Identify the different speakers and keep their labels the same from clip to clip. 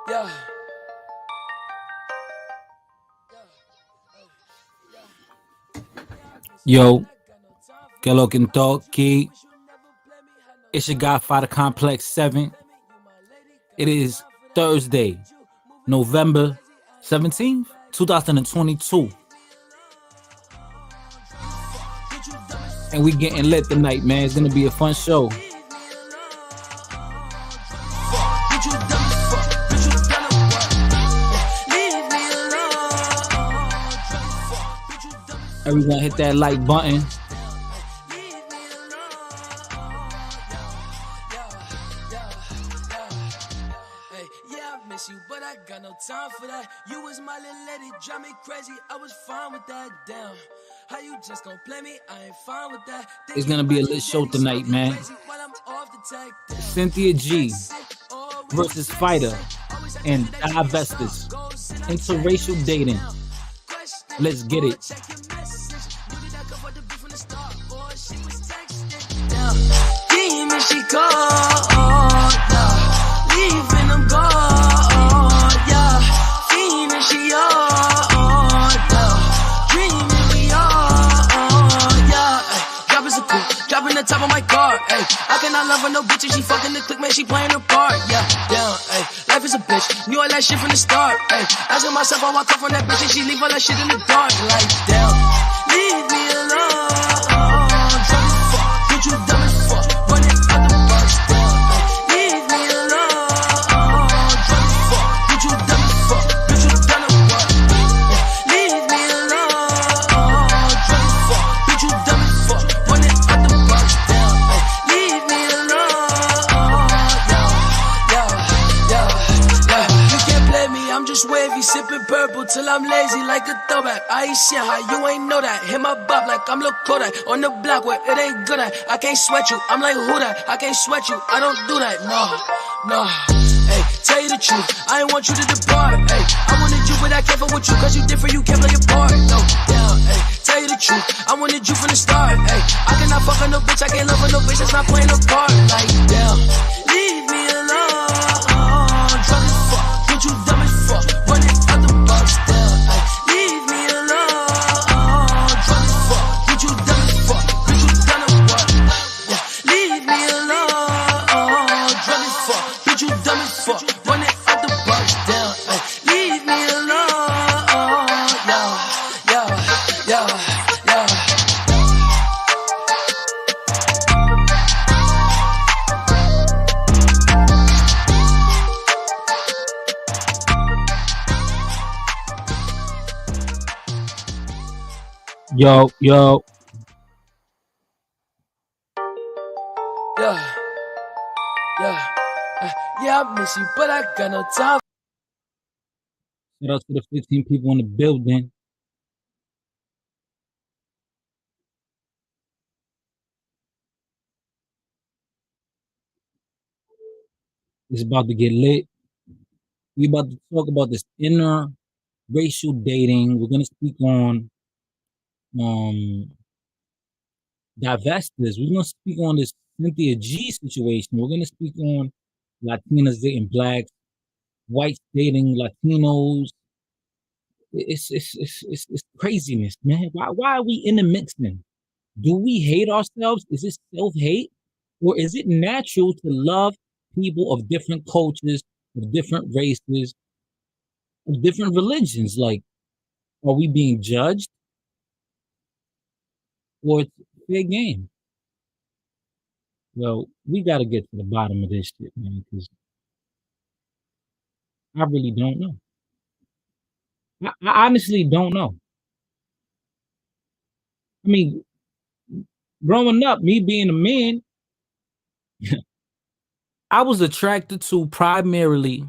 Speaker 1: Yeah.
Speaker 2: Yo, que lo que talkie. It's your Godfather Complex 7. It is Thursday, November 17th, 2022. And we getting lit tonight, man. It's gonna be a fun show. Everyone hit that like button.
Speaker 1: You, but I got no time for that. You was my little lady, drive me crazy. I was fine with that. Damn, how you just gonna play me? I ain't fine with that.
Speaker 2: It's gonna be a lit show tonight, man. Cynthia G versus Fighter and Divestors. Interracial dating. Let's get it.
Speaker 1: Demon, she called, leaving them gone. Dropping the top of my car, ayy. I cannot love her, no bitch, and she fucking the click, man, she playing her part, yeah, damn, ayy. Life is a bitch, knew all that shit from the start, ayy. Asking myself how I come from that bitch, and she leave all that shit in the dark, like, damn. Leave me alone, drunk as fuck, bitch, you dumb as fuck, running out the box, damn, ayy. Leave me alone, drunk as fuck, bitch, you dumb as fuck, bitch, you done a what, yeah. Leave me alone, drunk as fuck, bitch, you dumb as fuck, running out the box, damn, ayy. Leave me alone, yeah. You can't play me, I'm just wavy, sipping purple till I'm lazy like a throwback. I ain't shit, how you ain't know that? Hit my bop like I'm Lil Kodak on the block where it ain't good at. I can't sweat you, I'm like who that? I can't sweat you, I don't do that, no. Hey, tell you the truth, I ain't want you to depart. Hey, I wanted you, but I can't fuck with you, cause you different, you can't play your part. No, damn, hey, tell you the truth, I wanted you from the start. Hey, I cannot fuck on no bitch, I can't love on no bitch that's not playing no part. Like, damn, leave me alone, drunk as fuck, bitch, you dumb as fuck, running out the box, damn, ay. Leave me alone, drunk as fuck, bitch, you dumb as fuck, bitch, you done a what, yeah. Leave me alone, drunk as fuck, bitch, you dumb as fuck, running out the box, damn, ay. Leave me alone, yeah.
Speaker 2: Yo.
Speaker 1: Yeah, I miss you, but I got no time.
Speaker 2: Shout out to the 15 people in the building. It's about to get lit. We about to talk about this interracial dating. We're gonna speak on Divestors. We're gonna speak on this Cynthia G situation. We're gonna speak on Latinas dating blacks, whites dating Latinos. It's craziness, man. Why are we intermixing? Do we hate ourselves? Is it self-hate? Or is it natural to love people of different cultures, of different races, of different religions? Like, are we being judged? Or it's a fair game? Well, we got to get to the bottom of this shit, man, because I really don't know. I honestly don't know. I mean, growing up, me being a man, I was attracted to primarily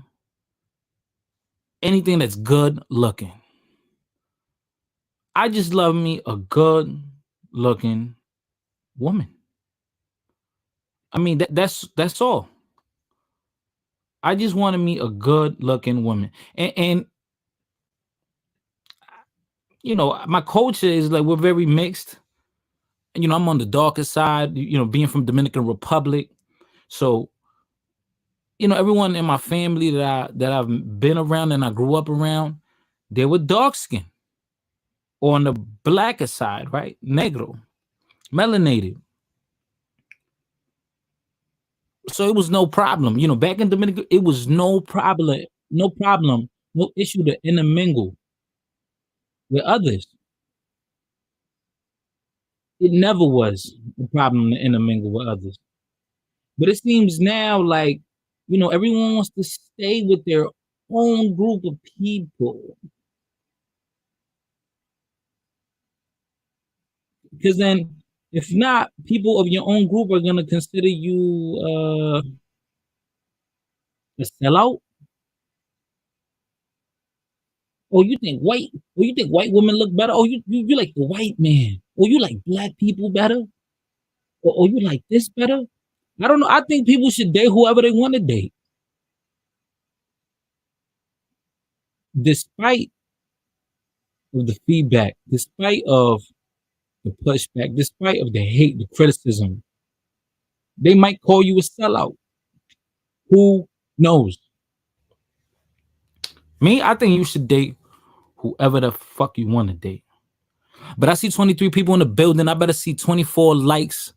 Speaker 2: anything that's good looking. I just love me a good looking woman. I mean, that's all. I just wanted me a good looking woman. And you know, my culture is like we're very mixed. And you know, I'm on the darker side, you know, being from Dominican Republic. So everyone in my family that I've been around and I grew up around, they were dark skinned or on the blacker side, right? Negro, melanated. So it was no problem. Back in Dominican, it was no problem, no issue to intermingle with others. It never was a problem to intermingle with others. But it seems now like, everyone wants to stay with their own group of people. Because then, if not, people of your own group are going to consider you a sellout. You think white women look better? You like the white man. You like black people better? Or you like this better? I don't know. I think people should date whoever they want to date. Despite of the feedback, despite of the pushback, despite of the hate, the criticism, they might call you a sellout. Who knows? Me, I think you should date whoever the fuck you want to date. But I see 23 people in the building. I better see 24 likes.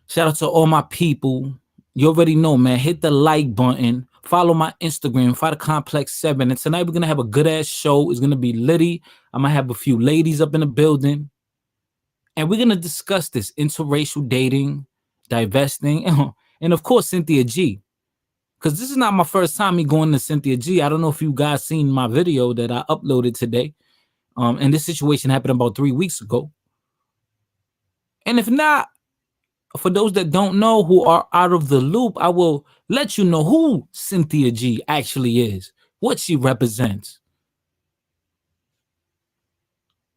Speaker 2: Shout out to all my people. You already know, man. Hit the like button. Follow my Instagram, Fighter Complex 7. And tonight we're going to have a good-ass show. It's going to be litty. I'm going to have a few ladies up in the building. And we're going to discuss this interracial dating, divesting, and of course, Cynthia G. Because this is not my first time me going to Cynthia G. I don't know if you guys seen my video that I uploaded today. And this situation happened about 3 weeks ago. And if not, for those that don't know, who are out of the loop, I will let you know who Cynthia G actually is, what she represents.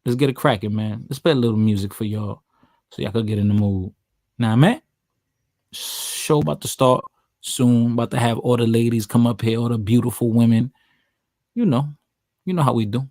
Speaker 2: Let's get it cracking, man. Let's play a little music for y'all so y'all can get in the mood. Now, man, show about to start soon. About to have all the ladies come up here, all the beautiful women. You know how we do.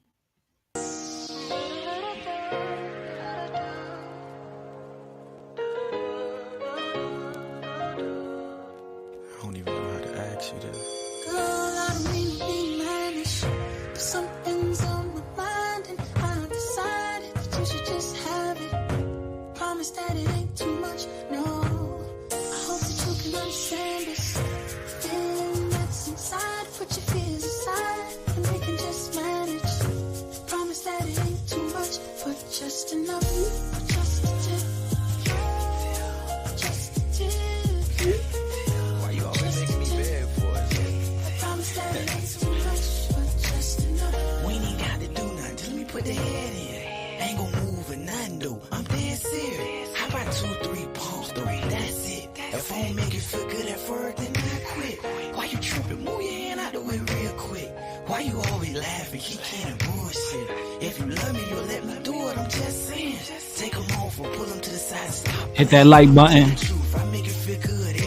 Speaker 2: Hit that like button.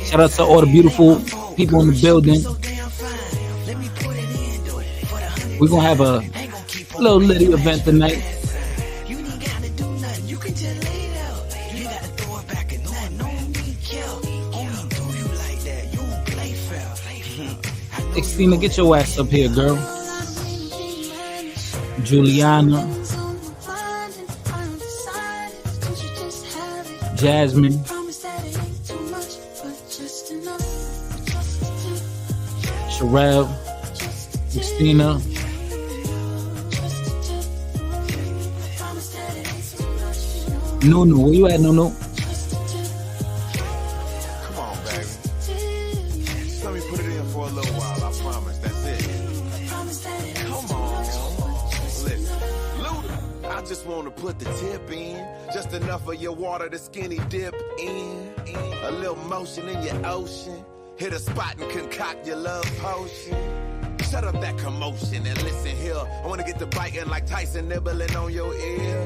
Speaker 2: Shout out to all the beautiful people in the building. We're going to have a little litty event tonight. Xtina, get your ass up here, girl. Juliana. Jasmine, Sherelle, Christina, Nunu, where you at, Nunu?
Speaker 3: Come on, baby. Let me put it in for a little while, I promise, that's it. Come on. Listen, Luda, I just want to put the tip in. Just enough of your water to skinny dip in. A little motion in your ocean. Hit a spot and concoct your love potion. Shut up that commotion and listen here. I want to get to biting like Tyson nibbling on your ear.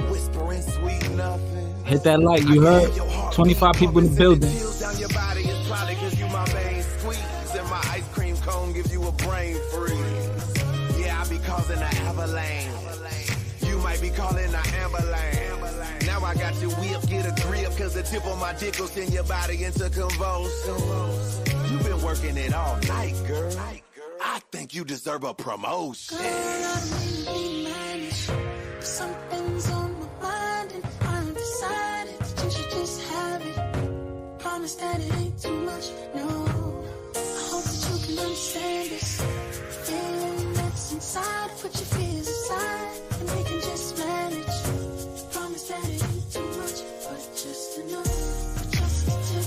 Speaker 3: Whispering sweet nothing.
Speaker 2: Hit that like, you heard? 25 people in the building.
Speaker 3: Down your body is probably because you my main squeeze. And my ice cream cone gives you a brain freeze. Yeah, I be causing an avalanche. You might be calling an ambulance. Now I got your whip, get a grip, cause the tip of my dick will send your body into convulsions. You've been working it all night, girl. I think you deserve a promotion.
Speaker 1: Something's on my mind and I'm decided that you should just have it. Promise that it ain't too much, no. I hope that you can understand this feeling that's inside. Put your fears aside and we can just manage. Promise that it ain't too much, but just enough. Just a tip.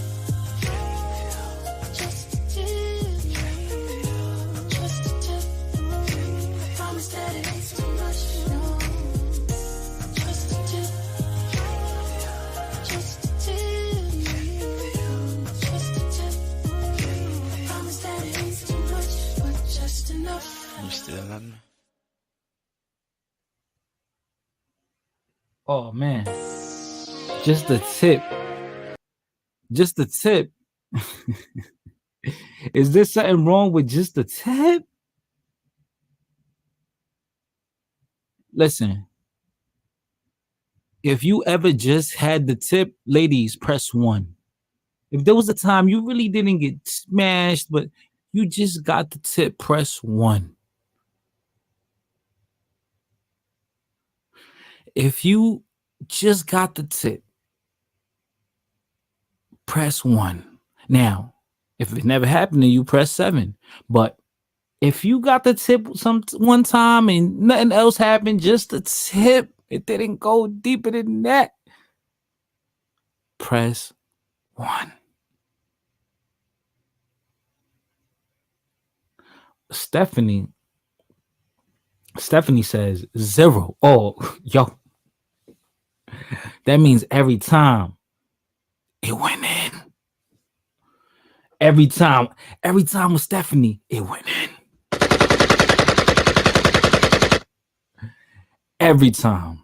Speaker 1: Just a tip. Just a tip. I promise that it ain't too much, no. Just a tip. Just a tip. Just a tip. I promise that it ain't too much, but just enough.
Speaker 4: You still love me?
Speaker 2: Oh man, just a tip. Just a tip. Is there something wrong with just a tip? Listen, if you ever just had the tip, ladies, press 1. If there was a time you really didn't get smashed, but you just got the tip, press 1. If you just got the tip, press 1. Now, if it never happened to you, press 7. But if you got the tip one time and nothing else happened, just the tip, it didn't go deeper than that, press 1. Stephanie says 0. Oh, yo. That means every time it went in. Every time with Stephanie, it went in. Every time.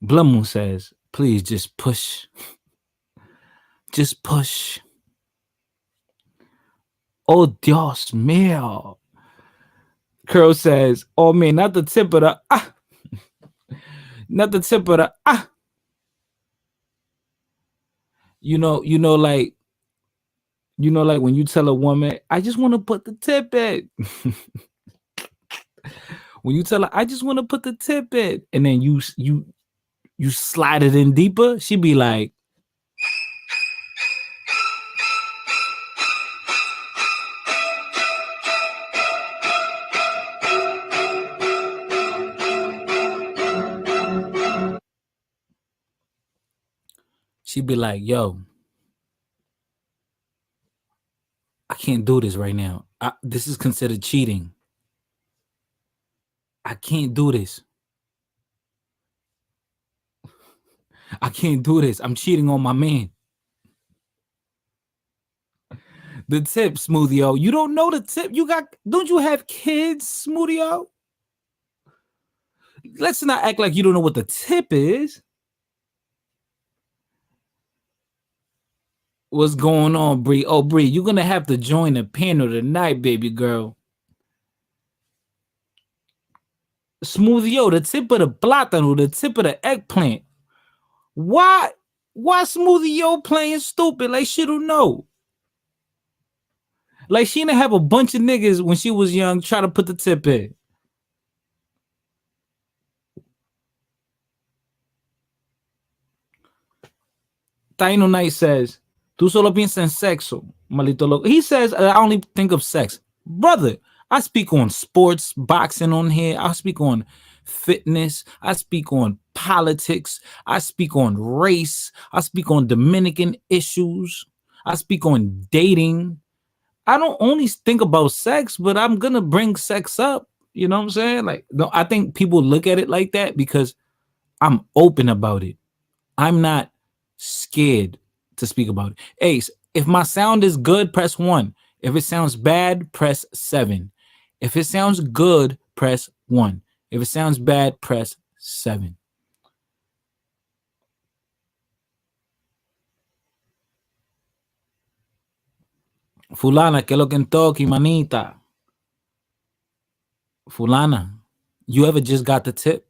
Speaker 2: Blood Moon says, please just push. Just push. Oh, Dios mío. Curl says, oh man, not the tip of the not the tip of the like when you tell a woman, I just want to put the tip in. When you tell her, I just want to put the tip in, and then you slide it in deeper, she be like, yo, I can't do this right now. This is considered cheating. I can't do this. I can't do this. I'm cheating on my man. The tip, Smoothio. You don't know the tip. Don't you have kids, Smoothio? Let's not act like you don't know what the tip is. What's going on, Bree? Oh, Bree, you're going to have to join the panel tonight, baby girl. Smoothio, the tip of the plátano, the tip of the eggplant. Why Smoothio playing stupid like she don't know? Like she didn't have a bunch of niggas when she was young try to put the tip in. Taino Knight says, tú solo piensas en sexo, maldito loco. He says, I only think of sex. Brother, I speak on sports, boxing on here. I speak on fitness. I speak on politics. I speak on race. I speak on Dominican issues. I speak on dating. I don't only think about sex, but I'm going to bring sex up. You know what I'm saying? Like, no, I think people look at it like that because I'm open about it. I'm not scared to speak about it. Ace, if my sound is good, press 1. If it sounds bad, press 7. If it sounds good, press 1. If it sounds bad, press 7. Fulana, que lo que en toque, manita. Fulana, you ever just got the tip?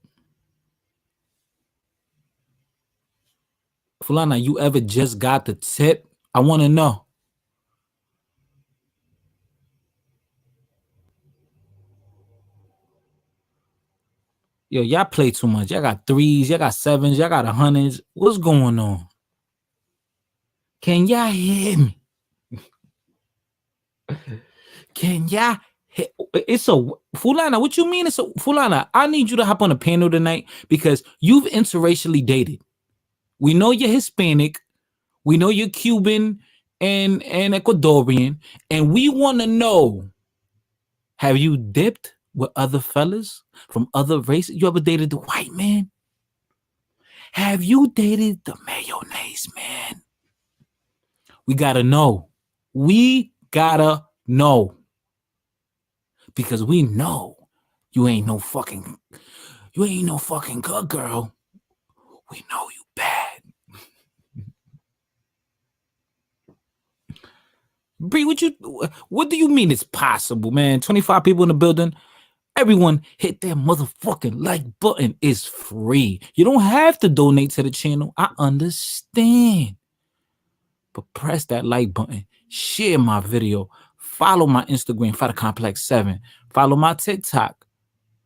Speaker 2: Fulana, you ever just got the tip? I want to know. Yo, y'all play too much. Y'all got 3s, y'all got 7s, y'all got 100s. What's going on? Can y'all hear me? Can y'all hear? It's a Fulana. What you mean? It's a Fulana. I need you to hop on a panel tonight because you've interracially dated. We know you're Hispanic. We know you're Cuban and Ecuadorian, and we want to know: have you dipped with other fellas from other races? You ever dated the white man? Have you dated the mayonnaise man? We gotta know. We gotta know. Because we know you ain't no fucking good girl. We know you bad. Bree, what do you mean it's possible, man? 25 people in the building. Everyone hit that motherfucking like button. It's free. You don't have to donate to the channel. I understand. But press that like button. Share my video. Follow my Instagram, Fighter Complex 7. Follow my TikTok.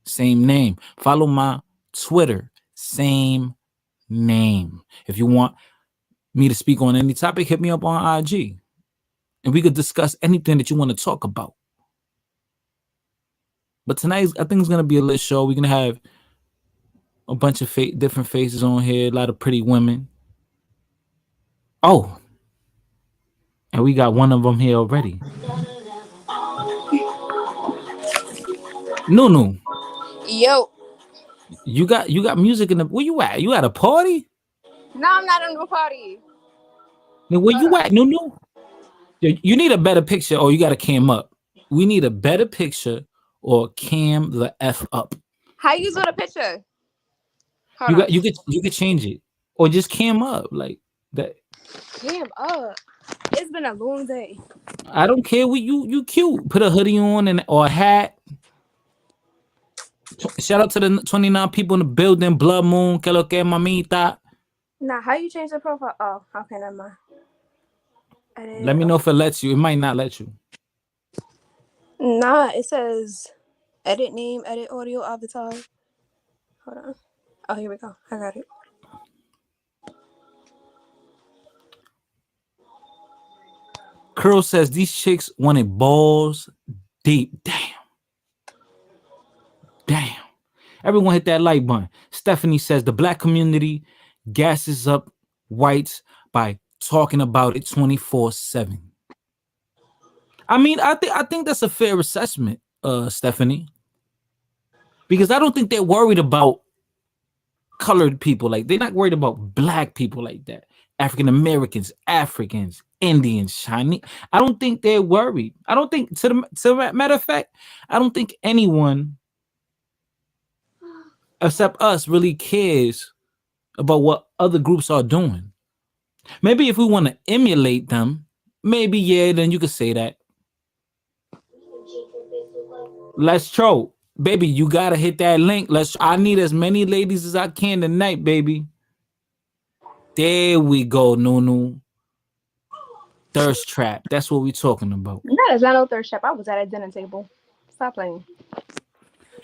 Speaker 2: Same name. Follow my Twitter. Same name. If you want me to speak on any topic, hit me up on IG. And we could discuss anything that you want to talk about. But tonight, I think it's going to be a lit show. We're going to have a bunch of different faces on here, a lot of pretty women. Oh, and we got one of them here already. Nunu.
Speaker 4: Yo.
Speaker 2: You got music in the... Where you at? You at a party?
Speaker 4: No, I'm not at a party.
Speaker 2: Now, where you at, Nunu? You need a better picture or you got to cam up. We need a better picture or cam the F up.
Speaker 4: How you do the picture?
Speaker 2: You could change it or just cam up like that.
Speaker 4: Cam up. It's been a long day.
Speaker 2: I don't care what you cute. Put a hoodie on or a hat. Shout out to the 29 people in the building. Blood Moon, que lo que mamita.
Speaker 4: Nah, how you change the profile? Oh, okay, never mind.
Speaker 2: Let me know if it lets you. It might not let you.
Speaker 4: Nah, it says edit name, edit audio, avatar. Hold on. Oh, here we go. I got it.
Speaker 2: Curl says these chicks wanted balls deep. Damn. Everyone hit that like button. Stephanie says the black community gasses up whites by talking about it 24/7. I mean, I think that's a fair assessment, Stephanie. Because I don't think they're worried about colored people. Like, they're not worried about black people like that. African Americans, Africans, Indians, Chinese. I don't think they're worried. I don't think, to the matter of fact, I don't think anyone except us really cares about what other groups are doing. Maybe if we want to emulate them, maybe, yeah, then you could say that. Let's troll. Baby, you gotta hit that link. I need as many ladies as I can tonight, baby. There we go, Nunu. Thirst trap. That's what we're talking about.
Speaker 4: That is not no thirst trap. I was at a dinner table. Stop playing.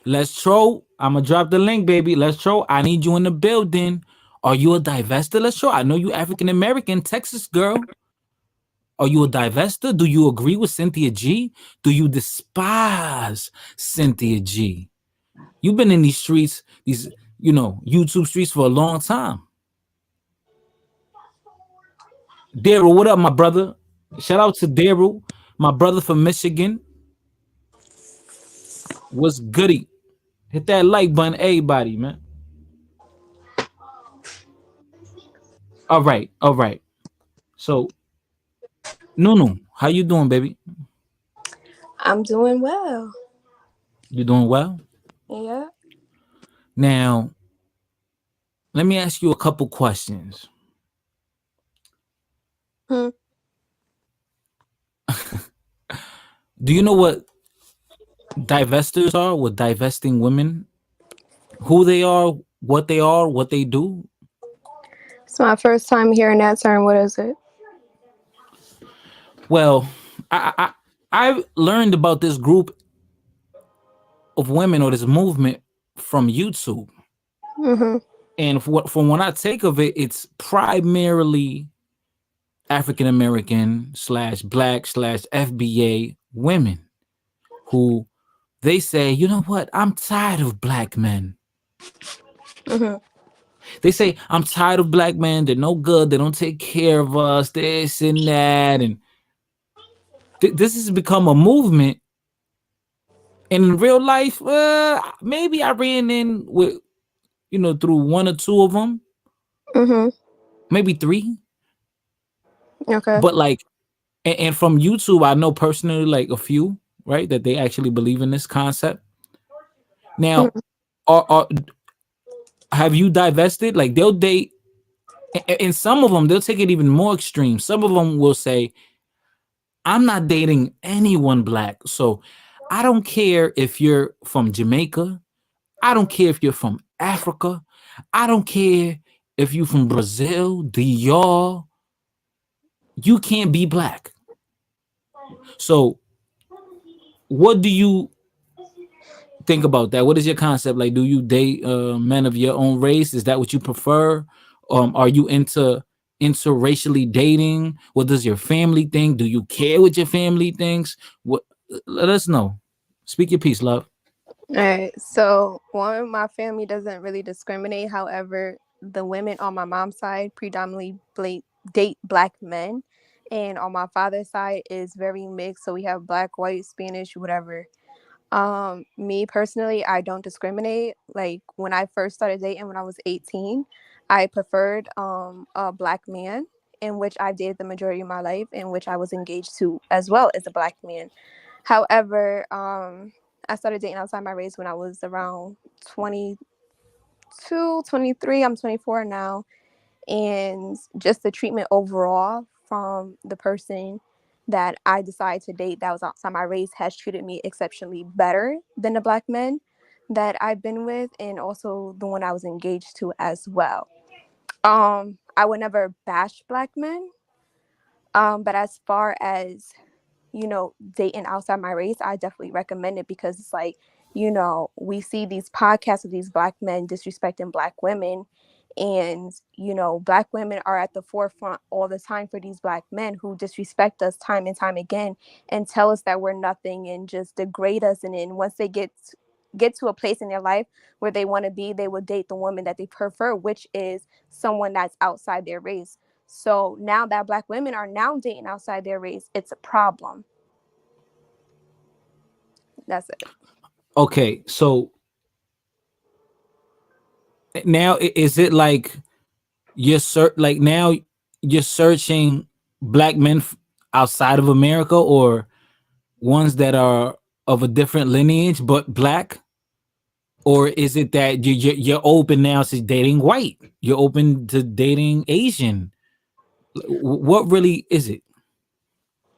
Speaker 2: Let's troll. I'm gonna drop the link, baby. Let's troll. I need you in the building. Are you a divestor? Let's troll. I know you African American, Texas girl. Are you a divestor? Do you agree with Cynthia G? Do you despise Cynthia G? You've been in these streets, these, YouTube streets for a long time. Daryl, what up, my brother? Shout out to Daryl, my brother from Michigan. What's goody? Hit that like button, everybody, man. All right. So, Nunu, how you doing, baby?
Speaker 4: I'm doing well.
Speaker 2: You doing well?
Speaker 4: Yeah.
Speaker 2: Now, let me ask you a couple questions. Do you know what divestors are? What divesting women? Who they are, what they do?
Speaker 4: It's my first time hearing that term. What is it?
Speaker 2: Well, I learned about this group of women or this movement from YouTube.
Speaker 4: Mhm.
Speaker 2: And from what I take of it, it's primarily African American slash black slash FBA women who they say, you know what, I'm tired of black men.
Speaker 4: Mhm.
Speaker 2: They say, I'm tired of black men. They're no good. They don't take care of us, this and that. And this has become a movement. And in real life, maybe I ran in with, through one or two of them,
Speaker 4: Mhm.
Speaker 2: maybe three.
Speaker 4: Okay.
Speaker 2: But like, and from YouTube, I know personally like a few, right, that they actually believe in this concept. Now,
Speaker 4: Mhm.
Speaker 2: are have you divested? Like they'll date, and some of them they'll take it even more extreme. Some of them will say, I'm not dating anyone black. So I don't care if you're from Jamaica. I don't care if you're from Africa. I don't care if you're from Brazil, DR. You can't be black. So what do you think about that? What is your concept? Like, do you date men of your own race? Is that what you prefer? Are you into interracially dating? What does your family think? Do you care what your family thinks? What? Let us know. Speak your piece, love.
Speaker 4: All right. So, one, my family doesn't really discriminate. However, the women on my mom's side predominantly date black men, and on my father's side is very mixed. So we have black, white, Spanish, whatever. Me personally, I don't discriminate. Like when I first started dating when I was 18, I preferred a black man, in which I dated the majority of my life, in which I was engaged to as well as a black man. However, I started dating outside my race when I was around 22, 23. I'm 24 now. And just the treatment overall from the person that I decided to date that was outside my race has treated me exceptionally better than the black men that I've been with, and also the one I was engaged to as well. I would never bash black men. But as far as dating outside my race, I definitely recommend it because it's like, we see these podcasts of these black men disrespecting black women. And, black women are at the forefront all the time for these black men who disrespect us time and time again and tell us that we're nothing and just degrade us. And then once they get to a place in their life where they want to be, they will date the woman that they prefer, which is someone that's outside their race. So now that black women are now dating outside their race, it's a problem. That's it.
Speaker 2: Okay, so now is it like like now you're searching black men outside of America or ones that are of a different lineage but black? Or is it that you're open now to dating white? You're open to dating Asian? What really is it?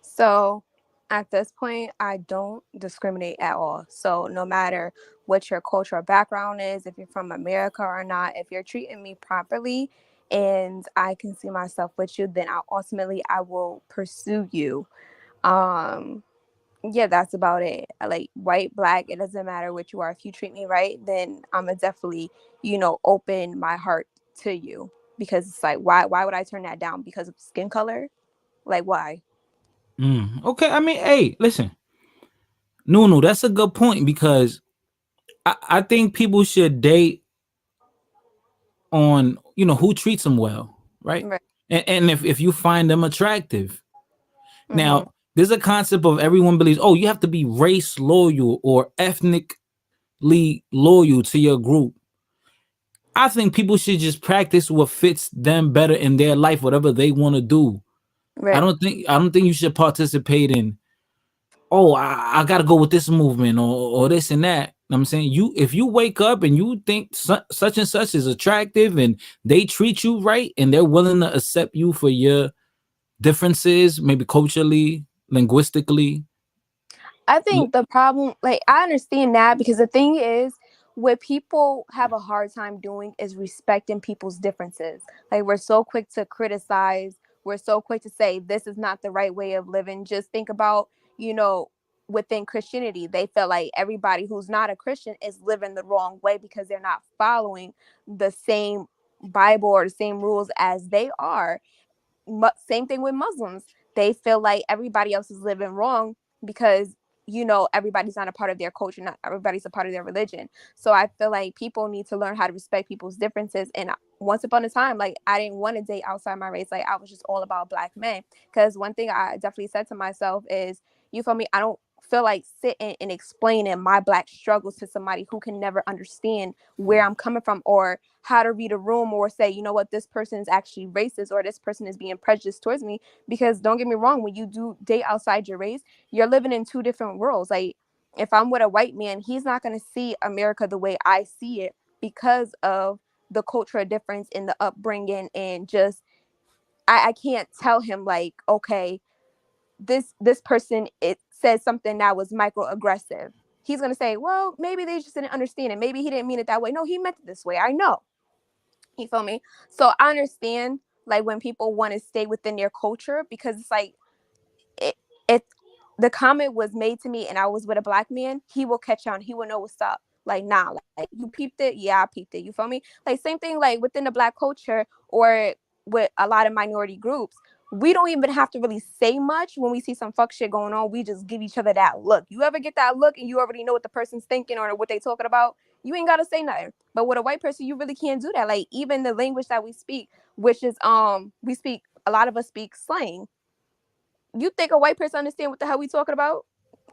Speaker 4: So at this point, I don't discriminate at all. So no matter what your cultural background is, if you're from America or not, if you're treating me properly and I can see myself with you, then I will pursue you. Um, yeah, that's about it. Like white, black, it doesn't matter what you are. If you treat me right, then I'm gonna definitely, open my heart to you because it's like, why would I turn that down because of skin color? Like, why?
Speaker 2: Okay, I mean, hey, listen, no, that's a good point because I think people should date on who treats them well, right?
Speaker 4: Right.
Speaker 2: And if you find them attractive.
Speaker 4: Mm-hmm.
Speaker 2: Now, there's a concept of everyone believes, oh, you have to be race loyal or ethnically loyal to your group. I think people should just practice what fits them better in their life, whatever they want to do. I
Speaker 4: Right.
Speaker 2: don't think I don't think you should participate in, oh, I gotta go with this movement or this and that. I'm saying, if you wake up and you think such and such is attractive and they treat you right and they're willing to accept you for your differences, maybe culturally, linguistically.
Speaker 4: I think the problem, like, I understand that because the thing is, what people have a hard time doing is respecting people's differences. Like, we're so quick to criticize, we're so quick to say this is not the right way of living. Just think about, you know, within Christianity, they feel like everybody who's not a Christian is living the wrong way because they're not following the same Bible or the same rules as they are. Same thing with Muslims. They feel like everybody else is living wrong because, you know, everybody's not a part of their culture, not everybody's a part of their religion. So I feel like people need to learn how to respect people's differences. And once upon a time, like, I didn't want to date outside my race. Like, I was just all about Black men. Because one thing I definitely said to myself is, you feel me, I don't feel like sitting and explaining my Black struggles to somebody who can never understand where I'm coming from, or how to read a room, or say, you know what, this person is actually racist, or this person is being prejudiced towards me. Because don't get me wrong, when you do date outside your race, you're living in two different worlds. Like, if I'm with a white man, he's not going to see America the way I see it because of the cultural difference in the upbringing. And just, I can't tell him like, okay, this person, it says something that was microaggressive. He's going to say, well, maybe they just didn't understand it. Maybe he didn't mean it that way. No, he meant it this way. I know. You feel me? So I understand, like, when people want to stay within their culture, because it's like, it, if the comment was made to me and I was with a Black man, he will catch on. He will know what's up. Like, nah, like, you peeped it. Yeah, I peeped it. You feel me? Like, same thing, like, within the Black culture, or with a lot of minority groups. We don't even have to really say much when we see some fuck shit going on. We just give each other that look. You ever get that look and you already know what the person's thinking or what they talking about? You ain't gotta say nothing. But with a white person, you really can't do that. Like, even the language that we speak, which is we speak, a lot of us speak slang. You think a white person understand what the hell we talking about?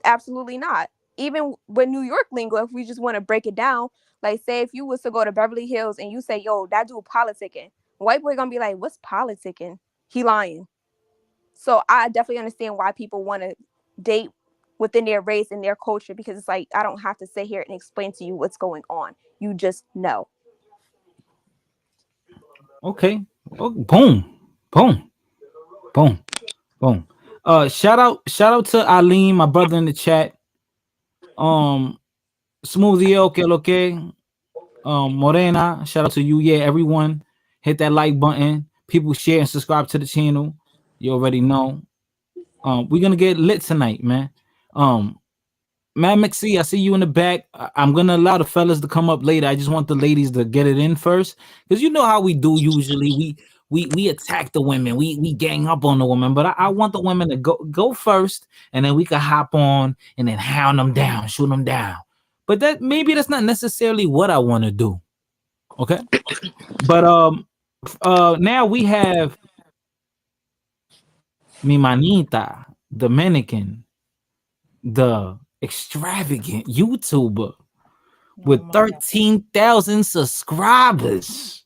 Speaker 4: Absolutely not. Even with New York lingo, if we just want to break it down, like, say if you was to go to Beverly Hills and you say, yo, that dude politicking, white boy gonna be like, what's politicking? He lying. So I definitely understand why people want to date within their race and their culture, because it's like, I don't have to sit here and explain to you what's going on. You just know.
Speaker 2: Okay. Oh, boom, boom, boom, boom. Shout out to Aline, my brother in the chat. Smoothie, que lo que. Morena, shout out to you. Yeah, everyone, hit that like button. People share and subscribe to the channel. You already know. We're gonna get lit tonight, man. Matt McC, I see you in the back. I'm gonna allow the fellas to come up later. I just want the ladies to get it in first, because you know how we do usually. We attack the women. We gang up on the women, but I want the women to go first, and then we can hop on and then hound them down, shoot them down. But that's not necessarily what I want to do. Okay, but now we have mi manita Dominican, the extravagant YouTuber with 13,000 subscribers.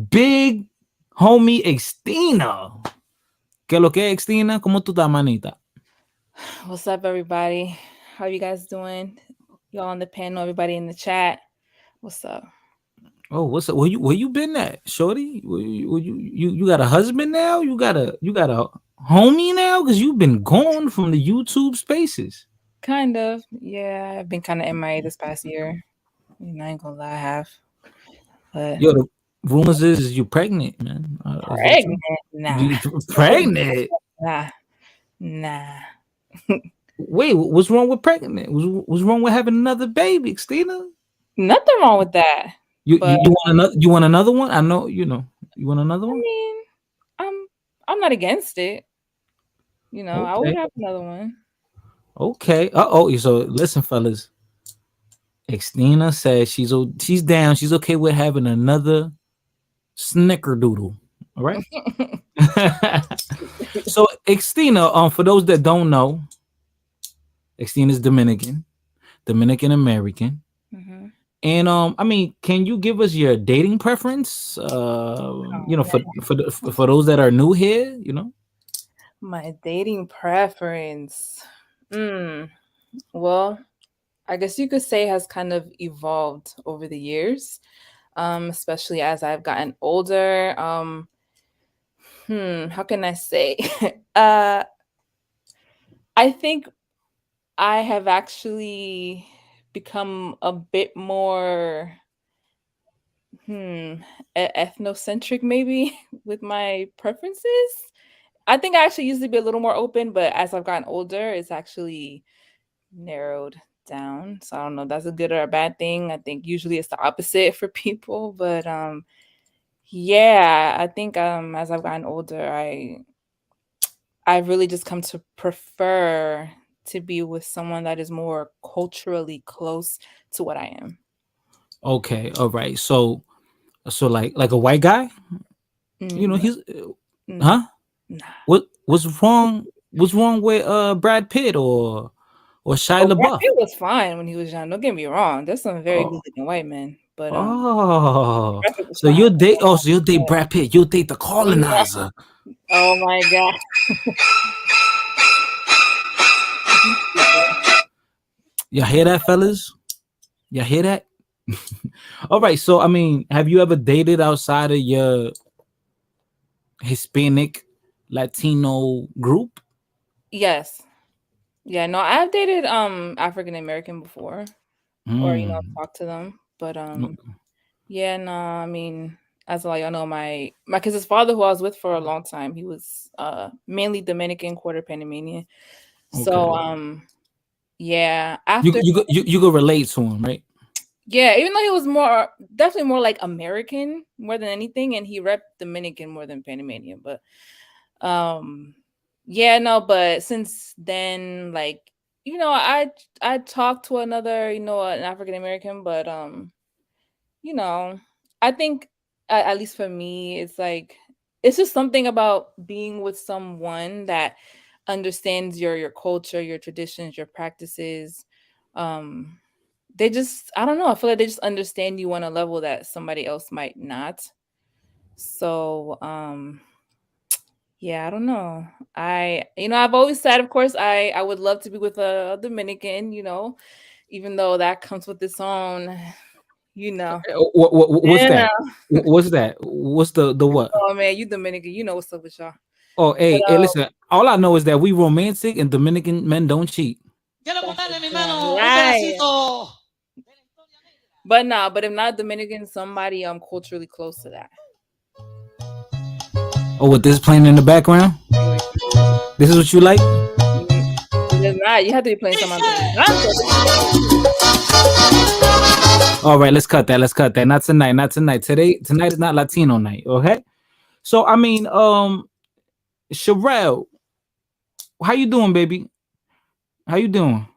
Speaker 2: Big homie Extina. ¿Qué lo que, Extina? ¿Cómo tú estás, manita?
Speaker 5: What's up, everybody? How you guys doing? Y'all on the panel, everybody in the chat. What's up?
Speaker 2: Oh, what's up? Where you been at, shorty? You got a husband now? You got a homie now? Because you've been gone from the YouTube spaces.
Speaker 5: Kind of. Yeah, I've been kind of MIA this past year. I ain't gonna lie, I have. But
Speaker 2: yo, the rumors is you pregnant, man.
Speaker 5: Pregnant? Nah.
Speaker 2: Pregnant?
Speaker 5: Nah.
Speaker 2: Wait, what's wrong with pregnant? What's wrong with having another baby, Christina?
Speaker 5: Nothing wrong with that.
Speaker 2: You want another one? I know, you want another one?
Speaker 5: I mean, I'm not against it. Okay. I would have another one.
Speaker 2: Okay. So listen, fellas. Extina says she's down. She's okay with having another snickerdoodle. All right. So Extina, for those that don't know, Extina is Dominican American.
Speaker 5: Mm-hmm.
Speaker 2: And I mean, can you give us your dating preference? For those that are new here,
Speaker 5: My dating preference. Well, I guess you could say has kind of evolved over the years, especially as I've gotten older. How can I say? I think I have actually become a bit more ethnocentric, maybe, with my preferences. I think I actually used to be a little more open, but as I've gotten older, it's actually narrowed down. So I don't know if that's a good or a bad thing. I think usually it's the opposite for people, but yeah, I think as I've gotten older, I've really just come to prefer to be with someone that is more culturally close to what I am.
Speaker 2: Okay, all right. So like a white guy,
Speaker 5: No,
Speaker 2: he's
Speaker 5: no,
Speaker 2: huh?
Speaker 5: nah.
Speaker 2: What's wrong? What's wrong with Brad Pitt or Shia
Speaker 5: Oh, Brad
Speaker 2: LaBeouf?
Speaker 5: Pitt was fine when he was young. Don't get me wrong. There's some very
Speaker 2: Oh,
Speaker 5: good-looking white men, but
Speaker 2: oh,
Speaker 5: Brad Pitt was
Speaker 2: so
Speaker 5: fine.
Speaker 2: you'll date Brad Pitt. You'll date the
Speaker 5: No.
Speaker 2: colonizer.
Speaker 5: Oh my god.
Speaker 2: Y'all hear that, fellas? Y'all hear that? All right. So I mean, have you ever dated outside of your Hispanic Latino group?
Speaker 5: Yes. Yeah, no, I've dated African American before or
Speaker 2: Mm.
Speaker 5: talked to them, but yeah, no, I mean, as all y'all know, my kid's father who I was with for a long time, he was mainly Dominican, quarter Panamanian. So
Speaker 2: Okay.
Speaker 5: yeah,
Speaker 2: You
Speaker 5: after
Speaker 2: you could relate to him, right?
Speaker 5: yeah, even though he was definitely more like American more than anything, and he repped Dominican more than Panamanian, but yeah, no, but since then, like, I talked to another, an African American, but you know, I think at least for me, it's like it's just something about being with someone that understands your culture, your traditions, your practices. Um, they just I don't know, I feel like they just understand you on a level that somebody else might not. So, yeah, I don't know. I've always said, of course, I would love to be with a Dominican, even though that comes with its own, you know.
Speaker 2: What's
Speaker 5: You know.
Speaker 2: that? What's that? What's the what?
Speaker 5: Oh man, you Dominican, you know what's up with y'all.
Speaker 2: Oh,
Speaker 5: But
Speaker 2: hey, listen. All I know is that we romantic and Dominican men don't cheat.
Speaker 5: that's right. But nah, but if not Dominican, somebody culturally close to that.
Speaker 2: Oh, with this playing in the background? This is what you like?
Speaker 5: It is not. You have to be playing some Antonio.
Speaker 2: All right, let's cut that. Let's cut that. Not tonight. Not tonight. Tonight is not Latino night. Okay. So I mean, Sherelle, how you doing, baby? How you doing?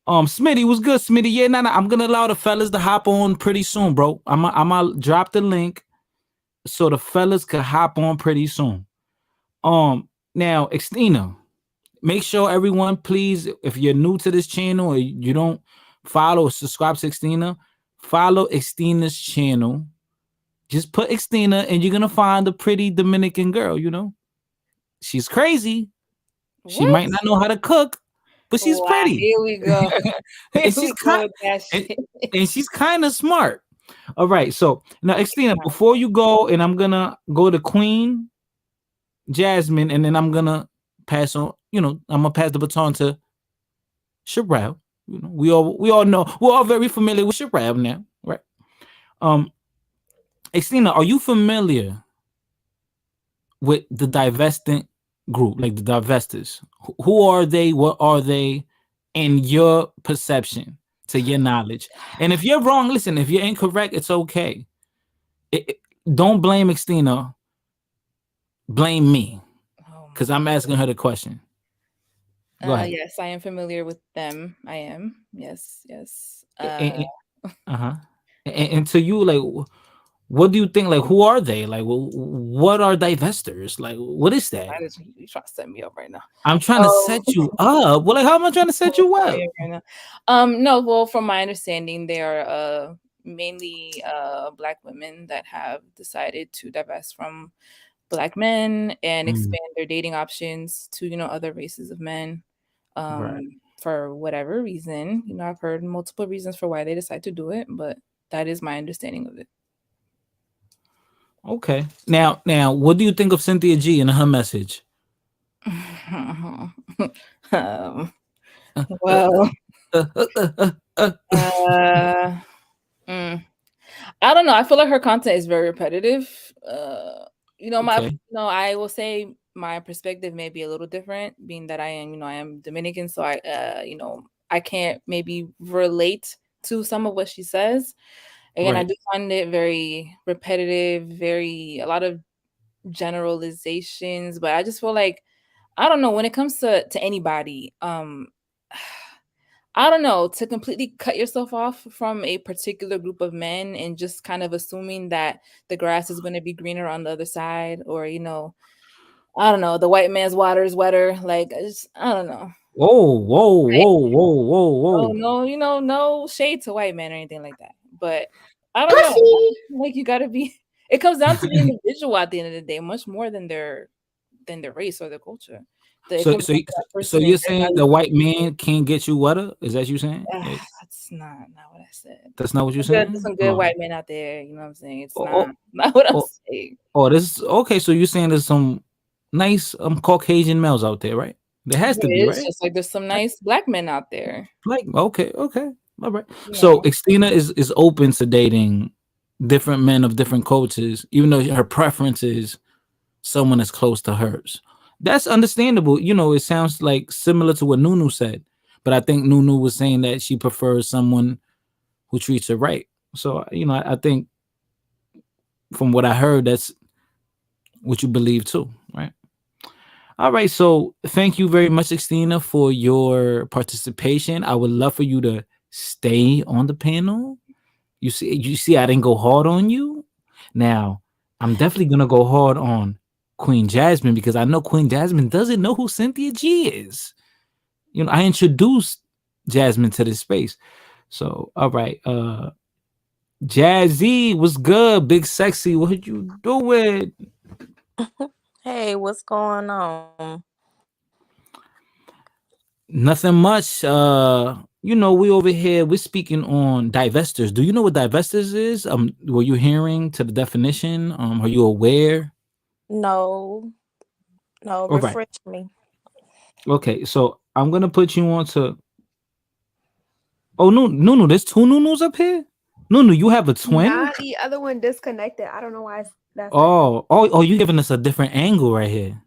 Speaker 2: Smitty was good. Smitty, yeah, nah. I'm gonna allow the fellas to hop on pretty soon, bro. I'm drop the link so the fellas could hop on pretty soon. Now, Xtina, make sure everyone, please, if you're new to this channel or you don't follow or subscribe to Xtina, follow Xtina's channel. Just put Xtina and you're gonna find a pretty Dominican girl, She's crazy. She
Speaker 5: What?
Speaker 2: might not know how to cook, but she's
Speaker 5: Wow,
Speaker 2: pretty.
Speaker 5: here we go. Here
Speaker 2: and she's
Speaker 5: we go
Speaker 2: kind
Speaker 5: with that
Speaker 2: and,
Speaker 5: shit.
Speaker 2: and she's kind of smart. All right. So now, Xtina, before you go, and I'm gonna go to Queen Jasmine, and then I'm gonna pass on, I'm gonna pass the baton to Sherelle. We all know, we're all very familiar with Sherelle now, right? Xtina, are you familiar with the Divesting group, like the Divestors? Who are they? What are they? In your perception, to your knowledge, and if you're wrong, listen. If you're incorrect, it's okay. Don't blame Xtina. Blame me,
Speaker 5: Oh
Speaker 2: because
Speaker 5: my.
Speaker 2: I'm asking her the question. Go ahead.
Speaker 5: Yes, I am familiar with them. I am. Yes, yes.
Speaker 2: Uh-huh. And to you, like, what do you think? Like, who are they? Like, what are divestors? Like, what is that?
Speaker 5: You trying to set me up right now.
Speaker 2: I'm trying to set you up. Well, like, how am I trying to set you up?
Speaker 5: Right no, well, from my understanding, they are mainly Black women that have decided to divest from Black men and expand their dating options to, other races of men.
Speaker 2: Right.
Speaker 5: For whatever reason. I've heard multiple reasons for why they decide to do it, but that is my understanding of it.
Speaker 2: Okay. Now, what do you think of Cynthia G and her message?
Speaker 5: Well, I don't know. I feel like her content is very repetitive.
Speaker 2: Okay.
Speaker 5: I will say my perspective may be a little different, being that I am Dominican, so I can't maybe relate to some of what she says. Again, I
Speaker 2: Right.
Speaker 5: do find it very repetitive, a lot of generalizations, but I just feel like, I don't know, when it comes to anybody, I don't know, to completely cut yourself off from a particular group of men and just kind of assuming that the grass is going to be greener on the other side, or I don't know, the white man's water is wetter. Like, I don't know.
Speaker 2: Whoa, whoa,
Speaker 5: Right?
Speaker 2: whoa, whoa, whoa,
Speaker 5: Oh
Speaker 2: whoa.
Speaker 5: no, no shade to white men or anything like that. But I don't know.
Speaker 4: Pussy.
Speaker 5: Like, you gotta be. It comes down to the individual at the end of the day, much more than their race or their culture. It
Speaker 2: So
Speaker 5: comes
Speaker 2: so
Speaker 5: down to that
Speaker 2: so
Speaker 5: person and
Speaker 2: you're
Speaker 5: their
Speaker 2: saying the
Speaker 5: value.
Speaker 2: white man can't get you wetter? Is that you saying? Like,
Speaker 5: That's not what I said.
Speaker 2: that's not what you're
Speaker 5: There's
Speaker 2: saying?
Speaker 5: some good white men out there. You know what I'm saying? It's
Speaker 2: Oh,
Speaker 5: not what I'm
Speaker 2: oh,
Speaker 5: saying.
Speaker 2: this okay. So you're saying there's some nice Caucasian males out there, right? There has to
Speaker 5: There
Speaker 2: be,
Speaker 5: is,
Speaker 2: right?
Speaker 5: just like there's some
Speaker 2: Right.
Speaker 5: nice black men out there.
Speaker 2: Like, okay, okay, all right.
Speaker 5: You
Speaker 2: So
Speaker 5: know.
Speaker 2: Xtina is open to dating different men of different cultures, even though her preference is someone that's close to hers. That's understandable. It sounds like similar to what Nunu said, but I think Nunu was saying that she prefers someone who treats her right. So, I think from what I heard, that's what you believe too, right? All right. So thank you very much, Xtina, for your participation. I would love for you to stay on the panel. You see, I didn't go hard on you. Now, I'm definitely gonna go hard on Queen Jasmine because I know Queen Jasmine doesn't know who Cynthia G is. I introduced Jasmine to this space. So, all right, Jazzy, what's good? Big sexy, what you doing?
Speaker 6: Hey, what's going on?
Speaker 2: Nothing much. We over here, we're speaking on divestors. Do you know what divestors is? Were you hearing to the definition? Are you aware?
Speaker 6: No, no,
Speaker 2: All right.
Speaker 6: refresh me.
Speaker 2: Okay, so I'm gonna put you on to. Oh no, no, there's two Nunus up here. No, you have a twin.
Speaker 4: Nah, the other one disconnected. I don't know why that's like that.
Speaker 2: Oh, you giving us a different angle right here.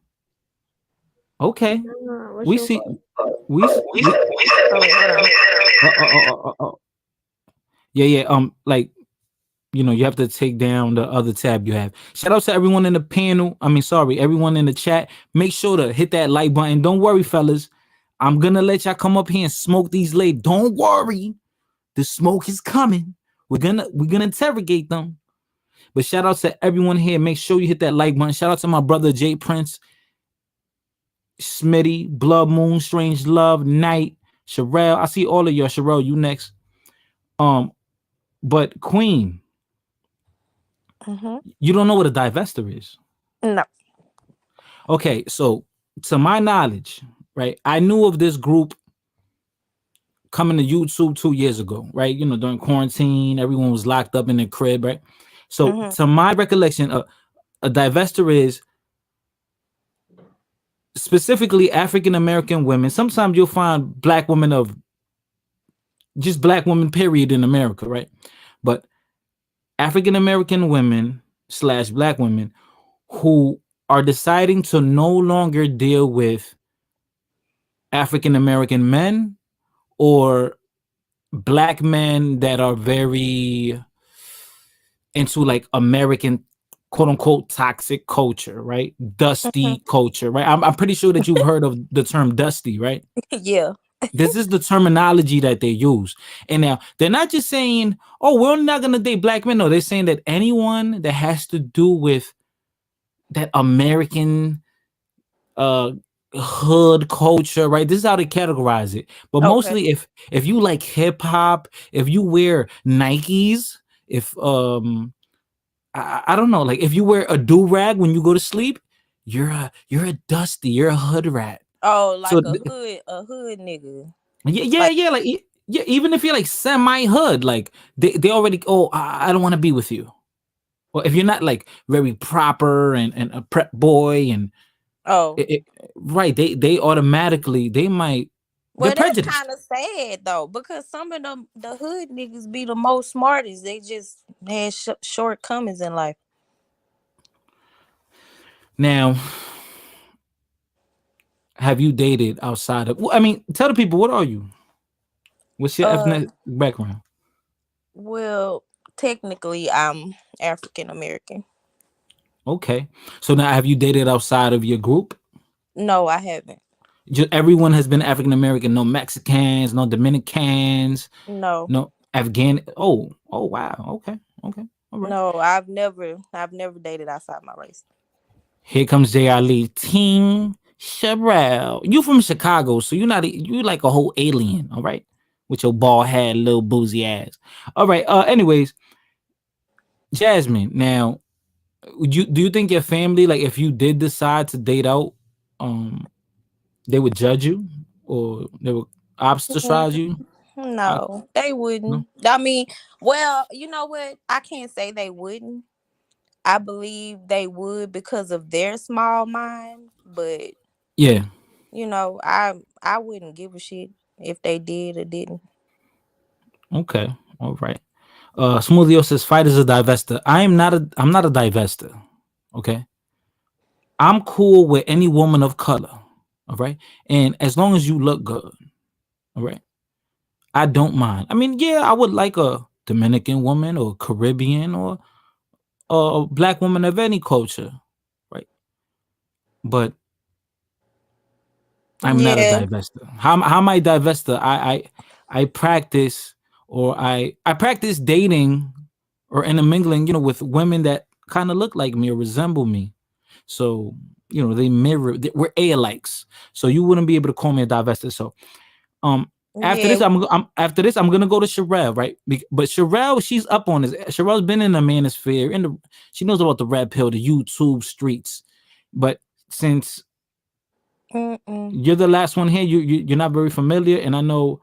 Speaker 2: Okay,
Speaker 4: Nah, what's
Speaker 2: we
Speaker 4: your
Speaker 2: see,
Speaker 4: fault?
Speaker 2: we.
Speaker 4: Oh wait, hold on.
Speaker 2: Oh. Yeah. Like you have to take down the other tab you have. Shout out to everyone in the panel. I mean, sorry, everyone in the chat. Make sure to hit that like button. Don't worry, fellas. I'm gonna let y'all come up here and smoke these ladies. Don't worry. The smoke is coming. We're gonna interrogate them. But shout out to everyone here. Make sure you hit that like button. Shout out to my brother Jay Prince, Smitty, Blood Moon, Strange Love, Night, Sherelle. I see all of y'all. Sherelle, you next. But Queen, you don't know what a divestor is.
Speaker 6: No.
Speaker 2: Okay, so to my knowledge, right, I knew of this group coming to YouTube 2 years ago, right? During quarantine, everyone was locked up in their crib, right? So to my recollection, a divestor is specifically African American women. Sometimes you'll find black women of just black women, period, in America, right? But African American women / black women who are deciding to no longer deal with African American men or black men that are very into like American quote unquote toxic culture, right? Dusty culture, right? I'm pretty sure that you've heard of the term dusty, right?
Speaker 6: Yeah.
Speaker 2: This is the terminology that they use. And now they're not just saying, oh, we're only not going to date black men. No, they're saying that anyone that has to do with that American hood culture, right? This is how they categorize it. But
Speaker 6: Okay.
Speaker 2: mostly if you like hip hop, if you wear Nikes, if I don't know, like if you wear a do-rag when you go to sleep, you're a dusty, you're a hood rat.
Speaker 6: Oh, like
Speaker 2: So
Speaker 6: a hood nigga.
Speaker 2: yeah, like yeah, even if you're like semi-hood, like they already, oh, I don't want to be with you. Or if you're not like very proper and a prep boy and
Speaker 6: Oh.
Speaker 2: right, they automatically they're
Speaker 6: Well, that's
Speaker 2: prejudiced.
Speaker 6: kind of sad though, because some of them the hood niggas be the most smartest. They just had shortcomings in life.
Speaker 2: Now, have you dated outside of? I mean, tell the people, what are you? What's your
Speaker 6: Uh,
Speaker 2: ethnic background?
Speaker 6: well, technically, I'm African American.
Speaker 2: Okay, so now have you dated outside of your group?
Speaker 6: No, I haven't.
Speaker 2: Just everyone has been African American. No Mexicans, no Dominicans,
Speaker 6: No,
Speaker 2: no Afghan. Oh, wow. Okay, all right.
Speaker 6: no, I've never dated outside my race.
Speaker 2: Here comes J.R. Lee. Team Sherelle. You from Chicago, so you like a whole alien, all right? With your bald head, little boozy ass. All right. Anyways, Jasmine. Now, do you think your family, like, if you did decide to date out, um, they would judge you or they would ostracize
Speaker 6: Mm,
Speaker 2: you? I,
Speaker 6: no, they
Speaker 2: no.
Speaker 6: wouldn't. I mean, well, you know what? I can't say they wouldn't. I believe they would because of their small mind, but
Speaker 2: Yeah.
Speaker 6: I wouldn't give a shit if they did or didn't.
Speaker 2: Okay. All right. Smoothio says fight is a divester. I'm not a divester. Okay. I'm cool with any woman of color. All right. And as long as you look good, all right, I don't mind. I mean, yeah, I would like a Dominican woman or Caribbean or a black woman of any culture, right? But I'm not a
Speaker 6: Yeah,
Speaker 2: divester. How am I divester? I practice or I practice dating or intermingling, with women that kind of look like me or resemble me. So, they we're alikes. So you wouldn't be able to call me a divester. So after
Speaker 6: yeah,
Speaker 2: this, I'm gonna go to Sherelle, right? But Sherelle, she's up on this. Sherelle's been in the manosphere, she knows about the red pill, the YouTube streets. But since
Speaker 6: mm-mm.
Speaker 2: you're the last one here, you're not very familiar, and I know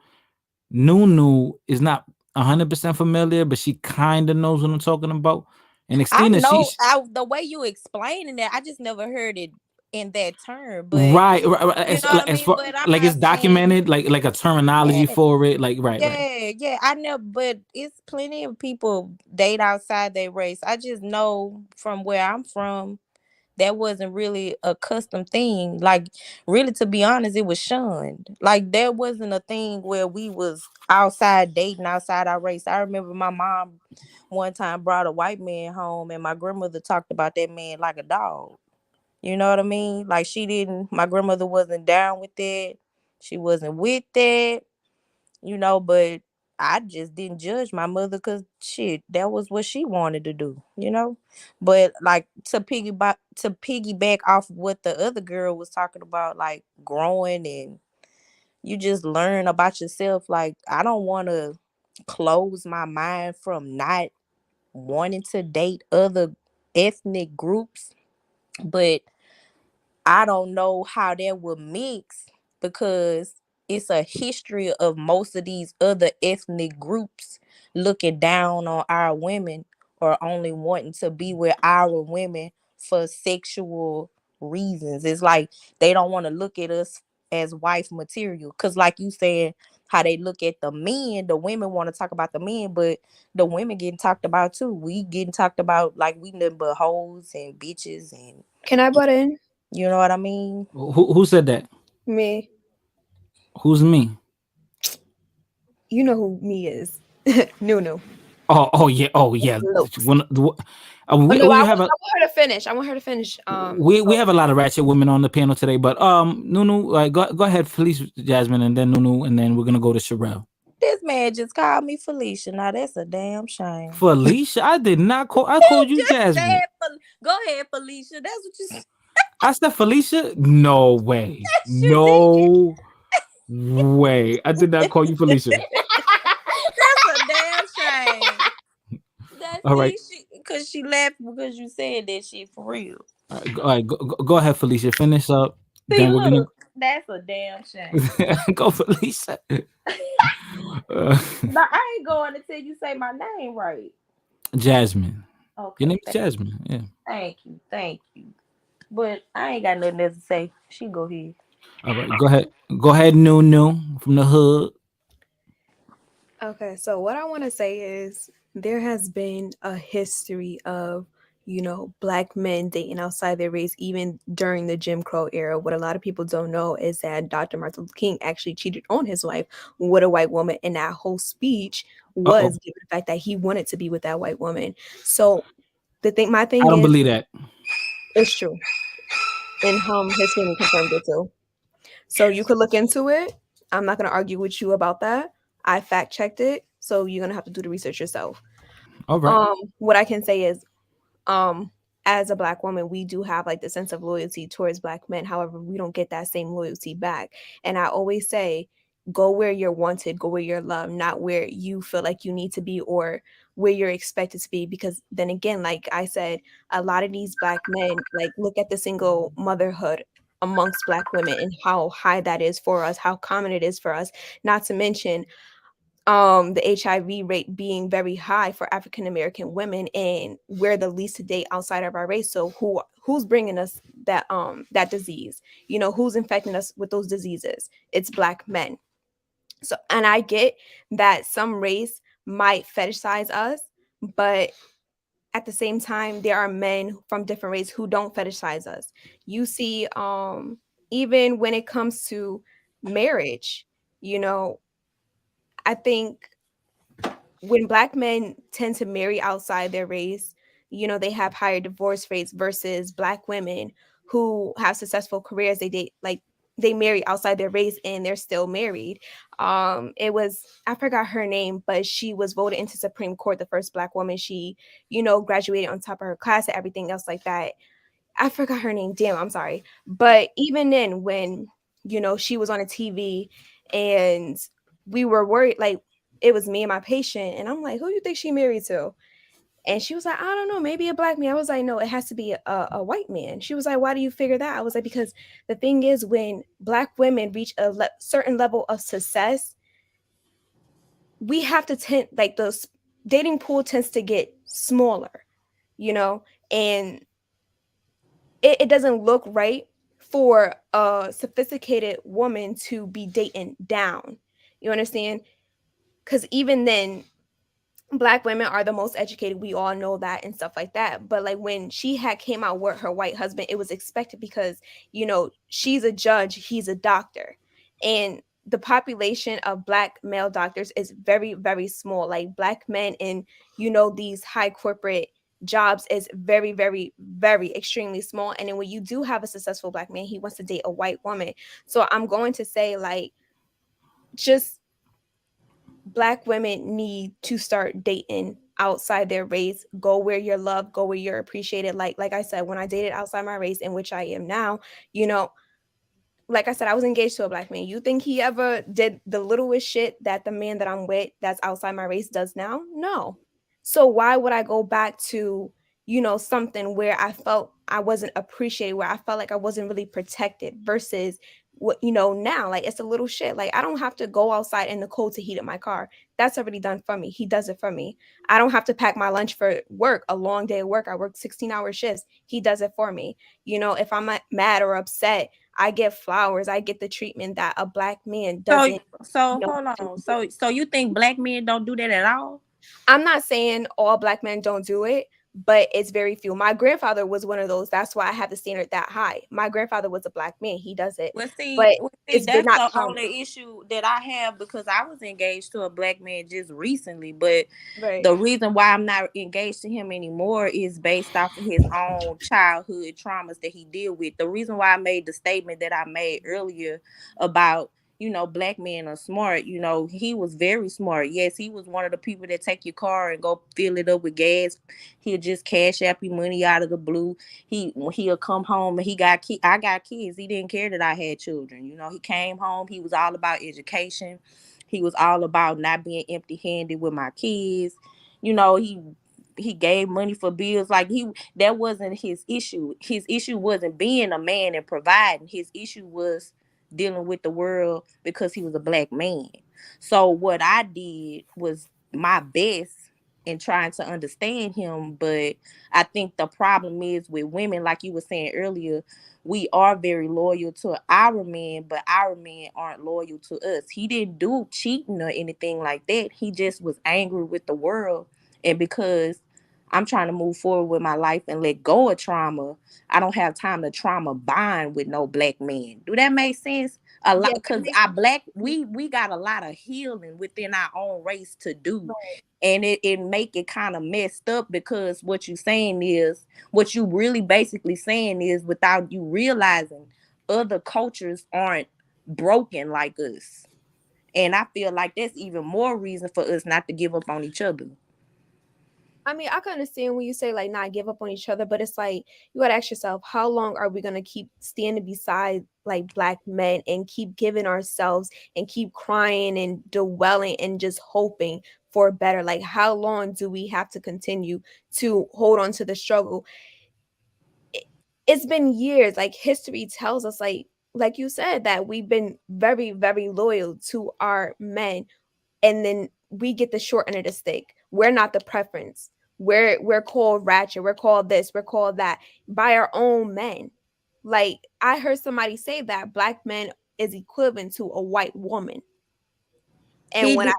Speaker 2: Nunu is not 100% familiar, but she kind of knows what I'm talking about. And
Speaker 6: I
Speaker 2: Xtina,
Speaker 6: know.
Speaker 2: she's
Speaker 6: The way you explaining that, I just never heard it in that term. But
Speaker 2: right.
Speaker 6: you
Speaker 2: As,
Speaker 6: know what I
Speaker 2: as
Speaker 6: mean.
Speaker 2: far
Speaker 6: But I'm
Speaker 2: like it's
Speaker 6: not saying,
Speaker 2: documented, like a terminology
Speaker 6: yeah,
Speaker 2: for it, like right.
Speaker 6: yeah. I know, but it's plenty of people date outside their race. I just know from where I'm from, that wasn't really a custom thing. Like, really, to be honest, it was shunned. Like, there wasn't a thing where we was outside dating outside our race. I remember my mom one time brought a white man home, and my grandmother talked about that man like a dog. You know what I mean? Like, she didn't. My grandmother wasn't down with that. She wasn't with that, but I just didn't judge my mother because shit, that was what she wanted to do. But like, to piggyback off what the other girl was talking about, like growing and you just learn about yourself. Like, I don't want to close my mind from not wanting to date other ethnic groups, but I don't know how that would mix because it's a history of most of these other ethnic groups looking down on our women or only wanting to be with our women for sexual reasons. It's like they don't want to look at us as wife material. Cause like you said, how they look at the men, the women want to talk about the men, but the women getting talked about too. We getting talked about like we nothing but hoes and bitches and
Speaker 7: Can I butt in?
Speaker 6: you know what I mean?
Speaker 2: Who said that?
Speaker 7: Me.
Speaker 2: Who's me?
Speaker 7: You know who me is. No.
Speaker 2: Oh yeah.
Speaker 7: Lopes. Oh
Speaker 2: We
Speaker 7: no,
Speaker 2: we have a
Speaker 7: I want her to finish. I want her to finish.
Speaker 2: we have a lot of ratchet women on the panel today, but Nunu, go ahead, Felice, Jasmine, and then Nunu, and then we're gonna go to Sherelle.
Speaker 6: This man just called me Felicia. Now that's a damn shame.
Speaker 2: Felicia, I did not call. I called you
Speaker 6: Just
Speaker 2: Jasmine.
Speaker 6: said, go ahead, Felicia. That's what you said.
Speaker 2: I said Felicia. No way.
Speaker 6: Yes, you did.
Speaker 2: No way. I did not call you Felicia.
Speaker 6: That's a damn shame. That
Speaker 2: All right.
Speaker 6: see, because she laughed because you said that shit for real.
Speaker 2: All right. Go ahead, Felicia. Finish up.
Speaker 6: See,
Speaker 2: Then we're gonna
Speaker 6: look, that's a damn shame.
Speaker 2: go, Felicia.
Speaker 6: No, I ain't going until you say my name right.
Speaker 2: Jasmine. Your
Speaker 6: Okay,
Speaker 2: name is Jasmine. Yeah.
Speaker 6: thank you. But I ain't got nothing else to say. She go ahead.
Speaker 2: All right. Go ahead. Go ahead, Nunu from the hood.
Speaker 7: Okay, so what I want to say is there has been a history of Black men dating outside their race, even during the Jim Crow era. What a lot of people don't know is that Dr. Martin Luther King actually cheated on his wife with a white woman, and that whole speech
Speaker 2: Uh-oh.
Speaker 7: was given the fact that he wanted to be with that white woman. So my
Speaker 2: I
Speaker 7: thing
Speaker 2: don't
Speaker 7: is,
Speaker 2: believe that.
Speaker 7: it's true, and his family confirmed it too. So you could look into it. I'm not gonna argue with you about that. I fact checked it, so you're gonna have to do the research yourself.
Speaker 2: All right.
Speaker 7: What I can say is, um as a black woman, we do have like the sense of loyalty towards black men. However, we don't get that same loyalty back. And I always say, go where you're wanted, go where you're loved, not where you feel like you need to be or where you're expected to be. Because then again, like I said, a lot of these black men, like, look at the single motherhood amongst black women and how high that is for us, how common it is for us. Not to mention the HIV rate being very high for African American women, and we're the least to date outside of our race. So who's bringing us that disease? Who's infecting us with those diseases? It's black men. So, and I get that some race might fetishize us, but at the same time, there are men from different races who don't fetishize us. You see, even when it comes to marriage, you know, I think when black men tend to marry outside their race, they have higher divorce rates versus black women who have successful careers. They date, like, they marry outside their race and they're still married. It was, I forgot her name, but she was voted into Supreme Court, the first black woman. She, graduated on top of her class and everything else like that. I forgot her name. Damn, I'm sorry. But even then, when, she was on a TV and we were worried, like, it was me and my patient, and I'm like, who you think she married to? And she was like, I don't know, maybe a black man. I was like, no, it has to be a white man. She was like, why do you figure that? I was like, because the thing is, when black women reach a certain level of success, we have to tend, like, the dating pool tends to get smaller, and it doesn't look right for a sophisticated woman to be dating down. You understand? Because even then, black women are the most educated, we all know that, and stuff like that. But like, when she had came out with her white husband, it was expected because she's a judge, he's a doctor, and the population of black male doctors is very, very small. Like, black men in these high corporate jobs is very, very, very extremely small. And then when you do have a successful black man, he wants to date a white woman. So I'm going to say, like, just black women need to start dating outside their race. Go where you're loved, go where you're appreciated. Like I said, when I dated outside my race, in which I am now, like I said, I was engaged to a black man. You think he ever did the littlest shit that the man that I'm with that's outside my race does now? No. So why would I go back to, something where I felt I wasn't appreciated, where I felt like I wasn't really protected versus what, now? Like, it's a little shit. Like, I don't have to go outside in the cold to heat up my car. That's already done for me. He does it for me. I don't have to pack my lunch for work, a long day of work. I work 16-hour shifts. He does it for me. If I'm mad or upset, I get flowers. I get the treatment that a black man doesn't.
Speaker 6: So hold on. So you think black men don't do that at all?
Speaker 7: I'm not saying all black men don't do it, but it's very few. My grandfather was one of those. That's why I have the standard that high. My grandfather was a black man. He does it. But it's
Speaker 6: That's
Speaker 7: not
Speaker 6: the
Speaker 7: common.
Speaker 6: only issue that I have, because I was engaged to a black man just recently. But
Speaker 7: Right.
Speaker 6: the reason why I'm not engaged to him anymore is based off of his own childhood traumas that he deal with. The reason why I made the statement that I made earlier about, black men are smart. He was very smart. Yes, he was one of the people that take your car and go fill it up with gas. He'll just cash out your money out of the blue. He'll come home and I got kids. He didn't care that I had children. He came home. He was all about education. He was all about not being empty-handed with my kids. He gave money for bills. Like, that wasn't his issue. His issue wasn't being a man and providing. His issue was dealing with the world because he was a black man. So what I did was my best in trying to understand him. But I think the problem is with women, like you were saying earlier, we are very loyal to our men, but our men aren't loyal to us. He didn't do cheating or anything like that. He just was angry with the world. And because I'm trying to move forward with my life and let go of trauma. I don't have time to trauma bond with no black man. Do that make sense? A lot, because we got a lot of healing within our own race to do.
Speaker 7: Right.
Speaker 6: And it make it kind of messed up, because what you saying is, what you really basically saying is, without you realizing, other cultures aren't broken like us. And I feel like that's even more reason for us not to give up on each other.
Speaker 7: I mean, I can understand when you say like not give up on each other, but it's like you gotta ask yourself, how long are we gonna keep standing beside like black men and keep giving ourselves and keep crying and dwelling and just hoping for better? Like, how long do we have to continue to hold on to the struggle? It's been years. Like, history tells us, like you said, that we've been very, very loyal to our men, and then we get the short end of the stick. We're not the preference. We're called ratchet. We're called this. We're called that by our own men. Like, I heard somebody say that black men is equivalent to a white woman. And
Speaker 6: He
Speaker 7: when
Speaker 6: did.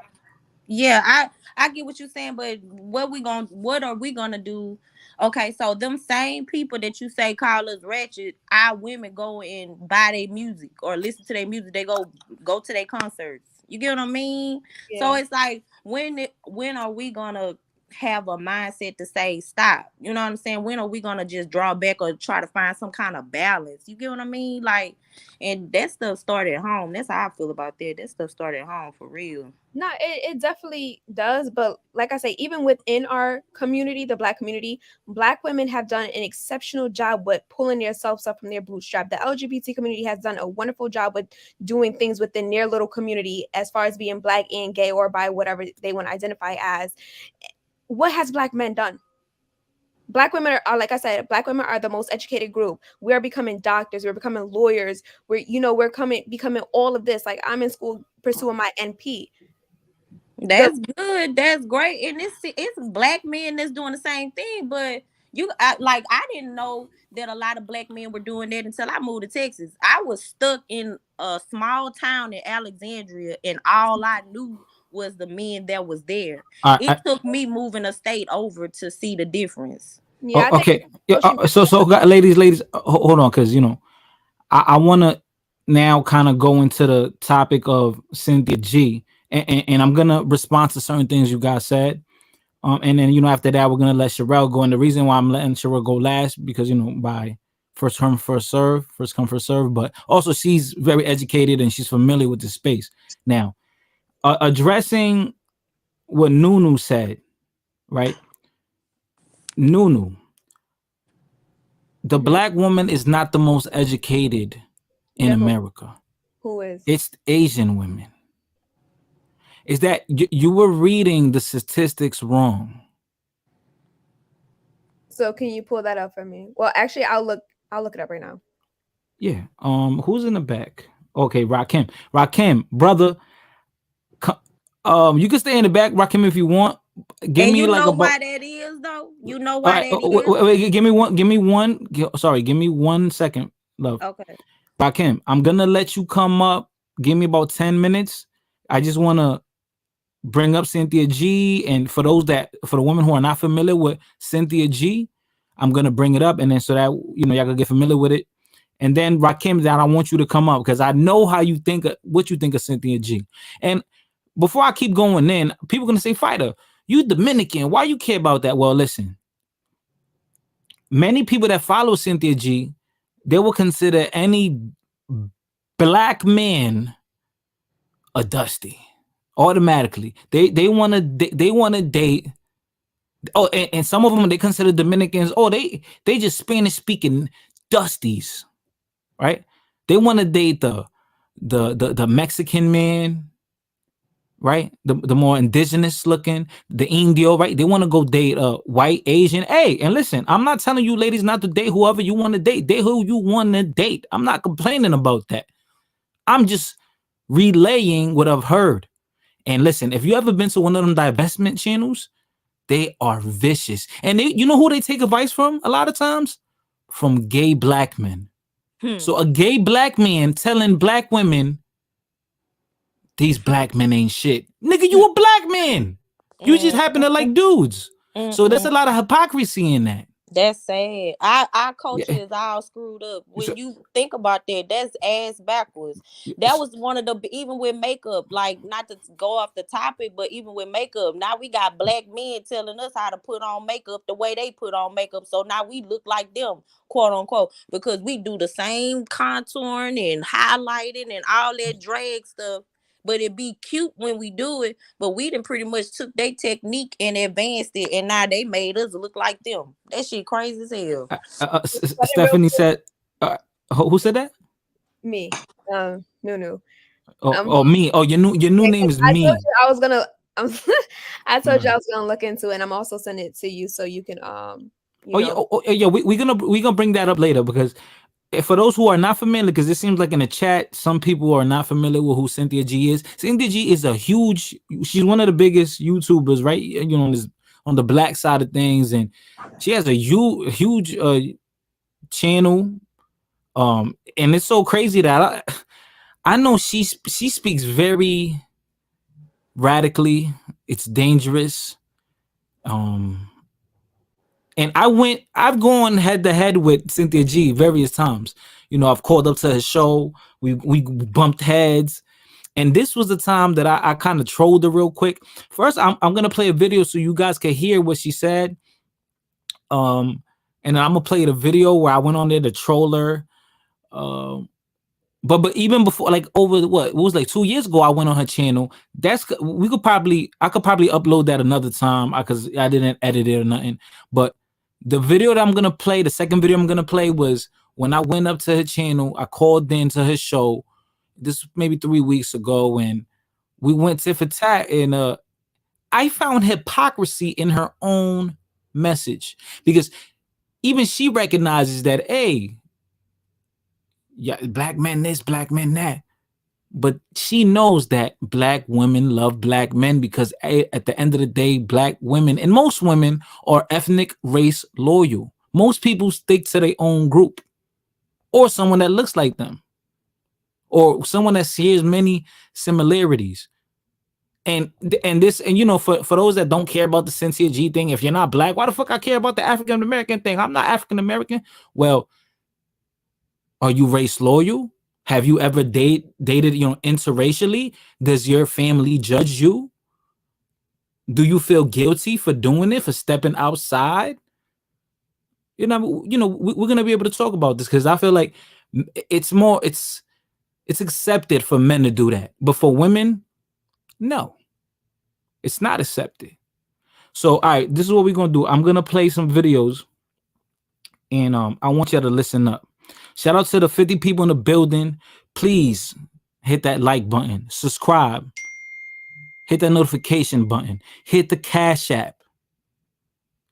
Speaker 6: Yeah, I get what you're saying, but what are we gonna do? Okay, so them same people that you say call us ratchet, our women go and buy their music or listen to their music. They go to their concerts. You get what I mean? So
Speaker 7: yeah.
Speaker 6: it's like, when are we gonna have a mindset to say stop? You know what I'm saying? When are we gonna just draw back or try to find some kind of balance? You get what I mean? Like, and that stuff started at home. That's how I feel about that. That stuff started at home for real.
Speaker 7: No, it definitely does. But like I say, even within our community, the black community, black women have done an exceptional job with pulling themselves up from their bootstrap. The LGBT community has done a wonderful job with doing things within their little community as far as being black and gay or bi, whatever they want to identify as. What has black men done? Black women are, like I said, black women are the most educated group. We are becoming doctors. We're becoming lawyers. We're becoming all of this. Like, I'm in school pursuing my NP.
Speaker 6: That's good. That's great. And it's black men that's doing the same thing. But I didn't know that a lot of black men were doing that until I moved to Texas. I was stuck in a small town in Alexandria, and all I knew was the men that was there. It took me moving a state over to see the difference.
Speaker 7: Yeah.
Speaker 2: Okay. Ladies, hold on, because I want to now kind of go into the topic of Cynthia G, and I'm gonna respond to certain things you guys said, and then after that we're gonna let Sherelle go. And the reason why I'm letting Sherelle go last, because by first come first serve, but also she's very educated and she's familiar with the space. Now, addressing what Nunu said, right? Nunu, the black woman is not the most educated in America.
Speaker 7: Who is?
Speaker 2: It's Asian women. Is that you were reading the statistics wrong?
Speaker 7: So can you pull that up for me? Well, actually, I'll look it up right now.
Speaker 2: Yeah. Who's in the back? Okay, Rakim, brother. You can stay in the back, Rakim, if you want.
Speaker 6: Give me why that is, though. You know why that is.
Speaker 2: Wait, give me 1 second, love.
Speaker 6: Okay.
Speaker 2: Rakim, I'm gonna let you come up. Give me about 10 minutes. I just want to bring up Cynthia G, and for the women who are not familiar with Cynthia G, I'm gonna bring it up, and then so that y'all can get familiar with it. And then Rakim, that I want you to come up because I know how you think what you think of Cynthia G. And before I keep going in, people are gonna say, Fighter, you Dominican, why you care about that? Well, listen, many people that follow Cynthia G, they will consider any black man a dusty automatically. They want to date. Oh, and some of them, they consider Dominicans, they just Spanish speaking dusties, right? They want to date the Mexican man, right? The more indigenous looking, the Indio, right? They want to go date white, Asian. Hey, and listen, I'm not telling you ladies not to date whoever you want to date. Date who you want to date. I'm not complaining about that. I'm just relaying what I've heard. And listen, if you ever been to one of them divestment channels, they are vicious. And you know who they take advice from a lot of times? From gay black men. So a gay black man telling black women, these black men ain't shit. Nigga, you a black man. You just happen to like dudes. So there's a lot of hypocrisy in that.
Speaker 6: That's sad. Our culture
Speaker 2: Yeah.
Speaker 6: is all screwed up. When
Speaker 2: So-
Speaker 6: you think about that, that's ass backwards. That was one of the, even with makeup, like, not to go off the topic, but even with makeup, now we got black men telling us how to put on makeup the way they put on makeup. So now we look like them, quote unquote, because we do the same contouring and highlighting and all that drag stuff. But it be cute when we do it. But we done pretty much took their technique and advanced it, and now they made us look like them. That shit crazy as hell.
Speaker 2: Stephanie said, who said that?
Speaker 7: Me. No.
Speaker 2: Oh, me. Oh, your new name is
Speaker 7: I
Speaker 2: me.
Speaker 7: told you I was gonna. I told you I was gonna look into it, and I'm also sending it to you so you can
Speaker 2: Yeah. We're gonna bring that up later, because for those who are not familiar, because it seems like in the chat some people are not familiar with who Cynthia G is. Cynthia G is she's one of the biggest YouTubers, right? You know, on the black side of things, and she has a huge channel. And it's so crazy that I know she speaks very radically. It's dangerous. And I've gone head to head with Cynthia G various times. You know, I've called up to her show. We bumped heads. And this was the time that I kind of trolled her real quick. First, I'm gonna play a video so you guys can hear what she said. And then I'm gonna play the video where I went on there to troll her. But even before, like over it was like 2 years ago, I went on her channel. I could probably upload that another time because I didn't edit it or nothing. But the video that I'm gonna play, the second video I'm gonna play, was when I went up to her channel. I called into her show. This maybe 3 weeks ago, and we went tit for tat, and I found hypocrisy in her own message, because even she recognizes that, hey, yeah, black men this, black men that. But she knows that black women love black men because at the end of the day, black women and most women are ethnic race loyal. Most people stick to their own group or someone that looks like them or someone that shares many similarities. And you know, for those that don't care about the Cynthia G thing, if you're not black, why the fuck I care about the African American thing? I'm not African American. Well, are you race loyal? Have you ever dated, you know, interracially? Does your family judge you? Do you feel guilty for doing it, for stepping outside? You know, we're gonna be able to talk about this because I feel like it's accepted for men to do that, but for women, no, it's not accepted. So, all right, this is what we're gonna do. I'm gonna play some videos, and I want y'all to listen up. Shout out to the 50 people in the building. Please hit that like button, subscribe, hit that notification button, hit the Cash App.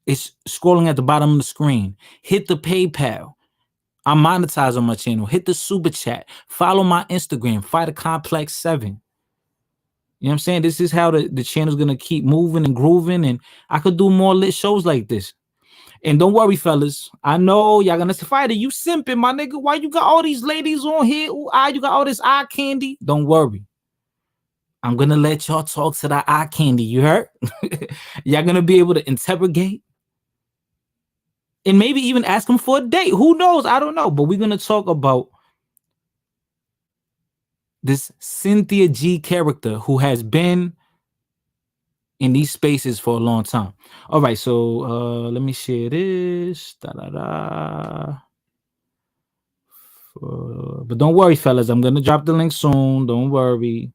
Speaker 2: It's scrolling at the bottom of the screen. Hit the PayPal. I'm monetized on my channel. Hit the super chat. Follow my Instagram, Fighter Complex 7. You know what I'm saying? This is how the channel's gonna keep moving and grooving, and I could do more lit shows like this. And don't worry, fellas. I know y'all gonna say, Fighter, you simping, my nigga. Why you got all these ladies on here? Ooh, you got all this eye candy. Don't worry. I'm gonna let y'all talk to that eye candy. You heard? Y'all gonna be able to interrogate and maybe even ask them for a date. Who knows? I don't know. But we're gonna talk about this Cynthia G character who has been in these spaces for a long time. All right, so let me share this. But don't worry, fellas. I'm gonna drop the link soon. Don't worry.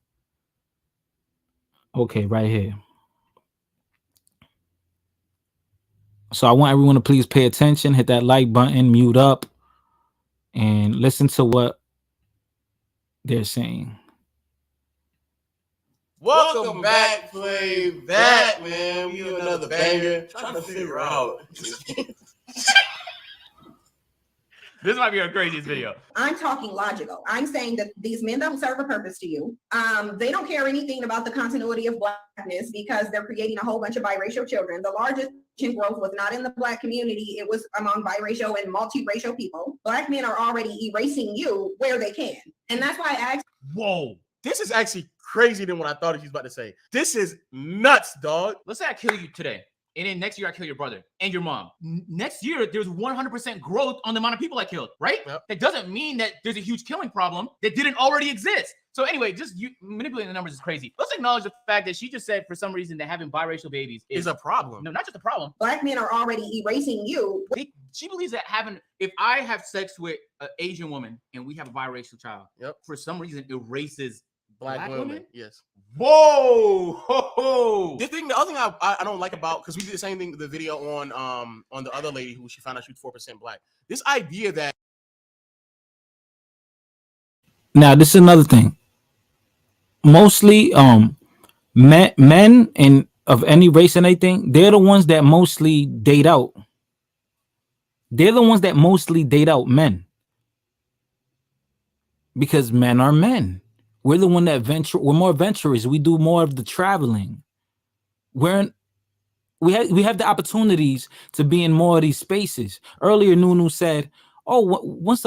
Speaker 2: Okay, right here. So I want everyone to please pay attention, hit that like button, mute up, and listen to what they're saying.
Speaker 8: Welcome back, play that, man. We another banger. Trying to figure out.
Speaker 9: This might be our craziest video.
Speaker 10: I'm talking logical. I'm saying that these men don't serve a purpose to you. They don't care anything about the continuity of blackness because they're creating a whole bunch of biracial children. The largest growth was not in the black community. It was among biracial and multiracial people. Black men are already erasing you where they can. And that's why I asked.
Speaker 8: Whoa. This is actually crazier than what I thought he was about to say. This is nuts, dog.
Speaker 9: Let's say I kill you today. and then next year I kill your brother and your mom. Next year, there's 100% growth on the amount of people I killed, right? Yep. That doesn't mean that there's a huge killing problem that didn't already exist. So anyway, just you manipulating the numbers is crazy. Let's acknowledge the fact that she just said for some reason that having biracial babies is a problem. No, not just a problem.
Speaker 10: Black men are already erasing you.
Speaker 9: She believes that if I have sex with an Asian woman and we have a biracial child, for some reason erases black women.
Speaker 8: Yes.
Speaker 9: Whoa! Ho!
Speaker 8: The other thing I don't like about, because we did the same thing, the video on the other lady who she found out she was 4% black. This idea that
Speaker 2: now this is another thing. Mostly, men and of any race and anything, they're the ones that mostly date out. They're the ones that mostly date out men, because men are men. We're the one that we're more adventurous. We do more of the traveling. We have the opportunities to be in more of these spaces. Earlier, Nunu said, "Oh, once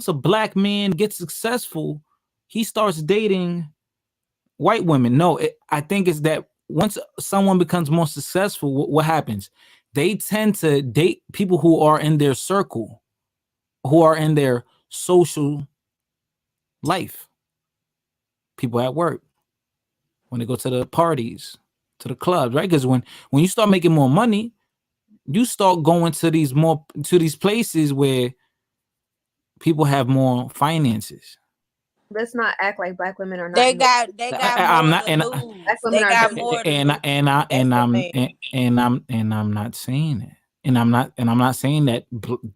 Speaker 2: a black man gets successful, he starts dating white women." No, I think it's that once someone becomes more successful, what happens? They tend to date people who are in their circle, who are in their social life. People at work, when they go to the parties, to the clubs, right? Because when you start making more money, you start going to these places where people have more finances.
Speaker 7: Let's not act like black women are not.
Speaker 6: They got
Speaker 2: I'm not, and I'm not saying that, and I'm not saying that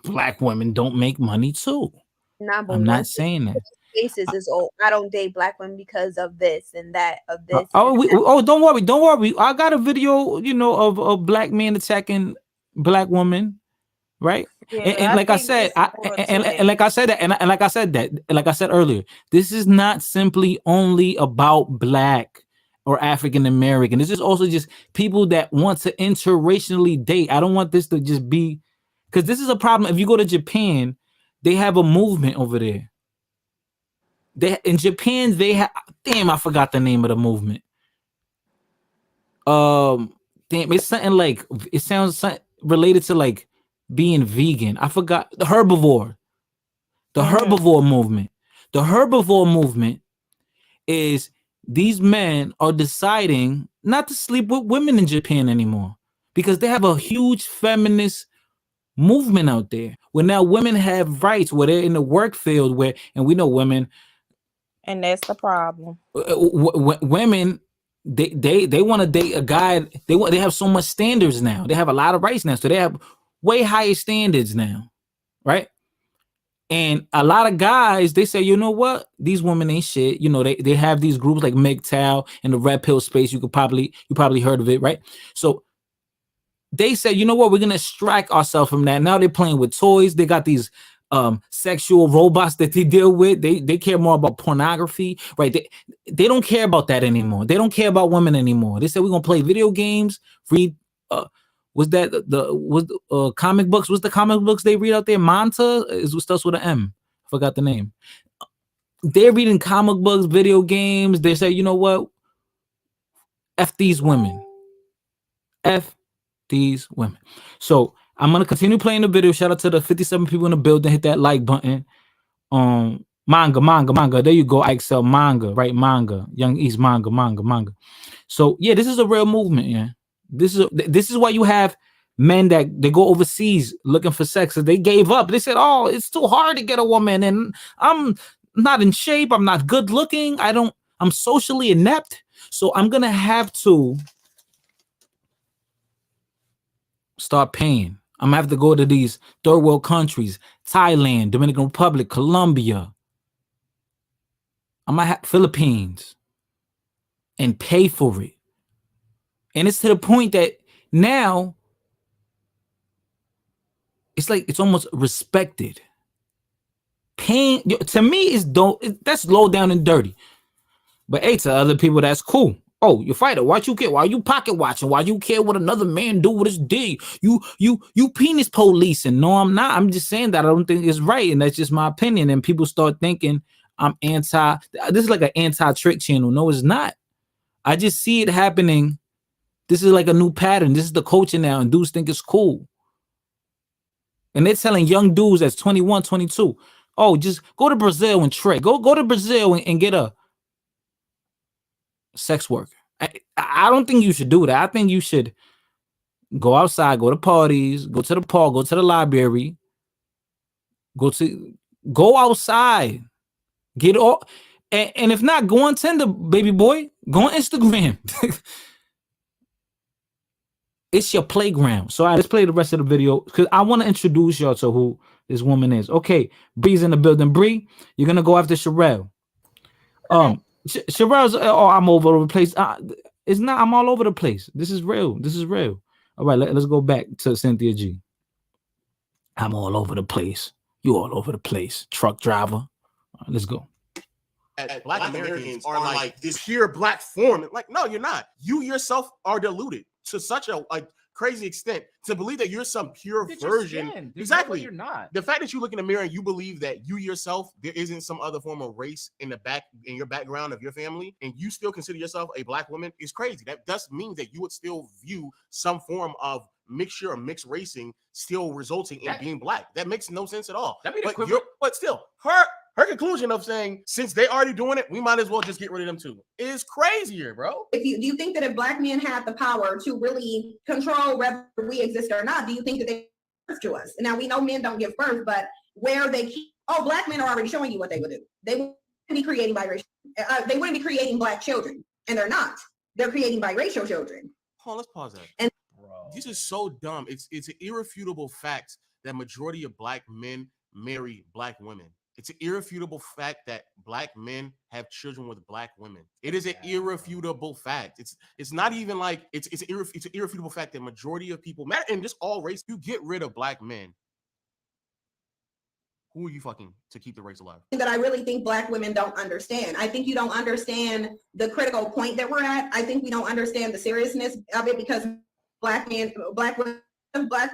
Speaker 2: black women don't make money too. I'm not saying that.
Speaker 7: Cases is I don't date black women because of this and that of this.
Speaker 2: Don't worry. I got a video, of a black man attacking black woman, right? Yeah, and like I said, like I said earlier, this is not simply only about black or African American. This is also just people that want to interracially date. I don't want this to just be, because this is a problem. If you go to Japan, they have a movement over there. In Japan, they have, damn, I forgot the name of the movement. Damn, it's something like, it sounds related to like being vegan. I forgot the herbivore. The herbivore movement. The herbivore movement is these men are deciding not to sleep with women in Japan anymore because they have a huge feminist movement out there where now women have rights, where they're in the work field, and we know women.
Speaker 6: And that's the problem.
Speaker 2: Women, they want to date a guy. They have so much standards now. They have a lot of rights now, so they have way higher standards now, right? And a lot of guys, they say, you know what? These women ain't shit. They have these groups like MGTOW and the Red Pill space. You probably heard of it, right? So they said, you know what? We're gonna extract ourselves from that. Now they're playing with toys. They got these sexual robots that they deal with. They care more about pornography, right? They don't care about that anymore. They don't care about women anymore. They said we're gonna play video games, read comic books? What's the comic books they read out there? Manta starts with an M. I forgot the name. They're reading comic books, video games. They say, you know what? F these women. F these women. So I'm gonna continue playing the video. Shout out to the 57 people in the building. Hit that like button. Manga. There you go. Excel manga, right? Manga. Young East manga. So yeah, this is a real movement. Yeah, this is why you have men that they go overseas looking for sex. So they gave up. They said, "Oh, it's too hard to get a woman, and I'm not in shape. I'm not good looking. I'm socially inept. So I'm gonna have to start paying. I'm gonna have to go to these third world countries, Thailand, Dominican Republic, Colombia. I might have Philippines and pay for it." And it's to the point that now it's like it's almost respected. Paying to me is that's low down and dirty. But hey, to other people, that's cool. Oh, you fighter, why you care? Why you pocket watching? Why you care what another man do with his dick? You penis policing. No, I'm not. I'm just saying that I don't think it's right, and that's just my opinion. And people start thinking I'm anti. This is like an anti-trick channel. No, it's not. I just see it happening This is like a new pattern. This is the culture now, and dudes think it's cool. And they're telling young dudes that's 21, 22, oh, just go to Brazil and trade. Go to Brazil and get a sex worker. I don't think you should do that. I think you should go outside, go to parties, go to the park, go to the library, go outside, get all, and if not, go on Tinder, baby boy, go on Instagram. It's your playground. So let's play the rest of the video because I want to introduce y'all to who this woman is. Okay, Bree's in the building. Bree, you're gonna go after Sherelle. Sherelle's, I'm all over the place. It's not. I'm all over the place. This is real. This is real. All right, let's go back to Cynthia G. I'm all over the place. You all over the place. Truck driver. All right, let's go.
Speaker 8: Black Americans are like this pure black form. Like, no, you're not. You yourself are deluded to such a crazy extent to believe that you're some pure version. Exactly.
Speaker 9: You're not.
Speaker 8: The fact that you look in the mirror and you believe that you yourself, there isn't some other form of race in your background of your family, and you still consider yourself a black woman is crazy. That does mean that you would still view some form of mixture or mixed racing still resulting in being black. That makes no sense at all. But still, her conclusion of saying, since they already doing it, we might as well just get rid of them too, is crazier, bro.
Speaker 10: Do you think that if black men had the power to really control whether we exist or not, do you think that they give birth to us? Now, we know men don't give birth, but where they keep, black men are already showing you what they would do. They wouldn't be creating biracial, they wouldn't be creating black children, and they're not. They're creating biracial children.
Speaker 8: Hold on, let's pause that.
Speaker 10: And
Speaker 8: this is so dumb. It's an irrefutable fact that majority of black men marry black women. It's an irrefutable fact that black men have children with black women. It is an irrefutable fact. It's not even like it's an irrefutable fact that majority of people matter in just all race. You get rid of black men. Who are you fucking to keep the race alive?
Speaker 10: That I really think black women don't understand. I think you don't understand the critical point that we're at. I think we don't understand the seriousness of it because black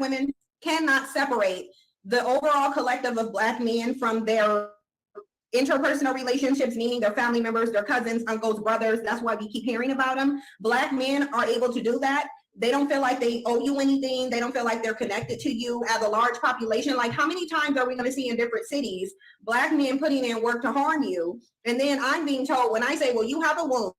Speaker 10: women cannot separate the overall collective of black men from their interpersonal relationships, meaning their family members, their cousins, uncles, brothers. That's why we keep hearing about them. Black men are able to do that. They don't feel like they owe you anything. They don't feel like they're connected to you as a large population. Like, how many times are we going to see in different cities black men putting in work to harm you? And then I'm being told, when I say, well, you have a womb,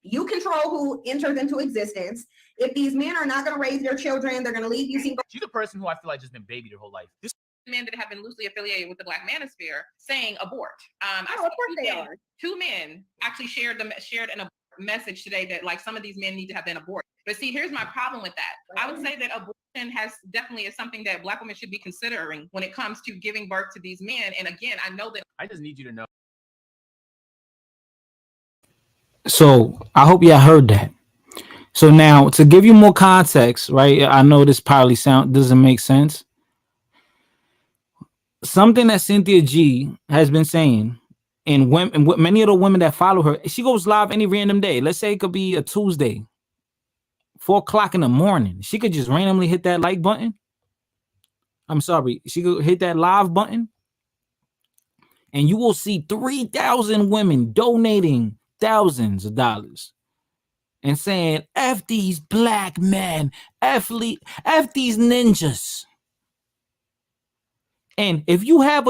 Speaker 10: you control who enters into existence. If these men are not going to raise their children, they're going to leave you single.
Speaker 9: She's a person who I feel like just been babied her whole life. This
Speaker 11: men that have been loosely affiliated with the Black manosphere saying abort.
Speaker 10: Of course they are.
Speaker 11: Two men actually shared an message today that like some of these men need to have been aborted. But see, here's my problem with that. I would say that abortion definitely is something that black women should be considering when it comes to giving birth to these men. And again, I know that
Speaker 9: I just need you to know.
Speaker 2: So I hope y'all heard that. So now to give you more context, right? I know this probably doesn't make sense. Something that Cynthia G has been saying, and many of the women that follow her, she goes live any random day. Let's say it could be a Tuesday, 4:00 in the morning. She could just randomly hit that like button. I'm sorry, she could hit that live button, and you will see 3,000 women donating thousands of dollars and saying, F these black men, F these ninjas. And if you have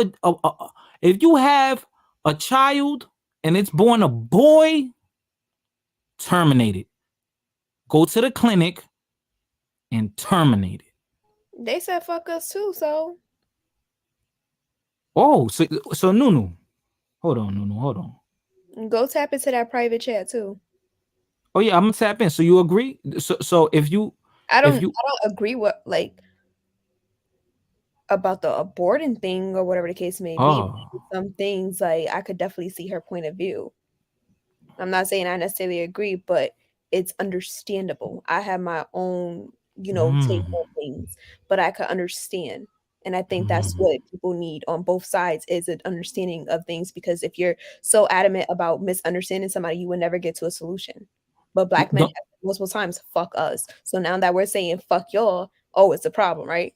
Speaker 2: a child and it's born a boy, terminate it. Go to the clinic and terminate it.
Speaker 7: They said fuck us too, so.
Speaker 2: Oh, so Nunu. Hold on, Nunu, hold on.
Speaker 7: Go tap into that private chat too.
Speaker 2: Oh yeah, I'm gonna tap in. So you agree? So if you
Speaker 7: I don't agree with like about the aborting thing or whatever the case may be. Some things like I could definitely see her point of view. I'm not saying I necessarily agree, but it's understandable. I have my own, take on things, but I could understand. And I think that's what people need on both sides is an understanding of things, because if you're so adamant about misunderstanding somebody, you will never get to a solution. But black men have multiple times, fuck us. So now that we're saying fuck y'all, it's a problem, right?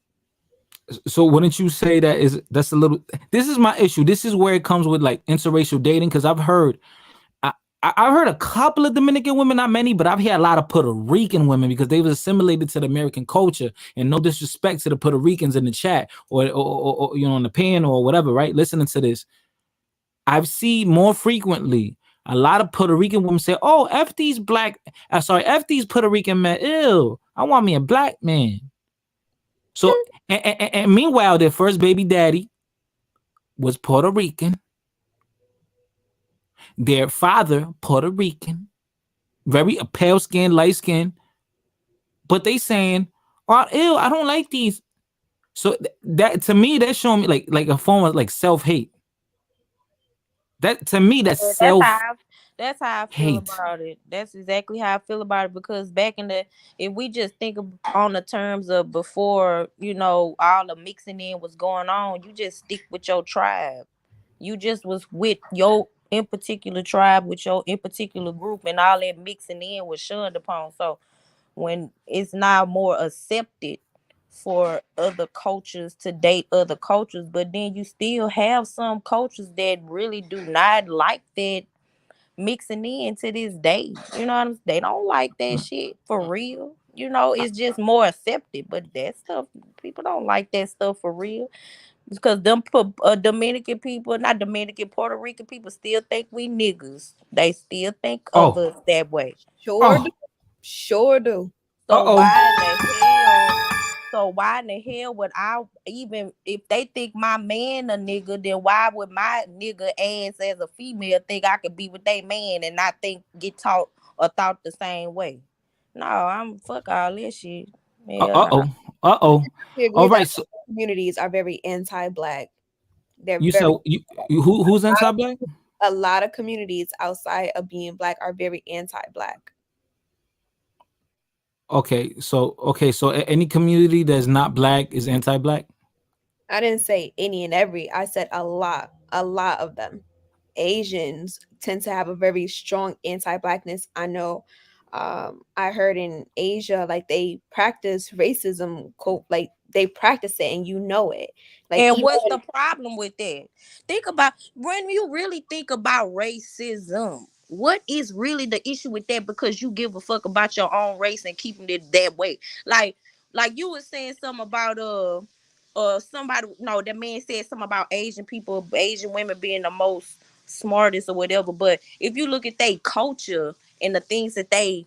Speaker 2: So wouldn't you say this is my issue. This is where it comes with like interracial dating, because I've heard I've heard a couple of Dominican women, not many, but I've had a lot of Puerto Rican women because they was assimilated to the American culture. And no disrespect to the Puerto Ricans in the chat or you know, on the panel or whatever, right? Listening to this, I've seen more frequently a lot of Puerto Rican women say, "Oh, f these f these Puerto Rican men. Ew, I want me a black man." So, and meanwhile, their first baby daddy was Puerto Rican. Their father, Puerto Rican, very pale skin, light skin. But they saying, "Oh, ew, I don't like these." So that to me, that's showing me like a form of like self-hate. That to me, that's
Speaker 6: That's how I feel
Speaker 2: self-hate.
Speaker 6: about it. That's exactly how I feel about it. Because back in the, if we just think on the terms of before, you know, all the mixing in was going on, you just stick with your tribe. You just was with your in particular tribe, with your in particular group, and all that mixing in was shunned upon. So when it's now more accepted for other cultures to date other cultures, but then you still have some cultures that really do not like that mixing in to this day. You know what I'm saying? They don't like that shit for real. You know, it's just more accepted, but that stuff, people don't like that stuff for real. Because them Dominican people, not Dominican, Puerto Rican people still think we niggas. They still think of
Speaker 2: Oh,
Speaker 6: us that way.
Speaker 7: Sure
Speaker 2: oh,
Speaker 7: do. Sure do.
Speaker 6: So
Speaker 2: uh-oh.
Speaker 6: why in the hell? So why in the hell would I, even if they think my man a nigga, then why would my nigga ass as a female think I could be with they man and not think get taught or thought the same way? No, I'm fuck all this shit. Hell no.
Speaker 2: Uh-oh. Uh-oh.
Speaker 7: We agree
Speaker 2: All
Speaker 7: that
Speaker 2: right. So
Speaker 7: communities are very anti-black. They're
Speaker 2: you said
Speaker 7: very
Speaker 2: who's anti-black?
Speaker 7: a lot of communities outside of being black are very anti-black.
Speaker 2: So any community that's not black is anti-black.
Speaker 7: I didn't say any and every. I said a lot of them. Asians tend to have a very strong anti-blackness. I know. I heard in Asia, like they practice racism, like they practice it, and you know it. Like
Speaker 6: And
Speaker 7: even
Speaker 6: what's the problem with that? Think about when you really think about racism. What is really the issue with that? Because you give a fuck about your own race and keeping it that way. Like you were saying something about somebody, no, that man said something about Asian people, Asian women being the most smartest or whatever. But if you look at their culture and the things that they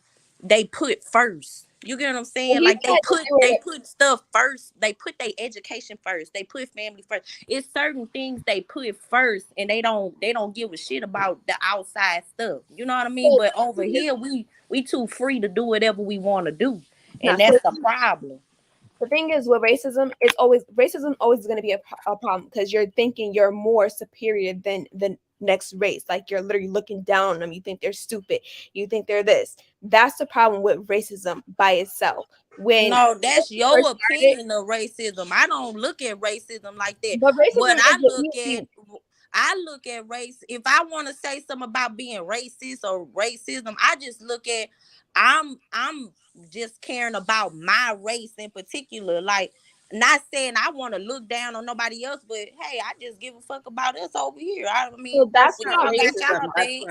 Speaker 6: put first. You get what I'm saying?
Speaker 7: he
Speaker 6: Like
Speaker 7: said that
Speaker 6: they put stuff first. They put their education first. They put family first. It's certain things they put first, and they don't give a shit about the outside stuff. You know what I mean? But over here, we too free to do whatever we want to do,
Speaker 7: nah,
Speaker 6: and that's the problem.
Speaker 7: the thing is with racism always going to be a problem because you're thinking you're more superior than the next race. Like you're literally looking down on them. You think they're stupid. You think they're this. That's the problem with racism by itself. When
Speaker 6: No, that's your
Speaker 7: first started,
Speaker 6: opinion of racism. I don't look at racism like that.
Speaker 7: but
Speaker 6: What
Speaker 7: racism is
Speaker 6: I look at race. If I want to say something about being racist or racism, I just look at I'm just caring about my race in particular. Like, not saying I want to look down on nobody else, but hey, I just give a fuck about us over here. I mean,
Speaker 7: so that's
Speaker 6: y'all
Speaker 7: not
Speaker 6: got
Speaker 7: racism.
Speaker 6: y'all thing.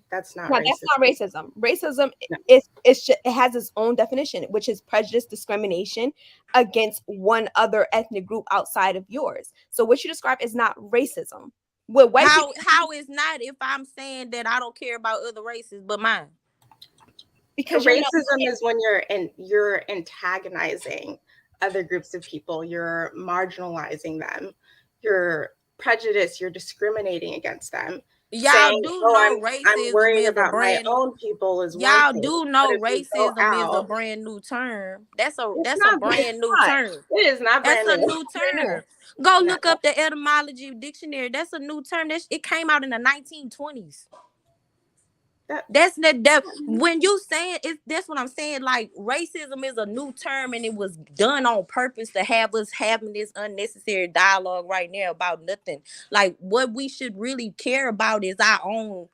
Speaker 7: That's not racism. Racism it has its own definition, which is prejudice, discrimination against one other ethnic group outside of yours. So what you describe is not racism. With white people,
Speaker 6: How is not if I'm saying that I don't care about other races but mine?
Speaker 7: because
Speaker 12: racism is when you're antagonizing other groups of people, you're marginalizing them, you're prejudiced, you're discriminating against them.
Speaker 6: Y'all
Speaker 12: saying,
Speaker 6: do
Speaker 12: oh,
Speaker 6: know
Speaker 12: I'm
Speaker 6: racism
Speaker 12: worried
Speaker 6: is a
Speaker 12: about my
Speaker 6: brand.
Speaker 12: own people is one
Speaker 6: Y'all
Speaker 12: thing.
Speaker 6: do
Speaker 12: But
Speaker 6: know
Speaker 12: if we go
Speaker 6: racism is a
Speaker 12: out,
Speaker 6: brand new term. That's a
Speaker 12: it's
Speaker 6: brand new
Speaker 12: not.
Speaker 6: term.
Speaker 12: It is not
Speaker 6: That's
Speaker 12: brand
Speaker 6: a
Speaker 12: new.
Speaker 6: new term. Go
Speaker 12: No.
Speaker 6: look up the etymology dictionary. That's a new term. It came out in the 1920s. That's that when you saying it, that's what I'm saying. Like racism is a new term, and it was done on purpose to have us having this unnecessary dialogue right now about nothing. Like what we should really care about is our own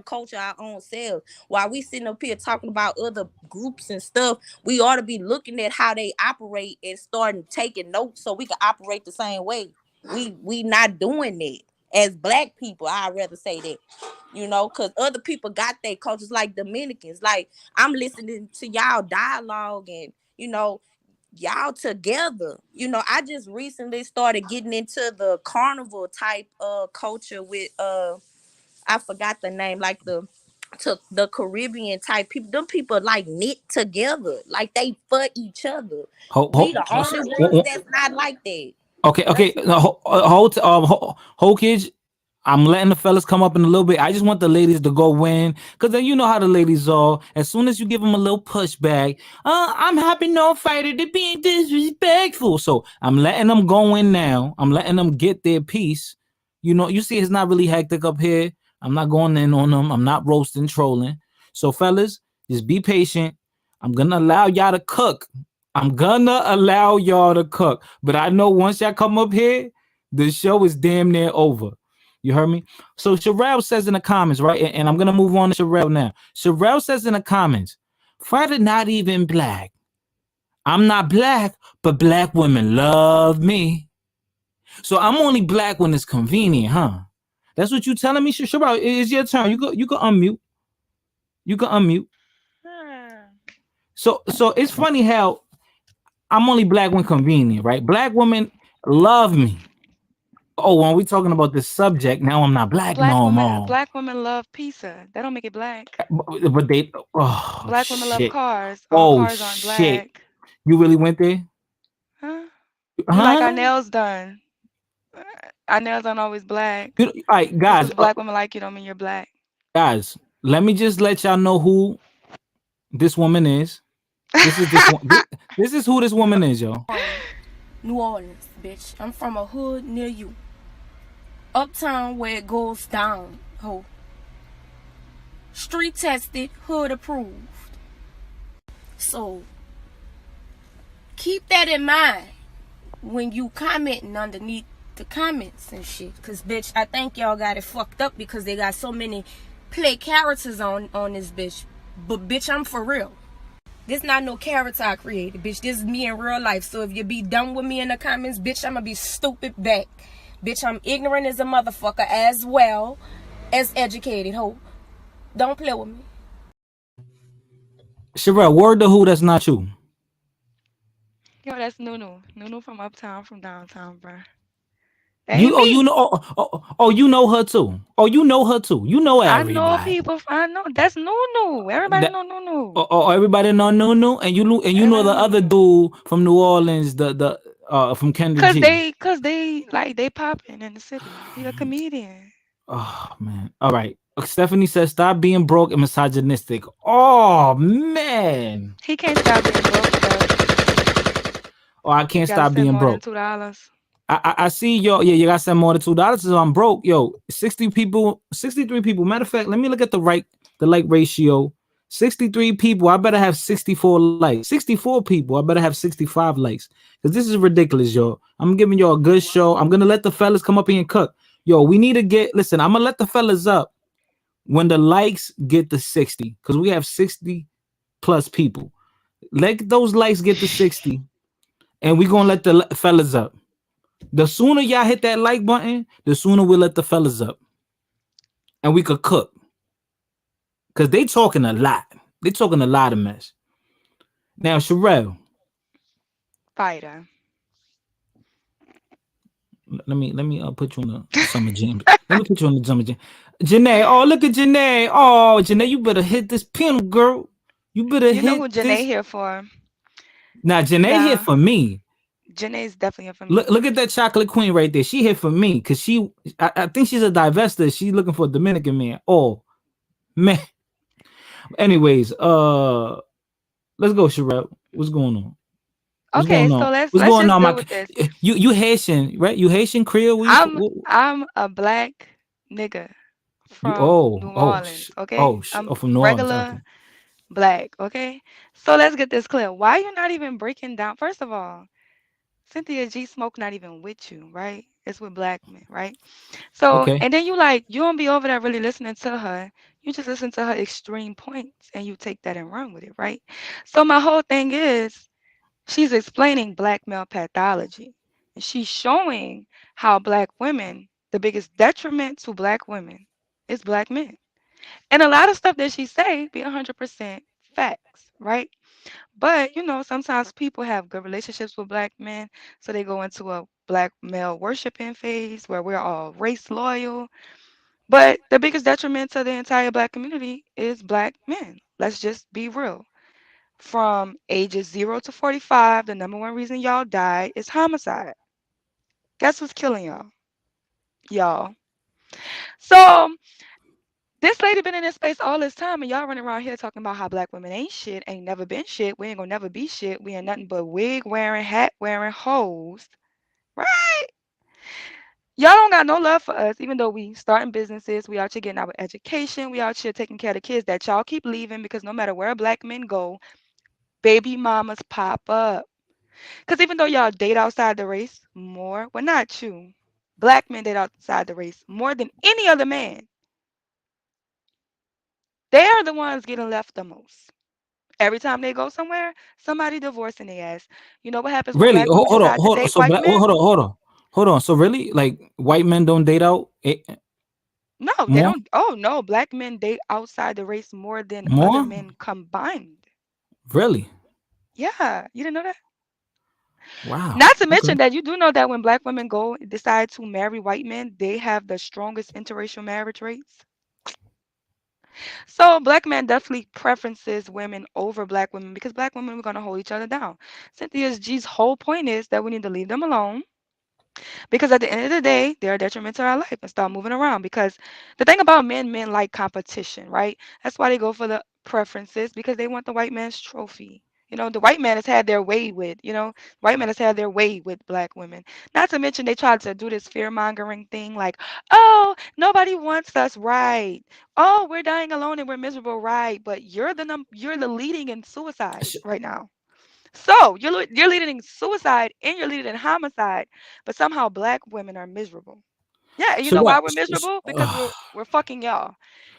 Speaker 6: culture, our own selves. While we sitting up here talking about other groups and stuff, we ought to be looking at how they operate and starting taking notes so we can operate the same way. We not doing it. as black people. I'd rather say that, because other people got their cultures, like Dominicans. Like, I'm listening to y'all dialogue and, y'all together. I just recently started getting into the carnival type culture with I forgot the name, like the Caribbean type people. Them people like knit together, like they for each other. We the only ones that's not like that.
Speaker 2: Okay. Hold, kids. I'm letting the fellas come up in a little bit. I just want the ladies to go in, because then you know how the ladies are. As soon as you give them a little pushback, I'm happy no fighter. They're being disrespectful. So I'm letting them go in now. I'm letting them get their piece. You see, it's not really hectic up here. I'm not going in on them. I'm not roasting, trolling. So fellas, just be patient. I'm gonna allow y'all to cook. But I know once y'all come up here, the show is damn near over. You heard me? So Sherelle says in the comments, right? And I'm going to move on to Sherelle now. Sherelle says in the comments, Friday not even black. I'm not black, but black women love me. So I'm only black when it's convenient, huh? That's what you telling me, Sherelle? It's your turn. You can unmute. So it's funny how I'm only black when convenient, right? Black women love me. Oh, when we talking about this subject, now I'm not black no more.
Speaker 13: Black women love pizza. That don't make it black.
Speaker 2: But they, oh,
Speaker 13: black women love
Speaker 2: shit.
Speaker 13: cars. All cars aren't
Speaker 2: Shit.
Speaker 13: black.
Speaker 2: You really went there?
Speaker 13: Huh? We like our nails done. Our nails aren't always black.
Speaker 2: All right, guys.
Speaker 13: Because black women like you don't mean you're black.
Speaker 2: Guys, let me just let y'all know who this woman is. This is this is who this woman is, yo.
Speaker 14: New Orleans, bitch. I'm from a hood near you. Uptown where it goes down, ho. Street tested, hood approved. So, keep that in mind when you commenting underneath the comments and shit. Cause bitch, I think y'all got it fucked up because they got so many play characters on this bitch. But bitch, I'm for real. This not no character I created, bitch. This is me in real life. So if you be done with me in the comments, bitch, I'ma be stupid back. Bitch, I'm ignorant as a motherfucker as well as educated, ho. Don't play with me.
Speaker 2: Sherelle, word to who that's not you.
Speaker 13: Yo, that's Nunu. Nunu from uptown, from downtown, bro.
Speaker 2: You know her too. You know her too. You know everybody.
Speaker 13: I know people. I know that's Nunu. Everybody know Nunu.
Speaker 2: Everybody know Nunu, and you know the other dude from New Orleans, the from Kendrick
Speaker 13: G. Cause they popping in the city. He a comedian.
Speaker 2: Oh man. All right. Stephanie says stop being broke and misogynistic. Oh man.
Speaker 13: He can't stop being broke though.
Speaker 2: Oh, I can't stop being broke.
Speaker 13: $2.
Speaker 2: I see yo. Yeah, you gotta send more than $2. So I'm broke. Yo, 63 people. Matter of fact, let me look at the like ratio. 63 people. I better have 64 likes. 64 people. I better have 65 likes. Because this is ridiculous, yo. I'm giving y'all a good show. I'm gonna let the fellas come up here and cook. Yo, we need to listen, I'm gonna let the fellas up when the likes get to 60. Because we have 60 plus people. Let those likes get to 60. And we're gonna let the fellas up. The sooner y'all hit that like button, the sooner we'll let the fellas up. And we could cook. Because they talking a lot. They talking a lot of mess. Now, Sherelle.
Speaker 13: Fighter.
Speaker 2: Let me put you on the summer jam. Let me put you on the summer jam. Janae, oh, look at Janae. Oh, Janae, you better hit this pin, girl. You better hit this.
Speaker 13: You know who Janae here for.
Speaker 2: Now, Janae here for me.
Speaker 13: Janae's definitely here for me.
Speaker 2: Look at that chocolate queen right there. She here for me because I think she's a divestor. She's looking for a Dominican man. Oh, man. Anyways, let's go, Sherelle. What's going on?
Speaker 13: What's going on? So let's
Speaker 2: going
Speaker 13: just
Speaker 2: on?
Speaker 13: Go with this.
Speaker 2: You Haitian, right? You Haitian Creole?
Speaker 13: I'm a black nigga from New Orleans. Okay. I'm
Speaker 2: from New
Speaker 13: regular
Speaker 2: Orleans. Okay.
Speaker 13: Black. Okay. So let's get this clear. Why you not even breaking down? First of all, Cynthia G smoke not even with you, right? It's with black men, right? So and then you don't be over there really listening to her. You just listen to her extreme points and you take that and run with it, right? So my whole thing is she's explaining black male pathology. And she's showing how black women the biggest detriment to black women is black men. And a lot of stuff that she say be 100% facts, right? But sometimes people have good relationships with black men, so they go into a black male worshiping phase where we're all race loyal. But the biggest detriment to the entire black community is black men. Let's just be real. From ages 0 to 45, the number one reason y'all die is homicide. Guess what's killing y'all? Y'all. So this lady been in this space all this time, and y'all running around here talking about how black women ain't shit, ain't never been shit, we ain't gonna never be shit, we ain't nothing but wig wearing, hat wearing hoes, right? Y'all don't got no love for us, even though we starting businesses, we out here getting our education, we out here taking care of the kids that y'all keep leaving because no matter where black men go, baby mamas pop up. Because even though y'all date outside the race more, well, not you, black men date outside the race more than any other man. They are the ones getting left the most. Every time they go somewhere, somebody divorcing their ass. You know what happens when
Speaker 2: Really?
Speaker 13: black women decide to
Speaker 2: Hold on.
Speaker 13: date
Speaker 2: So
Speaker 13: white men?
Speaker 2: hold on. So really, like white men don't date out
Speaker 13: No, they
Speaker 2: more?
Speaker 13: don't. Oh no, black men date outside the race more than other
Speaker 2: More?
Speaker 13: men combined.
Speaker 2: Really?
Speaker 13: Yeah, you didn't know that?
Speaker 2: Wow.
Speaker 13: Not to
Speaker 2: Okay.
Speaker 13: mention that you do know that when black women go decide to marry white men, they have the strongest interracial marriage rates. So black men definitely preferences women over black women because black women are gonna hold each other down. Cynthia G's whole point is that we need to leave them alone because at the end of the day, they're a detriment to our life and start moving around. Because the thing about men like competition, right? That's why they go for the preferences because they want the white man's trophy. The white man has had their way with, white man has had their way with black women. Not to mention they tried to do this fear mongering thing like, oh, nobody wants us, right? Oh, we're dying alone and we're miserable, right? But you're the leading in suicide right now. So you're leading in suicide and you're leading in homicide, but somehow black women are miserable. Yeah, and you know
Speaker 2: Sherelle,
Speaker 13: why we're miserable? Because we're fucking y'all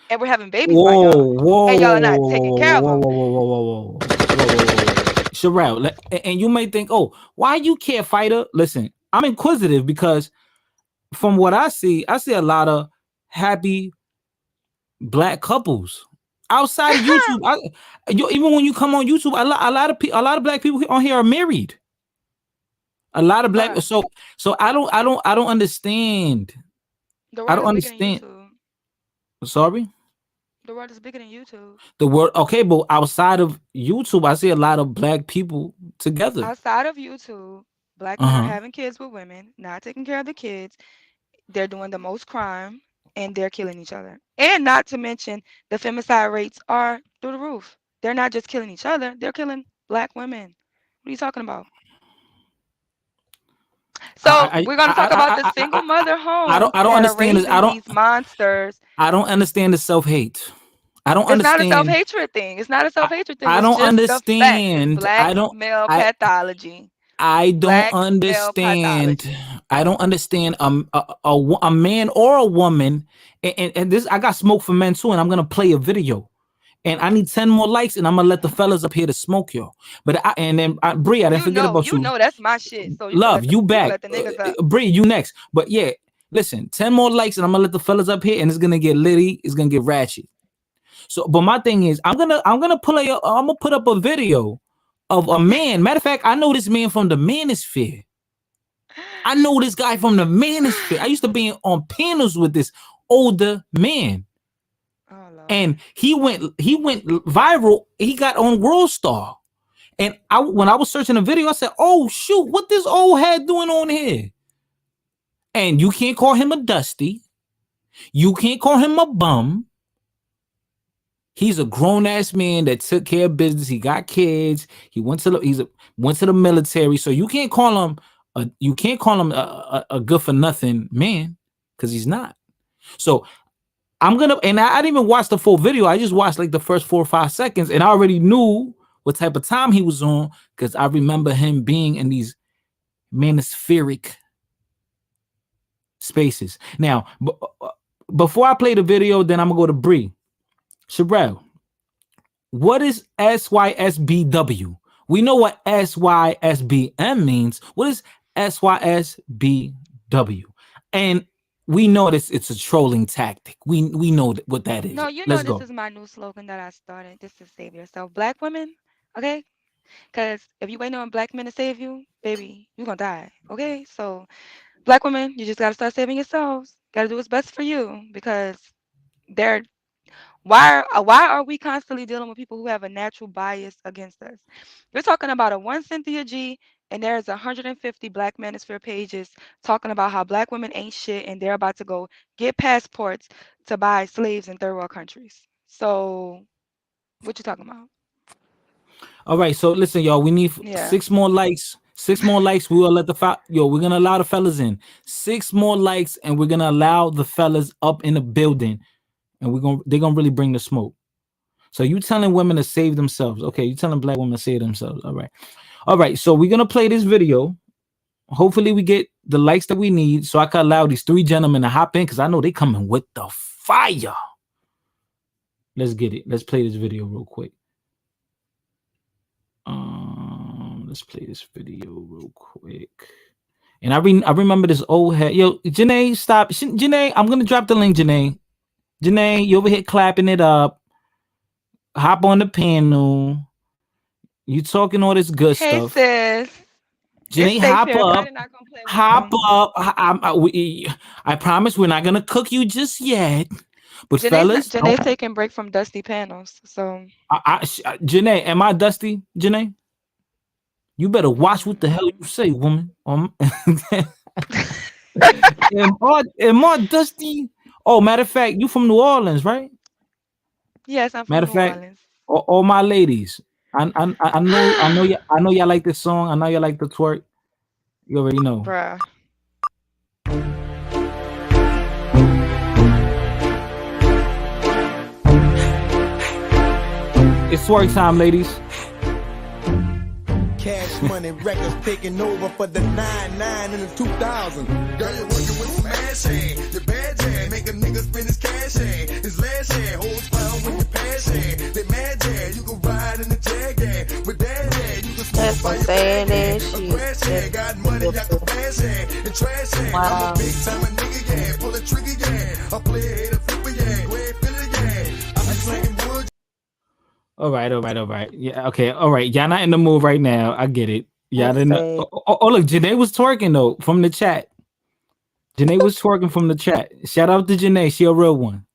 Speaker 13: and we're having babies by
Speaker 2: whoa,
Speaker 13: y'all,
Speaker 2: whoa,
Speaker 13: and
Speaker 2: whoa,
Speaker 13: y'all are
Speaker 2: whoa,
Speaker 13: not taking care of
Speaker 2: whoa,
Speaker 13: them.
Speaker 2: whoa, whoa, whoa, whoa, whoa, whoa, whoa. Sherelle, and you may think, oh, why you can't fight her? Listen, I'm inquisitive because from what I see a lot of happy black couples outside of YouTube. Even when you come on YouTube, a lot of black people on here are married. A lot of black.
Speaker 13: Bruh,
Speaker 2: So I don't understand.
Speaker 13: the
Speaker 2: I
Speaker 13: world
Speaker 2: don't
Speaker 13: is bigger than
Speaker 2: understand.
Speaker 13: YouTube.
Speaker 2: Sorry.
Speaker 13: The world is bigger than YouTube.
Speaker 2: The word okay, but outside of YouTube, I see a lot of black people together.
Speaker 13: Outside of YouTube, black men are
Speaker 2: Uh-huh.
Speaker 13: having kids with women, not taking care of the kids. They're doing the most crime and they're killing each other. And not to mention the femicide rates are through the roof. They're not just killing each other, they're killing black women. What are you talking about? So we're gonna talk about the single mother homes
Speaker 2: I don't
Speaker 13: that are
Speaker 2: understand this.
Speaker 13: raising these monsters.
Speaker 2: I don't understand the self-hate. I don't
Speaker 13: It's not a
Speaker 2: understand.
Speaker 13: self-hatred thing. It's not a self-hatred thing.
Speaker 2: I
Speaker 13: It's
Speaker 2: don't
Speaker 13: just the facts. It's
Speaker 2: understand.
Speaker 13: black male
Speaker 2: I
Speaker 13: pathology.
Speaker 2: I don't
Speaker 13: Black male
Speaker 2: understand.
Speaker 13: pathology.
Speaker 2: I don't understand a man or a woman. And this I got smoke for men too, and I'm gonna play a video. And I need 10 more likes, and I'm gonna let the fellas up here to smoke y'all. But Bree, I didn't forget about you.
Speaker 13: That's my shit. So
Speaker 2: Love, you
Speaker 13: you can
Speaker 2: back.
Speaker 13: let the niggas up.
Speaker 2: Bree, you next. But yeah, listen, 10 more likes, and I'm gonna let the fellas up here, and it's gonna get litty, it's gonna get ratchet. So, but my thing is, I'm gonna put up a video of a man. Matter of fact, I know this man from the manosphere. I know this guy from the manosphere. I used to be on panels with this older man. And he went viral. He got on World Star. And when I was searching the video, I said, "Oh shoot, what this old head doing on here?" And you can't call him a dusty. You can't call him a bum. He's a grown ass man that took care of business. He got kids. He went to the military. So you can't call him a good for nothing man, because he's not. So I didn't even watch the full video. I just watched like the first 4 or 5 seconds, and I already knew what type of time he was on because I remember him being in these manospheric spaces. Now, before I play the video, then I'm gonna go to Bree. Sherelle, what is SYSBW? We know what SYSBM means. What is SYSBW? And we know it's a trolling tactic. We know what that is.
Speaker 13: No, you know
Speaker 2: Let's
Speaker 13: this
Speaker 2: go.
Speaker 13: is my new slogan that I started. This is save yourself. Black women, okay? Because if you waiting on black men to save you, baby, you're gonna die. Okay? So black women, you just gotta start saving yourselves. Gotta do what's best for you because they're why are we constantly dealing with people who have a natural bias against us? You're talking about a one Cynthia G, and there's 150 Black Manosphere pages talking about how black women ain't shit, and they're about to go get passports to buy slaves in third world countries. So, what you talking about?
Speaker 2: All right, so listen, y'all. We need
Speaker 13: Yeah.
Speaker 2: 6 more likes. 6 more likes. We will let we're gonna allow the fellas in. 6 more likes, and we're gonna allow the fellas up in the building, and they're gonna really bring the smoke. So you telling women to save themselves. Okay, you telling black women to save themselves. All right. All right. So we're gonna play this video. Hopefully we get the likes that we need so I can allow these 3 gentlemen to hop in because I know they coming with the fire. Let's get it. Let's play this video real quick. Let's play this video real quick. And I remember this old head. Yo, Janae, stop. Janae, I'm gonna drop the link, Janae. Janae, you over here clapping it up. Hop on the panel. You talking all this good
Speaker 13: Hey
Speaker 2: stuff.
Speaker 13: sis.
Speaker 2: Janae, hop up. Hop up. I promise we're not gonna cook you just yet. But fellas,
Speaker 13: Janae's taking break from dusty panels. So
Speaker 2: Janae, am I dusty? Janae? You better watch what the hell you say, woman. Am I dusty? Oh, matter of fact, you from New Orleans, right?
Speaker 13: Yes, I'm from
Speaker 2: Matter of
Speaker 13: New
Speaker 2: fact,
Speaker 13: Orleans.
Speaker 2: all my ladies, I know y'all like this song. I know y'all like the twerk. You already know.
Speaker 13: Bruh.
Speaker 2: It's twerk time, ladies.
Speaker 15: Cash Money Records taking over for the 99 in the 2000. Girl, you're working with some ass hand. Your bad hand make a nigga spend his cash hand. His last hand holds pound when you pass hand. They mad hand, you can ride in the jag hand. With that hand, you can smoke by your bag hand. A crash hand, got money, y'all can fast hand. And trash hand, I'm a big time a nigga hand. Pull a trigger hand. I play a hater flipper hand. Go ahead, fill it hand. I be slanging wood.
Speaker 2: All right. Yeah, okay. All right. Y'all not in the mood right now. I get it. Y'all didn't. Oh, look, Janae was twerking though from the chat. Janae was twerking from the chat. Shout out to Janae. She a real one.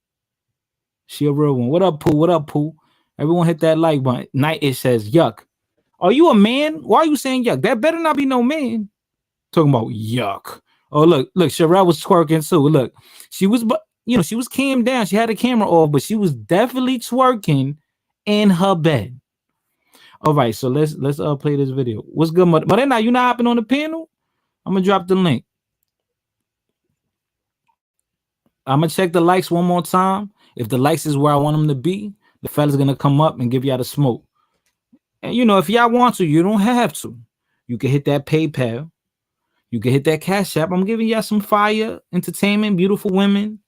Speaker 2: What up, Pooh? What up, Pooh? Everyone hit that like button. Night it says yuck. Are you a man? Why are you saying yuck? That better not be no man. Talking about yuck. Oh, look, Sherelle was twerking too. Look, she was cammed down. She had the camera off, but she was definitely twerking in her bed. All right, so let's play this video. What's good, Morena? You not hopping on the panel? I'm gonna drop the link. I'm gonna check the likes one more time. If the likes is where I want them to be, the fella's gonna come up and give y'all the smoke. And if y'all want to, you don't have to. You can hit that PayPal. You can hit that Cash App. I'm giving y'all some fire entertainment, beautiful women.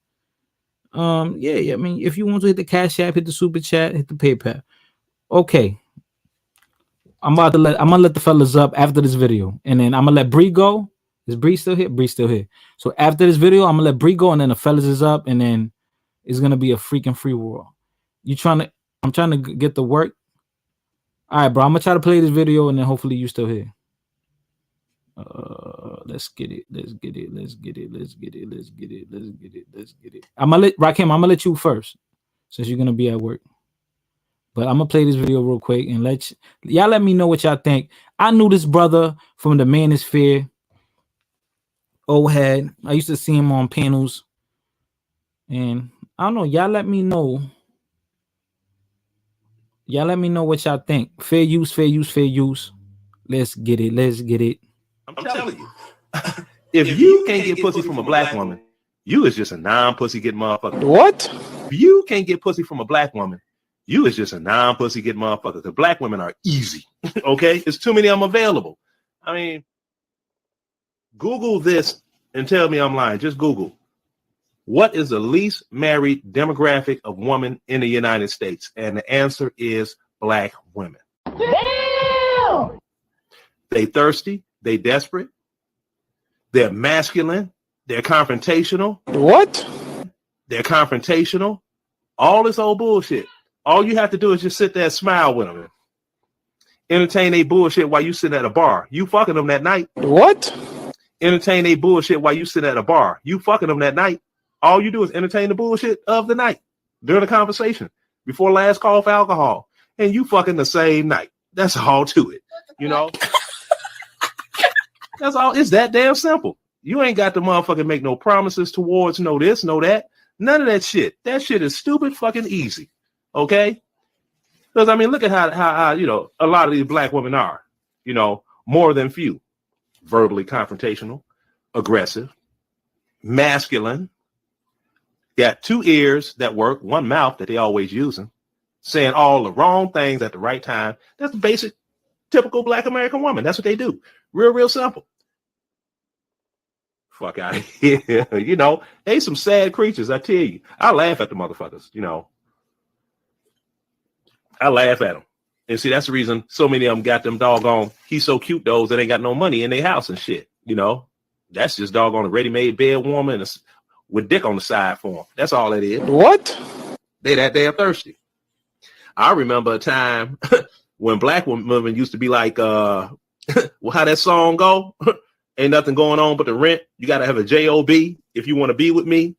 Speaker 2: Yeah. I mean, if you want to hit the Cash App, hit the Super Chat, hit the PayPal. Okay. I'm gonna let the fellas up after this video, and then I'm gonna let Bree go. Is Bree still here? Bree's still here. So after this video, I'm gonna let Bree go, and then the fellas is up, and then it's gonna be a freaking free world. I'm trying to get the work. All right, bro. I'm gonna try to play this video, and then hopefully you still here. Let's get it. I'm gonna let Rakim. I'm gonna let you first, since you're gonna be at work. But I'm gonna play this video real quick and y'all let me know what y'all think. I knew this brother from the Manosphere. Old head. I used to see him on panels. And I don't know. Y'all let me know. Y'all let me know what y'all think. Fair use. Let's get it.
Speaker 16: I'm telling you. If you can't get pussy from a black woman, you is just a non-pussy getting motherfucker. What? If you can't get pussy from a black woman, you is just a non-pussy get motherfucker. The black women are easy. Okay? It's too many of them available. I mean, Google this and tell me I'm lying. Just Google. What is the least married demographic of women in the United States? And the answer is black women. Damn! They thirsty. They desperate. They're masculine. They're confrontational.
Speaker 17: What?
Speaker 16: They're confrontational. All this old bullshit. All you have to do is just sit there and smile with them. Entertain a bullshit while you sit at a bar. You fucking them that night.
Speaker 17: What?
Speaker 16: Entertain a bullshit while you sit at a bar. You fucking them that night. All you do is entertain the bullshit of the night during the conversation before last call for alcohol. And you fucking the same night. That's all to it. You know? That's all. It's that damn simple. You ain't got to motherfucking make no promises towards no this, no that. None of that shit. That shit is stupid fucking easy. Okay? Because, I mean, look at how you know, a lot of these black women are, you know, more than few. Verbally confrontational, aggressive, masculine. Got 2 ears that work, 1 mouth that they always using, saying all the wrong things at the right time. That's the basic, typical black American woman. That's what they do. Real simple. Fuck out of here. You know, they some sad creatures, I tell you. I laugh at the motherfuckers, you know. I laugh at them. And see, that's the reason so many of them got them doggone, he's so cute, those that ain't got no money in their house and shit, you know. That's just doggone a ready-made bed woman with dick on the side for them. That's all it is.
Speaker 17: What?
Speaker 16: They that damn thirsty. I remember a time when black women used to be like, well, how that song go? Ain't nothing going on but the rent. You got to have a job if you want to be with me.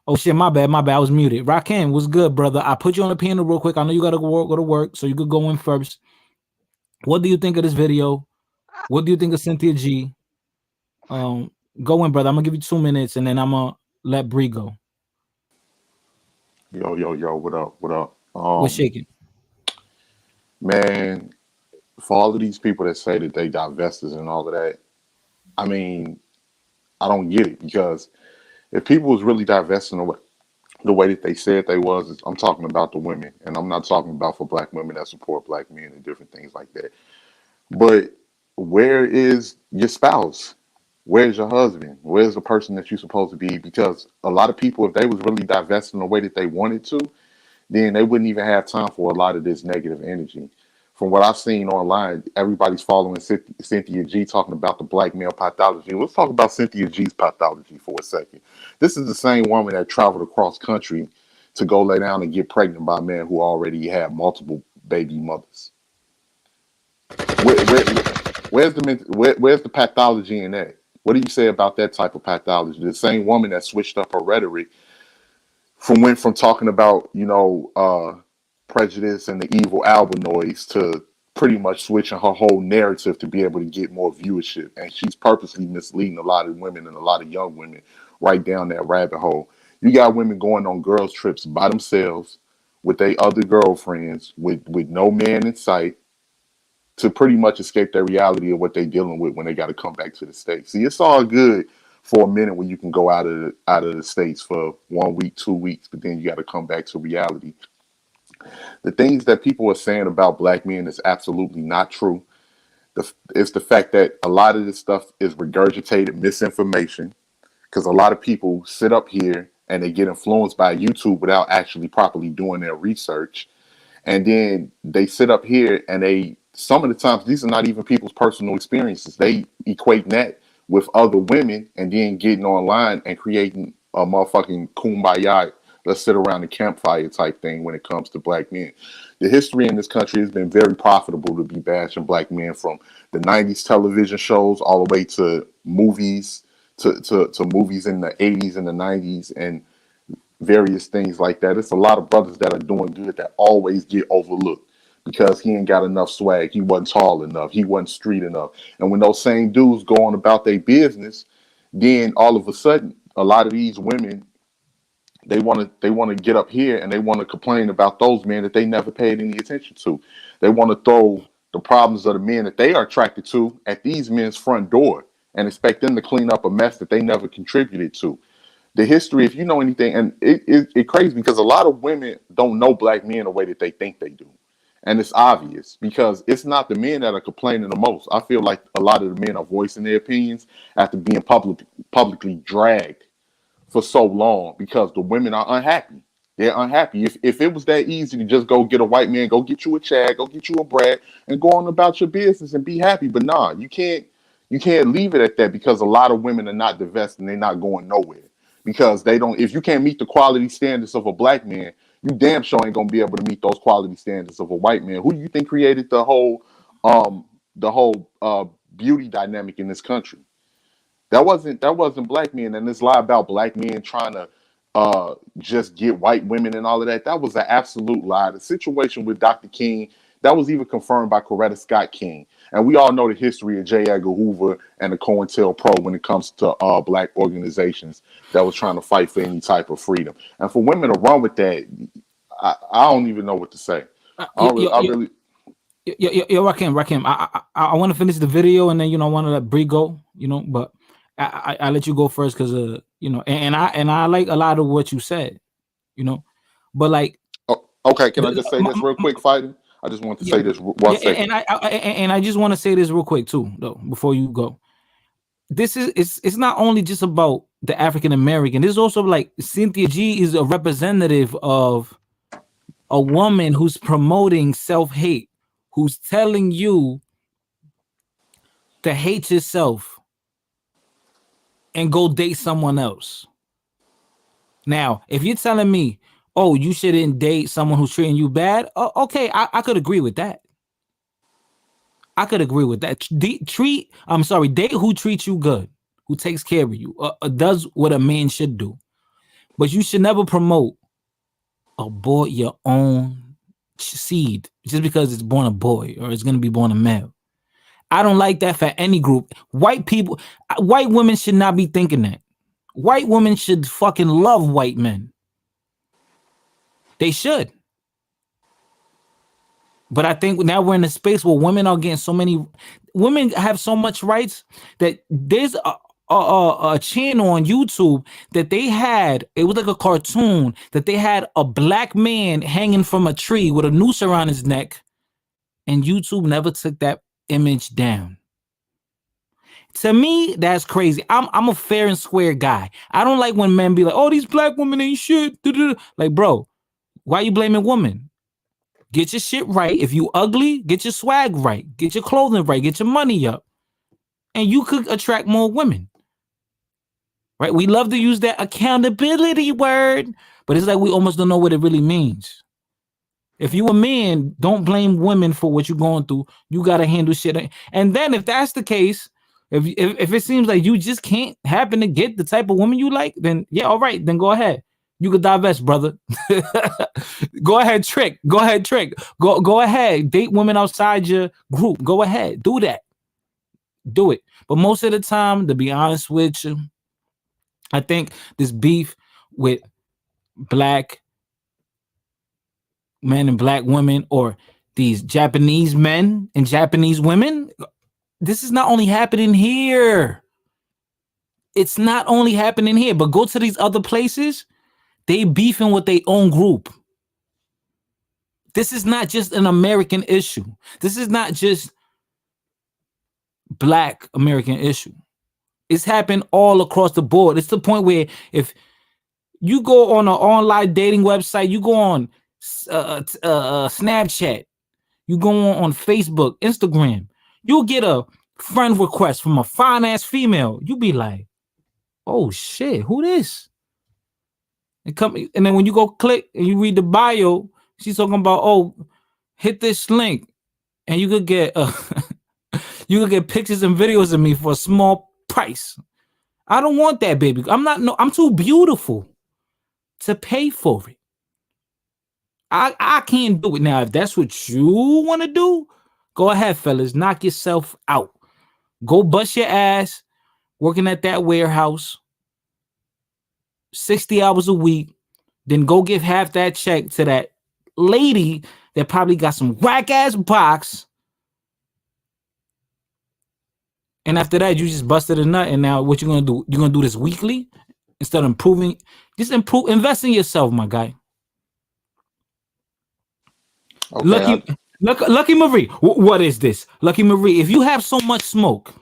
Speaker 2: Oh shit, my bad. I was muted. Rakim, what's good, brother? I put you on the panel real quick. I know you gotta go to work, so you could go in first. What do you think of this video? What do you think of Cynthia G? Go in, brother. I'm gonna give you 2 minutes, and then I'm gonna let Bree go.
Speaker 17: Yo, what up?
Speaker 2: What's shaking?
Speaker 17: Man, for all of these people that say that they divestors and all of that, I mean, I don't get it, because if people was really divesting the way that they said they was, I'm talking about the women, and I'm not talking about for black women that support black men and different things like that. But where is your spouse? Where's your husband? Where's the person that you're supposed to be? Because a lot of people, if they was really divesting the way that they wanted to, then they wouldn't even have time for a lot of this negative energy. From what I've seen online, everybody's following Cynthia G talking about the black male pathology. Let's talk about Cynthia G's pathology for a second. This is the same woman that traveled across country to go lay down and get pregnant by men who already had multiple baby mothers. Where's the pathology in that? What do you say about that type of pathology? The same woman that switched up her rhetoric went from talking about, prejudice and the evil albinoids to pretty much switching her whole narrative to be able to get more viewership. And she's purposely misleading a lot of women and a lot of young women right down that rabbit hole. You got women going on girls' trips by themselves with their other girlfriends with no man in sight to pretty much escape their reality of what they're dealing with when they got to come back to the States. See, it's all good for a minute when you can go out of the States for 1 week, 2 weeks, but then you got to come back to reality. The things that people are saying about black men is absolutely not true. It's the fact that a lot of this stuff is regurgitated misinformation, because a lot of people sit up here and they get influenced by YouTube without actually properly doing their research. And then they sit up here and some of the times, these are not even people's personal experiences. They equate that with other women and then getting online and creating a motherfucking kumbaya, let's sit around the campfire type thing when it comes to black men. The history in this country has been very profitable to be bashing black men, from the 90s television shows all the way to movies, to movies in the 80s and the 90s and various things like that. It's a lot of brothers that are doing good that always get overlooked because he ain't got enough swag. He wasn't tall enough. He wasn't street enough. And when those same dudes go on about their business, then all of a sudden, a lot of these women, they want to get up here and they want to complain about those men that they never paid any attention to. They want to throw the problems of the men that they are attracted to at these men's front door and expect them to clean up a mess that they never contributed to. The history, if you know anything, and it's crazy because a lot of women don't know black men the way that they think they do. And it's obvious because it's not the men that are complaining the most. I feel like a lot of the men are voicing their opinions after being publicly dragged for so long because the women are unhappy. They're unhappy. If it was that easy to just go get a white man, go get you a Chad, go get you a Brad, and go on about your business and be happy. But nah, you can't leave it at that because a lot of women are not divesting. They're not going nowhere because they don't. If you can't meet the quality standards of a black man, you damn sure ain't gonna be able to meet those quality standards of a white man. Who do you think created the whole beauty dynamic in this country? That wasn't black men, and this lie about black men trying to just get white women and all of that. That was an absolute lie. The situation with Dr. King, that was even confirmed by Coretta Scott King. And we all know the history of J. Edgar Hoover and the COINTELPRO when it comes to black organizations that was trying to fight for any type of freedom. And for women to run with that, I don't even know what to say.
Speaker 2: Rakim, I want to finish the video and then I want to let Bree go, but I let you go first because and I like a lot of what you said, but like.
Speaker 17: Okay, can I just say this real quick, fighting? I just want to say this one second.
Speaker 2: And I just want to say this real quick too, though, before you go. This it's not only just about the African American. This is also like Cynthia G is a representative of a woman who's promoting self-hate, who's telling you to hate yourself and go date someone else. Now, if you're telling me, oh, you shouldn't date someone who's treating you bad, okay, I could agree with that. I could agree with that. Date who treats you good, who takes care of you, does what a man should do. But you should never promote abort your own seed just because it's born a boy or it's going to be born a male. I don't like that for any group. White women should not be thinking that. White women should fucking love white men. They should. But I think now we're in a space where women are getting women have so much rights that there's a channel on YouTube that they had, it was like a cartoon that they had a black man hanging from a tree with a noose around his neck, and YouTube never took that image down. To me, that's crazy. I'm a fair and square guy. I don't like when men be like, oh, these black women ain't shit. Like, bro, why you blaming women? Get your shit right. If you ugly, get your swag right. Get your clothing right. Get your money up. And you could attract more women. Right? We love to use that accountability word, but it's like we almost don't know what it really means. If you a man, don't blame women for what you're going through. You got to handle shit. And then if that's the case, if it seems like you just can't happen to get the type of woman you like, then yeah, all right, then go ahead. You could divest, brother. Go ahead, trick. Go ahead. Date women outside your group. Go ahead. Do that. Do it. But most of the time, to be honest with you, I think this beef with black men and black women, or these Japanese men and Japanese women, this is not only happening here. It's not only happening here, but go to these other places, they beefing with their own group. This is not just an American issue. This is not just black American issue. It's happened all across the board. It's the point where if you go on an online dating website, you go on Snapchat, you go on Facebook, Instagram, you'll get a friend request from a fine ass female. You be like, oh shit, who this? And then when you go click and you read the bio, she's talking about, oh, hit this link and you could get pictures and videos of me for a small price. I don't want that, baby. I'm too beautiful to pay for it. I can't do it. Now, if that's what you want to do, go ahead, fellas. Knock yourself out. Go bust your ass working at that warehouse 60 hours a week. Then go give half that check to that lady that probably got some whack ass box. And after that, you just busted a nut. And now what you're going to do? You're going to do this weekly instead of improving. Just invest in yourself, my guy.
Speaker 17: Okay,
Speaker 2: Lucky Marie, what is this? Lucky Marie, if you have so much smoke,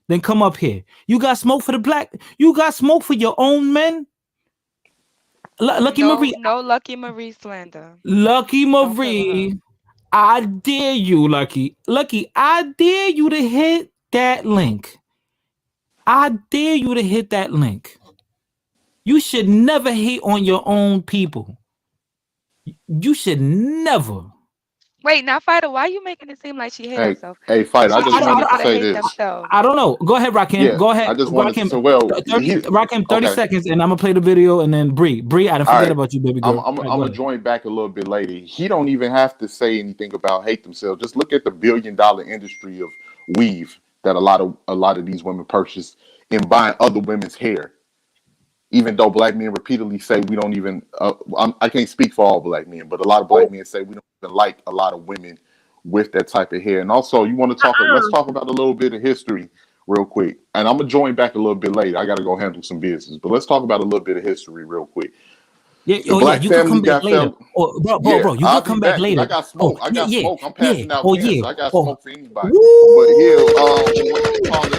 Speaker 2: then come up here. You got smoke for the black? You got smoke for your own men? Lucky Marie.
Speaker 13: No Lucky Marie slander.
Speaker 2: Lucky
Speaker 13: Don't play with her.
Speaker 2: Marie, I dare you, Lucky. Lucky, I dare you to hit that link. I dare you to hit that link. You should never hate on your own people. You should never.
Speaker 13: Wait, now Fighter, why are you making it seem like she hate herself?
Speaker 17: Hey, Fight. I
Speaker 13: She
Speaker 17: just
Speaker 13: teaching
Speaker 17: wanted
Speaker 13: people
Speaker 17: to
Speaker 13: to
Speaker 17: say
Speaker 13: hate
Speaker 17: this.
Speaker 13: themselves.
Speaker 2: I don't know. Go ahead, Rakim.
Speaker 17: Yeah,
Speaker 2: Go ahead.
Speaker 17: I just wanted
Speaker 2: Rakim,
Speaker 17: to. Well,
Speaker 2: 30
Speaker 17: okay.
Speaker 2: seconds, and I'm gonna play the video, and then Bree, I didn't
Speaker 17: All
Speaker 2: forget
Speaker 17: right.
Speaker 2: about you, baby girl.
Speaker 17: I'm gonna join back a little bit later. He don't even have to say anything about hate themselves. Just look at the $1 billion industry of weave that a lot of these women purchase in buying other women's hair. Even though black men repeatedly say we don't even, I can't speak for all black men, but a lot of black men say we don't even like a lot of women with that type of hair. And also, you want to talk? Let's talk about a little bit of history real quick. And I'm gonna join back a little bit later. I got to go handle some business, but let's talk about a little bit of history real quick.
Speaker 2: Yeah,
Speaker 17: The black
Speaker 2: you can
Speaker 17: family
Speaker 2: come back
Speaker 17: got
Speaker 2: later. Bro, you
Speaker 17: I'll
Speaker 2: can
Speaker 17: be
Speaker 2: come back
Speaker 17: back.
Speaker 2: later.
Speaker 17: I got smoke. I got smoke. I'm passing out cancer. I got smoke for anybody.
Speaker 2: Woo!
Speaker 17: But here, what they call it?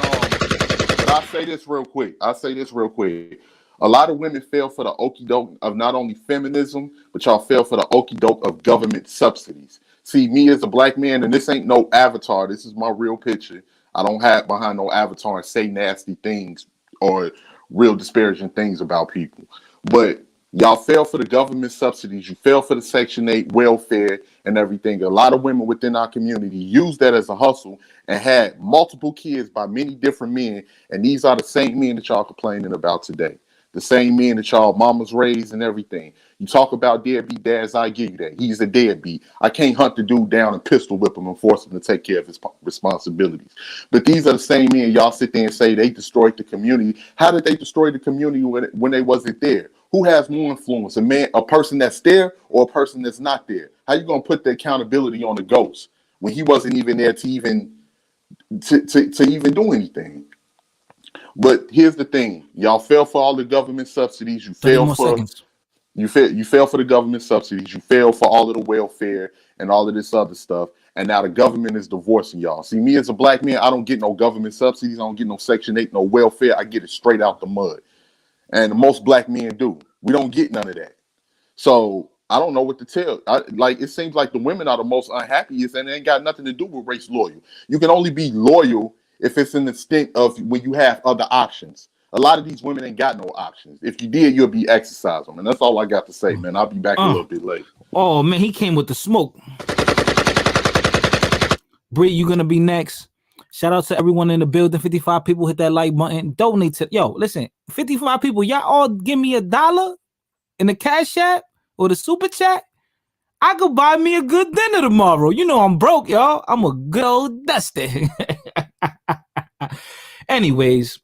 Speaker 17: But I'll say this real quick. A lot of women fell for the okie doke of not only feminism, but y'all fell for the okie doke of government subsidies. See, me as a black man, and this ain't no avatar. This is my real picture. I don't have behind no avatar and say nasty things or real disparaging things about people. But y'all fell for the government subsidies. You fell for the Section 8 welfare and everything. A lot of women within our community used that as a hustle and had multiple kids by many different men. And these are the same men that y'all complaining about today. The same men that y'all mamas raised and everything. You talk about deadbeat dads, I give you that. He's a deadbeat. I can't hunt the dude down and pistol whip him and force him to take care of his responsibilities. But these are the same men y'all sit there and say they destroyed the community. How did they destroy the community when they wasn't there? Who has more influence, a person that's there or a person that's not there? How you gonna put the accountability on the ghost when he wasn't even there to even do anything? But here's the thing: y'all fell for all the government subsidies. You fell for the government subsidies. You fell for all of the welfare and all of this other stuff. And now the government is divorcing y'all. See, me as a black man, I don't get no government subsidies. I don't get no Section 8, no welfare. I get it straight out the mud. And most black men do. We don't get none of that. So I don't know what to tell. It seems like the women are the most unhappiest, and it ain't got nothing to do with race loyal. You can only be loyal if it's in the stint of when you have other options. A lot of these women ain't got no options. If you did, you'll be exercising them. And that's all I got to say, man. I'll be back a little bit later.
Speaker 2: Oh, man, he came with the smoke. Bree, you going to be next. Shout out to everyone in the building. 55 people, hit that like button. Donate to, listen, 55 people, y'all all give me $1 in the Cash App or the Super Chat. I could buy me a good dinner tomorrow. You know I'm broke, y'all. I'm a good old dusty. Anyways,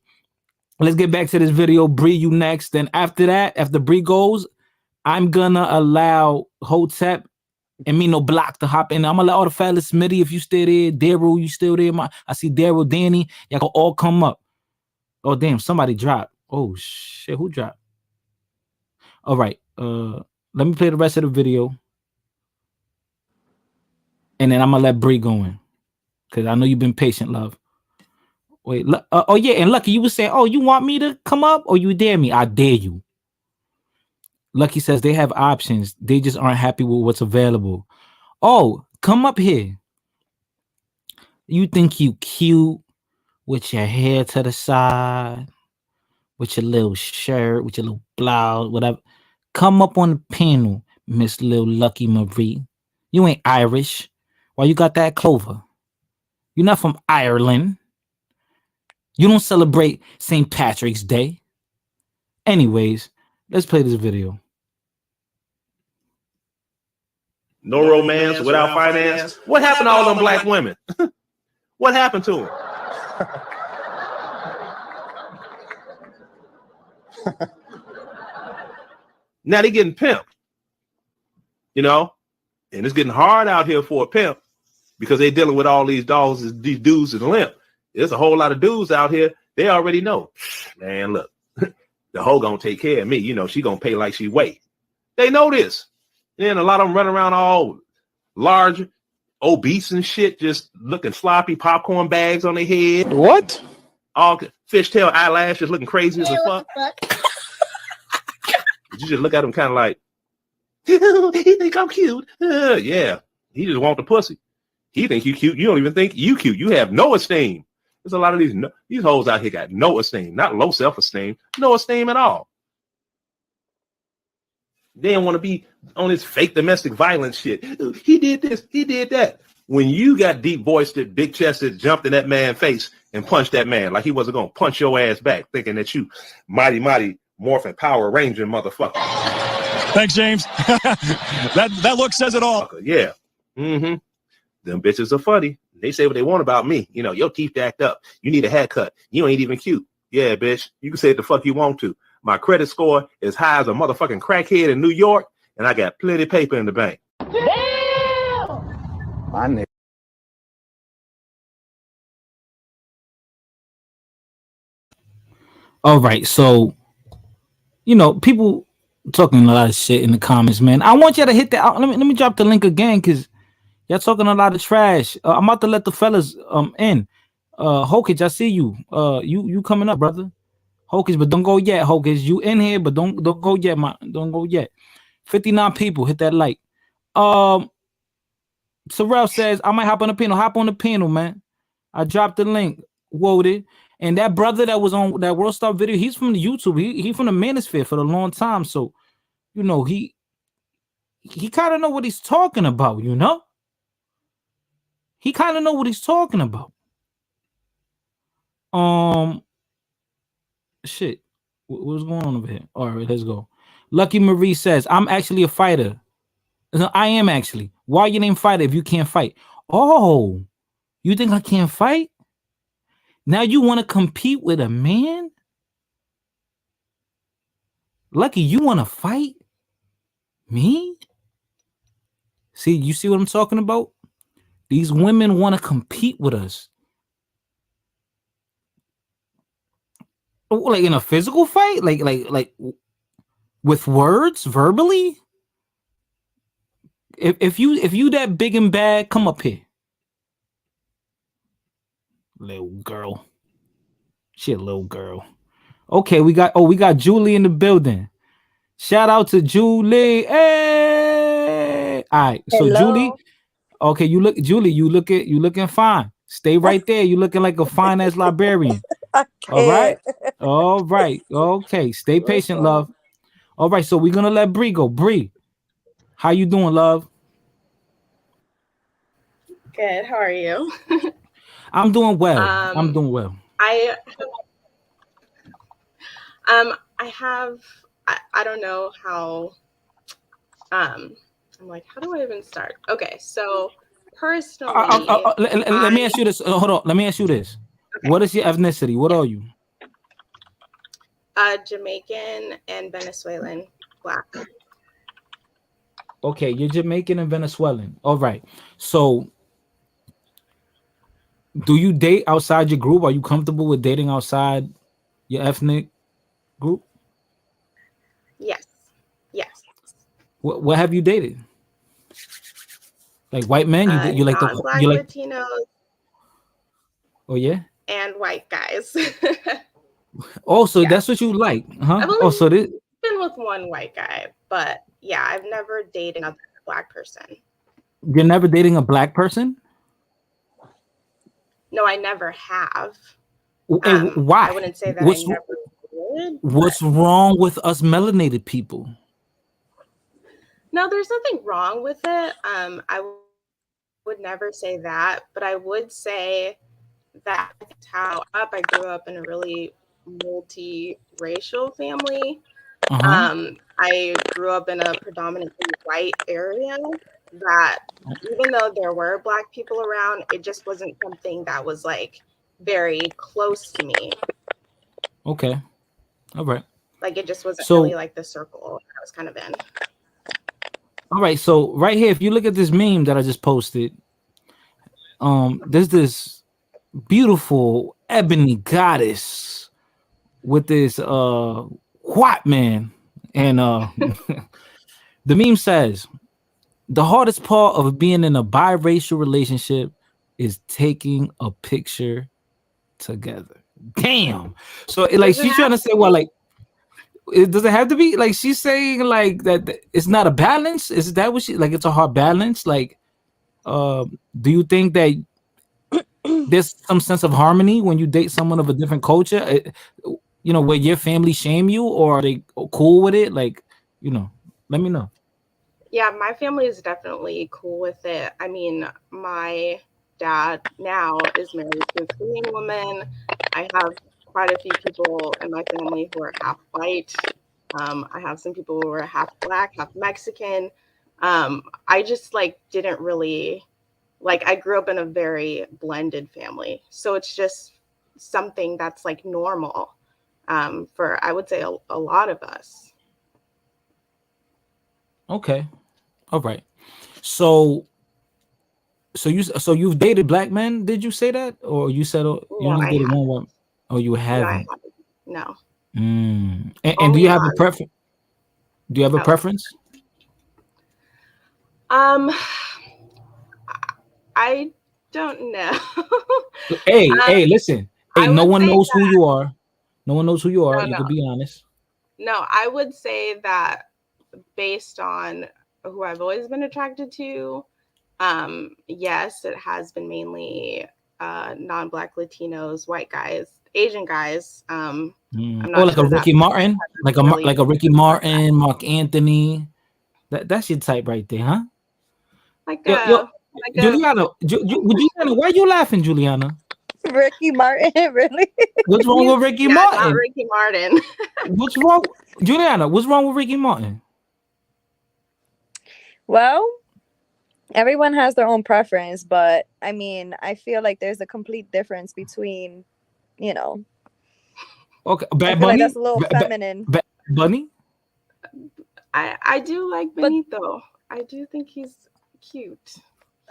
Speaker 2: let's get back to this video. Bree, you next. Then after that, after Bree goes, I'm gonna allow Hotep and me no block to hop in. I'm gonna let all the fellas, Smitty, if you still there, Daryl, you still there? I see Daryl, Danny, y'all can all come up. Oh damn, somebody dropped. Oh shit, who dropped? All right, let me play the rest of the video. And then I'm gonna let Bree go in. Cause I know you've been patient, love. Wait, oh yeah, and Lucky, you were saying, oh, you want me to come up or you dare me? I dare you. Lucky says they have options. They just aren't happy with what's available. Oh, come up here. You think you cute with your hair to the side, with your little shirt, with your little blouse, whatever. Come up on the panel, Miss Lil Lucky Marie. You ain't Irish. Why you got that clover? You're not from Ireland. You don't celebrate St. Patrick's Day. Anyways, let's play this video.
Speaker 16: No romance without finance. What happened to all them black women? What happened to them? Now they getting pimped, and it's getting hard out here for a pimp because they're dealing with all these dogs, these dudes in limp. There's a whole lot of dudes out here. They already know, man, look, the hoe gonna take care of me. She gonna pay like she weigh. They know this. Then a lot of them run around all large, obese and shit, just looking sloppy, popcorn bags on their head.
Speaker 18: What?
Speaker 16: All fishtail eyelashes, looking crazy as a fuck. You just look at them kind of like, he think I'm cute. Yeah, he just want the pussy. He think you cute. You don't even think you cute. You have no esteem. There's a lot of these hoes out here got no esteem, not low self-esteem, no esteem at all. They don't want to be on this fake domestic violence shit. He did this, he did that. When you got deep-voiced, big-chested, jumped in that man's face and punched that man like he wasn't going to punch your ass back, thinking that you mighty morphin' Power Ranger motherfucker.
Speaker 18: Thanks, James. that look says it all.
Speaker 16: Yeah. Mm-hmm. Them bitches are funny. They say what they want about me. You know, your teeth act up. You need a haircut. You ain't even cute. Yeah, bitch. You can say what the fuck you want to. My credit score is high as a motherfucking crackhead in New York, and I got plenty of paper in the bank.
Speaker 18: My nigga.
Speaker 2: All right, so people talking a lot of shit in the comments, man. I want you to hit that. Let me drop the link again because y'all talking a lot of trash. I'm about to let the fellas in. Hokage, I see you. You coming up, brother. Hokage, but don't go yet, Hokage. You in here, but don't go yet, don't go yet. 59 people, hit that like. Sorrel says, I might hop on the panel. Hop on the panel, man. I dropped the link. Woted. And that brother that was on that World Star video, he's from the YouTube. He from the Manosphere for a long time. So, he kind of know what he's talking about, He kind of know what he's talking about. Shit. What's going on over here? All right, let's go. Lucky Marie says, I'm actually a fighter. No, I am actually. Why your name fighter if you can't fight? Oh, you think I can't fight? Now you want to compete with a man? Lucky, you want to fight me? See, you see what I'm talking about? These women want to compete with us. Like in a physical fight? Like with words, verbally? If you that big and bad, come up here. Little girl. She a little girl. Okay, we got Julie in the building. Shout out to Julie. Hey! All right, so
Speaker 6: Hello.
Speaker 2: Julie. Okay, Julie, you looking fine. Stay right there. You looking like a fine ass librarian. All right. All right. Okay. Stay patient, love. All right, so we're gonna let Bree go. Bree, how you doing, love?
Speaker 12: Good. How are you?
Speaker 2: I'm doing well. I'm doing well.
Speaker 12: I don't know how. I'm like, how do I even start? Okay, so personally,
Speaker 2: let me ask you this. Hold on. Let me ask you this. Okay. What is your ethnicity? What are you?
Speaker 12: Jamaican and Venezuelan Black.
Speaker 2: Okay, you're Jamaican and Venezuelan. All right. So, do you date outside your group? Are you comfortable with dating outside your ethnic group?
Speaker 12: Yes. Yes.
Speaker 2: What have you dated? Like white men? You like the
Speaker 12: Black
Speaker 2: you like
Speaker 12: Latinos?
Speaker 2: Oh yeah.
Speaker 12: And white guys.
Speaker 2: Oh, so that's what you like, huh?
Speaker 12: I've
Speaker 2: Oh, so this
Speaker 12: been with one white guy, but yeah, I've never dated another Black person.
Speaker 2: You're never dating a Black person?
Speaker 12: No, I never have.
Speaker 2: Why?
Speaker 12: I wouldn't say that I never would.
Speaker 2: What's wrong with us melanated people?
Speaker 12: No, there's nothing wrong with it. I would never say that, but I would say that that's how I grew up in a really multi-racial family. I grew up in a predominantly white area that even though there were Black people around, it just wasn't something that was like very close to me.
Speaker 2: Okay. All right.
Speaker 12: Like it just wasn't really like the circle I was kind of in.
Speaker 2: All right. So right here, if you look at this meme that I just posted, there's this beautiful ebony goddess with this white man, and the meme says, the hardest part of being in a biracial relationship is taking a picture together. Damn. So like she's trying to say, well, like, it doesn't have to be like she's saying like that it's not a balance. Is that what she like? It's a hard balance. Like, do you think that there's some sense of harmony when you date someone of a different culture? Where your family shame you, or are they cool with it? Like, let me know.
Speaker 12: Yeah, my family is definitely cool with it. I mean, my dad now is married to a Korean woman. I have quite a few people in my family who are half white. I have some people who are half Black, half Mexican. I just like didn't really like, I grew up in a very blended family. So it's just something that's like normal for, I would say, a lot of us.
Speaker 2: Okay. All right. So you've dated Black men? Did you say that, or you said you
Speaker 12: No,
Speaker 2: only
Speaker 12: I
Speaker 2: dated
Speaker 12: haven't.
Speaker 2: one woman? Oh, you
Speaker 12: No, I
Speaker 2: haven't.
Speaker 12: haven't. No.
Speaker 2: And do
Speaker 12: Only
Speaker 2: you have a
Speaker 12: non.
Speaker 2: preference? Do you have a
Speaker 12: Oh.
Speaker 2: preference?
Speaker 12: I don't know.
Speaker 2: Hey, listen. Hey,
Speaker 12: I
Speaker 2: no
Speaker 12: would
Speaker 2: one
Speaker 12: say
Speaker 2: knows who
Speaker 12: that
Speaker 2: you are. No one knows who you are.
Speaker 12: no,
Speaker 2: You
Speaker 12: no,
Speaker 2: could be honest.
Speaker 12: no. I would say that based on who I've always been attracted to, yes, it has been mainly non-Black Latinos, white guys, Asian guys. I'm
Speaker 2: Or
Speaker 12: not
Speaker 2: like a
Speaker 12: sure that
Speaker 2: Ricky Martin, like
Speaker 12: really
Speaker 2: a Ricky Martin, Mark Anthony. That's your type right there, huh?
Speaker 12: like
Speaker 2: Yo,
Speaker 12: a
Speaker 2: Juliana, Juliana, why are you laughing, Juliana?
Speaker 19: Ricky Martin, really?
Speaker 2: What's wrong with Ricky
Speaker 12: not
Speaker 2: Martin?
Speaker 12: Ricky Martin.
Speaker 2: What's wrong, Juliana? What's wrong with Ricky Martin?
Speaker 19: Well, everyone has their own preference, but I mean, I feel like there's a complete difference between,
Speaker 2: Okay,
Speaker 19: I
Speaker 2: Bad
Speaker 19: feel like
Speaker 2: Bunny,
Speaker 19: that's a little feminine.
Speaker 2: Bad Bunny.
Speaker 12: I do like Benito. I do think he's cute.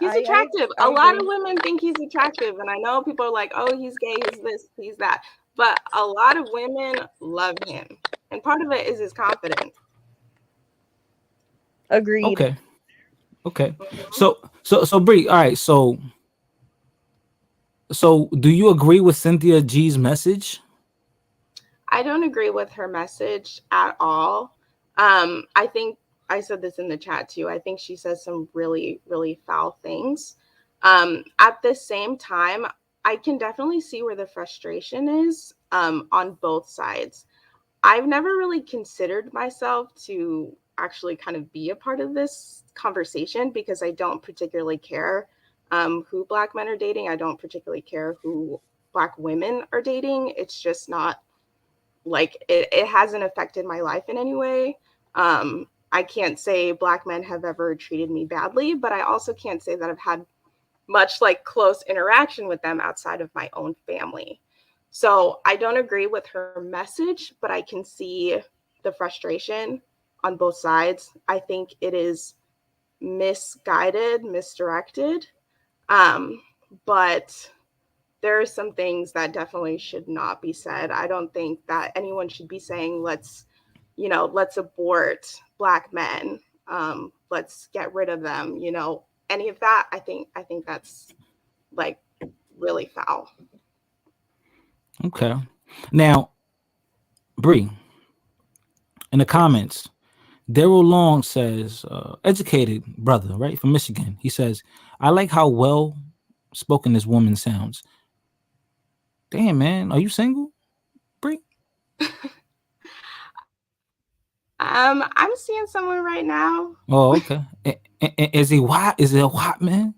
Speaker 12: He's
Speaker 19: I
Speaker 12: attractive. A lot of
Speaker 19: agree.
Speaker 12: women think he's attractive, and I know people are like, "Oh, he's gay. He's this. He's that." But a lot of women love him, and part of it is his confidence.
Speaker 19: Agreed.
Speaker 2: Okay. So Bree, all right. So do you agree with Cynthia G's message?
Speaker 12: I don't agree with her message at all. I think I said this in the chat too. I think she says some really, really foul things. At the same time, I can definitely see where the frustration is on both sides. I've never really considered myself to actually kind of be a part of this conversation because I don't particularly care who Black men are dating. I don't particularly care who Black women are dating. It's just not like it hasn't affected my life in any way. I can't say Black men have ever treated me badly, but I also can't say that I've had much like close interaction with them outside of my own family. So I don't agree with her message, but I can see the frustration on both sides. I think it is misguided, misdirected. But there are some things that definitely should not be said. I don't think that anyone should be saying, let's abort Black men. Let's get rid of them. Any of that, I think that's like really foul.
Speaker 2: Okay. Now, Bree, in the comments, Daryl Long says, educated brother, right, from Michigan. He says, I like how well spoken this woman sounds. Damn, man, are you single, Bree?
Speaker 12: I'm seeing someone right now.
Speaker 2: Oh, okay. Is he white? Is it a white man?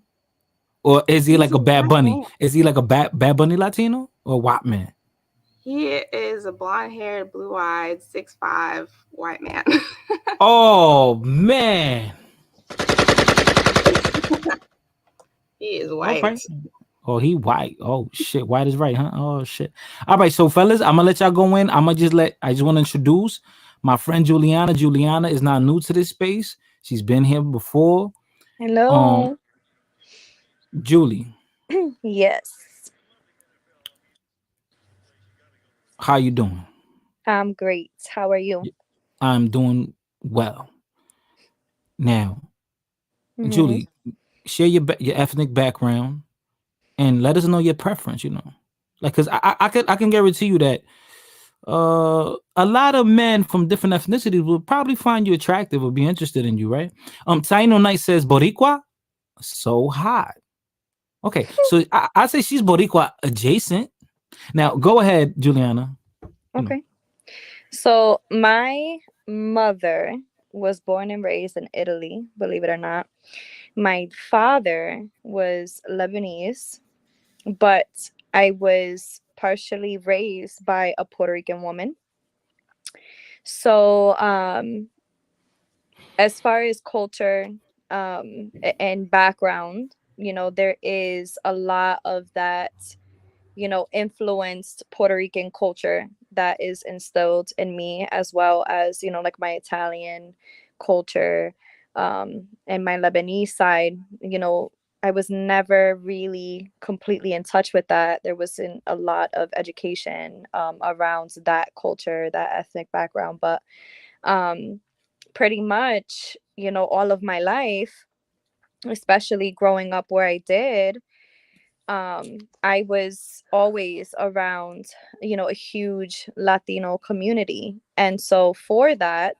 Speaker 2: Or is he like a Bad Bunny? Is he like a Bad Bunny Latino or white man?
Speaker 12: He is a blonde-haired, blue-eyed, 6'5" white man.
Speaker 2: Oh, man.
Speaker 12: He is white.
Speaker 2: Okay. Oh, he white. Oh shit, white is right, huh? Oh shit. All right, so fellas, I'm gonna let y'all go in. I just want to introduce my friend Juliana. Juliana is not new to this space. She's been here before.
Speaker 19: Hello.
Speaker 2: Julie.
Speaker 19: Yes.
Speaker 2: How you doing?
Speaker 19: I'm great. How are you?
Speaker 2: I'm doing well. Now, Julie, share your ethnic background and let us know your preference. Like, because I can guarantee you that a lot of men from different ethnicities will probably find you attractive or be interested in you, right? Taino Knight says Boricua, so hot. Okay, so I say she's Boricua adjacent. Now go ahead, Juliana.
Speaker 19: Okay. So my mother was born and raised in Italy, believe it or not. My father was Lebanese, but I was partially raised by a Puerto Rican woman. So as far as culture and background, there is a lot of that, influenced Puerto Rican culture that is instilled in me, as well as, like my Italian culture and my Lebanese side. I was never really completely in touch with that. There wasn't a lot of education around that culture, that ethnic background. But pretty much, all of my life, especially growing up where I did, I was always around, a huge Latino community. And so for that,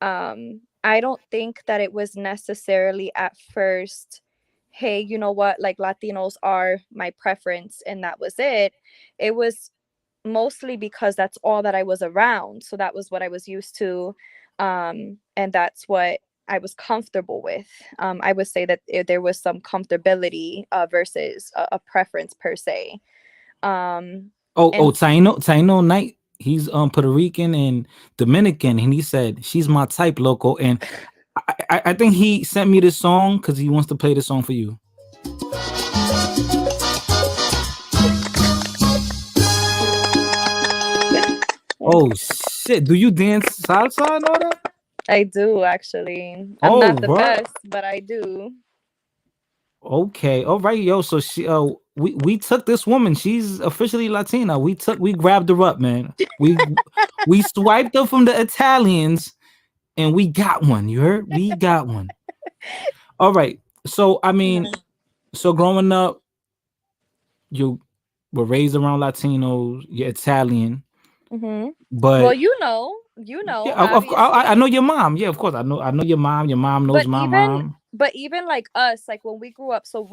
Speaker 19: I don't think that it was necessarily at first, hey, you know what, like Latinos are my preference and that was it. It was mostly because that's all that I was around. So that was what I was used to. And that's what I was comfortable with. I would say that there was some comfortability versus a preference per se.
Speaker 2: Taino Knight, he's Puerto Rican and Dominican, and he said she's my type, loco. And I think he sent me this song because he wants to play this song for you. Oh shit! Do you dance salsa and all that?
Speaker 19: I do, actually. I'm not the best, but I do.
Speaker 2: Okay, all right, yo. So we took this woman. She's officially Latina. We grabbed her up, man. We swiped her from the Italians, and we got one. You heard? We got one. All right. So I mean, so growing up, you were raised around Latinos. You're Italian. But
Speaker 19: well, yeah,
Speaker 2: I know your mom. Yeah, of course, I know your mom. Your mom knows my mom.
Speaker 19: But even like us, like when we grew up, so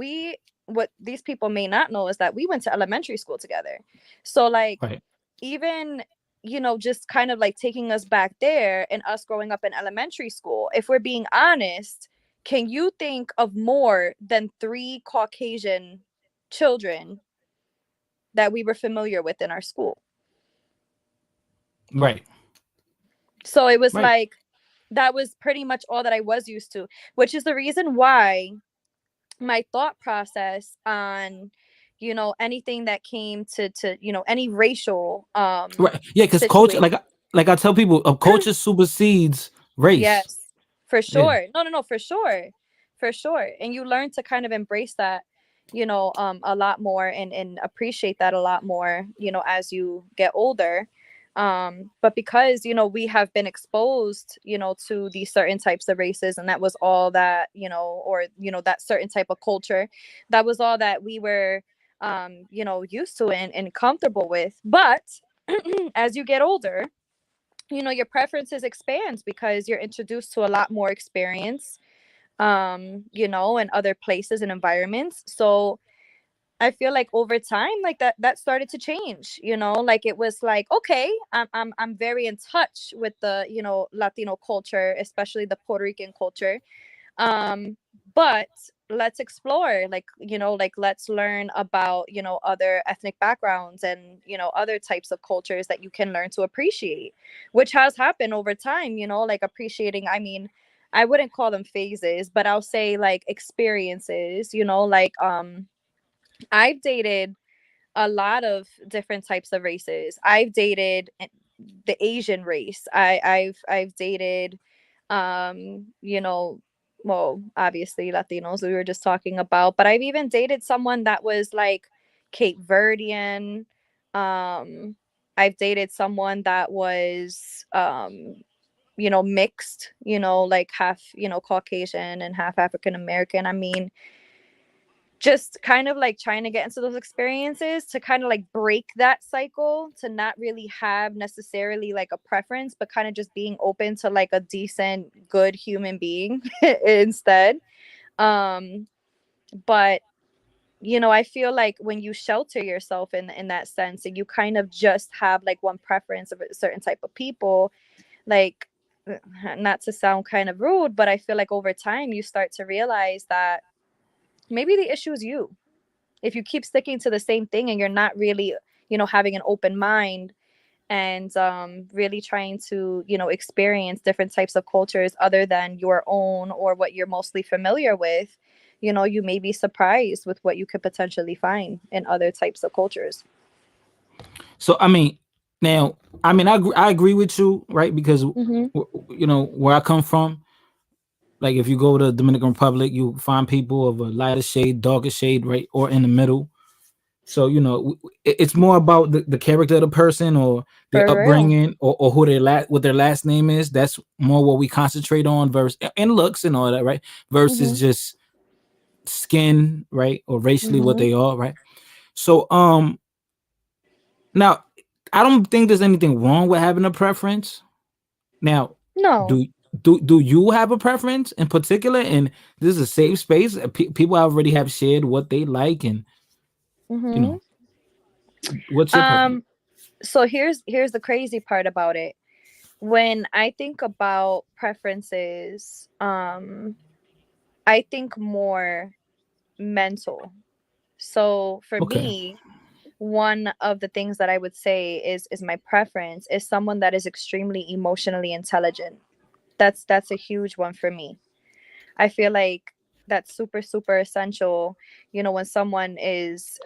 Speaker 19: what these people may not know is that we went to elementary school together. So like even just kind of like taking us back there and us growing up in elementary school, if we're being honest, can you think of more than 3 Caucasian children that we were familiar with in our school?
Speaker 2: Right.
Speaker 19: So it was like, that was pretty much all that I was used to, which is the reason why my thought process on, anything that came to any racial
Speaker 2: right. Yeah, because culture, like I tell people, culture supersedes race.
Speaker 19: Yes, for sure. Yeah. No, for sure. For sure. And you learn to kind of embrace that, a lot more and appreciate that a lot more, as you get older. But because, we have been exposed, to these certain types of races, and that was all that, or, that certain type of culture, that was all that we were, used to and comfortable with. But as you get older, your preferences expands because you're introduced to a lot more experience, in other places and environments. So I feel like over time, like that started to change, like it was like, okay, I'm very in touch with the, Latino culture, especially the Puerto Rican culture. But let's explore, like, let's learn about, other ethnic backgrounds and, other types of cultures that you can learn to appreciate, which has happened over time, like appreciating, I mean, I wouldn't call them phases, but I'll say like experiences, like, I've dated a lot of different types of races. I've dated the Asian race. I've dated, well, obviously Latinos we were just talking about, but I've even dated someone that was like Cape Verdean. I've dated someone that was mixed, like half, Caucasian and half African American. I mean, just kind of like trying to get into those experiences to kind of like break that cycle, to not really have necessarily like a preference, but kind of just being open to like a decent, good human being instead. But I feel like when you shelter yourself in that sense, and you kind of just have like one preference of a certain type of people, like, not to sound kind of rude, but I feel like over time you start to realize that maybe the issue is you. If you keep sticking to the same thing and you're not really, having an open mind and really trying to, experience different types of cultures other than your own or what you're mostly familiar with, you may be surprised with what you could potentially find in other types of cultures.
Speaker 2: So, I mean, now, I agree with you, right? Because, where I come from, like if you go to Dominican Republic, you find people of a lighter shade, darker shade, right? Or in the middle. So, it's more about the character of the person or their upbringing or who what their last name is. That's more what we concentrate on versus and looks and all that, right? Versus just skin, right? Or racially what they are, right? So, now I don't think there's anything wrong with having a preference. Now,
Speaker 19: no.
Speaker 2: Do you have a preference in particular? And this is a safe space. People already have shared what they like and what's your preference?
Speaker 19: So here's the crazy part about it. When I think about preferences, I think more mental. So for me, one of the things that I would say is my preference is someone that is extremely emotionally intelligent. That's a huge one for me. I feel like that's super, super essential, when someone is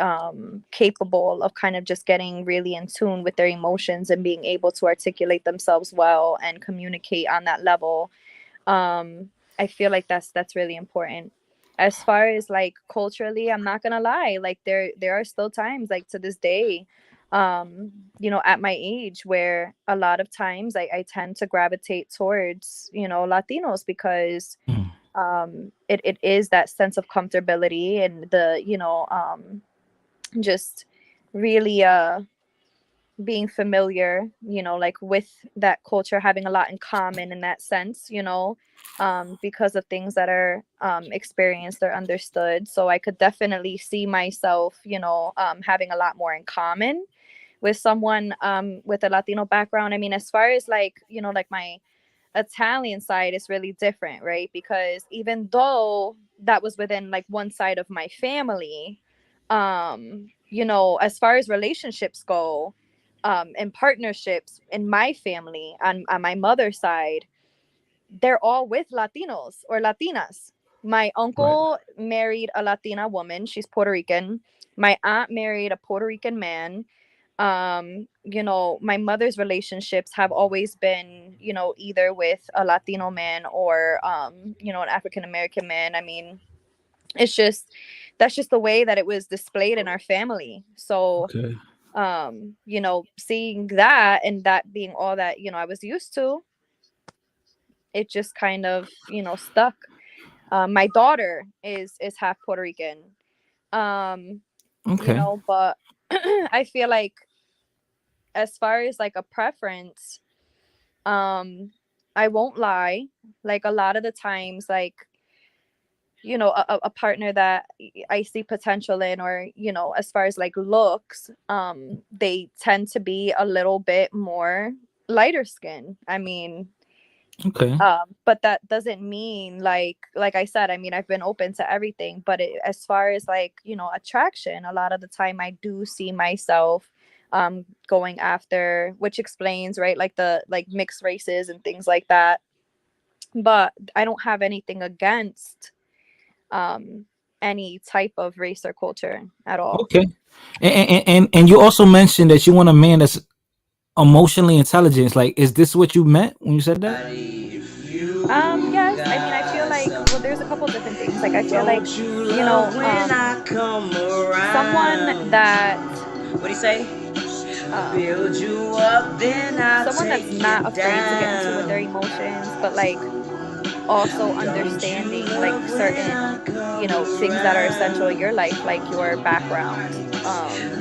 Speaker 19: capable of kind of just getting really in tune with their emotions and being able to articulate themselves well and communicate on that level. I feel like that's really important. As far as like culturally, I'm not gonna lie, like there are still times, like to this day, at my age, where a lot of times I tend to gravitate towards, Latinos, because it is that sense of comfortability and the, just really being familiar, like with that culture, having a lot in common in that sense, because of things that are experienced or understood. So I could definitely see myself, having a lot more in common with someone with a Latino background. I mean, as far as like, like my Italian side is really different, right? Because even though that was within like one side of my family, as far as relationships go, and partnerships in my family on my mother's side, they're all with Latinos or Latinas. My uncle married a Latina woman. She's Puerto Rican. My aunt married a Puerto Rican man. My mother's relationships have always been, either with a Latino man or, an African American man. I mean, that's just the way that it was displayed in our family. So, seeing that and that being all that, I was used to, it just kind of, stuck. My daughter is half Puerto Rican. But I feel like as far as like a preference, I won't lie, like a lot of the times, like, a partner that I see potential in, or, as far as like looks, they tend to be a little bit more lighter skin. I mean, but that doesn't mean like I said, I mean, I've been open to everything, but as far as like, attraction, a lot of the time I do see myself going after, which explains, right, like the like mixed races and things like that. But I don't have anything against any type of race or culture at all.
Speaker 2: Okay. And you also mentioned that you want a man that's emotionally intelligent. Like, is this what you meant when you said that?
Speaker 19: Yes. I mean, I feel like, well, there's a couple different things. Like, I feel like, someone that,
Speaker 20: What do you say? Build you up, then I'll
Speaker 19: someone that's
Speaker 20: take
Speaker 19: not
Speaker 20: you
Speaker 19: afraid to get into with their
Speaker 20: down.
Speaker 19: emotions, but like also understanding like certain, you know, things that are essential in your life, like your background,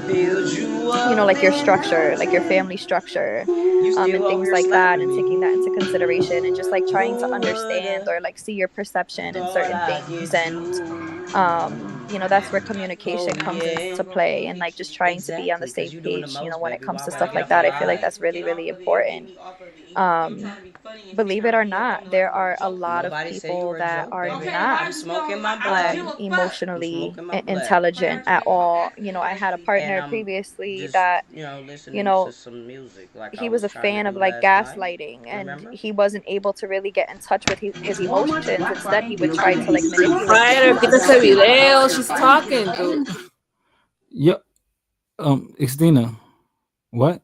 Speaker 19: you know, like your structure, like your family structure, and things like that, and taking that into consideration, and just like trying to understand or like see your perception in certain things. And you know, that's where communication comes into play, and like just trying to be on the same page, you know, when it comes to stuff like that. I feel like that's really, really important. Believe it or not, there are a lot of people that are not emotionally intelligent at all. You know, I had a partner previously that, you know, he was a fan of like gaslighting, and he wasn't able to really get in touch with his emotions. Instead, he would try to like manipulate
Speaker 5: Spider,
Speaker 19: people.
Speaker 5: get ese video. She's talking, dude.
Speaker 2: Yeah. Xtina, what?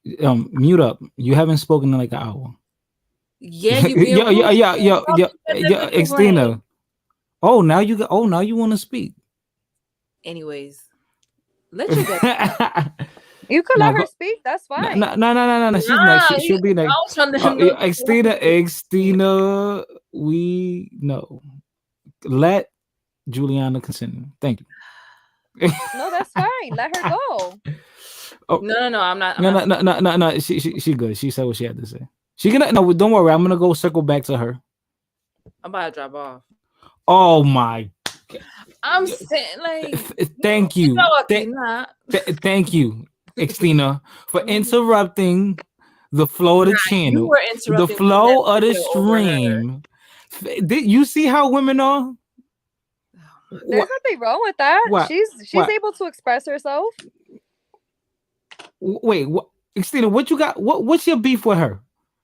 Speaker 2: Mute up. You haven't spoken in like an hour.
Speaker 5: Yeah, you being
Speaker 2: yeah,
Speaker 5: rude.
Speaker 2: Xtina. Oh, now you got. Oh, now you want to speak.
Speaker 5: Anyways, let you get.
Speaker 19: You could
Speaker 2: Nah,
Speaker 19: let her
Speaker 2: go-
Speaker 19: speak. That's fine.
Speaker 2: No. She's next. She'll be next. Xtina, we know. Let Juliana continue. Thank you.
Speaker 19: No, that's fine. Let her go.
Speaker 2: Oh,
Speaker 5: No, I'm not.
Speaker 2: No. She good. She said what she had to say. She gonna no. Don't worry. I'm gonna go circle back to her.
Speaker 5: I'm about to drop off.
Speaker 2: Oh my.
Speaker 5: I'm saying, like,
Speaker 2: Thank you. Thank you, Xtina, for interrupting the flow of the channel.
Speaker 5: You were
Speaker 2: The
Speaker 5: interrupting
Speaker 2: flow of the
Speaker 5: video over her.
Speaker 2: stream. Did you see how women are?
Speaker 19: There's nothing wrong with that.
Speaker 2: What?
Speaker 19: She's
Speaker 2: What?
Speaker 19: able to express herself.
Speaker 2: Wait, what? Xtina, what you got? What's your beef with her?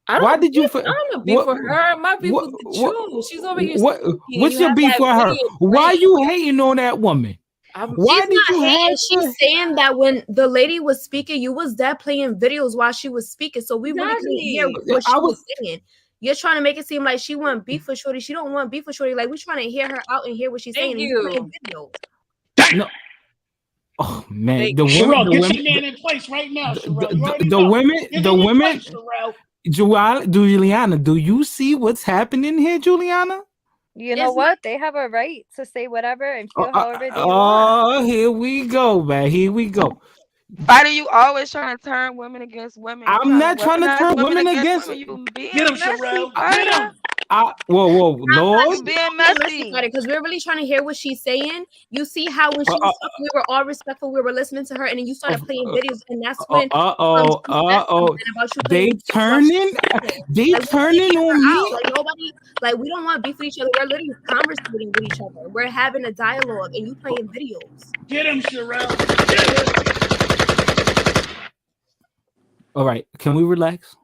Speaker 2: Why did you?
Speaker 5: I don't beef with her. My beef was with you. She's over here.
Speaker 2: What's your beef with her? Why you hating on that woman? Why did you have?
Speaker 7: She's saying that when the lady was speaking, you was there playing videos while she was speaking, so we really couldn't hear what she was saying. You're trying to make it seem like she want beef for Shorty. She don't want beef for Shorty. Like, we're trying to hear her out and hear what she's saying.
Speaker 5: Thank you.
Speaker 7: Playing videos.
Speaker 2: No. Oh man,
Speaker 18: Sherelle, get your man in place right now, Sherelle. You already know. Get him in place, Sherelle.
Speaker 2: Juliana, do you see what's happening here, Juliana?
Speaker 19: You know what? They have a right to say whatever and feel however they want.
Speaker 2: Oh, here we go, man. Here we go.
Speaker 13: Why do you always trying to turn women against women?
Speaker 2: I'm not trying to turn women against
Speaker 13: women. You being
Speaker 18: Get him,
Speaker 13: messy,
Speaker 18: Sherelle.
Speaker 13: Spider.
Speaker 18: Get him.
Speaker 2: Whoa, Lord.
Speaker 13: You being messy.
Speaker 7: Because we're really trying to hear what she's saying. You see how when she was talking, we were all respectful. We were listening to her, and then you started playing videos, and that's when
Speaker 2: They turning on me.
Speaker 7: Like, nobody, like, we don't want beef with each other. We're literally conversating with each other. We're having a dialogue, and you playing videos.
Speaker 18: Get him, Sherelle. Get him.
Speaker 2: All right, can we relax?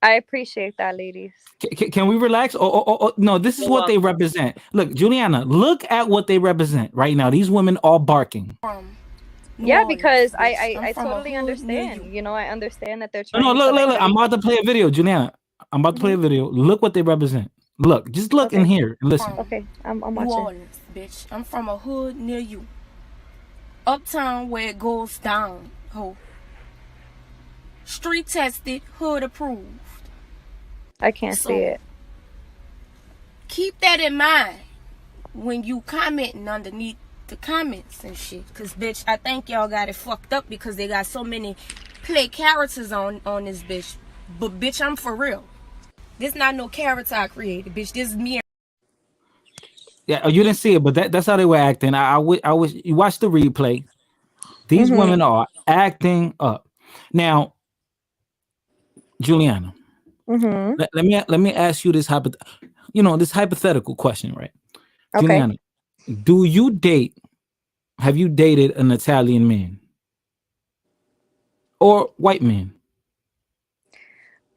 Speaker 19: I appreciate that, ladies.
Speaker 2: Can we relax? Oh, no, this is what they represent. Look, Juliana, look at what they represent right now. These women all barking.
Speaker 19: Yeah, because I totally understand. You know, I understand that they're trying
Speaker 2: No,
Speaker 19: to
Speaker 2: look.
Speaker 19: like,
Speaker 2: I'm about to play a video, Juliana. I'm about to play a video. Look what they represent. Look, just look in here and listen.
Speaker 19: Okay, I'm
Speaker 14: New
Speaker 19: watching.
Speaker 14: Orleans, bitch. I'm from a hood near you. Uptown where it goes down, ho. Street tested, hood approved.
Speaker 19: I can't see it.
Speaker 14: Keep that in mind when you commenting underneath the comments and shit. Cause bitch, I think y'all got it fucked up because they got so many play characters on this bitch. But bitch, I'm for real. This not no character I created, bitch. This is me.
Speaker 2: Yeah, you didn't see it, but that's how they were acting. I wish you watch the replay. These women are acting up. Now, Juliana, let me ask you this hypothetical question, right?
Speaker 19: Okay.
Speaker 2: Juliana, have you dated an Italian man or white man?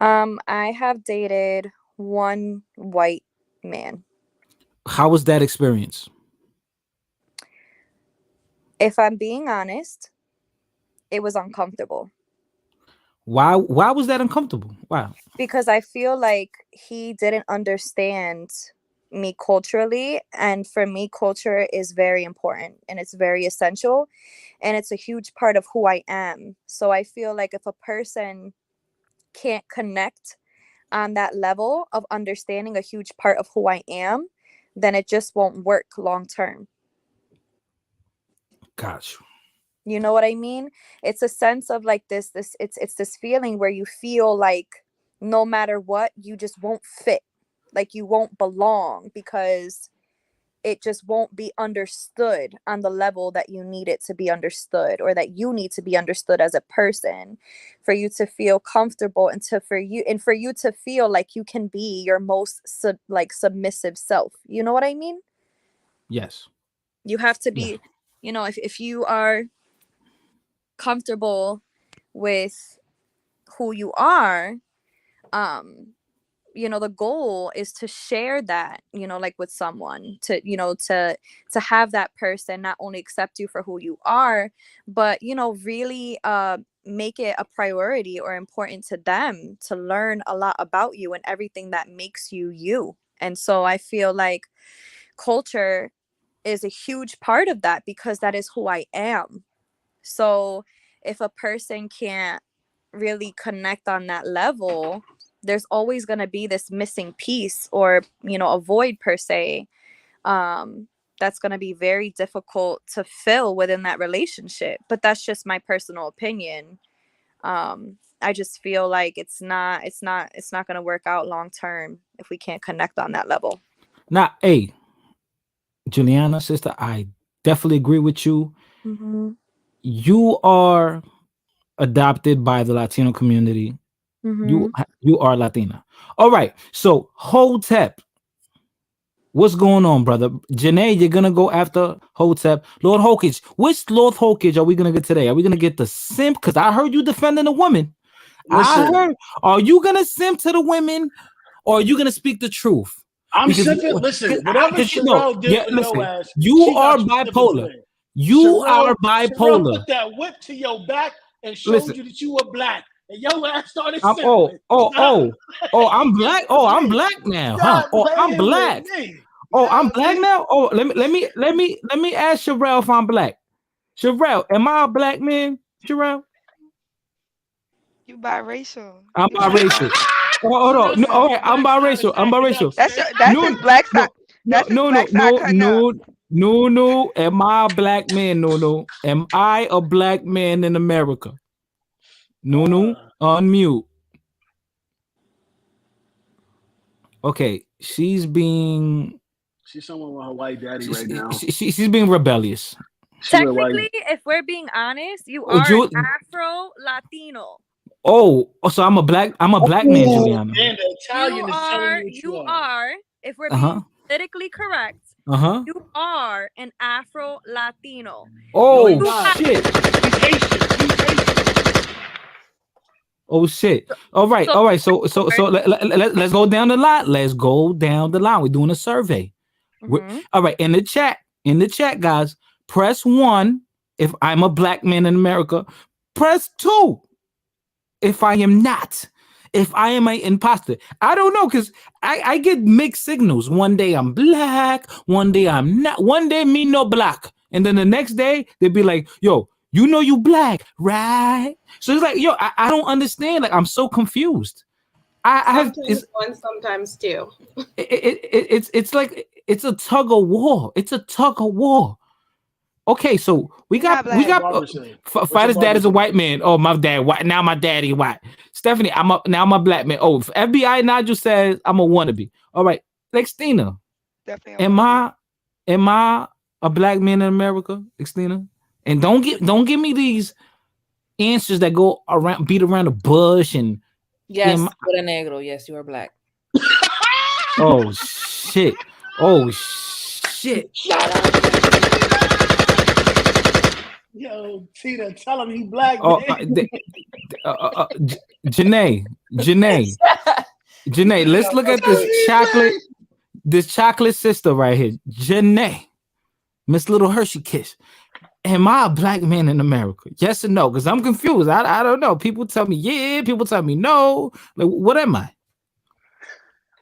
Speaker 19: I have dated one white man.
Speaker 2: How was that experience?
Speaker 19: If I'm being honest, it was uncomfortable.
Speaker 2: Why was that uncomfortable? Wow.
Speaker 19: Because I feel like he didn't understand me culturally, and for me culture is very important and it's very essential and it's a huge part of who I am. So I feel like if a person can't connect on that level of understanding a huge part of who I am, then it just won't work long term.
Speaker 2: Gotcha.
Speaker 19: You know what I mean? It's a sense of like it's this feeling where you feel like no matter what, you just won't fit. Like you won't belong because it just won't be understood on the level that you need it to be understood, or that you need to be understood as a person for you to feel comfortable and for you to feel like you can be your most submissive self. You know what I mean?
Speaker 2: Yes.
Speaker 19: You have to be, if you are comfortable with who you are, the goal is to share that, like with someone, to have that person not only accept you for who you are, but really make it a priority or important to them to learn a lot about you and everything that makes you you. And so I feel like culture is a huge part of that because that is who I am. So if a person can't really connect on that level, there's always going to be this missing piece or, a void per se, that's going to be very difficult to fill within that relationship. But that's just my personal opinion. I just feel like it's not going to work out long term if we can't connect on that level.
Speaker 2: Now, hey, Juliana, sister, I definitely agree with you.
Speaker 19: Mm-hmm.
Speaker 2: You are adopted by the Latino community.
Speaker 19: Mm-hmm.
Speaker 2: You are Latina. All right. So Hotep, what's going on, brother? Janae, you're gonna go after Hotep. Lord Hokage, which Lord Hokage are we gonna get today? Are we gonna get the simp? Because I heard you defending a woman.
Speaker 18: Listen,
Speaker 2: I heard. Are you gonna simp to the women, or are you gonna speak the truth?
Speaker 18: I'm simping. Listen, whatever Sherelle did for your ass,
Speaker 2: you are bipolar. You are bipolar.
Speaker 18: Sherelle put that whip to your back and showed you that you were black, and your ass started simping.
Speaker 2: I'm black. Oh, I'm black now, huh? Oh, I'm black. Oh, I'm black now. Oh, let me ask Sherelle if I'm black. Sherelle, am I a black man? Sherelle,
Speaker 13: you biracial.
Speaker 2: I'm biracial. Hold on. No, all right, I'm biracial. I'm biracial.
Speaker 13: That's his black side. That's his black side cutting up.
Speaker 2: No. Am I a black man? No. Am I a black man in America? No. Unmute. Okay, she's
Speaker 18: someone with her white daddy right now.
Speaker 2: She's being rebellious.
Speaker 19: Technically, if we're being honest, you are Afro Latino.
Speaker 2: Oh, so I'm a black man, Juliana.
Speaker 18: Man, the Italian is telling
Speaker 19: you are. If we're being politically correct, you are an Afro Latino.
Speaker 2: Oh shit. Oh shit. All right. So let's go down the line. Let's go down the line. We're doing a survey. Mm-hmm. All right. In the chat, guys, press 1 if I'm a black man in America. Press 2 if I am not. If I am an imposter. I don't know, because I get mixed signals. One day I'm black, one day I'm not. One day me no black. And then the next day they'd be like, yo, you know you black, right? So it's like, yo, I don't understand. Like, I'm so confused.
Speaker 12: Sometimes two.
Speaker 2: It's like it's a tug of war. It's a tug of war. Okay, so we got Fighter's dad is a white man. Oh, my dad white. Now my daddy white. Stephanie, I'm a black man. Oh, FBI Nigel says I'm a wannabe. All right, Xtina.
Speaker 13: Definitely.
Speaker 2: Am I a black man in America, Xtina? And don't give me these answers that go around, beat around the bush and.
Speaker 5: Yes, with a negro. Yes, you are black.
Speaker 2: Oh shit! Oh shit!
Speaker 18: Yo, Tina, tell him he black.
Speaker 2: Janae, let's look at this chocolate sister right here, Janae, Miss Little Hershey Kiss. Am I a black man in America? Yes or no? Because I'm confused. I don't know. People tell me yeah. People tell me no. Like, what am I?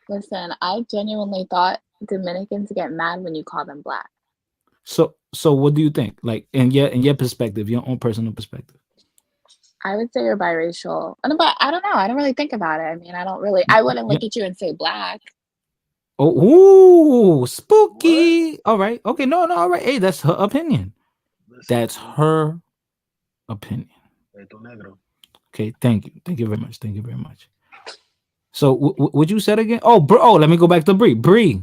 Speaker 21: Listen, I genuinely thought Dominicans get mad when you call them black.
Speaker 2: So what do you think? Like in your perspective, your own personal perspective.
Speaker 21: I would say you're biracial. But I don't know. I don't really think about it. I mean, I wouldn't look at you and say black.
Speaker 2: Oh, ooh, spooky. All right. Okay. No, all right. Hey, that's her opinion. That's her opinion. Okay. Thank you. Thank you very much. Thank you very much. So what you said again? Oh, let me go back to Bree. Bree.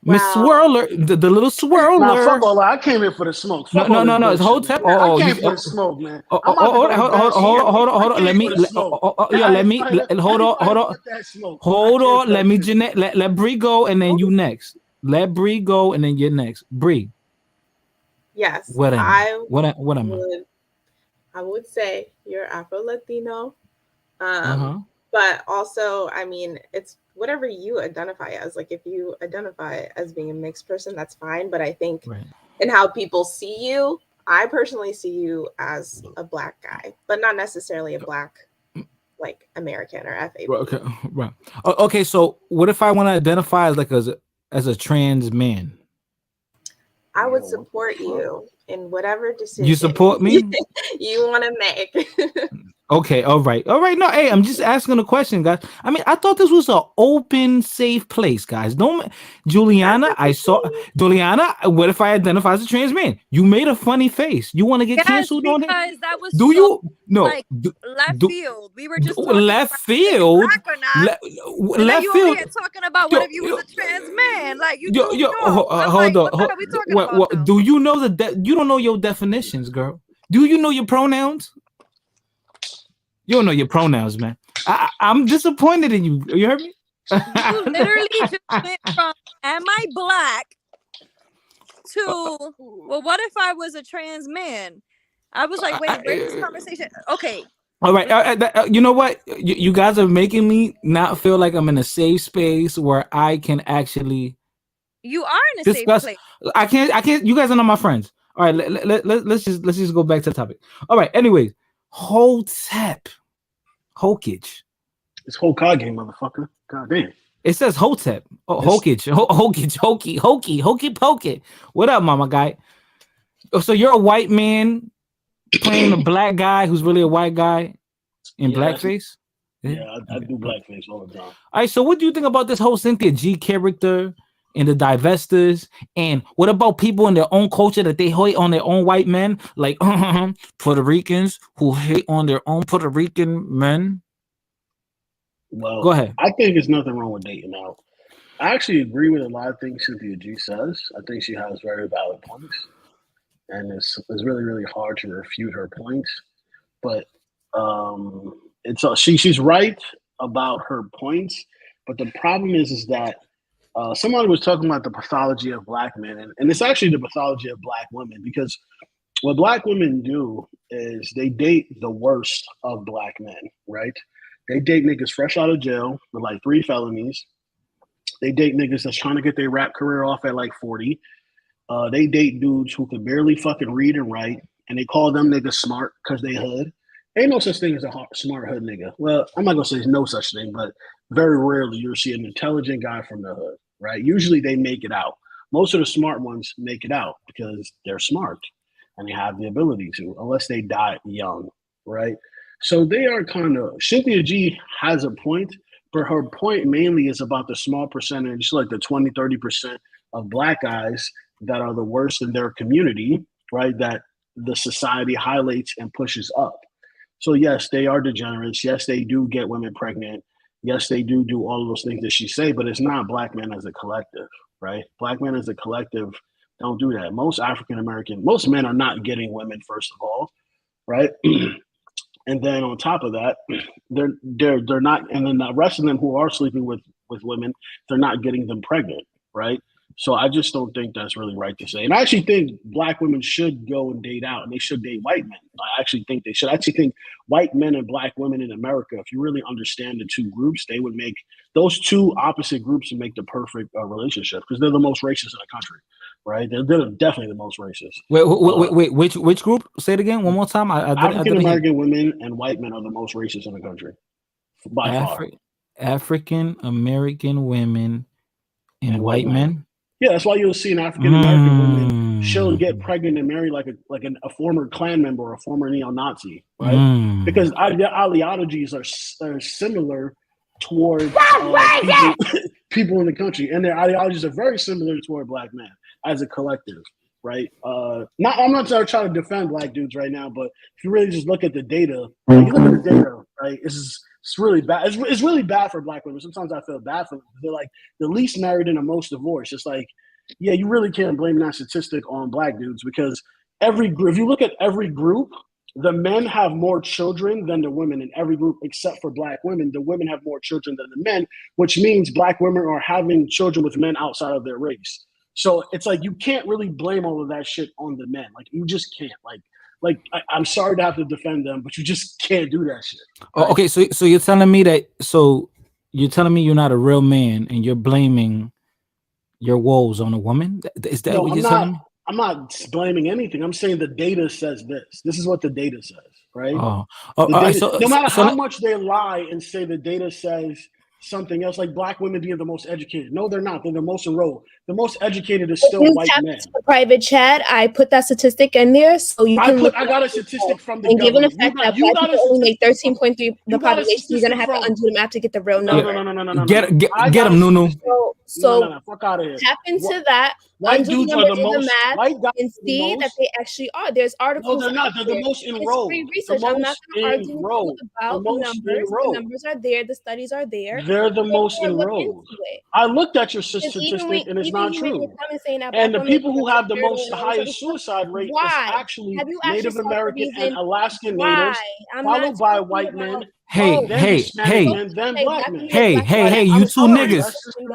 Speaker 2: Miss Swirler, the little swirler.
Speaker 18: Nah, fuck all that. I came here for the smoke. Fuck
Speaker 2: No.
Speaker 18: It's
Speaker 2: whole tap.
Speaker 18: I came for the smoke, man.
Speaker 2: Hold on. Let me. Hold on. Let me. Jeanette. Let Bree go, and then you next. Let Bree go, and then you're next. Bree.
Speaker 12: Yes.
Speaker 2: What am I?
Speaker 12: I would say you're Afro-Latino. But also, I mean, it's whatever you identify as. Like, if you identify as being a mixed person, that's fine. But I think in how people see you, I personally see you as a black guy, but not necessarily a black, like, American or FAB.
Speaker 2: Okay, right. Okay, so what if I want to identify as a trans man?
Speaker 12: I would support you in whatever decision
Speaker 2: You support me?
Speaker 12: you want to make.
Speaker 2: Okay, all right. No, hey, I'm just asking a question, guys. I mean, I thought this was an open, safe place, guys. Juliana, what if I identify as a trans man? You made a funny face. You want to get canceled on it?
Speaker 19: That was
Speaker 2: left
Speaker 19: field. We were just talking
Speaker 2: left field.
Speaker 19: Left field. Here talking about what if you was a trans man? Like
Speaker 2: hold on. What are we talking about? Do you know you don't know your definitions, girl? Do you know your pronouns? You don't know your pronouns, man. I'm disappointed in you. You heard me?
Speaker 19: You literally just went from "Am I black?" to "Well, what if I was a trans man?" I was like, "Wait, where's this conversation?" Okay.
Speaker 2: All right. You know what? You guys are making me not feel like I'm in a safe space where I can actually.
Speaker 19: You are in a safe place.
Speaker 2: I can't. You guys are not my friends. All right. Let's just go back to the topic. All right. Anyways. Hotep. Hokage.
Speaker 18: It's Hokage, motherfucker. God damn.
Speaker 2: It says Hotep. Hokage. Hokey pokey. What up, mama guy? So you're a white man playing a black guy who's really a white guy in blackface?
Speaker 18: Yeah, I do blackface all the time.
Speaker 2: All right, so what do you think about this whole Cynthia G character and the Divestors? And what about people in their own culture that they hate on their own white men, like Puerto Ricans who hate on their own Puerto Rican men?
Speaker 18: Well,
Speaker 2: go ahead.
Speaker 18: I think there's nothing wrong with dating out. I actually agree with a lot of things Cynthia G says. I think she has very valid points, and it's really, really hard to refute her points. But she's right about her points. But the problem is that somebody was talking about the pathology of black men, and it's actually the pathology of black women, because what black women do is they date the worst of black men, right? They date niggas fresh out of jail with like 3 felonies. They date niggas that's trying to get their rap career off at like 40. They date dudes who can barely fucking read and write, and they call them niggas smart because they hood. Ain't no such thing as a smart hood nigga. Well, I'm not gonna say there's no such thing, but very rarely you'll see an intelligent guy from the hood, right? Usually they make it out. Most of the smart ones make it out because they're smart and they have the ability to, unless they die young, right? So they are kind of, Cynthia G has a point, but her point mainly is about the small percentage, like the 20, 30% of black guys that are the worst in their community, right? That the society highlights and pushes up. So yes, they are degenerates. Yes, they do get women pregnant. Yes, they do all of those things that she say, but it's not black men as a collective, right? Black men as a collective don't do that. Most men are not getting women, first of all, right? And then on top of that, they're not, and then the rest of them who are sleeping with women, they're not getting them pregnant, right? So I just don't think that's really right to say. And I actually think black women should go and date out, and they should date white men. I actually think they should. I actually think white men and black women in America, if you really understand the two groups, they would make those two opposite groups and make the perfect relationship, because they're the most racist in the country, right? They're definitely the most racist.
Speaker 2: Wait, which group? Say it again one more time.
Speaker 18: African American women and white men are the most racist in the country by far.
Speaker 2: African American women and white men.
Speaker 18: Yeah, that's why you'll see an African American woman, she'll get pregnant and marry like a former Klan member or a former neo-Nazi, right? Because ideologies are similar towards people in the country, and their ideologies are very similar toward Black men as a collective, right? I'm not trying to defend Black dudes right now, but if you really just look at the data, like, you look at the data, right? It's really bad. It's really bad for Black women. Sometimes I feel bad for them. They're like the least married and the most divorced. It's like, yeah, you really can't blame that statistic on Black dudes, because if you look at every group, the men have more children than the women in every group except for Black women. The women have more children than the men, which means Black women are having children with men outside of their race. So it's like you can't really blame all of that shit on the men. Like, you just can't. I'm sorry to have to defend them, but you just can't do that shit.
Speaker 2: Right? Oh, okay, so you're telling me that? So you're telling me you're not a real man and you're blaming your woes on a woman? Is that what you're telling me?
Speaker 18: I'm not blaming anything. I'm saying the data says this. This is what the data says, right? No matter how much they lie and say the data says something else, like Black women being the most educated. No, they're not. They're the most enrolled. The most educated is still white men.
Speaker 7: The private chat, I put that statistic in there, so you can.
Speaker 18: I got a statistic from the
Speaker 7: and
Speaker 18: government.
Speaker 7: given the fact that Black people only make 13.3 the population, you're gonna have to undo the math to get the real number.
Speaker 18: No.
Speaker 2: Get him, Nunu.
Speaker 7: So
Speaker 18: fuck out of here.
Speaker 7: Tap into that.
Speaker 18: White dudes are the most.
Speaker 7: White guys and see that they actually are. There's articles.
Speaker 18: No, they're not. They're the most enrolled.
Speaker 7: Research. I'm not going to argue about the numbers. The numbers are there. The studies are there.
Speaker 18: They're the most enrolled. I looked at your statistic, and it's not true. And the people who have the highest suicide rate is actually Native American and Alaskan natives, followed by white men.
Speaker 2: Hey, you two niggas.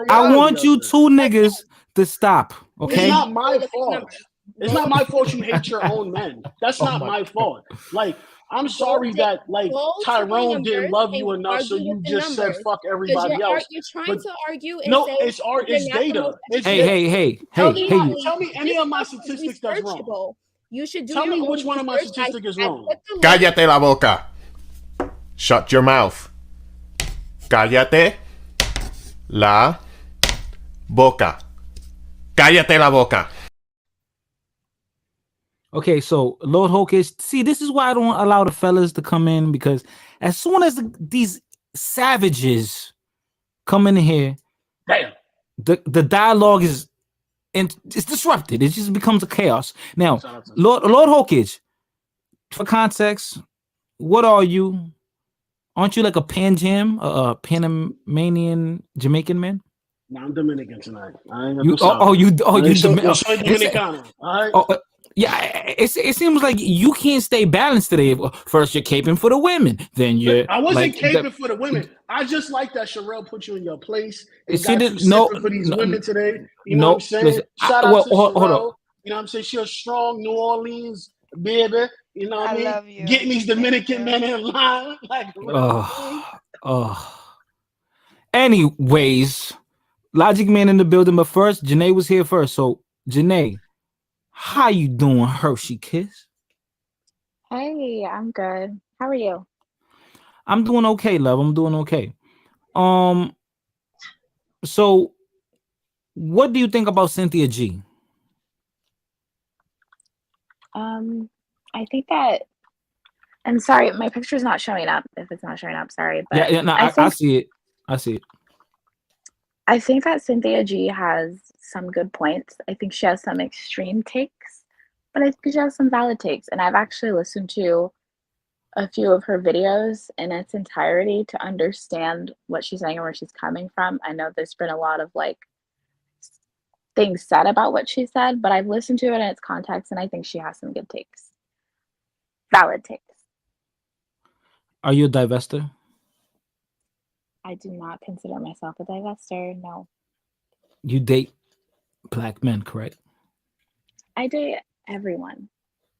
Speaker 2: I want you two niggas to stop, okay?
Speaker 18: It's not my fault. It's not my fault you hate your own men. That's not my fault. Like, I'm sorry that Tyrone didn't love you enough, so you just said fuck everybody else.
Speaker 7: You're trying to argue. And
Speaker 18: it's data.
Speaker 2: Hey.
Speaker 18: Tell me any of my statistics that's wrong.
Speaker 7: You should do.
Speaker 18: Tell me which one of my statistics is wrong.
Speaker 8: Cállate la boca. Shut your mouth. Cállate la boca. Cállate la boca.
Speaker 2: Okay, so Lord Hawkish, see, this is why I don't allow the fellas to come in, because as soon as these savages come in here,
Speaker 18: damn,
Speaker 2: the dialogue it's disrupted. It just becomes a chaos. Now, Lord Hawkish, for context, what are you? Aren't you like a Panamanian Jamaican man?
Speaker 18: No, I'm Dominican tonight.
Speaker 2: You Dominican.
Speaker 18: Right?
Speaker 2: Yeah, it seems like you can't stay balanced today. First, you're caping for the women, then you're.
Speaker 18: I wasn't caping for the women. I just like that Sherelle put you in your place. And for these women today. You know what I'm saying?
Speaker 2: Listen,
Speaker 18: Shout out to Sherelle.
Speaker 2: Hold on.
Speaker 18: You know what I'm saying? She's a strong New Orleans baby. You know what I mean? Getting these Dominican men in line. Like,
Speaker 2: Anyways, Logic Man in the building, but first, Janae was here first. So, Janae, how you doing, Hershey Kiss?
Speaker 21: Hey, I'm good. How are you?
Speaker 2: I'm doing okay, love. I'm doing okay. So what do you think about Cynthia G?
Speaker 21: I think that I'm sorry, my picture's not showing up. If it's not showing up, sorry. But
Speaker 2: no, I see it. I see it.
Speaker 21: I think that Cynthia G has some good points. I think she has some extreme takes, but I think she has some valid takes. And I've actually listened to a few of her videos in its entirety to understand what she's saying and where she's coming from. I know there's been a lot of like things said about what she said, but I've listened to it in its context, and I think she has some good takes. Valid takes.
Speaker 2: Are you a divester?
Speaker 21: I do not consider myself a divester, no.
Speaker 2: You date black men, correct?
Speaker 21: I date everyone.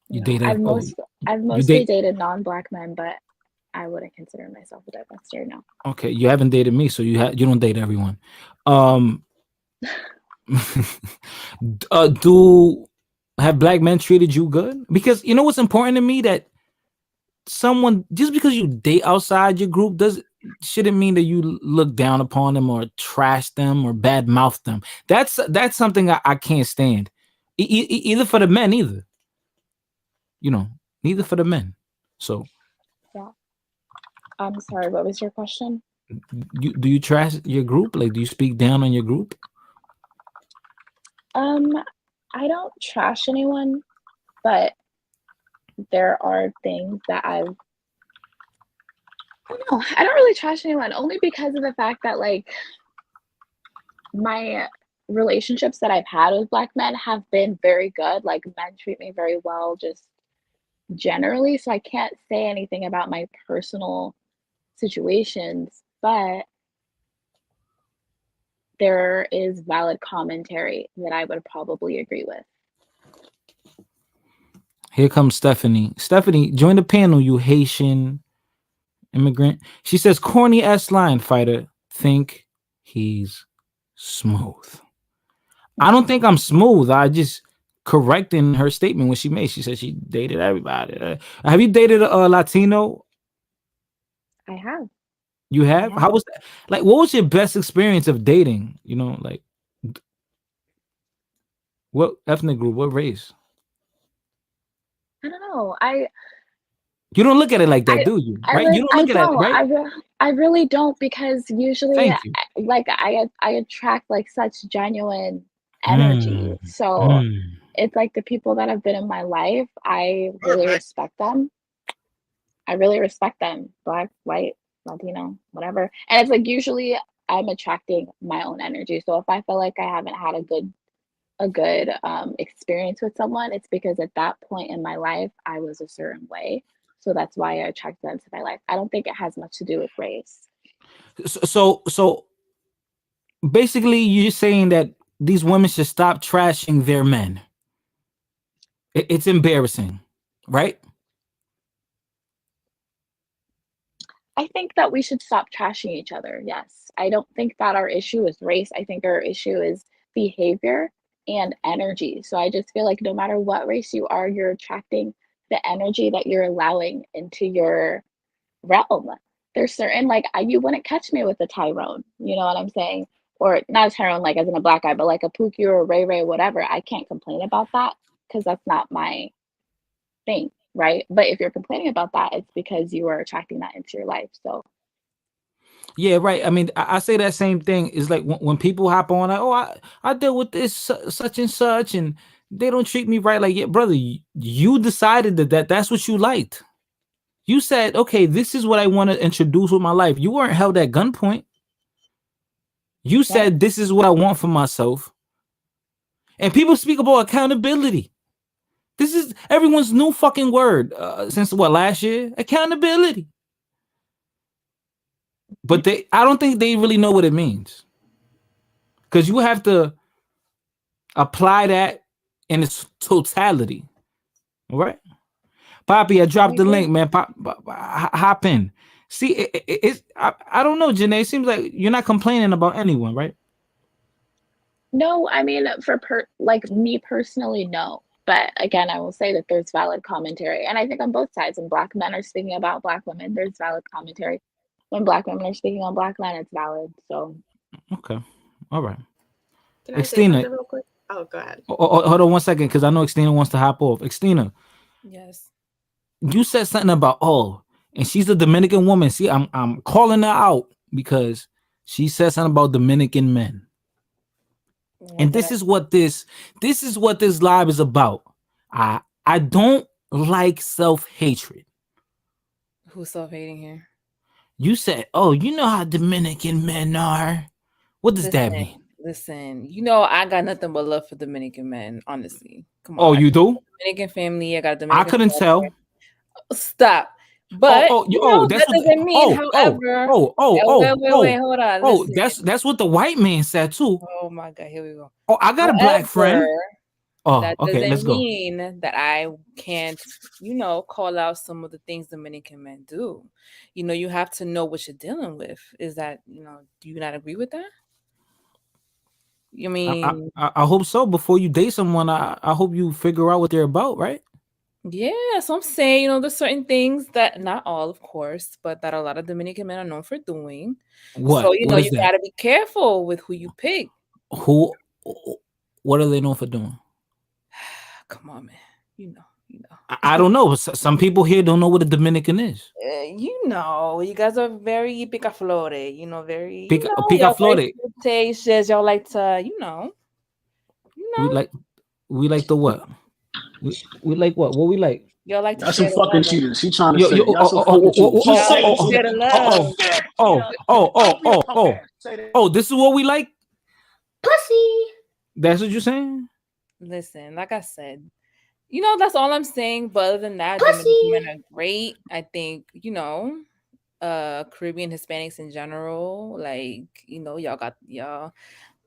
Speaker 2: You date
Speaker 21: I've mostly dated non-black men, but I wouldn't consider myself a divester, no.
Speaker 2: Okay, you haven't dated me, so you don't date everyone. Have black men treated you good? Because you know what's important to me, that someone, just because you date outside your group shouldn't mean that you look down upon them or trash them or badmouth them. That's something I can't stand. Either for the men, either. Neither for the men. So
Speaker 21: Yeah. I'm sorry, what was your question?
Speaker 2: do you trash your group? Like, do you speak down on your group?
Speaker 21: I don't trash anyone, but there are things that I don't know. I don't really trash anyone only because of the fact that like my relationships that I've had with Black men have been very good. Like men treat me very well, just generally. So I can't say anything about my personal situations, but there is valid commentary that I would probably agree with.
Speaker 2: Here comes Stephanie. Stephanie, join the panel, you Haitian immigrant. She says, corny ass line, fighter. Think he's smooth. I don't think I'm smooth. I just correcting her statement when she made. She said she dated everybody. Have you dated a Latino?
Speaker 21: I have.
Speaker 2: You have? How was that? Like, what was your best experience of dating? Like, what ethnic group? What race?
Speaker 21: I don't know.
Speaker 2: You don't look at it like that, do you? Right? You don't look at it, right?
Speaker 21: I really don't, because usually
Speaker 2: Thank you.
Speaker 21: I attract like such genuine energy. So it's like the people that have been in my life, I really respect them. Black, white, Latino, whatever. And it's like usually I'm attracting my own energy. So if I feel like I haven't had a good experience with someone, it's because at that point in my life I was a certain way. So that's why I attract them to my life. I don't think it has much to do with race.
Speaker 2: So basically you're saying that these women should stop trashing their men. It's embarrassing, right?
Speaker 21: I think that we should stop trashing each other. Yes. I don't think that our issue is race. I think our issue is behavior and energy. So I just feel like no matter what race you are, you're attracting the energy that you're allowing into your realm. There's certain, like, you wouldn't catch me with a Tyrone, you know what I'm saying? Or not a Tyrone, like as in a black guy, but like a Pookie or a Ray Ray, whatever. I can't complain about that because that's not my thing, right? But if you're complaining about that, it's because you are attracting that into your life. So
Speaker 2: yeah, right. I mean, I say that same thing. Is like when people hop on, like, oh, I deal with this such and such, and they don't treat me right. Like, yeah, brother, you decided that's what you liked. You said, okay, this is what I want to introduce with my life. You weren't held at gunpoint. You said, this is what I want for myself. And people speak about accountability. This is everyone's new fucking word since last year? Accountability. But I don't think they really know what it means. Because you have to apply that in its totality. All right? Poppy, I dropped the link, man. Hop in. See, I don't know, Janae. It seems like you're not complaining about anyone, right?
Speaker 21: no, I mean, like me personally, no. But again, I will say that there's valid commentary. And I think on both sides, when Black men are speaking about Black women, there's valid commentary. When Black women are speaking on Black men, it's valid. So
Speaker 2: okay. All right.
Speaker 12: Can I say something real quick? Oh, go ahead.
Speaker 2: Hold on 1 second, because I know Xtina wants to hop off. Xtina.
Speaker 5: Yes.
Speaker 2: You said something about and she's a Dominican woman. See, I'm calling her out because she said something about Dominican men. And this is what this live is about. I don't like self-hatred.
Speaker 5: Who's self-hating here?
Speaker 2: You said, oh, you know how Dominican men are. What does that mean?
Speaker 5: Listen, I got nothing but love for Dominican men, honestly. Come on.
Speaker 2: Oh, you do?
Speaker 5: Dominican family. I got a Dominican
Speaker 2: I couldn't tell.
Speaker 5: Stop. But
Speaker 2: that
Speaker 5: doesn't mean, however. Wait, hold on.
Speaker 2: Oh, that's what the white man said too.
Speaker 5: Oh my God, here we go.
Speaker 2: Oh, I got a black friend. Oh,
Speaker 5: that
Speaker 2: okay, let's
Speaker 5: doesn't
Speaker 2: go.
Speaker 5: mean that I can't, call out some of the things Dominican men do. You have to know what you're dealing with. Is that, do you not agree with that? You mean,
Speaker 2: I hope so. Before you date someone, I hope you figure out what they're about, right?
Speaker 5: Yeah, so I'm saying, there's certain things that, not all, of course, but that a lot of Dominican men are known for doing.
Speaker 2: What?
Speaker 5: So,
Speaker 2: What is
Speaker 5: you
Speaker 2: that?
Speaker 5: got to be careful with who you pick.
Speaker 2: Who? What are they known for doing?
Speaker 5: Come on, man. You know.
Speaker 2: I don't know. Some people here don't know what a Dominican is.
Speaker 5: You guys are very picaflore, very,
Speaker 2: Pica
Speaker 5: y'all very
Speaker 2: flore.
Speaker 5: flirtatious. Y'all like to,
Speaker 2: We like the what? We like what? What we like?
Speaker 5: y'all like to
Speaker 18: Y'all some
Speaker 5: share the
Speaker 18: fucking
Speaker 5: love.
Speaker 18: cheaters. She trying to
Speaker 2: Yo,
Speaker 18: say
Speaker 2: yo,
Speaker 18: it. Y'all some fucking cheaters. Just say
Speaker 5: Y'all like
Speaker 18: it.
Speaker 5: to share the love.
Speaker 2: oh, this is what we like?
Speaker 14: Pussy.
Speaker 2: That's what you're saying?
Speaker 5: Listen, like I said, that's all I'm saying. But other than that, Dominican men are great. I think, Caribbean Hispanics in general, like, y'all,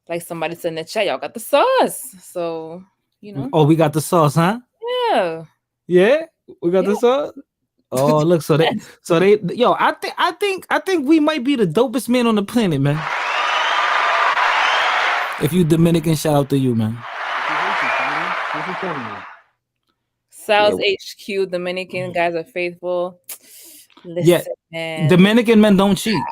Speaker 5: like somebody said in the chat, y'all got the sauce. So,
Speaker 2: Oh, we got the sauce, huh?
Speaker 5: Yeah.
Speaker 2: Yeah, we got the sauce. Oh, look, so they, yo, I think we might be the dopest men on the planet, man. If you Dominican, shout out to you, man.
Speaker 5: South HQ, Dominican guys are faithful.
Speaker 2: Yeah,
Speaker 5: Listen,
Speaker 2: Dominican men don't cheat.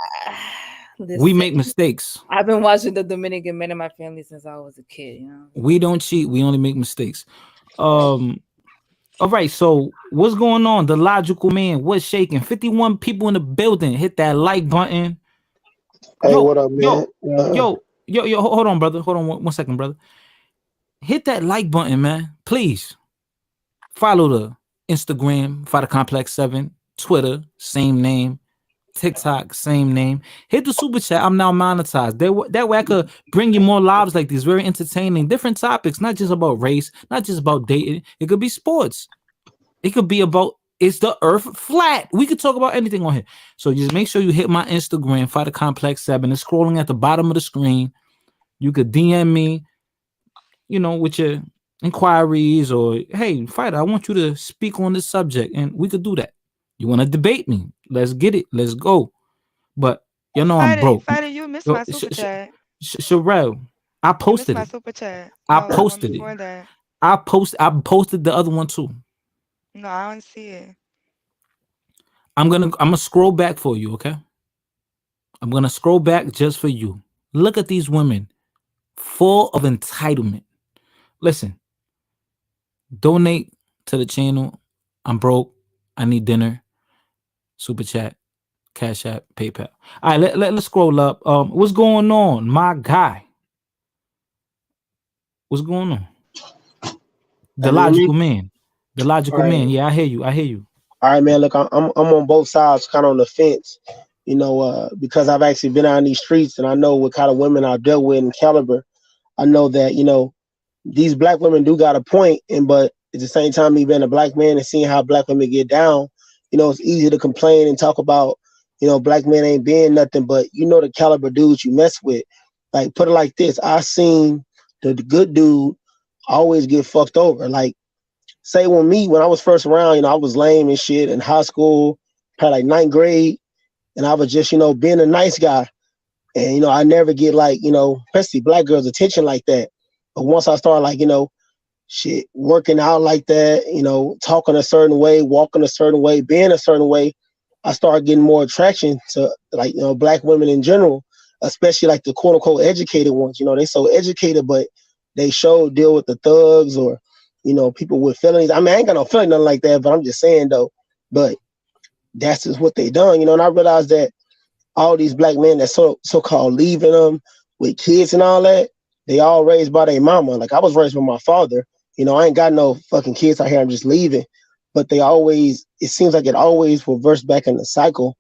Speaker 2: We make mistakes.
Speaker 5: I've been watching the Dominican men in my family since I was a kid.
Speaker 2: We don't cheat. We only make mistakes. All right, so what's going on? The logical man, what's shaking? 51 people in the building. Hit that like button.
Speaker 3: Hey, what up, man?
Speaker 2: Yo, hold on, brother. Hold on one second, brother. Hit that like button, man. Please. Follow the Instagram, Fighter Complex 7, Twitter, same name, TikTok, same name. Hit the super chat. I'm now monetized. That way I could bring you more lives like these, very entertaining, different topics, not just about race, not just about dating. It could be sports. It could be about, is the earth flat? We could talk about anything on here. So just make sure you hit my Instagram, Fighter Complex 7. It's scrolling at the bottom of the screen. You could DM me, with your inquiries, or, hey, Fighter, I want you to speak on this subject, and we could do that. You want to debate me? Let's get it. Let's go. But I'm broke.
Speaker 13: Fighter, you missed my super chat.
Speaker 2: Sherelle, I posted
Speaker 13: my
Speaker 2: it.
Speaker 13: super chat.
Speaker 2: I
Speaker 13: No,
Speaker 2: posted it.
Speaker 13: That.
Speaker 2: I posted the other one too.
Speaker 13: No, I don't see it.
Speaker 2: I'm gonna scroll back for you, okay? I'm gonna scroll back just for you. Look at these women, full of entitlement. Listen, donate to the channel. I'm broke. I need dinner. Super chat, Cash App, PayPal. All right, let's scroll up. What's going on, my guy? What's going on? The logical man. The logical man. Yeah, I hear you.
Speaker 3: All right, man. Look, I'm on both sides, kind of on the fence, because I've actually been out in these streets and I know what kind of women I've dealt with in caliber. I know that, these black women do got a point, but at the same time, me being a black man and seeing how black women get down, it's easy to complain and talk about, black men ain't being nothing, but the caliber dudes you mess with. Like, put it like this. I seen the good dude always get fucked over. Like, say when I was first around, I was lame and shit in high school, probably like 9th grade. And I was just, being a nice guy. And, I never get like, especially black girls' attention like that. But once I started like, working out like that, talking a certain way, walking a certain way, being a certain way, I started getting more attraction to like, black women in general, especially like the quote unquote educated ones. They so educated, but they deal with the thugs or, people with felonies. I mean, I ain't got no feeling nothing like that, but I'm just saying though, but that's just what they done, and I realized that all these black men that so-called leaving them with kids and all that, they all raised by their mama. Like I was raised by my father, I ain't got no fucking kids out here, I'm just leaving. But it seems like it always reverts back in the cycle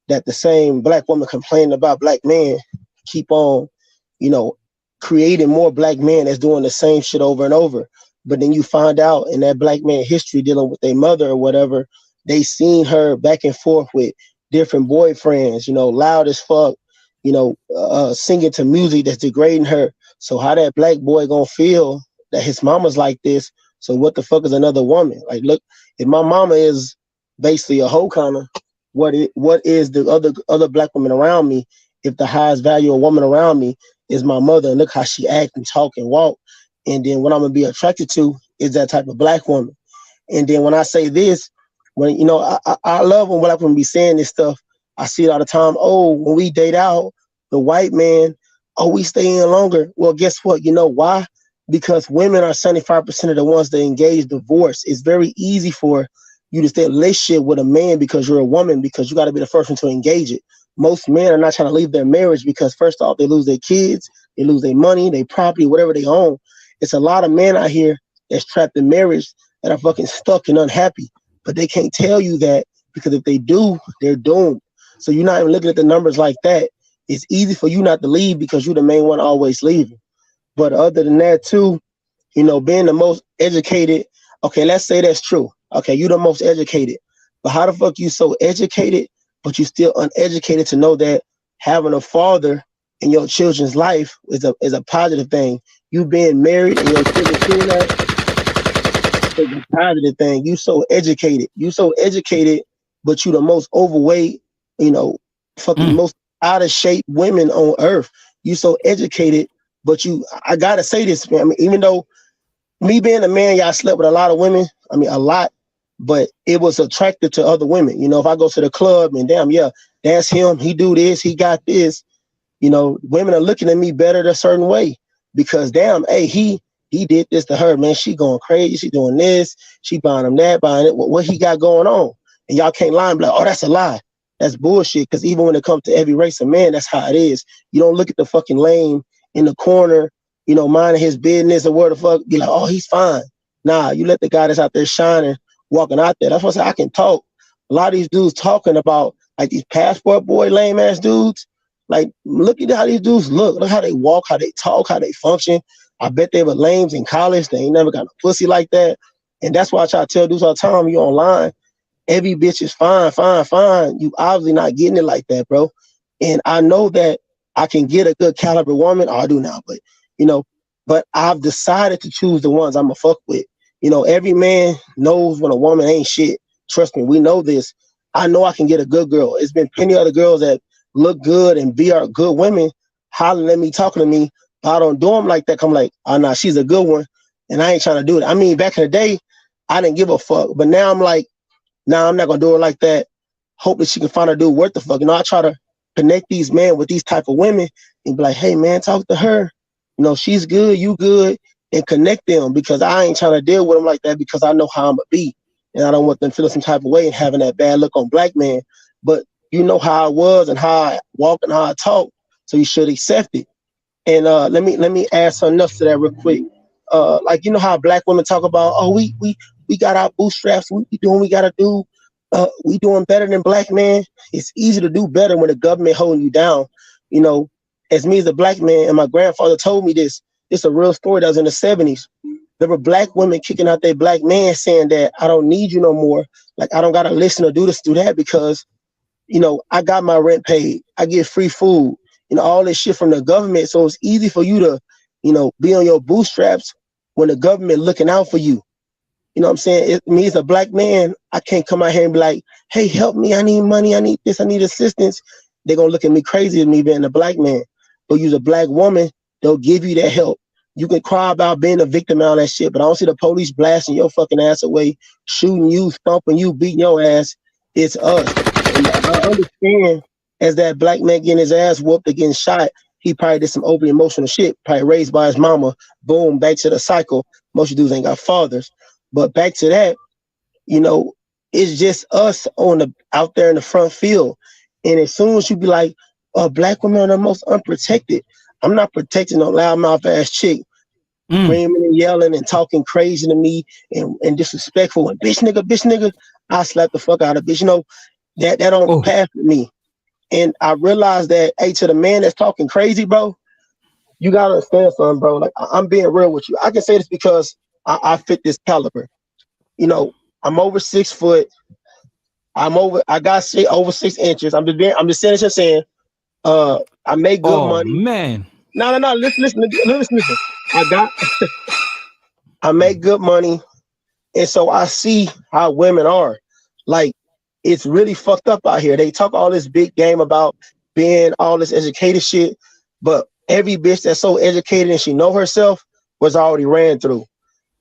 Speaker 3: that the same black woman complaining about black men keep on, creating more black men that's doing the same shit over and over. But then you find out in that black man history dealing with their mother or whatever, they seen her back and forth with different boyfriends, loud as fuck, singing to music that's degrading her. So how that black boy gonna feel that his mama's like this? So what the fuck is another woman? Like, look, if my mama is basically a hoe kind of, what is the other black women around me? If the highest value of woman around me is my mother, and look how she act and talk and walk. And then what I'm gonna be attracted to is that type of black woman. And then when I say this, when you know, I love when black women be saying this stuff. I see it all the time. Oh, when we date out, the white man, oh, we stay in longer. Well, guess what? You know why? Because women are 75% of the ones that engage divorce. It's very easy for you to stay in a relationship with a man because you're a woman, because you got to be the first one to engage it. Most men are not trying to leave their marriage because first off, they lose their kids, they lose their money, their property, whatever they own. It's a lot of men out here that's trapped in marriage that are fucking stuck and unhappy, but they can't tell you that because if they do, they're doomed. So you're not even looking at the numbers like that. It's easy for you not to leave because you're the main one always leaving. But other than that too, you know, being the most educated, okay, let's say that's true. Okay, you're the most educated. But how the fuck you so educated, but you still uneducated to know that having a father in your children's life is a positive thing. You being married and your children seeing that is a positive thing. You so educated. You so educated, but you the most overweight, you know, fucking most out of shape women on earth. You so educated, but I gotta say this, man. I mean, even though me being a man, y'all slept with a lot of women. I mean, a lot, but it was attractive to other women. You know, if I go to the club and damn, yeah, that's him. He do this. He got this. You know, women are looking at me better a certain way because damn, hey, he did this to her, man. She going crazy. She doing this. She buying him that, buying it. What he got going on? And y'all can't lie and be like, oh, that's a lie. That's bullshit. Because even when it comes to every race of man, that's how it is. You don't look at the fucking lame in the corner, you know, minding his business or where the fuck, be like, oh, he's fine. Nah, you let the guy that's out there shining, walking out there. That's what I say. I can talk. A lot of these dudes talking about like these passport boy lame ass dudes. Like, look at how these dudes look. Look how they walk, how they talk, how they function. I bet they were lames in college. They ain't never got a pussy like that. And that's why I try to tell dudes all the time, you online, every bitch is fine, fine, fine. You obviously not getting it like that, bro. And I know that I can get a good caliber woman. I do now, but you know, but I've decided to choose the ones I'm gonna fuck with. You know, every man knows when a woman ain't shit. Trust me, we know this. I know I can get a good girl. It's been plenty of other girls that look good and are good women hollering at me, talking to me. But I don't do them like that. I'm like, oh, nah, she's a good one. And I ain't trying to do it. I mean, back in the day, I didn't give a fuck. But now I'm like, nah, I'm not going to do it like that. Hope that she can find a dude worth the fuck. You know, I try to connect these men with these type of women and be like, hey, man, talk to her. You know, she's good, you good, and connect them because I ain't trying to deal with them like that because I know how I'm going to be. And I don't want them feeling some type of way and having that bad look on black men. But you know how I was and how I walk and how I talk, so you should accept it. And let me add something else to that real quick. Like, you know how black women talk about, oh, we got our bootstraps, we doing what we gotta do. We doing better than black men. It's easy to do better when the government holding you down. You know, as me as a black man, and my grandfather told me this. It's a real story that was in the 70s. There were black women kicking out their black man saying that I don't need you no more. Like, I don't gotta listen or do this, do that because, you know, I got my rent paid. I get free food, you know, all this shit from the government. So it's easy for you to, you know, be on your bootstraps when the government looking out for you. You know what I'm saying? Me as a black man, I can't come out here and be like, hey, help me. I need money. I need this. I need assistance. They're going to look at me crazy as me being a black man. But you're a black woman, they'll give you that help. You can cry about being a victim and all that shit, but I don't see the police blasting your fucking ass away, shooting you, thumping you, beating your ass. It's us. And I understand as that black man getting his ass whooped or getting shot, he probably did some overly emotional shit, probably raised by his mama, boom, back to the cycle. Most dudes ain't got fathers. But back to that, you know, it's just us out there in the front field. And as soon as you be like, black women are the most unprotected. I'm not protecting no loudmouth ass chick screaming and yelling and talking crazy to me and disrespectful and bitch nigga, I slap the fuck out of bitch. You know, that don't pass with me. And I realized that, hey, to the man that's talking crazy, bro, you gotta understand something, bro. Like, I'm being real with you. I can say this because I fit this caliber. You know, I'm over 6 foot. I got over 6 inches. I'm just saying. I make good money.
Speaker 2: Man.
Speaker 3: No. Listen. I make good money. And so I see how women are. Like, it's really fucked up out here. They talk all this big game about being all this educated shit, but every bitch that's so educated and she know herself was already ran through.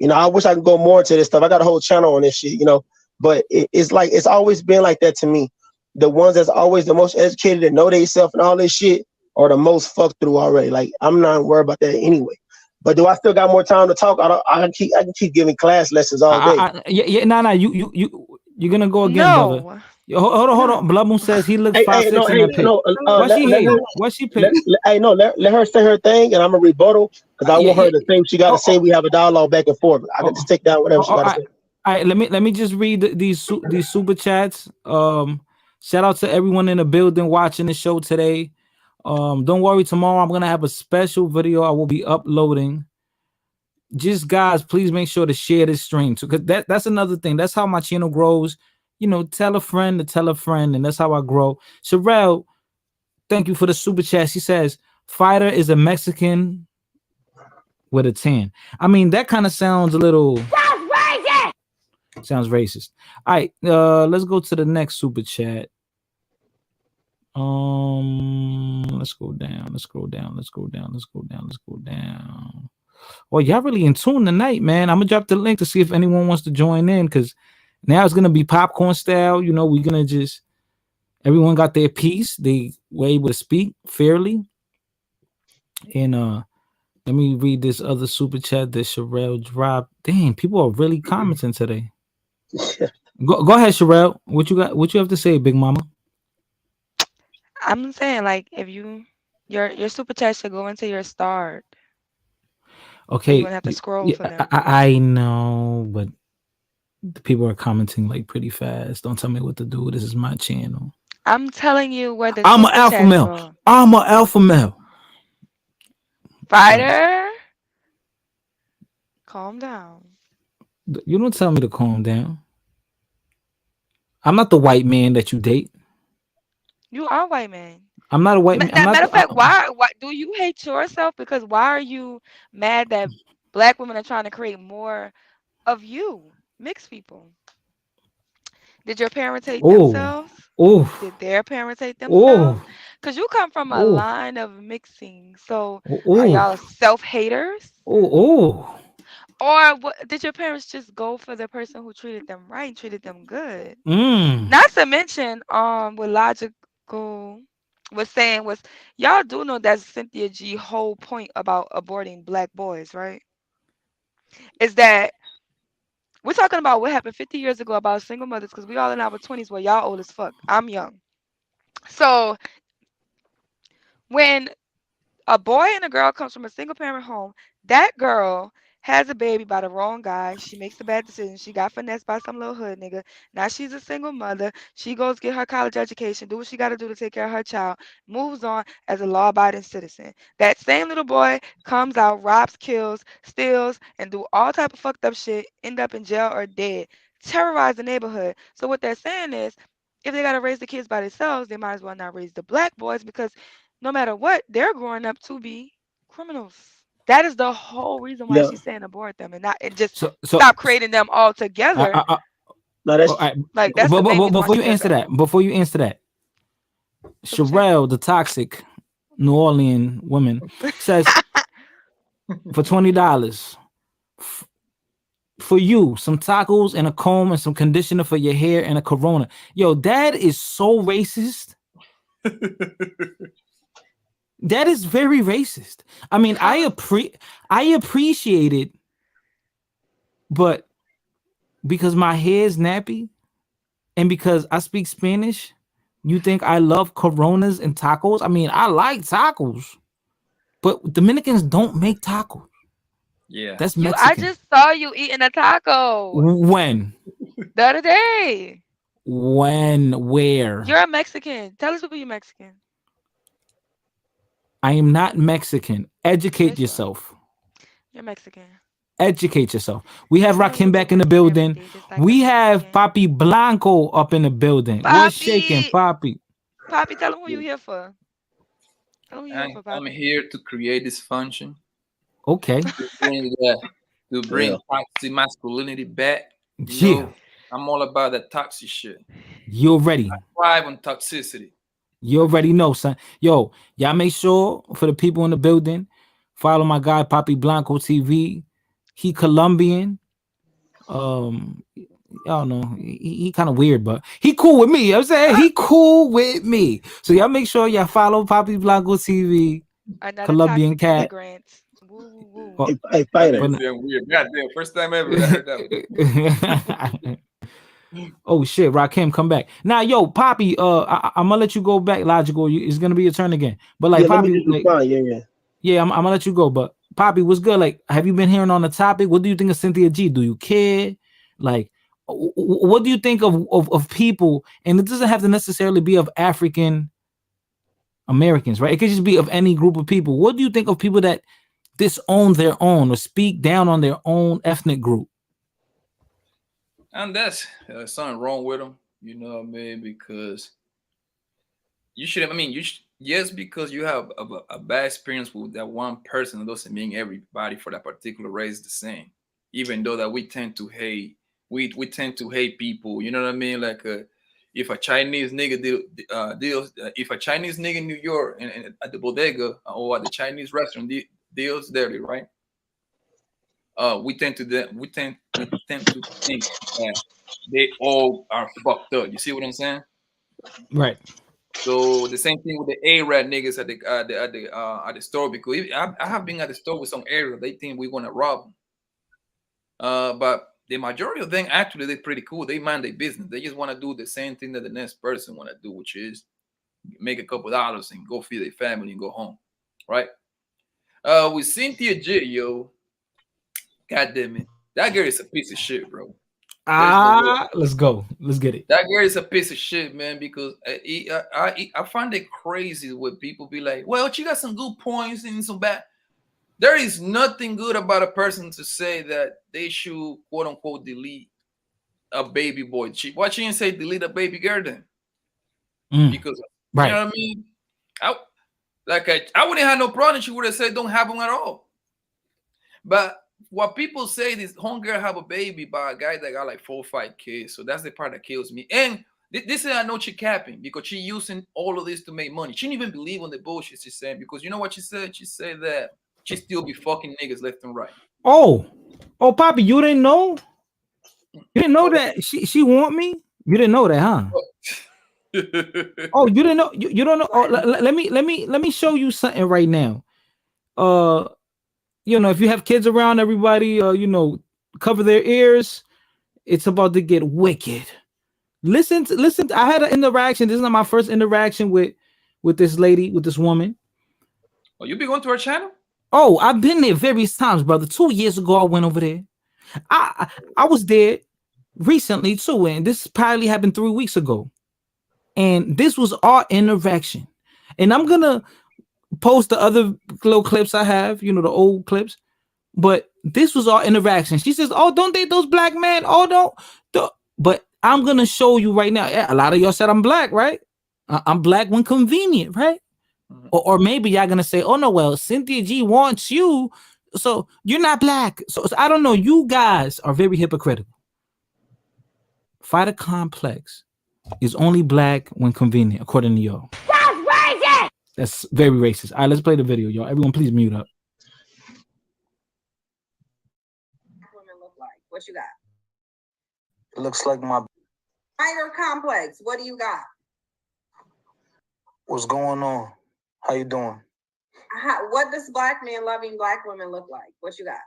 Speaker 3: You know, I wish I could go more into this stuff. I got a whole channel on this shit, you know, but it's like, it's always been like that to me. The ones that's always the most educated and know themselves and all this shit are the most fucked through already. Like, I'm not worried about that anyway. But do I still got more time to talk? I can keep giving class lessons all day.
Speaker 2: You're gonna go again, brother. Hold on. Blood Moon says he looks 5'6" in that pic. What's she hating? What's she pick?
Speaker 3: Let her say her thing, and I'm a rebuttal because I want her to say what she got to say. We have a dialogue back and forth. I can just take down whatever she got to say.
Speaker 2: All right, let me just read these super chats. Shout out to everyone in the building watching the show today. Don't worry, tomorrow I'm gonna have a special video I will be uploading. Just guys, please make sure to share this stream too, because that's another thing. That's how my channel grows. You know, tell a friend to tell a friend, and that's how I grow. Sherelle, thank you for the super chat. She says, "Fighter is a Mexican with a tan." I mean, that kind of sounds a little. Sounds racist. All right, let's go to the next super chat. Let's go down. Let's go down. Let's go down. Let's go down. Let's go down. Well, y'all really in tune tonight, man. I'm gonna drop the link to see if anyone wants to join in, because now it's gonna be popcorn style. You know, we're gonna just everyone got their piece. They were able to speak fairly. And let me read this other super chat that Sherelle dropped. Dang, people are really commenting today. Go ahead, Sherelle. What you got? What you have to say, Big Mama?
Speaker 13: I'm saying, like, if your super chat should go into your start.
Speaker 2: Okay,
Speaker 13: you're gonna have to scroll for them.
Speaker 2: I know, but the people are commenting like pretty fast. Don't tell me what to do. This is my channel.
Speaker 13: I'm telling you where the
Speaker 2: I'm an alpha male.
Speaker 13: Go.
Speaker 2: I'm an alpha male.
Speaker 13: Fighter, calm down.
Speaker 2: You don't tell me to calm down. I'm not the white man that you date.
Speaker 13: You are a white man.
Speaker 2: I'm not a white man.
Speaker 13: Matter of fact, why do you hate yourself? Because why are you mad that black women are trying to create more of you, mixed people? Did your parents hate themselves? Did their parents hate themselves? Because you come from a line of mixing. So are y'all self-haters? Or did your parents just go for the person who treated them right, treated them good? Not to mention, what Logical was saying was, y'all do know that's Cynthia G whole point about aborting black boys, right? Is that we're talking about what happened 50 years ago about single mothers, because we all in our 20s, where y'all old as fuck. I'm young. So when a boy and a girl comes from a single parent home, that girl has a baby by the wrong guy. She makes a bad decision. She got finessed by some little hood nigga. Now she's a single mother. She goes get her college education, do what she got to do to take care of her child, moves on as a law-abiding citizen. That same little boy comes out, robs, kills, steals, and do all type of fucked up shit, end up in jail or dead, terrorize the neighborhood. So what they're saying is, if they got to raise the kids by themselves, they might as well not raise the black boys, because no matter what, they're growing up to be criminals. That is the whole reason why she's saying abort them and just stop creating them all together.
Speaker 3: That's
Speaker 13: like that's the main reason
Speaker 2: before you answer that. Before you answer that, Sherelle, the toxic New Orleans woman, says for $20 for you, some tacos and a comb and some conditioner for your hair and a Corona. Yo, that is so racist. That is very racist. I mean, I appreciate it, but because my hair is nappy and because I speak Spanish, you think I love Coronas and tacos? I mean, I like tacos, but Dominicans don't make tacos.
Speaker 1: Yeah,
Speaker 2: that's Mexican.
Speaker 13: I just saw you eating a taco.
Speaker 2: When?
Speaker 13: The other day.
Speaker 2: When? Where?
Speaker 13: You're a Mexican. Tell us people you're Mexican.
Speaker 2: I am not Mexican. Educate yourself.
Speaker 13: You're Mexican.
Speaker 2: Educate yourself. We have Rakim back in the building. We have Papi Blanco up in the building. What's shaking, Papi?
Speaker 13: Papi, tell them who you're here for. Tell them who you're here for, Papi.
Speaker 1: I'm here to create dysfunction.
Speaker 2: Okay.
Speaker 1: To bring toxic masculinity back. You know, I'm all about that toxic shit.
Speaker 2: You're ready.
Speaker 1: I thrive on toxicity.
Speaker 2: You already know, son. Yo, y'all make sure for the people in the building, follow my guy Papi Blanco TV. He Colombian. I don't know. He kind of weird, but he cool with me. I'm saying he cool with me. So y'all make sure y'all follow Papi Blanco TV.
Speaker 13: Another
Speaker 2: Colombian
Speaker 13: toxic
Speaker 2: cat.
Speaker 13: immigrant. Woo, woo.
Speaker 3: Hey, fighter.
Speaker 1: Weird. Goddamn, first time ever I heard that one.
Speaker 2: Oh shit, Rakim, come back. Now, yo, Poppy, I'm gonna let you go back. Logical, it's gonna be your turn again. But like,
Speaker 3: Yeah, let
Speaker 2: Poppy,
Speaker 3: me just
Speaker 2: like,
Speaker 3: respond. Yeah.
Speaker 2: I'm gonna let you go. But Poppy, what's good? Like, have you been hearing on the topic? What do you think of Cynthia G? Do you care? Like, what do you think of people? And it doesn't have to necessarily be of African Americans, right? It could just be of any group of people. What do you think of people that disown their own or speak down on their own ethnic group?
Speaker 1: And that's something wrong with them, you know what I mean? Because you should, yes, because you have a bad experience with that one person, it doesn't mean everybody for that particular race is the same. Even though that we tend to hate, we tend to hate people, you know what I mean? Like if a Chinese nigga deals, if a Chinese nigga in New York and at the bodega or at the Chinese restaurant deals dirty, right? We tend to think that they all are fucked up. You see what I'm saying?
Speaker 2: Right.
Speaker 1: So the same thing with the A-Rad niggas at the store, because I have been at the store with some area, they think we're gonna rob them. But the majority of them actually they're pretty cool. They mind their business. They just want to do the same thing that the next person want to do, which is make a couple dollars and go feed their family and go home, right? With Cynthia G, yo. God damn it. That girl is a piece of shit, bro.
Speaker 2: Let's go. Let's get it.
Speaker 1: That girl is a piece of shit, man, because I find it crazy when people be like, well, she got some good points and some bad. There is nothing good about a person to say that they should, quote unquote, delete a baby boy. Why she didn't say delete a baby girl then? Because,
Speaker 2: right.
Speaker 1: You know what I mean? I wouldn't have no problem. She would have said don't have them at all. But what people say is homegirl have a baby by a guy that got like 4 or 5 kids. So that's the part that kills me. And this is I know she capping because she using all of this to make money. She didn't even believe on the bullshit she's saying, because you know what she said? She said that she still be fucking niggas left and right.
Speaker 2: Oh, Poppy, you didn't know? You didn't know that she want me? You didn't know that, huh? Oh, you didn't know? You don't know? Oh, let me show you something right now. You know, if you have kids around, everybody, you know, cover their ears. It's about to get wicked. Listen. I had an interaction. This is not my first interaction with this lady, with this woman.
Speaker 1: Oh, you be going to her channel?
Speaker 2: Oh, I've been there various times, brother. 2 years ago, I went over there. I was there recently too, and this probably happened 3 weeks ago. And this was our interaction. And I'm gonna post the other little clips I have, you know, the old clips. But this was our interaction. She says, "Oh, don't date those black men. Oh, don't." But I'm gonna show you right now. Yeah, a lot of y'all said I'm black, right? I'm black when convenient, right? Mm-hmm. Or maybe y'all gonna say, "Oh no, well, Cynthia G wants you, so you're not black." So I don't know. You guys are very hypocritical. Fighter complex is only black when convenient, according to y'all.
Speaker 14: That's racist!
Speaker 2: That's very racist. All right, let's play the video, y'all. Everyone, please mute up.
Speaker 10: Women look like. What you got?
Speaker 4: It looks like my
Speaker 10: Fighter complex. What do you got?
Speaker 4: What's going on? How you doing?
Speaker 10: What does black men loving black women look like? What you got?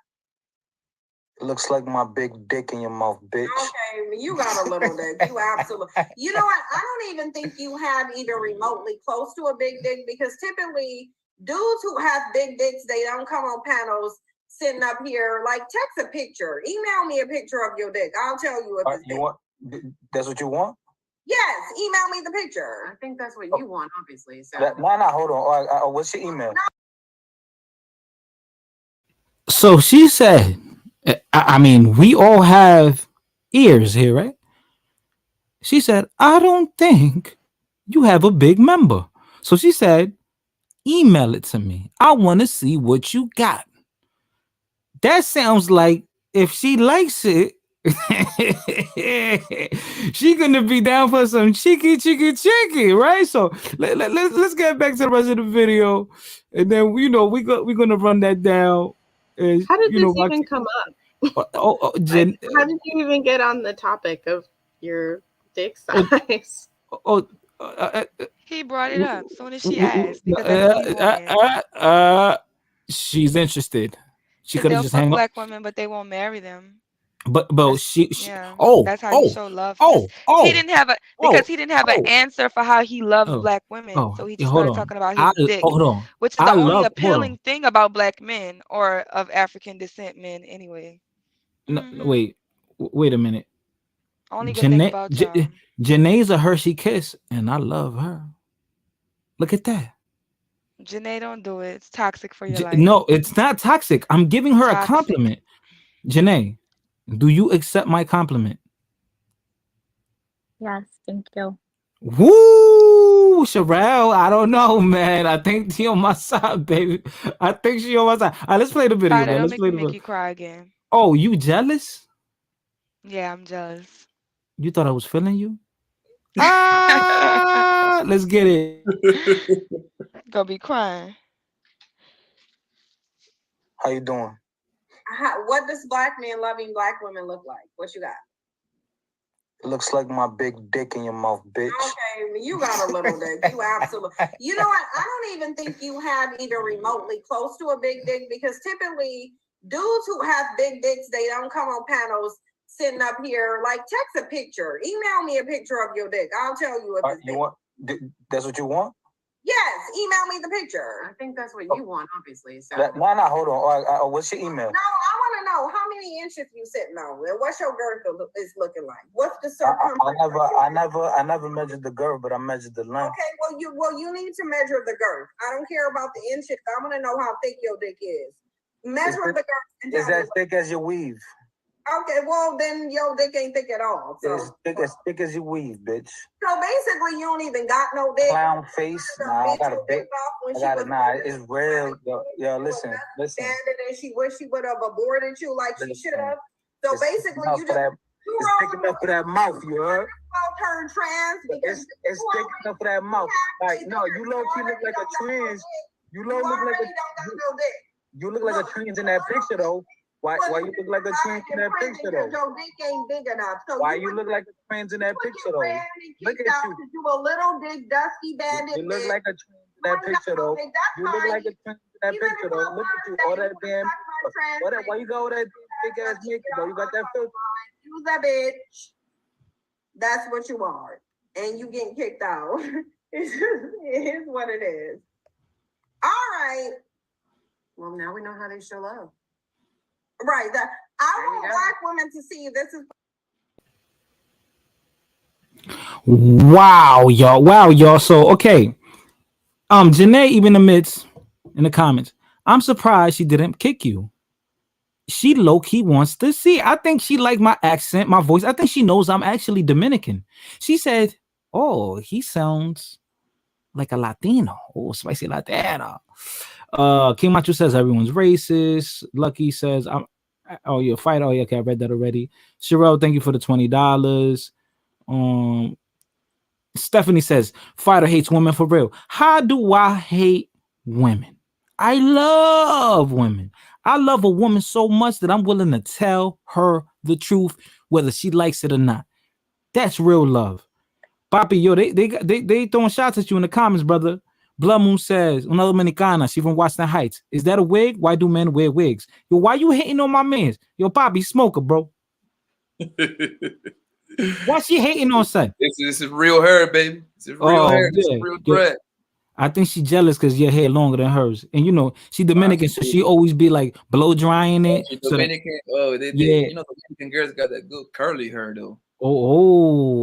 Speaker 4: It looks like my big dick in your mouth, bitch.
Speaker 10: Okay, you got a little dick. You absolutely. You know what? I don't even think you have even remotely close to a big dick, because typically dudes who have big dicks, they don't come on panels sitting up here. Like, text a picture. Email me a picture of your dick. I'll tell you if it's
Speaker 4: you want. That's what you want?
Speaker 10: Yes, email me the picture. I think that's what you want, obviously. So
Speaker 4: Why not? Hold on. What's your email?
Speaker 2: So she said, I mean, we all have ears here, right? She said, I don't think you have a big member. So she said, email it to me. I want to see what you got. That sounds like if she likes it, she gonna be down for some chicky, right? So let's get back to the rest of the video, and then we're gonna run that down. And,
Speaker 12: how did this even come up? Like, how did you even get on the topic of your dick size?
Speaker 13: He brought it up as soon as she asked because that's what he wanted.
Speaker 2: She's interested. She
Speaker 13: Because
Speaker 2: could have
Speaker 13: they'll
Speaker 2: just
Speaker 13: fuck
Speaker 2: hang up.
Speaker 13: black women, but they won't marry them.
Speaker 2: But she
Speaker 13: Yeah,
Speaker 2: oh
Speaker 13: that's how you show love. He didn't have an answer for how he loves black women, so he just
Speaker 2: hold
Speaker 13: started
Speaker 2: on.
Speaker 13: talking about his dick,
Speaker 2: Hold on.
Speaker 13: which is
Speaker 2: I
Speaker 13: the only
Speaker 2: love
Speaker 13: appealing thing about black men or of African descent men anyway.
Speaker 2: No, wait a minute.
Speaker 13: Only good thing about y'all.
Speaker 2: Janae's a Hershey Kiss, and I love her. Look at that.
Speaker 13: Janae, don't do it. It's toxic for your life.
Speaker 2: No, it's not toxic. I'm giving her a compliment. Janae, do you accept my compliment?
Speaker 21: Yes, thank you.
Speaker 2: Woo, Sherelle. I don't know, man. I think she on my side, baby. I think she on my side. All right, let's play the video,
Speaker 13: Fido,
Speaker 2: man.
Speaker 13: don't
Speaker 2: Let's
Speaker 13: make
Speaker 2: play
Speaker 13: me
Speaker 2: the
Speaker 13: make
Speaker 2: video.
Speaker 13: you cry again.
Speaker 2: Oh, you jealous?
Speaker 13: Yeah, I'm jealous.
Speaker 2: You thought I was feeling you? Let's get it.
Speaker 13: Gonna be crying.
Speaker 4: How you doing?
Speaker 10: What does black men loving black women look like? What you got?
Speaker 4: It looks like my big dick in your mouth, bitch.
Speaker 10: Okay, you got a little dick. You absolutely. You know what? I don't even think you have even remotely close to a big dick because typically dudes who have big dicks, they don't come on panels sitting up here. Like, text a picture. Email me a picture of your dick. I'll tell you if it's
Speaker 4: you want. That's what you want?
Speaker 10: Yes, email me the picture. I think that's what you want, obviously. So.
Speaker 4: No, hold on. What's your email?
Speaker 10: No, I want to know how many inches you sitting on, and what's your girth is looking like. What's the circumference?
Speaker 4: I never measured the girth, but I measured the length.
Speaker 10: Okay, well you need to measure the girth. I don't care about the inches. I want to know how thick your dick is. Measure the girth. And
Speaker 4: is that thick as your weave?
Speaker 10: Okay, well then your dick ain't thick at all. So.
Speaker 4: It's thick as your weave, bitch.
Speaker 10: So basically, you don't even got no dick.
Speaker 4: Clown face. Nah, I got a dick. It's real. Yo, listen.
Speaker 10: And she wished she would have aborted you like she should have. So basically, you just.
Speaker 4: It's thick enough for that mouth, you heard?
Speaker 10: Turn trans because
Speaker 4: it's thick enough for that mouth. Like, no, you low key look like a trans. You look like a trans in that picture though. Why you look like a trans in that picture though?
Speaker 10: Your dick ain't big enough. So
Speaker 4: why you look like a trans in that picture though? Look at you.
Speaker 10: You a little big dusty bandit.
Speaker 4: You look like a trans in that picture though. You look like a trans in that picture though. Look at you, all that damn. Why you got all that big ass makeup though? You got that filter.
Speaker 10: Use that bitch. That's what you are, and you getting kicked out. It is what it is. All right. Well, now we know how they show love. Right. I want black women to see this is.
Speaker 2: Wow, y'all. So, okay. Janae even admits in the comments, I'm surprised she didn't kick you. She low-key wants to see. I think she liked my accent, my voice. I think she knows I'm actually Dominican. She said, oh, he sounds like a Latino. Oh, spicy Latino. King Macho says everyone's racist. Lucky says, you're a fighter. Oh, yeah, okay, I read that already. Sherelle, thank you for the $20. Stephanie says, fighter hates women for real. How do I hate women? I love women. I love a woman so much that I'm willing to tell her the truth, whether she likes it or not. That's real love. Papi, yo, they throwing shots at you in the comments, brother. Blood Moon says, una dominicana, she from Washington Heights. Is that a wig? Why do men wear wigs? Yo, why you hating on my mans? Yo, Papi, smoker, bro. Why she hating on son?
Speaker 1: This is real hair, baby. This is real hair. This is real thread.
Speaker 2: I think she jealous because your hair longer than hers, and you know she Dominican, so she always be like blow drying it.
Speaker 1: She's Dominican. You know, Dominican girls got that good curly hair though.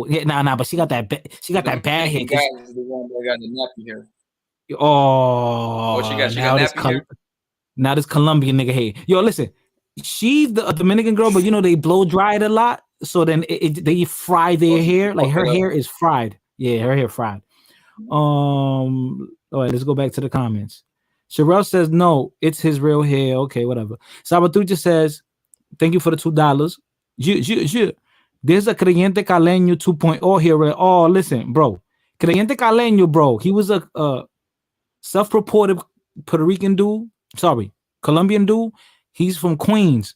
Speaker 2: Yeah, nah, but she got that bad hair.
Speaker 1: Guy is the one that got the nappy hair.
Speaker 2: She got nappy hair. Now this Colombian nigga hair. Yo, listen, she's the Dominican girl, but you know they blow dry it a lot, so then they fry their hair. Like her hair is fried. Yeah, her hair fried. All right, let's go back to the comments. Sherelle says no, it's his real hair. Okay, whatever. Sabatucha says, thank you for the $2. There's a Creyente Caleño 2.0 here. Oh, listen, bro. Creyente Caleño, bro. He was a self-reported Puerto Rican dude. Sorry, Colombian dude. He's from Queens.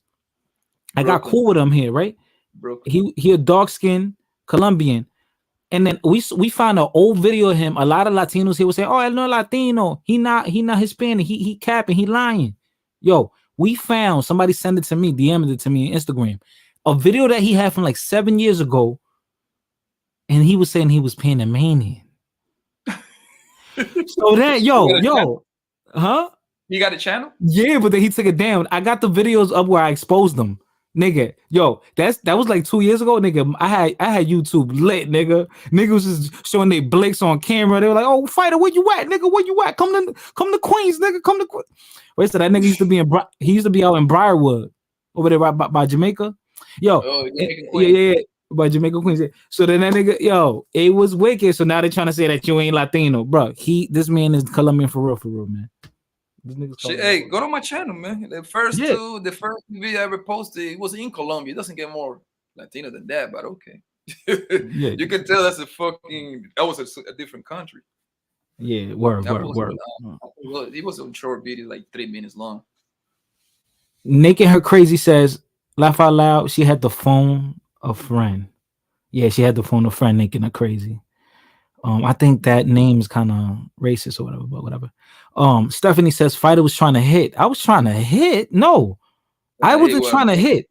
Speaker 2: I got
Speaker 1: Brooklyn.
Speaker 2: cool with him here, right?
Speaker 1: Brooklyn.
Speaker 2: He a dark skinned Colombian. And then we found an old video of him. A lot of Latinos here would say, "Oh, él no Latino. He not Hispanic. He capping. He lying." Yo, we found somebody sent it to me, DM'd it to me on Instagram, a video that he had from like 7 years ago, and he was saying he was Panamanian. So then, huh?
Speaker 1: You got a channel?
Speaker 2: Yeah, but then he took it down. I got the videos up where I exposed them. Nigga, yo, that was like 2 years ago, nigga. I had YouTube lit, nigga. Niggas was just showing their blicks on camera. They were like, "Oh, fighter, where you at, nigga? Where you at? Come to Queens, nigga. Come to Queens." Wait, so that nigga used to be out in Briarwood over there by Jamaica. Yo, yeah, by Jamaica Queens. Yeah. So then that nigga, yo, it was wicked. So now they're trying to say that you ain't Latino, bro. This man is Colombian for real, man.
Speaker 1: Hey, go to my channel, man. The first video I ever posted, it was in Colombia. It doesn't get more Latino than that, but okay. You can tell that was a different country.
Speaker 2: Yeah, word.
Speaker 1: It was a short video, like 3 minutes long.
Speaker 2: Naked Her Crazy says, laugh out loud, she had to phone a friend. Yeah, she had to phone a friend, Naked Her Crazy. I think that name is kind of racist or whatever, but whatever. Stephanie says fighter was trying to hit. I was trying to hit. No, I wasn't trying to hit.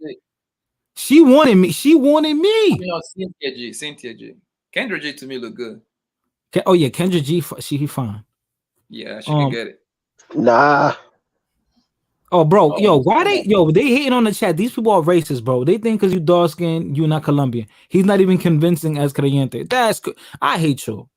Speaker 2: She wanted me.
Speaker 1: You know, Cynthia G. Kendra G to me look good.
Speaker 2: Oh yeah, Kendra G. She fine.
Speaker 1: Yeah, she can get it.
Speaker 3: Nah.
Speaker 2: Oh, bro, they hating on the chat. These people are racist, bro. They think because you dark skin, you're not Colombian. He's not even convincing as creyente. That's good. I hate you,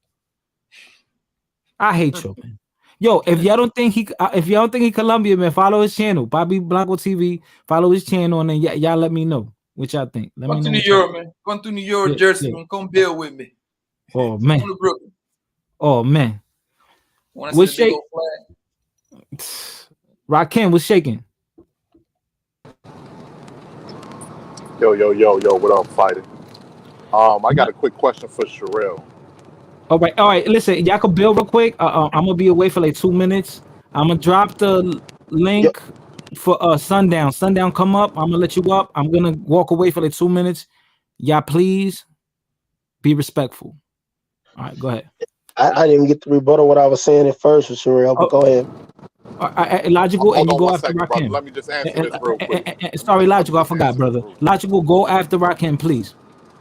Speaker 2: man. Yo, if y'all don't think he Colombian, man, follow his channel, Bobby Blanco TV. Follow his channel, and then y'all let me know what y'all think.
Speaker 1: Come to New York, man. Come to New York, Jersey, man. Come build with me.
Speaker 2: Oh man. Oh man. What's shaking? Rakim, what's shaking?
Speaker 17: Yo, what up, fighter? I got a quick question for Sherelle.
Speaker 2: All right. Listen, y'all can build real quick. I'm gonna be away for like 2 minutes. I'm gonna drop the link for sundown. Sundown, come up. I'm gonna let you up. I'm gonna walk away for like 2 minutes. Y'all, please be respectful. All right, go ahead.
Speaker 3: I didn't get to rebuttal what I was saying at first, Sherelle, but go ahead.
Speaker 2: Logical, and you go after
Speaker 17: second,
Speaker 2: Rakim.
Speaker 17: Let me just answer this real quick.
Speaker 2: Sorry, Logical, I forgot, brother. Logical, go after Rakim, please.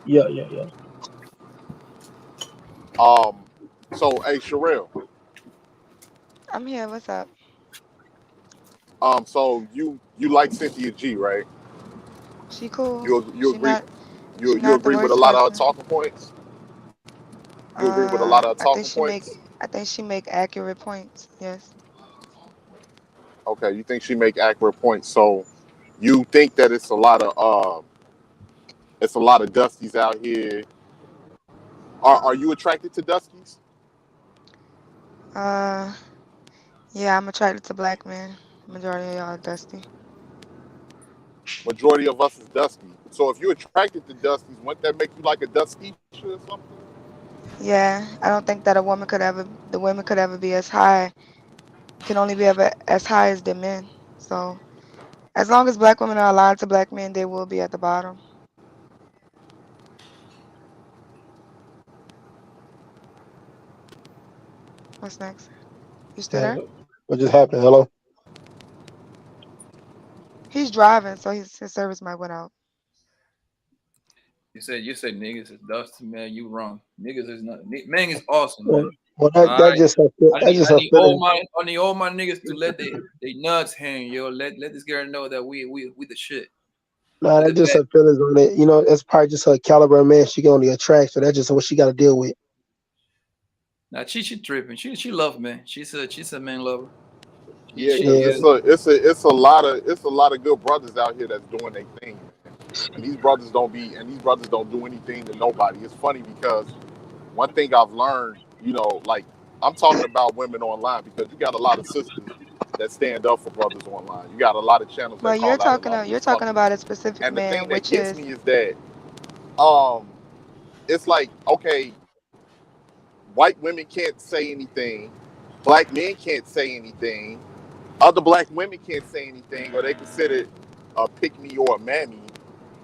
Speaker 3: Yeah.
Speaker 17: So, hey, Sherelle.
Speaker 13: I'm here. What's up?
Speaker 17: So you like Cynthia G, right?
Speaker 13: She cool.
Speaker 17: You agree? You agree with a lot of her talking points? You agree with a lot of her talking points?
Speaker 13: I think she make accurate points. Yes.
Speaker 17: Okay, you think she make accurate points. So you think that it's a lot of Dusties out here. Are you attracted to Dusties?
Speaker 13: Yeah, I'm attracted to black men. Majority of y'all are dusty.
Speaker 17: Majority of us is dusty. So if you're attracted to Dusties, wouldn't that make you like a Dusty or something?
Speaker 13: Yeah, I don't think that the women could ever be as high. Can only be ever as high as the men. So as long as black women are aligned to black men, they will be at the bottom. What's next? You still there?
Speaker 3: What just happened? Hello?
Speaker 13: He's driving, so his service might went out.
Speaker 1: You said niggas is dusty, man. You wrong. Niggas is not. Man is awesome, man.
Speaker 3: Well, that just
Speaker 1: I need all my niggas to let they nuts hang, yo. Let this girl know that we the shit.
Speaker 3: Nah, that's just her feelings on it. You know, that's probably just her caliber of man she can only attract. So that's just what she got to deal with.
Speaker 1: Nah, she tripping. She love man. She's a man lover.
Speaker 17: It's a lot of good brothers out here that's doing their thing, man. And these brothers don't do anything to nobody. It's funny because one thing I've learned, like I'm talking about women online because you got a lot of sisters that stand up for brothers online. You got a lot of channels.
Speaker 13: Well, you're talking about a specific
Speaker 17: and the
Speaker 13: man,
Speaker 17: thing that
Speaker 13: which
Speaker 17: gets
Speaker 13: is
Speaker 17: me is that it's like, okay, white women can't say anything, black men can't say anything, other black women can't say anything, or they consider a pick me or a mammy.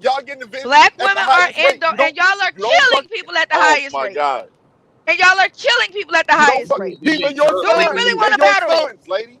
Speaker 17: Y'all getting avenged
Speaker 13: Black
Speaker 17: at the
Speaker 13: women are
Speaker 17: highest rate.
Speaker 13: and y'all are killing people at the
Speaker 17: Oh
Speaker 13: highest
Speaker 17: my
Speaker 13: rate.
Speaker 17: God.
Speaker 13: And y'all are killing people at the
Speaker 17: You don't
Speaker 13: highest
Speaker 17: fuck
Speaker 13: rate.
Speaker 17: even your
Speaker 13: Do we
Speaker 17: sons
Speaker 13: really
Speaker 17: and
Speaker 13: want to
Speaker 17: your
Speaker 13: battle this?
Speaker 17: sons, lady.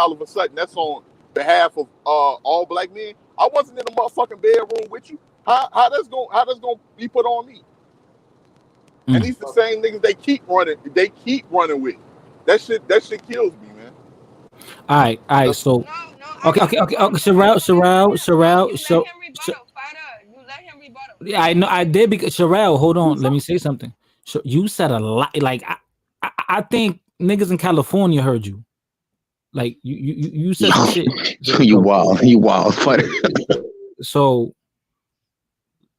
Speaker 17: all of a sudden that's on behalf of all black men. I wasn't in the motherfucking bedroom with you. How that's gonna be put on me? And these the same niggas they keep running with. That shit kills me, man.
Speaker 2: All right. So, okay. Sherelle. Yeah, I know I did because Sherelle. Hold on, let me say something. So you said a lot. Like I think niggas in California heard you. Like you said some shit.
Speaker 11: You wild.
Speaker 2: So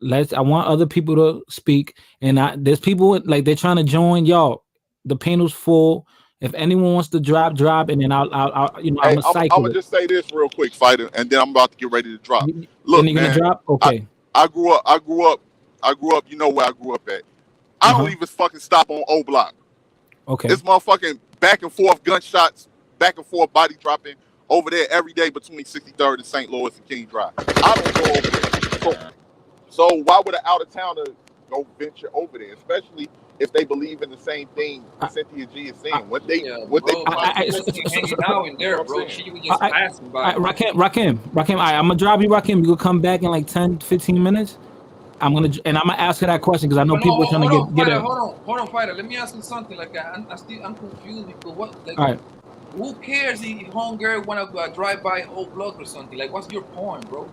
Speaker 2: I want other people to speak, and there's people like they're trying to join y'all. The panel's full. If anyone wants to drop, and then I'll
Speaker 17: Hey,
Speaker 2: I'm a cycle.
Speaker 17: I'm gonna just say this real quick, fighter, and then I'm about to get ready to drop. Look,
Speaker 2: and you're
Speaker 17: man,
Speaker 2: gonna drop? Okay.
Speaker 17: I grew up. You know where I grew up at. I don't even fucking stop on O Block.
Speaker 2: Okay.
Speaker 17: It's motherfucking back and forth gunshots, back and forth body dropping over there every day between 63rd and St. Louis and King Drive. I don't go over there. So why would an out of towner go venture over there, especially if they believe in the same thing Cynthia G is saying? What they
Speaker 1: hanging out in there, bro. She was just passing by.
Speaker 2: Rakim. I'm gonna drop you, Rakim. You gonna come back in like 10, 15 minutes. I'm gonna ask her that question because I know people are trying to get it.
Speaker 1: Hold on, fighter. Let me ask you something. Like I'm confused because what? Like,
Speaker 2: all right.
Speaker 1: Who cares if homegirl wanna drive by old block or something? Like, what's your point, bro?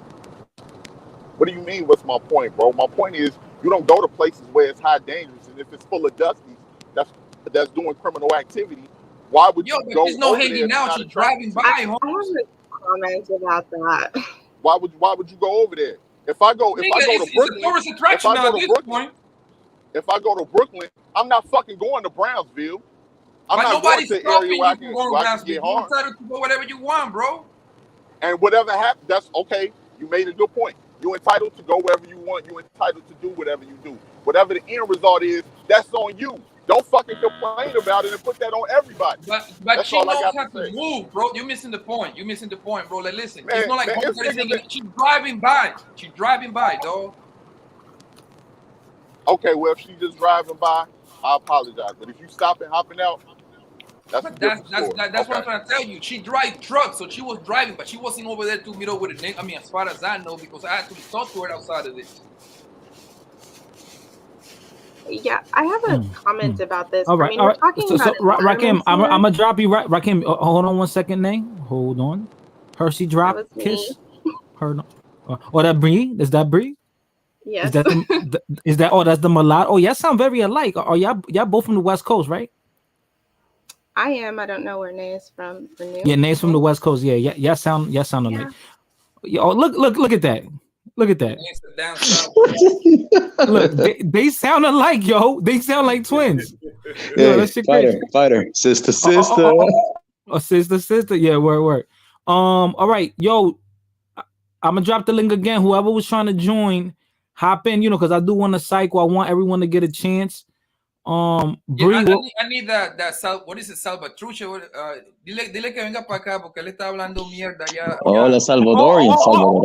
Speaker 17: What do you mean? What's my point, bro? My point is you don't go to places where it's high dangerous, and if it's full of dusties that's doing criminal activity, why would you go?
Speaker 1: She's not hanging out. She's driving by.
Speaker 12: I have a comment about that.
Speaker 17: Why would you go over there? If I go to Brooklyn, if I go to Brooklyn, I'm not fucking going to Brownsville. I'm not going to an area where I can get harmed.
Speaker 1: You're entitled to go whatever you want, bro.
Speaker 17: And whatever happens, that's okay. You made a good point. You're entitled to go wherever you want. You're entitled to do whatever you do. Whatever the end result is, that's on you. Don't fucking complain about it and put that on everybody.
Speaker 1: But she knows how to move, bro. You're missing the point. Bro. Like, listen, man, it's not like she's driving by. She's driving by, dog.
Speaker 17: Okay, well, if she's just driving by, I apologize. But if you stopping, hopping out, that's
Speaker 1: what I'm trying to tell you. She drives trucks, so she was driving, but she wasn't over there to meet up with a nigga. I mean, as far as I know, because I actually talked to her outside of this.
Speaker 12: Yeah, I have a comment about this.
Speaker 2: All right,
Speaker 12: I mean, we're talking about
Speaker 2: Rakim, I'm gonna drop you. Rakim, hold on 1 second, name. Hold on. Hershey drop kiss. Her. Oh, that Bree? Is that Bree?
Speaker 12: Yes.
Speaker 2: Is that? Oh, that's the mulatto. Oh, y'all sound very alike. Are y'all both from the West Coast, right?
Speaker 12: I am. I don't know where Nay is from.
Speaker 2: Yeah, Nay's from the West Coast. Yeah, y'all sound alike. Oh, look at that. Look at that. Look, they sound alike, yo. They sound like twins.
Speaker 11: Yeah, that shit crazy. Fighter, sister.
Speaker 2: Sister. Yeah, word. All right, yo. I'm gonna drop the link again. Whoever was trying to join, hop in. Because I do want to cycle. I want everyone to get a chance.
Speaker 1: Bree, I need that what is it, Salvatrucha? Dile que venga para acá porque él está hablando mierda ya.
Speaker 11: Hola, Salvadorian.
Speaker 2: Hold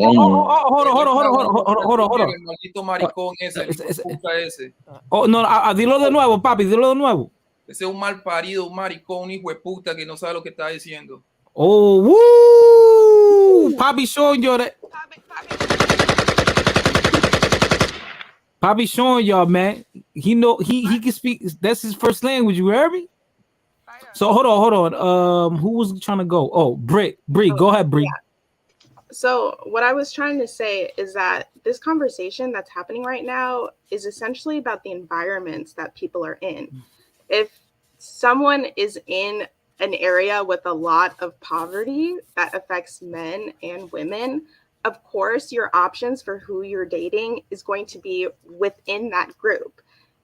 Speaker 2: on.
Speaker 1: El maldito maricón ese, puta ese.
Speaker 2: Oh, no, dilo de nuevo, papi, dilo de nuevo.
Speaker 1: Ese es un mal parido, un maricón, un hijo de puta que no sabe lo que está diciendo.
Speaker 2: Oh, woo! Papi showing you that. Papi showing y'all, man. He know he can speak. That's his first language. You heard me? So hold on. Who was trying to go? Oh, Bree. Go ahead, Bree.
Speaker 12: Yeah. So what I was trying to say is that this conversation that's happening right now is essentially about the environments that people are in. If someone is in an area with a lot of poverty that affects men and women, of course, your options for who you're dating is going to be within that group.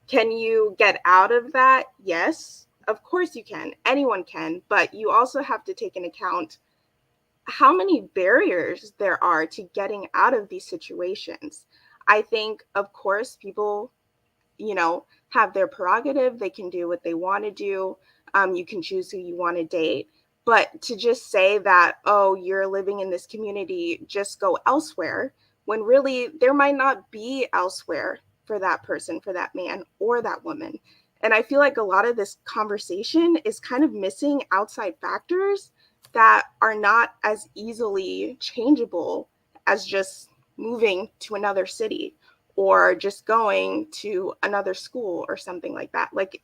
Speaker 12: Can you get out of that? Yes, of course you can. Anyone can, but you also have to take into account how many barriers there are to getting out of these situations. I think, of course, people, have their prerogative. They can do what they want to do. You can choose who you want to date. But to just say that, oh, you're living in this community, just go elsewhere, when really there might not be elsewhere for that person, for that man or that woman. And I feel like a lot of this conversation is kind of missing outside factors that are not as easily changeable as just moving to another city or just going to another school or something like that. Like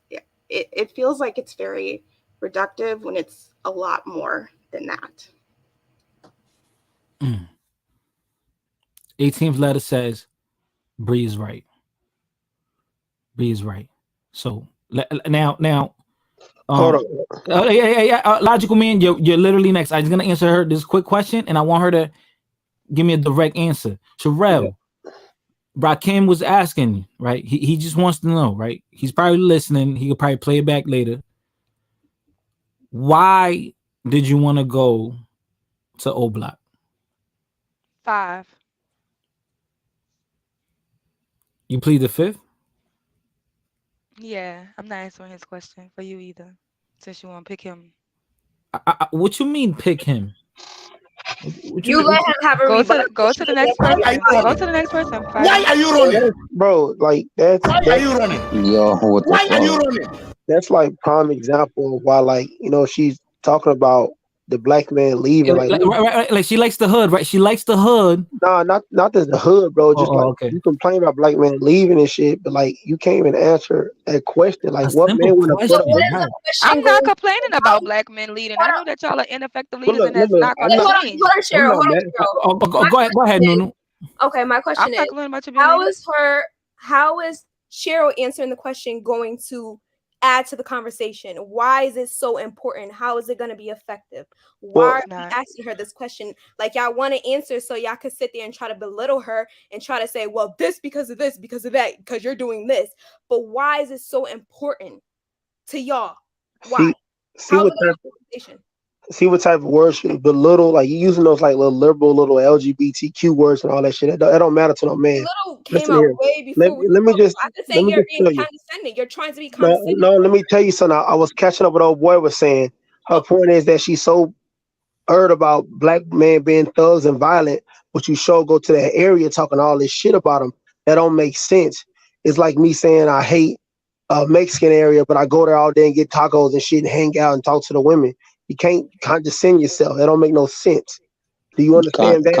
Speaker 12: it feels like it's very reductive when it's a lot more than that.
Speaker 2: 18th letter says, Bree is right. So now,
Speaker 3: Hold on.
Speaker 2: Logical Man, you're literally next. I'm just gonna answer her this quick question, and I want her to give me a direct answer. Sherelle, Rakim was asking, right? He just wants to know, right? He's probably listening. He could probably play it back later. Why did you want to go to O Block?
Speaker 13: 5.
Speaker 2: You plead the 5th?
Speaker 13: Yeah, I'm not answering his question for you either, since you want to pick him.
Speaker 2: What you mean pick him?
Speaker 19: You let him have a rebuttal.
Speaker 13: Go to the next person. Go to the next person.
Speaker 3: Why are you running, bro? Like that's. Why are you
Speaker 11: running? Yo, what the fuck?
Speaker 3: Why are you running? That's like prime example of why, like, you know, she's talking about the black man leaving.
Speaker 2: Like she likes the hood, right? She likes the hood.
Speaker 3: Nah, not just the hood, bro. Just
Speaker 2: okay.
Speaker 3: You complain about black men leaving and shit, but like you can't even answer that question. Like what man would have put up with her?
Speaker 13: I'm not complaining about black men leading. I know that y'all are ineffective leaders, and that's not going to change.
Speaker 19: Hold on, Cheryl.
Speaker 2: Go ahead, Nunu.
Speaker 19: Okay, my question
Speaker 13: I'm not
Speaker 19: is,
Speaker 13: complaining about you being
Speaker 19: how is Cheryl answering the question going to add to the conversation? Why is it so important? How is it going to be effective? Why are we asking her this question? Like, y'all want to answer so y'all can sit there and try to belittle her and try to say, well, this, because of that, because you're doing this. But why is it so important to y'all? Why?
Speaker 3: See what type of words you belittle, like you using those like little liberal, little LGBTQ words and all that shit. That don't matter to no man.
Speaker 19: Little came out way before.
Speaker 3: Let me just
Speaker 19: you're being condescending. You're trying to be condescending.
Speaker 3: No, let me tell you something. I was catching up with old boy was saying. Her point is that she's so heard about black men being thugs and violent, but you sure go to that area talking all this shit about them. That don't make sense. It's like me saying I hate Mexican area, but I go there all day and get tacos and shit and hang out and talk to the women. You can't condescend yourself. That don't make no sense. Do you understand that?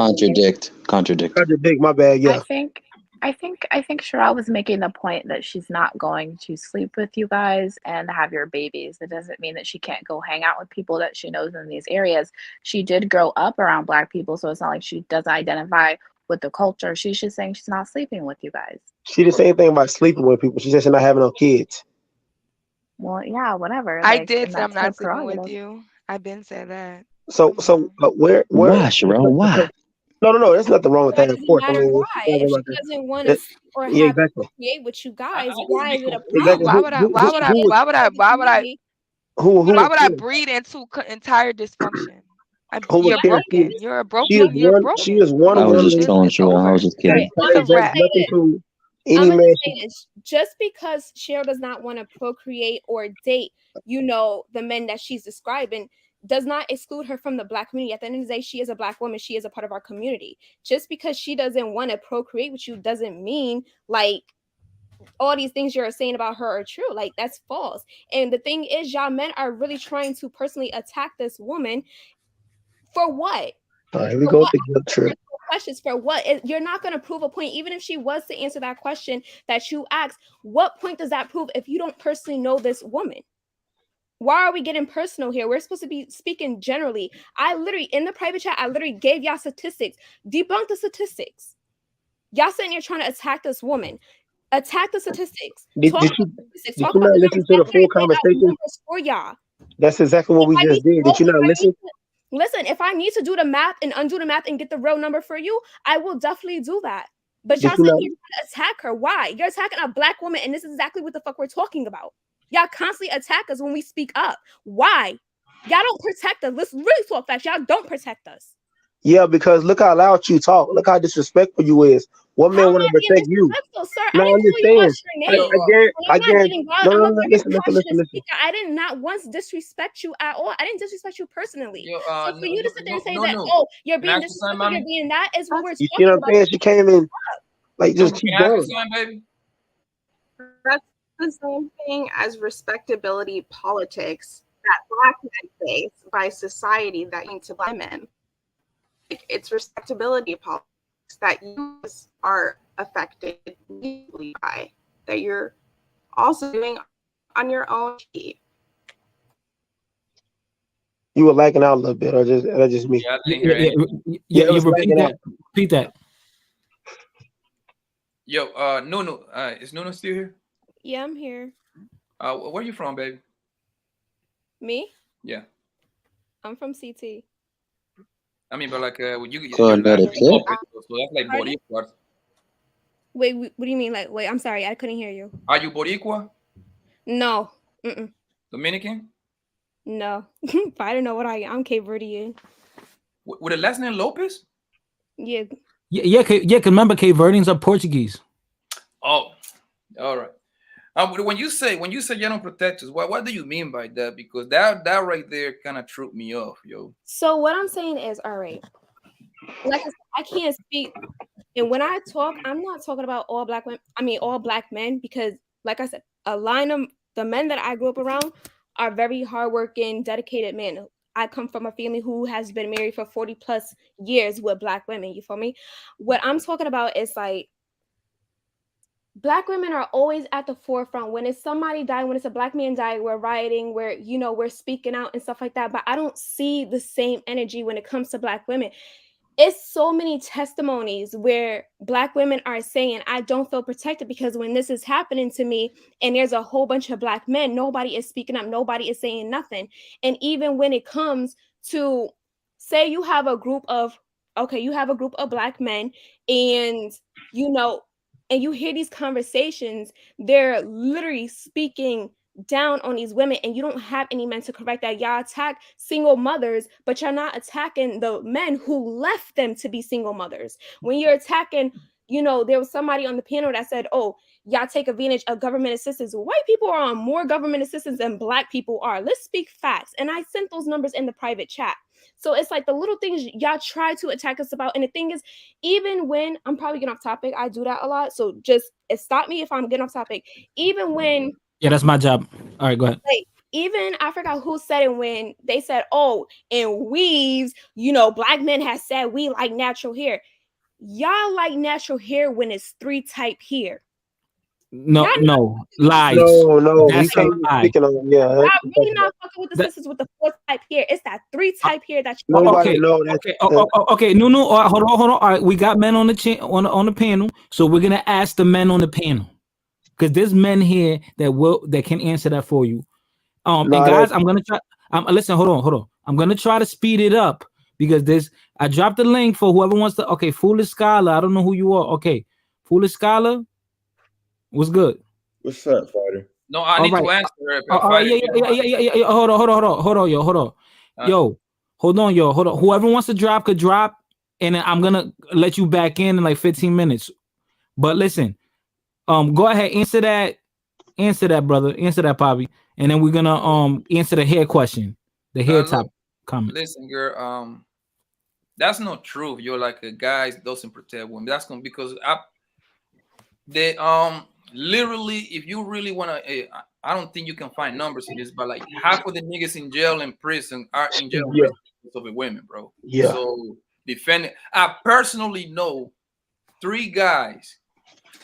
Speaker 11: Contradict.
Speaker 3: My bad. Yeah.
Speaker 21: I think Sherelle was making the point that she's not going to sleep with you guys and have your babies. It doesn't mean that she can't go hang out with people that she knows in these areas. She did grow up around black people, so it's not like she doesn't identify with the culture. She's just saying she's not sleeping with you guys.
Speaker 3: She didn't say anything about sleeping with people. She said she's not having no kids.
Speaker 21: Well, yeah, whatever.
Speaker 13: I did say I'm not sleeping with you. I've been said that.
Speaker 3: So where?
Speaker 11: Why, Sherelle? Why?
Speaker 3: No. There's nothing wrong with that. Of course.
Speaker 7: Matter why. If she doesn't want to or have create with you guys, why is it a problem?
Speaker 13: Why would I breed into entire dysfunction? You're broken. You're a broken. You're broken.
Speaker 3: She is one.
Speaker 11: I was just trolling Sherelle. I was just kidding.
Speaker 7: I'm gonna say this. Just because Cheryl does not want to procreate or date, the men that she's describing, does not exclude her from the black community. At the end of the day, she is a black woman. She is a part of our community. Just because she doesn't want to procreate with you doesn't mean like all these things you're saying about her are true. Like that's false. And the thing is, y'all men are really trying to personally attack this woman. For what?
Speaker 3: All right, here we go with the guilt trip.
Speaker 7: Questions for what? You're not going to prove a point. Even if she was to answer that question that you asked, what point does that prove if you don't personally know this woman? Why are we getting personal here? We're supposed to be speaking generally. In the private chat, I literally gave y'all statistics. Debunk the statistics. Y'all sitting here trying to attack this woman. Attack the statistics.
Speaker 3: Did you not listen to the full conversation?
Speaker 7: For y'all.
Speaker 3: That's exactly what we just did. Did you not listen?
Speaker 7: Listen, if I need to do the math and undo the math and get the real number for you, I will definitely do that. But y'all saying you're trying to attack her. Why? You're attacking a black woman, and this is exactly what the fuck we're talking about. Y'all constantly attack us when we speak up. Why? Y'all don't protect us. Let's really talk facts. Y'all don't protect us.
Speaker 3: Yeah, because look how loud you talk. Look how disrespectful you is. What man want to protect you?
Speaker 7: Sir, no, I understand.
Speaker 3: Listen.
Speaker 7: I did not once disrespect you at all. I didn't disrespect you personally. So for you to sit there and say you're being disrespectful, you're being that is what we're talking about.
Speaker 3: You see what I'm saying? She came in like just keep going.
Speaker 12: That's the same thing as respectability politics that black men face by society that into black men. It's respectability politics that you are affected by, that you're also doing on your own.
Speaker 3: You were lagging out a little bit, or just me?
Speaker 2: Yeah, repeat that.
Speaker 1: Yo, Nuno, is Nuno still here?
Speaker 7: Yeah, I'm here.
Speaker 1: Where you from, baby?
Speaker 7: Me?
Speaker 1: Yeah.
Speaker 7: I'm from CT.
Speaker 1: I mean, but like, your last name
Speaker 11: Connecticut.
Speaker 1: Lopez, so that's like
Speaker 7: Pardon?
Speaker 1: Boricua.
Speaker 7: Wait, what do you mean? Like, wait, I'm sorry, I couldn't hear you.
Speaker 1: Are you Boricua?
Speaker 7: No. Mm-mm.
Speaker 1: Dominican?
Speaker 7: No. I don't know what I am. I'm Cape Verdean.
Speaker 1: With the last name Lopez?
Speaker 7: Yeah.
Speaker 2: Yeah. Cause remember, Cape Verdeans are Portuguese.
Speaker 1: Oh, all right. When you say you don't protect us, what do you mean by that? Because that right there kind of threw me off, yo.
Speaker 7: So what I'm saying is, all right, like I said, I can't speak, and when I talk, I'm not talking about all black women. I mean, all black men, because, like I said, a line of the men that I grew up around are very hardworking, dedicated men. I come from a family who has been married for 40 plus years with black women. You feel me? What I'm talking about is like, black women are always at the forefront. When it's somebody dying, when it's a black man dying, we're rioting, we're speaking out and stuff like that. But I don't see the same energy when it comes to black women. It's so many testimonies where black women are saying, I don't feel protected because when this is happening to me and there's a whole bunch of black men, nobody is speaking up, nobody is saying nothing. And even when it comes to, say you have a group of black men, and and you hear these conversations, they're literally speaking down on these women, and you don't have any men to correct that. Y'all attack single mothers, but you're not attacking the men who left them to be single mothers. When you're attacking, there was somebody on the panel that said, oh, y'all take advantage of government assistance. White people are on more government assistance than black people are. Let's speak facts. And I sent those numbers in the private chat. So it's like the little things y'all try to attack us about. And the thing is, even when I'm probably getting off topic, I do that a lot. So just stop me if I'm getting off topic. Even when
Speaker 2: Yeah, that's my job. All right, go ahead.
Speaker 7: like, even I forgot who said it when they said, oh, in weaves, black men have said we like natural hair. Y'all like natural hair when it's 3 type hair.
Speaker 2: No, lies.
Speaker 3: No,
Speaker 2: That's
Speaker 3: we
Speaker 2: a
Speaker 3: can't be
Speaker 2: lie.
Speaker 3: speaking on. Yeah,
Speaker 7: Y'all really not fucking with the sisters with the 4 type hair. It's that 3 type hair that you
Speaker 2: Okay. Okay. No. Hold on. All right, we got men on the on the panel, so we're gonna ask the men on the panel because there's men here that can answer that for you. And guys, I'm gonna try. Listen, hold on. I'm gonna try to speed it up because I dropped the link for whoever wants to. Okay, Foolish Scholar. I don't know who you are. Okay, Foolish Scholar. What's good?
Speaker 9: What's up, fighter?
Speaker 1: No, I need to answer her.
Speaker 2: All right, yeah. Hold on, yo. Hold on. Whoever wants to drop could drop, and then I'm gonna let you back in like 15 minutes. But listen, go ahead, answer that, brother, answer that, Bobby, and then we're gonna answer the hair question, the hair top comment.
Speaker 1: Listen, girl, that's not true. You're like a guy doesn't protect women. That's because literally, if you really want to, I don't think you can find numbers in this, but like half of the niggas in jail and prison are in jail because of the women, bro.
Speaker 3: Yeah.
Speaker 1: So defending, I personally know 3 guys,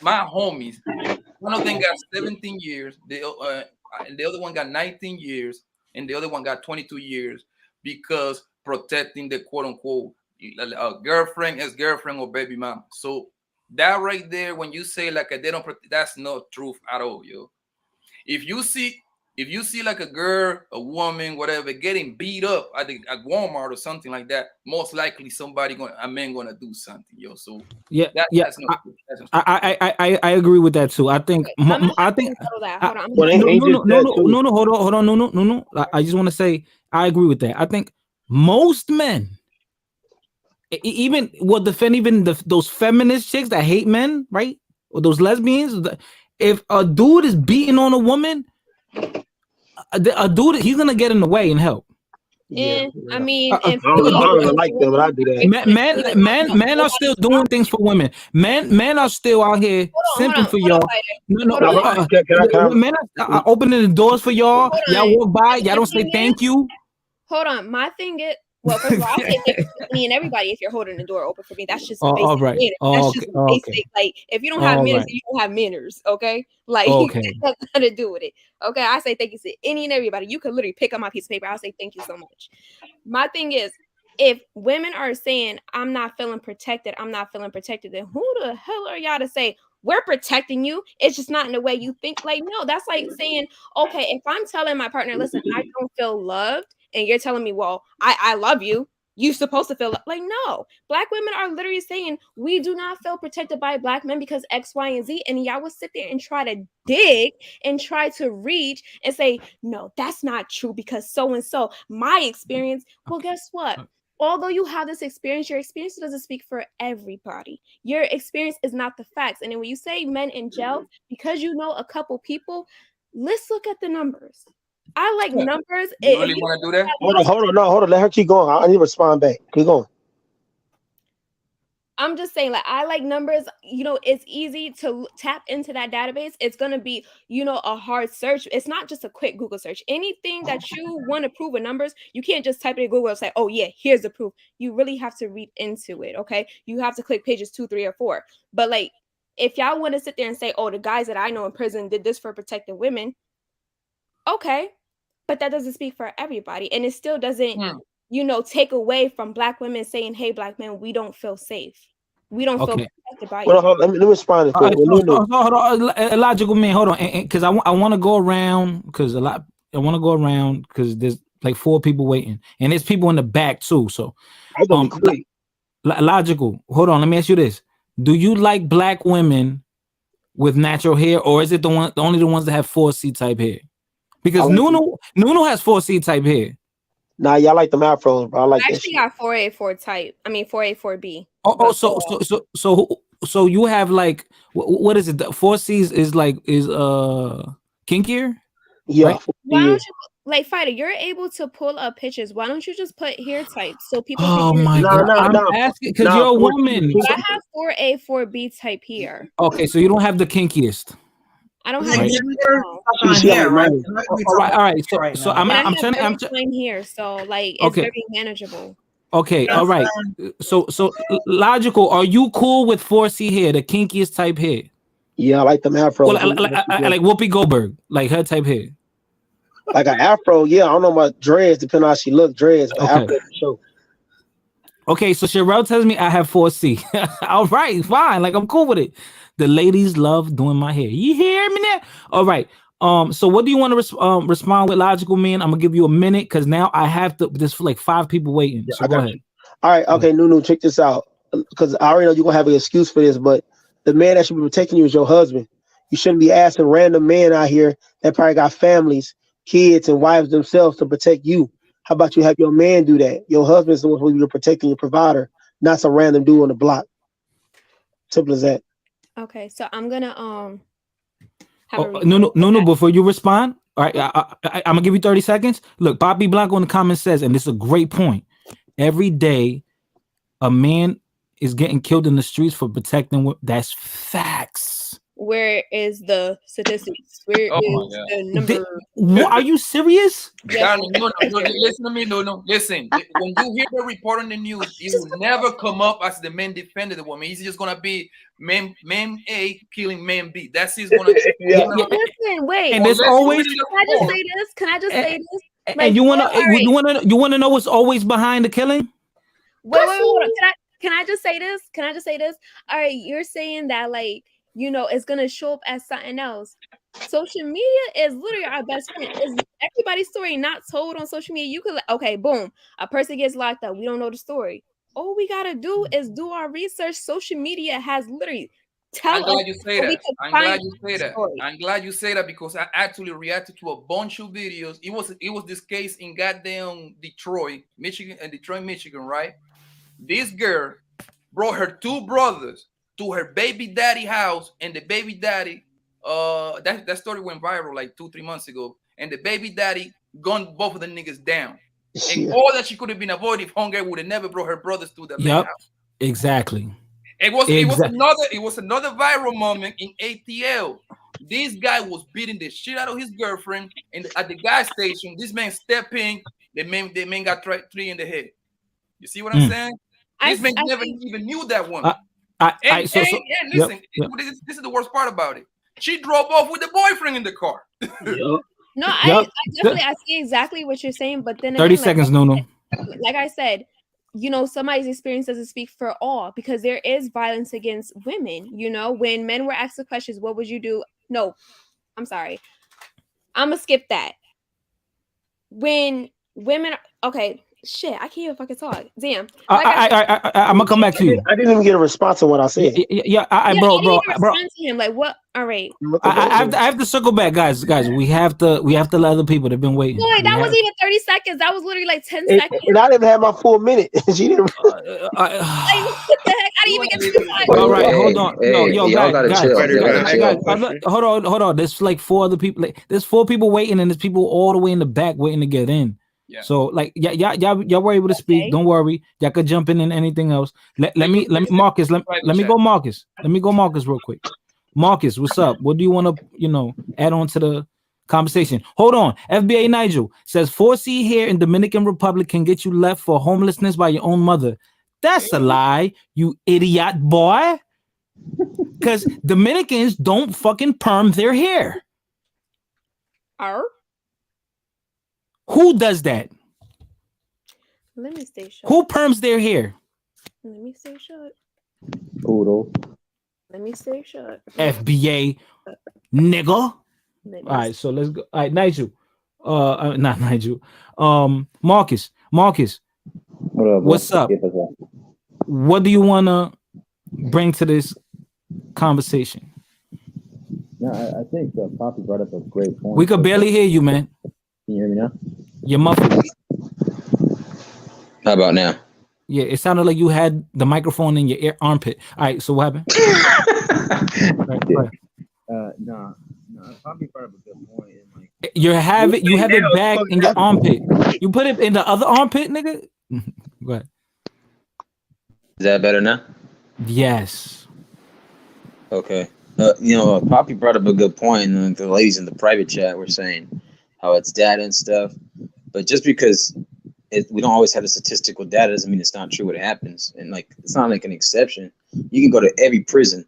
Speaker 1: my homies. One of them got 17 years. The other one got 19 years, and the other one got 22 years because protecting the quote unquote girlfriend, ex-girlfriend, or baby mama. So that right there, when you say like they don't protect, that's not truth at all, yo. If you see like a girl, a woman, whatever, getting beat up at Walmart or something like that, most likely a man gonna do something, yo. So that's not true.
Speaker 2: I agree with that too. I think
Speaker 7: no.
Speaker 2: No. I just want to say I agree with that. I think most men even will defend those feminist chicks that hate men, right? Or those lesbians. If a dude is beating on a woman, a dude, he's gonna get in the way and help.
Speaker 7: Yeah, I mean,
Speaker 3: I don't like them, but I do that.
Speaker 2: Men are still doing things for women. Men are still out here simping for y'all. Men are opening the doors for y'all. Y'all walk by, y'all don't say thank you.
Speaker 7: Hold on, my thing is, well, first of all, I say thank you to me and everybody if you're holding the door open for me. That's just basic
Speaker 2: all right.
Speaker 7: manners. That's just basic. Like, if you don't have manners, you don't have manners. Okay, like that's nothing to do with it. Okay, I say thank you to any and everybody. You could literally pick up my piece of paper. I'll say thank you so much. My thing is, if women are saying I'm not feeling protected, then who the hell are y'all to say, we're protecting you. It's just not in the way you think. Like, no, that's like saying, okay, if I'm telling my partner, listen, I don't feel loved, and you're telling me, well, I love you. You're supposed to feel like, no. Black women are literally saying we do not feel protected by Black men because X, Y, and Z. And y'all will sit there and try to dig and try to reach and say, no, that's not true because so and so. My experience. Well, guess what? Although you have this experience, your experience doesn't speak for everybody. Your experience is not the facts. And then when you say men in jail, because you know a couple people, let's look at the numbers. I like numbers.
Speaker 1: You really want to do that?
Speaker 3: Hold on. Let her keep going. I need to respond back. Keep going.
Speaker 7: I'm just saying, like, I like numbers. You know, it's easy to tap into that database. It's going to be, you know, a hard search. It's not just a quick Google search. Anything that you want to prove with numbers, you can't just type it in Google and say, oh, yeah, here's the proof. You really have to read into it, okay? You have to click pages 2, 3, or 4. But, like, if y'all want to sit there and say, oh, the guys that I know in prison did this for protecting women, okay. But that doesn't speak for everybody. And it still doesn't, you know, take away from Black women saying, hey, Black men, we don't feel safe. We don't feel protected by you.
Speaker 3: Let me respond.
Speaker 2: Hold on, logical man, hold on. Because I want to go around because there's like 4 people waiting. And there's people in the back too. So logical. Hold on, let me ask you this. Do you like Black women with natural hair, or is it only the ones that have 4C type hair? Because Nunu has 4C type hair.
Speaker 3: Nah, y'all like them afros, bro. I like
Speaker 7: I actually got 4A4 type. I mean 4A4B.
Speaker 2: So you have like what is it? The 4C's is kinkier?
Speaker 3: Yeah.
Speaker 2: Right?
Speaker 7: Why don't you, like, Fighter, you're able to pull up pictures. Why don't you just put hair types so people
Speaker 2: Oh
Speaker 7: can
Speaker 2: my God. I'm asking because you're a woman.
Speaker 7: But I have 4A4B type here.
Speaker 2: Okay, so you don't have the kinkiest.
Speaker 7: I don't have
Speaker 2: All right. So I'm trying to
Speaker 7: here, so like it's
Speaker 2: Okay.
Speaker 7: very manageable.
Speaker 2: Okay, all right. So logical. Are you cool with 4C hair, the kinkiest type hair?
Speaker 3: Yeah, I like them afros.
Speaker 2: Well, like Whoopi Goldberg, like her type hair.
Speaker 3: Like an afro, yeah. I don't know about dreads, depending on how she look. Dreads, but afro for sure.
Speaker 2: Okay, so Sherelle tells me I have 4C. All right, fine. Like I'm cool with it. The ladies love doing my hair. You hear me now? All right. So what do you want to respond with, logical man? I'm gonna give you a minute because now I have to. There's like 5 people waiting. So go ahead.
Speaker 3: All right, okay, Nunu, check this out. Because I already know you're gonna have an excuse for this, but the man that should be protecting you is your husband. You shouldn't be asking random men out here that probably got families, kids, and wives themselves to protect you. How about you have your man do that? Your husband's the one who you're protecting, your provider, not some random dude on the block. Simple as that.
Speaker 7: Okay, so I'm gonna
Speaker 2: No. Before you respond, all right, I'm gonna give you 30 seconds. Look, Bobby Blanco in the comments says, and this is a great point. Every day, a man is getting killed in the streets for protecting. That's facts.
Speaker 7: Where is the statistics? Where is the number?
Speaker 2: Are you serious?
Speaker 1: Darling, no, listen to me. No. Listen, when you hear the report on the news, it will never come up as the man defended the woman. He's just gonna be man A killing man B. That's his gonna.
Speaker 7: Listen, wait.
Speaker 2: And there's always.
Speaker 7: Can I just say this? Can I just say this?
Speaker 2: And
Speaker 7: Like,
Speaker 2: you wanna know what's always behind the killing?
Speaker 7: Wait, hold on. Can I just say this? All right, you're saying that, like, you know, it's gonna show up as something else. Social media is literally our best friend. Is everybody's story not told on social media? You could, okay, boom, a person gets locked up. We don't know the story. All we gotta do is do our research. Social media has literally
Speaker 1: I'm glad you say that. I'm glad you say that because I actually reacted to a bunch of videos. It was this case in goddamn Detroit, Michigan, right? This girl brought her 2 brothers to her baby daddy house, and the baby daddy, that story went viral like 2-3 months ago, and the baby daddy gunned both of the niggas down. And all that she could have been avoided if Hunger would have never brought her brothers to the house.
Speaker 2: Exactly.
Speaker 1: It was another viral moment in ATL. This guy was beating the shit out of his girlfriend, and at the gas station, this man stepped in. The man got 3 in the head. You see what I'm saying? This man never even knew that woman. Listen, this is the worst part about it. She drove off with the boyfriend in the car.
Speaker 7: No, I definitely I see exactly what you're saying, but then
Speaker 2: 30 seconds, no.
Speaker 7: Like I said, you know, somebody's experience doesn't speak for all, because there is violence against women. You know, when men were asked the questions, what would you do? No, I'm sorry. I'm gonna skip that. When women, okay, shit, I can't even fucking talk. Damn. Like
Speaker 2: I'm gonna come back to you.
Speaker 3: I didn't even get a response on what I said.
Speaker 2: Yeah,
Speaker 7: I
Speaker 2: bro,
Speaker 7: didn't even respond to him. Like, what? All right.
Speaker 2: I have to circle back, guys. We have to let other people. They've been waiting.
Speaker 7: Boy, that wasn't even 30 seconds. That was literally like 10 seconds.
Speaker 3: And I didn't have my full minute. She didn't.
Speaker 7: Like, what the heck? I didn't even get to the
Speaker 2: All right, hold on. No, yo,
Speaker 11: y'all gotta chill.
Speaker 2: guys, hold on. There's like 4 other people. Like, there's 4 people waiting, and there's people all the way in the back waiting to get in. Yeah. So like, y'all were able to speak. Don't worry. Y'all could jump in and anything else. Let me Marcus. Let me go Marcus. Let me go Marcus real quick. Marcus, what's up? What do you want to add on to the conversation? Hold on. FBA Nigel says 4C here in Dominican Republic can get you left for homelessness by your own mother. That's a lie, you idiot boy. Because Dominicans don't fucking perm their hair. Who does that?
Speaker 7: Let me stay shut.
Speaker 2: Who perms their hair?
Speaker 7: Let me stay shut.
Speaker 11: Poodle.
Speaker 7: Let me stay shut.
Speaker 2: FBA nigga. All right, so let's go. All right, Nigel. Not Nigel. Marcus. What's up? What do you want to bring to this conversation?
Speaker 11: No, I think Poppy brought up a great point.
Speaker 2: We could barely hear you, man.
Speaker 11: Can you hear me now?
Speaker 2: You're muffled.
Speaker 11: How about now?
Speaker 2: Yeah, it sounded like you had the microphone in your armpit. All right, so what happened?
Speaker 11: No, Poppy brought up a good point. Like,
Speaker 2: you have it back in your armpit. You put it in the other armpit, nigga. Go ahead.
Speaker 11: Is that better now?
Speaker 2: Yes.
Speaker 11: Okay. Poppy brought up a good point, and the ladies in the private chat were saying how it's data and stuff. But just because we don't always have the statistical data doesn't mean it's not true what happens. And like, it's not like an exception. You can go to every prison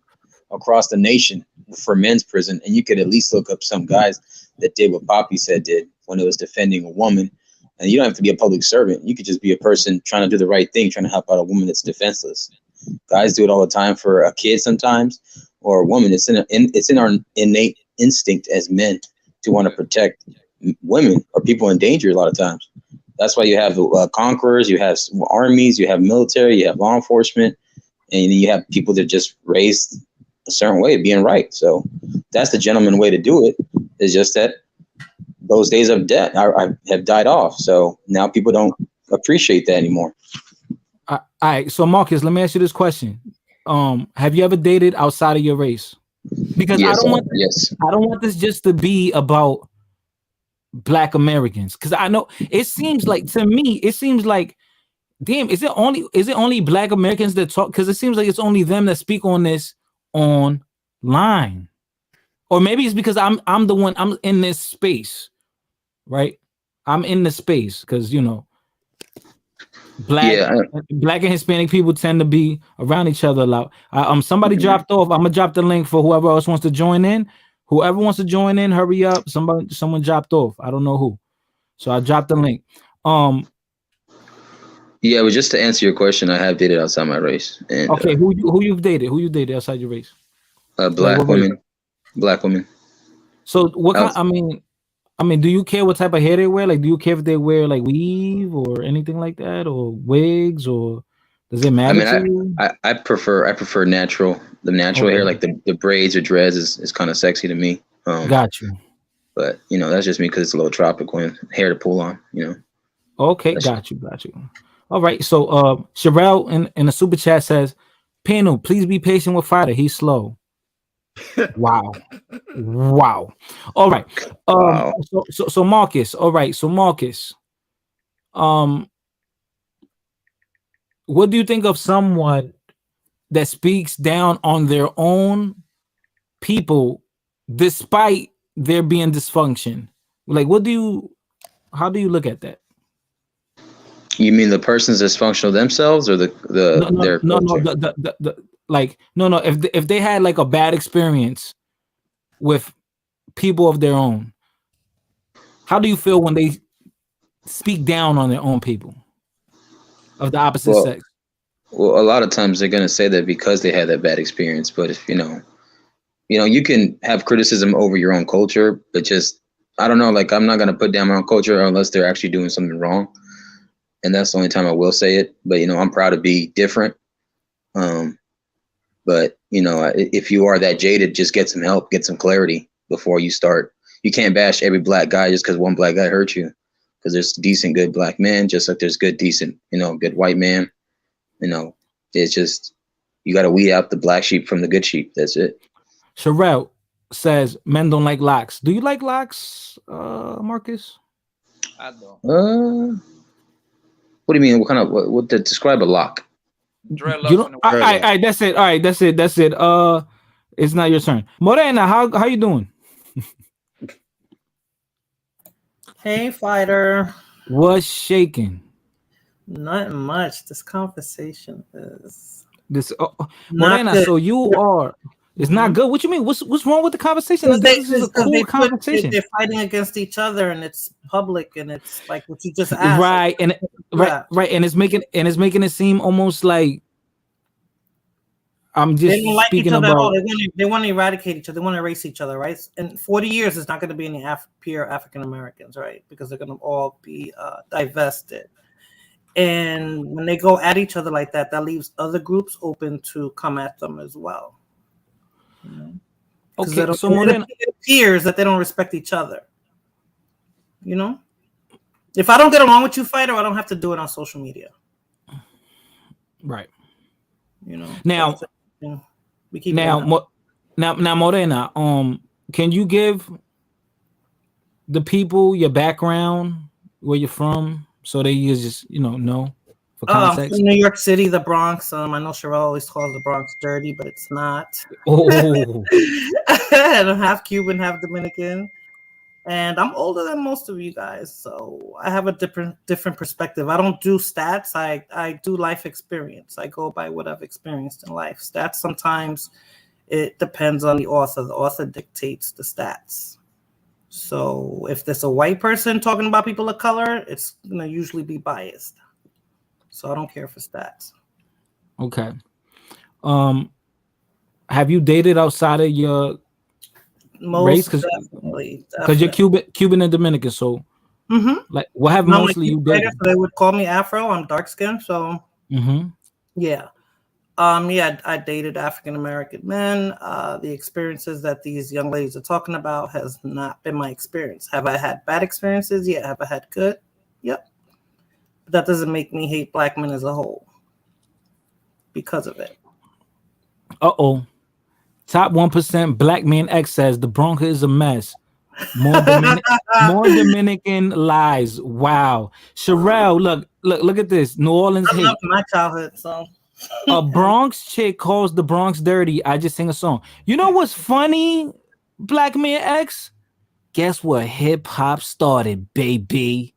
Speaker 11: across the nation for men's prison, and you could at least look up some guys that did what Poppy said did when it was defending a woman. And you don't have to be a public servant. You could just be a person trying to do the right thing, trying to help out a woman that's defenseless. Guys do it all the time for a kid sometimes, or a woman. It's in our innate instinct as men to want to protect women or people in danger a lot of times. That's why you have conquerors, you have armies, you have military, you have law enforcement, and you have people that just raised a certain way of being right. So that's the gentleman way to do it. It's just that those days of debt have died off. So now people don't appreciate that anymore.
Speaker 2: All right. So Marcus, let me ask you this question. Have you ever dated outside of your race? Because
Speaker 11: yes,
Speaker 2: I don't want this just to be about Black Americans. Because I know it seems like, to me, damn, is it only Black Americans that talk? Because it seems like it's only them that speak on this online. Or maybe it's because I'm the one, I'm in this space, right? I'm in the space because, Black and Hispanic people tend to be around each other a lot. Somebody dropped off. I'm gonna drop the link for whoever else wants to join in. Whoever wants to join in, hurry up. Someone dropped off. I don't know who. So I dropped the link.
Speaker 11: Yeah, but just to answer your question, I have dated outside my race. And,
Speaker 2: okay, who you've dated? Who you dated outside your race?
Speaker 11: Black women. Black women.
Speaker 2: So what kind? I mean, do you care what type of hair they wear? Like, do you care if they wear like weave or anything like that, or wigs, or does it matter to you?
Speaker 11: I prefer natural. The natural hair, like the braids or dreads, is kind of sexy to me.
Speaker 2: Got you.
Speaker 11: But that's just me because it's a little tropical and hair to pull on.
Speaker 2: Okay, got you. All right. So Sherelle in the super chat says, "Panel, please be patient with Fighter. He's slow." Wow. All right. So Marcus. All right. So Marcus. What do you think of someone that speaks down on their own people despite there being dysfunction? Like, how do you look at that?
Speaker 11: You mean the person's dysfunctional themselves, or their culture?
Speaker 2: If they had like a bad experience with people of their own, how do you feel when they speak down on their own people? of the opposite sex?
Speaker 11: Well, a lot of times they're gonna say that because they had that bad experience. But if you can have criticism over your own culture, but just I don't know. Like I'm not gonna put down my own culture unless they're actually doing something wrong, and that's the only time I will say it. But I'm proud to be different. But if you are that jaded, just get some help, get some clarity before you start. You can't bash every black guy just because one black guy hurt you. Because there's decent, good black men, just like there's good, decent, good white man. It's just you got to weed out the black sheep from the good sheep. That's it.
Speaker 2: Sherelle says men don't like locks. Do you like locks, Marcus?
Speaker 1: I don't.
Speaker 11: What do you mean? What kind of what to describe a lock?
Speaker 1: Dreadlocks.
Speaker 2: All right, that's it. All right, that's it. It's not your turn. Morena, how you doing?
Speaker 9: Hey, fighter.
Speaker 2: What's shaking?
Speaker 9: Not much. This conversation is
Speaker 2: Morena.
Speaker 9: good.
Speaker 2: So you are. It's not good. What you mean? What's wrong with the conversation? This is a cool conversation.
Speaker 9: They're fighting against each other, and it's public, and it's like what you just asked.
Speaker 2: Right, and and it's making it seem almost like I'm just
Speaker 9: they don't like each
Speaker 2: speaking
Speaker 9: other at all.
Speaker 2: about.
Speaker 9: They want to eradicate each other. They want to erase each other, right? In 40 years, there's not going to be any pure African Americans, right? Because they're going to all be divested. And when they go at each other like that, that leaves other groups open to come at them as well.
Speaker 2: Okay, so
Speaker 9: it appears that they don't respect each other. If I don't get along with you, fighter, I don't have to do it on social media.
Speaker 2: Right.
Speaker 9: Now, we keep
Speaker 2: now, Morena, can you give the people your background, where you're from, so they just know for context?
Speaker 9: From New York City, the Bronx. I know Sherelle always calls the Bronx dirty, but it's not.
Speaker 2: Oh.
Speaker 9: I'm half Cuban, half Dominican, and I'm older than most of you guys, so I have a different perspective. I don't do stats. I do life experience. I go by what I've experienced in life. Stats sometimes it depends on the author. The author dictates the stats. So if there's a white person talking about people of color, it's gonna usually be biased. So I don't care for stats.
Speaker 2: Okay. Have you dated outside of your race? Because you're Cuban and Dominican. So, like, what have mostly you dated?
Speaker 9: So they would call me Afro. I'm dark skinned. So, yeah. I dated African American men. The experiences that these young ladies are talking about has not been my experience. Have I had bad experiences? Yeah. Have I had good? Yep. But that doesn't make me hate black men as a whole because of it.
Speaker 2: Top 1% black man X says the Bronx is a mess. More Dominican lies. Wow. Sherelle, look at this. New Orleans
Speaker 9: I love my childhood, so.
Speaker 2: A Bronx chick calls the Bronx dirty. I just sing a song. You know what's funny, Black Man X? Guess where hip hop started, baby?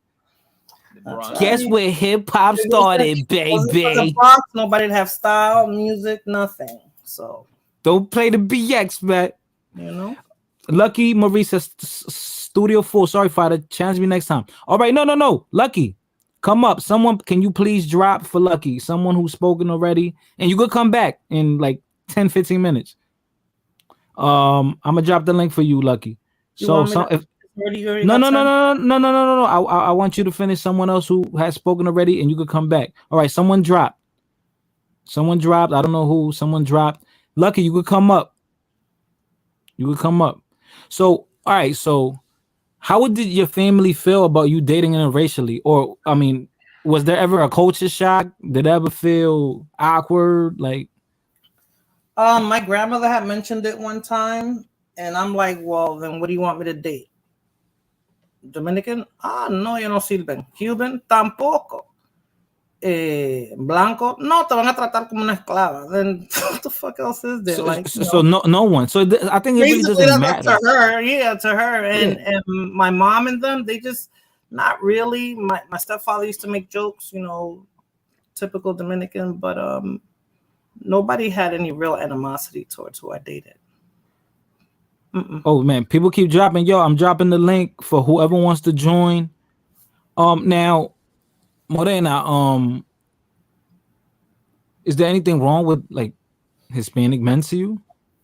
Speaker 2: Guess where hip hop started, baby?
Speaker 9: The Bronx, nobody'd have style, music, nothing. So
Speaker 2: don't play the BX, man. Lucky Marisa Studio 4. Sorry, Father. Challenge me next time. All right, no. Lucky. Come up. Someone, can you please drop for Lucky? Someone who's spoken already. And you could come back in like 10, 15 minutes. I'm gonna drop the link for you, Lucky. No. I want you to finish someone else who has spoken already, and you could come back. All right, someone dropped. I don't know who. Someone dropped. Lucky, you could come up. So, all right, so how did your family feel about you dating interracially? Or, I mean, was there ever a culture shock? Did it ever feel awkward? Like,
Speaker 9: my grandmother had mentioned it one time, and I'm like, well, then what do you want me to date? Dominican? No, yo no sirven. Cuban? Tampoco. Blanco? No, te van a tratar como una esclava. Then what the fuck else is there?
Speaker 2: So no one. So I think it really doesn't matter.
Speaker 9: To her. And my mom and them, they just not really. My stepfather used to make jokes, typical Dominican, but nobody had any real animosity towards who I dated.
Speaker 2: Oh man, people keep dropping. Yo, I'm dropping the link for whoever wants to join. Now, Morena, Is there anything wrong with like Hispanic men to you?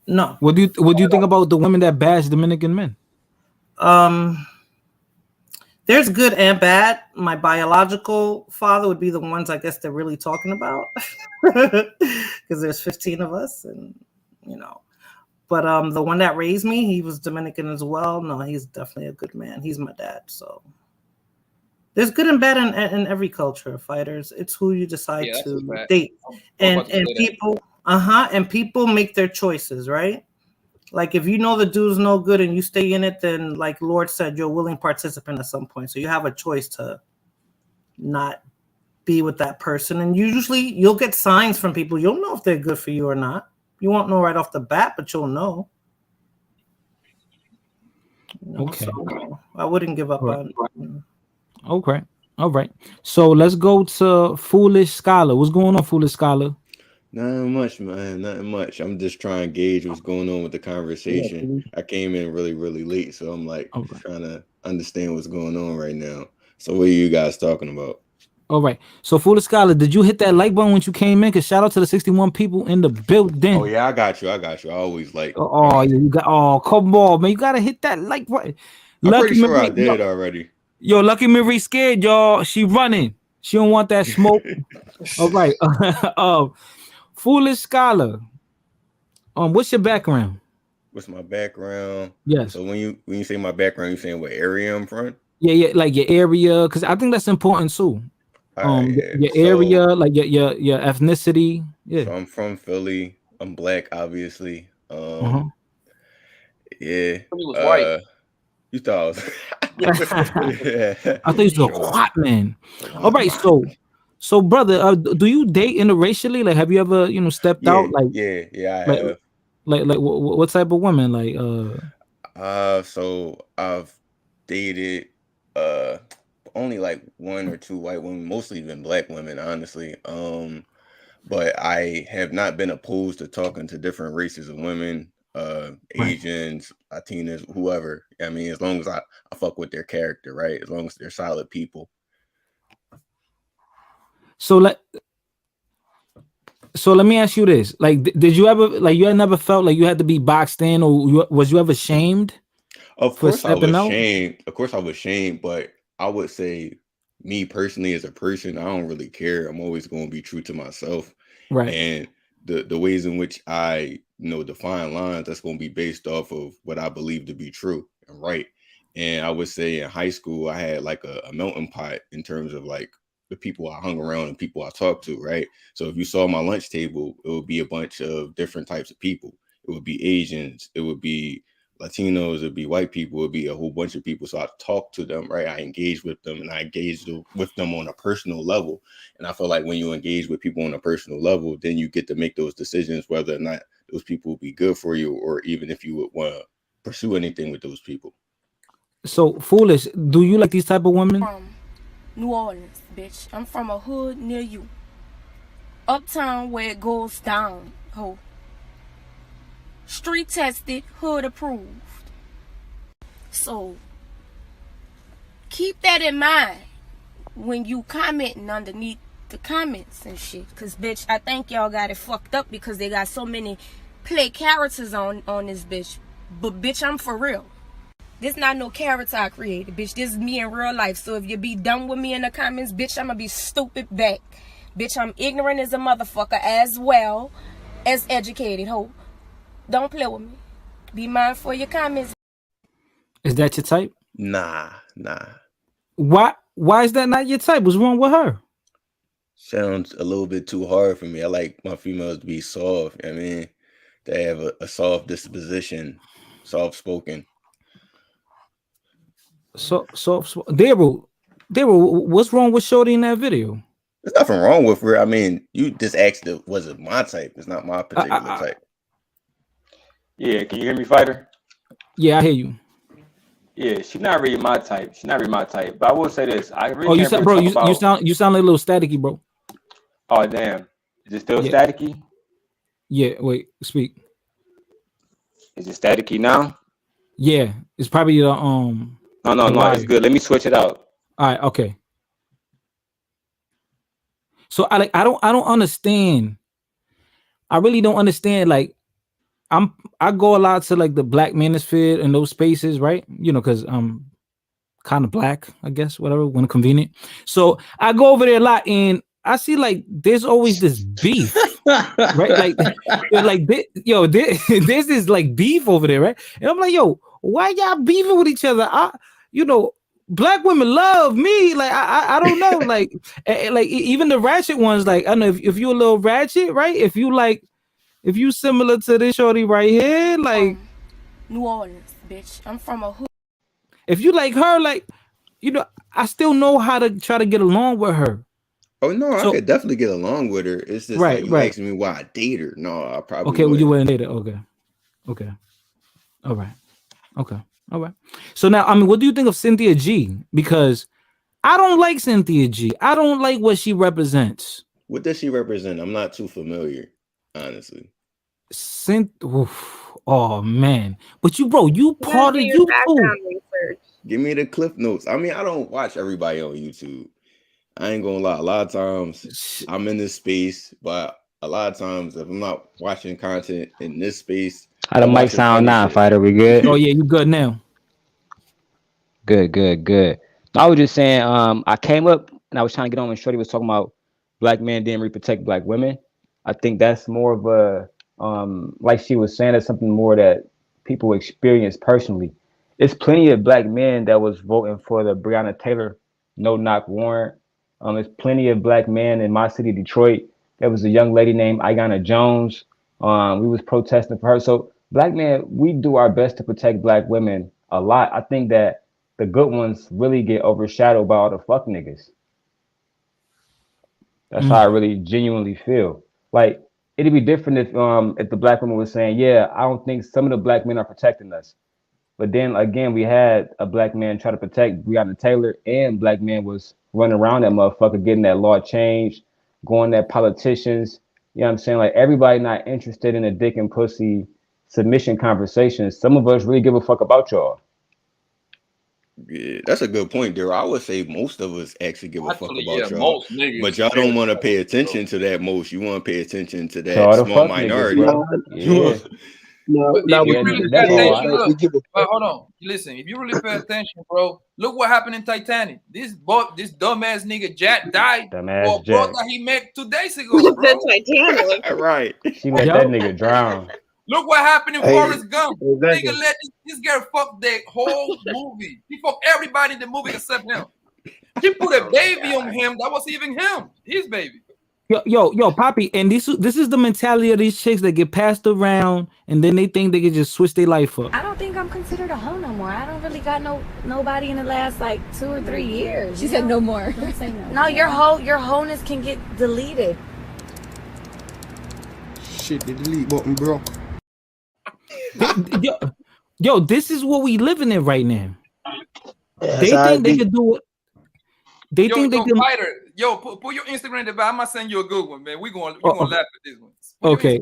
Speaker 9: No.
Speaker 2: What do you think about the women that bash Dominican men?
Speaker 9: There's good and bad. My biological father would be the ones I guess they're really talking about, because there's 15 of us, and you know. But the one that raised me, he was Dominican as well. No, he's definitely a good man. He's my dad. So there's good and bad in every culture, fighters. It's who you decide to date, and people, and people make their choices, right? Like if you know the dude's no good and you stay in it, then like Lord said, you're a willing participant at some point. So you have a choice to not be with that person. And usually you'll get signs from people. You'll know if they're good for you or not. You won't know right off the bat, but you'll know.
Speaker 2: Okay.
Speaker 9: So I wouldn't give up on it.
Speaker 2: Okay. All right. So let's go to Foolish Scholar. What's going on, Foolish Scholar?
Speaker 15: Nothing much, man. Nothing much. I'm just trying to gauge what's going on with the conversation. I came in really, really late, so I'm like trying to understand what's going on right now. So what are you guys talking about?
Speaker 2: All right. So Foolish Scholar, did you hit that like button when you came in? Because shout out to the 61 people in the building.
Speaker 15: Oh yeah, I got you. I always like.
Speaker 2: Oh, you got. Oh, come on, man. You gotta hit that like button.
Speaker 15: I'm pretty sure I did already.
Speaker 2: Yo, Lucky Marie scared, y'all. She running. She don't want that smoke. All right. Foolish Scholar. What's your background?
Speaker 15: What's my background?
Speaker 2: Yes.
Speaker 15: So when you say my background, you saying what area I'm from?
Speaker 2: Yeah, like your area, because I think that's important too. Your area, like your ethnicity. Yeah.
Speaker 15: So I'm from Philly. I'm black, obviously. Yeah.
Speaker 1: He was white.
Speaker 15: You thought I was.
Speaker 2: Yeah. I thought you were a hot man. All right, so brother, do you date interracially? Like, have you ever, stepped out? Like,
Speaker 15: I
Speaker 2: like,
Speaker 15: have.
Speaker 2: Like, what type of women? Like,
Speaker 15: so I've dated only like one or two white women, mostly even black women, honestly. But I have not been opposed to talking to different races of women, Asians, Latinas, whoever. I mean, as long as I fuck with their character, right? As long as they're solid people.
Speaker 2: So let me ask you this: like, did you ever, like, you had never felt like you had to be boxed in, or was you ever shamed?
Speaker 15: Of course I was shamed. Of course I was shamed, but I would say, me personally as a person, I don't really care. I'm always going to be true to myself.
Speaker 2: Right.
Speaker 15: And the ways in which I, define lines, that's going to be based off of what I believe to be true and right. And I would say in high school, I had like a melting pot in terms of like the people I hung around and people I talked to, right? So if you saw my lunch table, it would be a bunch of different types of people. It would be Asians, it would be Latinos, it'd be white people, it'd be a whole bunch of people. So I talked to them, right? I engaged with them, and I engaged with them on a personal level. And I feel like when you engage with people on a personal level, then you get to make those decisions whether or not those people will be good for you, or even if you would want to pursue anything with those people.
Speaker 2: So Foolish, do you like these type of women?
Speaker 14: New Orleans, bitch. I'm from a hood near you. Uptown where it goes down, ho. Street tested, hood approved. So keep that in mind when you commenting underneath the comments and shit. Cause bitch, I think y'all got it fucked up because they got so many play characters on this bitch. But bitch, I'm for real. This not no character I created, bitch. This is me in real life. So if you be done with me in the comments, bitch, I'm gonna be stupid back. Bitch, I'm ignorant as a motherfucker as well as educated, ho. Don't play with me. Be mindful of your comments.
Speaker 2: Is that your type?
Speaker 15: Nah.
Speaker 2: Why is that not your type? What's wrong with her?
Speaker 15: Sounds a little bit too hard for me. I like my females to be soft. I mean, they have a soft disposition, soft spoken.
Speaker 2: So Daryl, what's wrong with Shorty in that video?
Speaker 15: There's nothing wrong with her. I mean, you just asked was it my type? It's not my particular type.
Speaker 22: Yeah, can you hear me, fighter?
Speaker 2: Yeah, I hear you.
Speaker 22: Yeah, she's not really my type. But I will say this: I really
Speaker 2: you sound like a little staticky, bro.
Speaker 22: Oh damn! Is it still staticky?
Speaker 2: Yeah. Wait. Speak.
Speaker 22: Is it staticky now?
Speaker 2: Yeah, it's probably the
Speaker 22: No, it's good. Let me switch it out.
Speaker 2: All right. Okay. So I don't understand I really don't understand. Like, I go a lot to like the Black Manosphere and those spaces, right? Because I'm kind of Black, I guess, whatever, when convenient. So I go over there a lot, and I see like there's always this beef, right? Like, there's this like beef over there, right? And I'm like, yo, why y'all beefing with each other? Black women love me. Like, I don't know. Like, like even the ratchet ones, like, I don't know if you're a little ratchet, right? If you similar to this shorty right here, like
Speaker 14: New Orleans, bitch. I'm from a hood.
Speaker 2: If you like her, like, I still know how to try to get along with her.
Speaker 15: Oh no, I could definitely get along with her. It's just
Speaker 2: Right,
Speaker 15: like you
Speaker 2: right.
Speaker 15: asking me why I date her. No, I probably
Speaker 2: Okay, well,
Speaker 15: wouldn't.
Speaker 2: you wouldn't date it. Okay. All right. Okay. All right. So now, I mean, what do you think of Cynthia G? Because I don't like Cynthia G. I don't like what she represents.
Speaker 15: What does she represent? I'm not too familiar, honestly.
Speaker 2: Oh man. But you part of
Speaker 12: your
Speaker 2: YouTube.
Speaker 12: background research.
Speaker 15: Give me the cliff notes. I mean, I don't watch everybody on YouTube. I ain't gonna lie. A lot of times I'm in this space, but a lot of times if I'm not watching content in this space,
Speaker 6: How the mic sound now, Fighter? We good?
Speaker 2: Oh yeah, you good now.
Speaker 6: Good. I was just saying, I came up and I was trying to get on when Shorty was talking about Black men didn't protect Black women. I think that's more of a like she was saying, it's something more that people experience personally. It's plenty of Black men that was voting for the Breonna Taylor no-knock warrant. There's plenty of Black men in my city, Detroit. There was a young lady named Aiyana Jones. We was protesting for her. So Black men, we do our best to protect Black women a lot. I think that the good ones really get overshadowed by all the fuck niggas. That's how I really genuinely feel. Like, it'd be different if the Black woman was saying, yeah, I don't think some of the Black men are protecting us. But then again, we had a Black man try to protect Breonna Taylor, and Black man was running around that motherfucker, getting that law changed, going at politicians. You know what I'm saying? Like, everybody not interested in a dick and pussy submission conversation. Some of us really give a fuck about y'all.
Speaker 15: Yeah, that's a good point, Daryl. I would say most of us actually give a fuck about y'all,
Speaker 1: most niggas
Speaker 15: but y'all don't want to pay attention to that most. You want to pay attention to that
Speaker 6: all the
Speaker 15: small
Speaker 6: fuck
Speaker 15: minority.
Speaker 6: Niggas, bro.
Speaker 1: If you really pay attention, look,
Speaker 3: but
Speaker 1: hold on. Listen, if you really pay attention, bro, look what happened in Titanic. This dumbass nigga Jack died for a bro that he met 2 days ago, bro.
Speaker 12: Titanic.
Speaker 15: Right.
Speaker 6: She let that nigga drown.
Speaker 1: Look what happened in Forrest Gump.
Speaker 3: Exactly.
Speaker 1: Nigga let this girl fuck the whole movie. He fucked everybody in the movie except him. She put a baby on him. That was even him. His baby.
Speaker 2: Yo, Poppy, and this is the mentality of these chicks that get passed around, and then they think they can just switch their life up.
Speaker 14: I don't think I'm considered a hoe no more. I don't really got nobody in the last like 2 or 3 years.
Speaker 19: She said no more.
Speaker 14: Don't say no. No, your wholeness can get deleted.
Speaker 16: Shit, the delete button broke.
Speaker 2: Yo, this is what we living in right now.
Speaker 3: Yeah,
Speaker 2: They think they can do it. They think they can.
Speaker 1: Fighter, yo, put your Instagram in the back. I'm gonna send you a good one, man. We're gonna laugh at this one.
Speaker 2: Okay.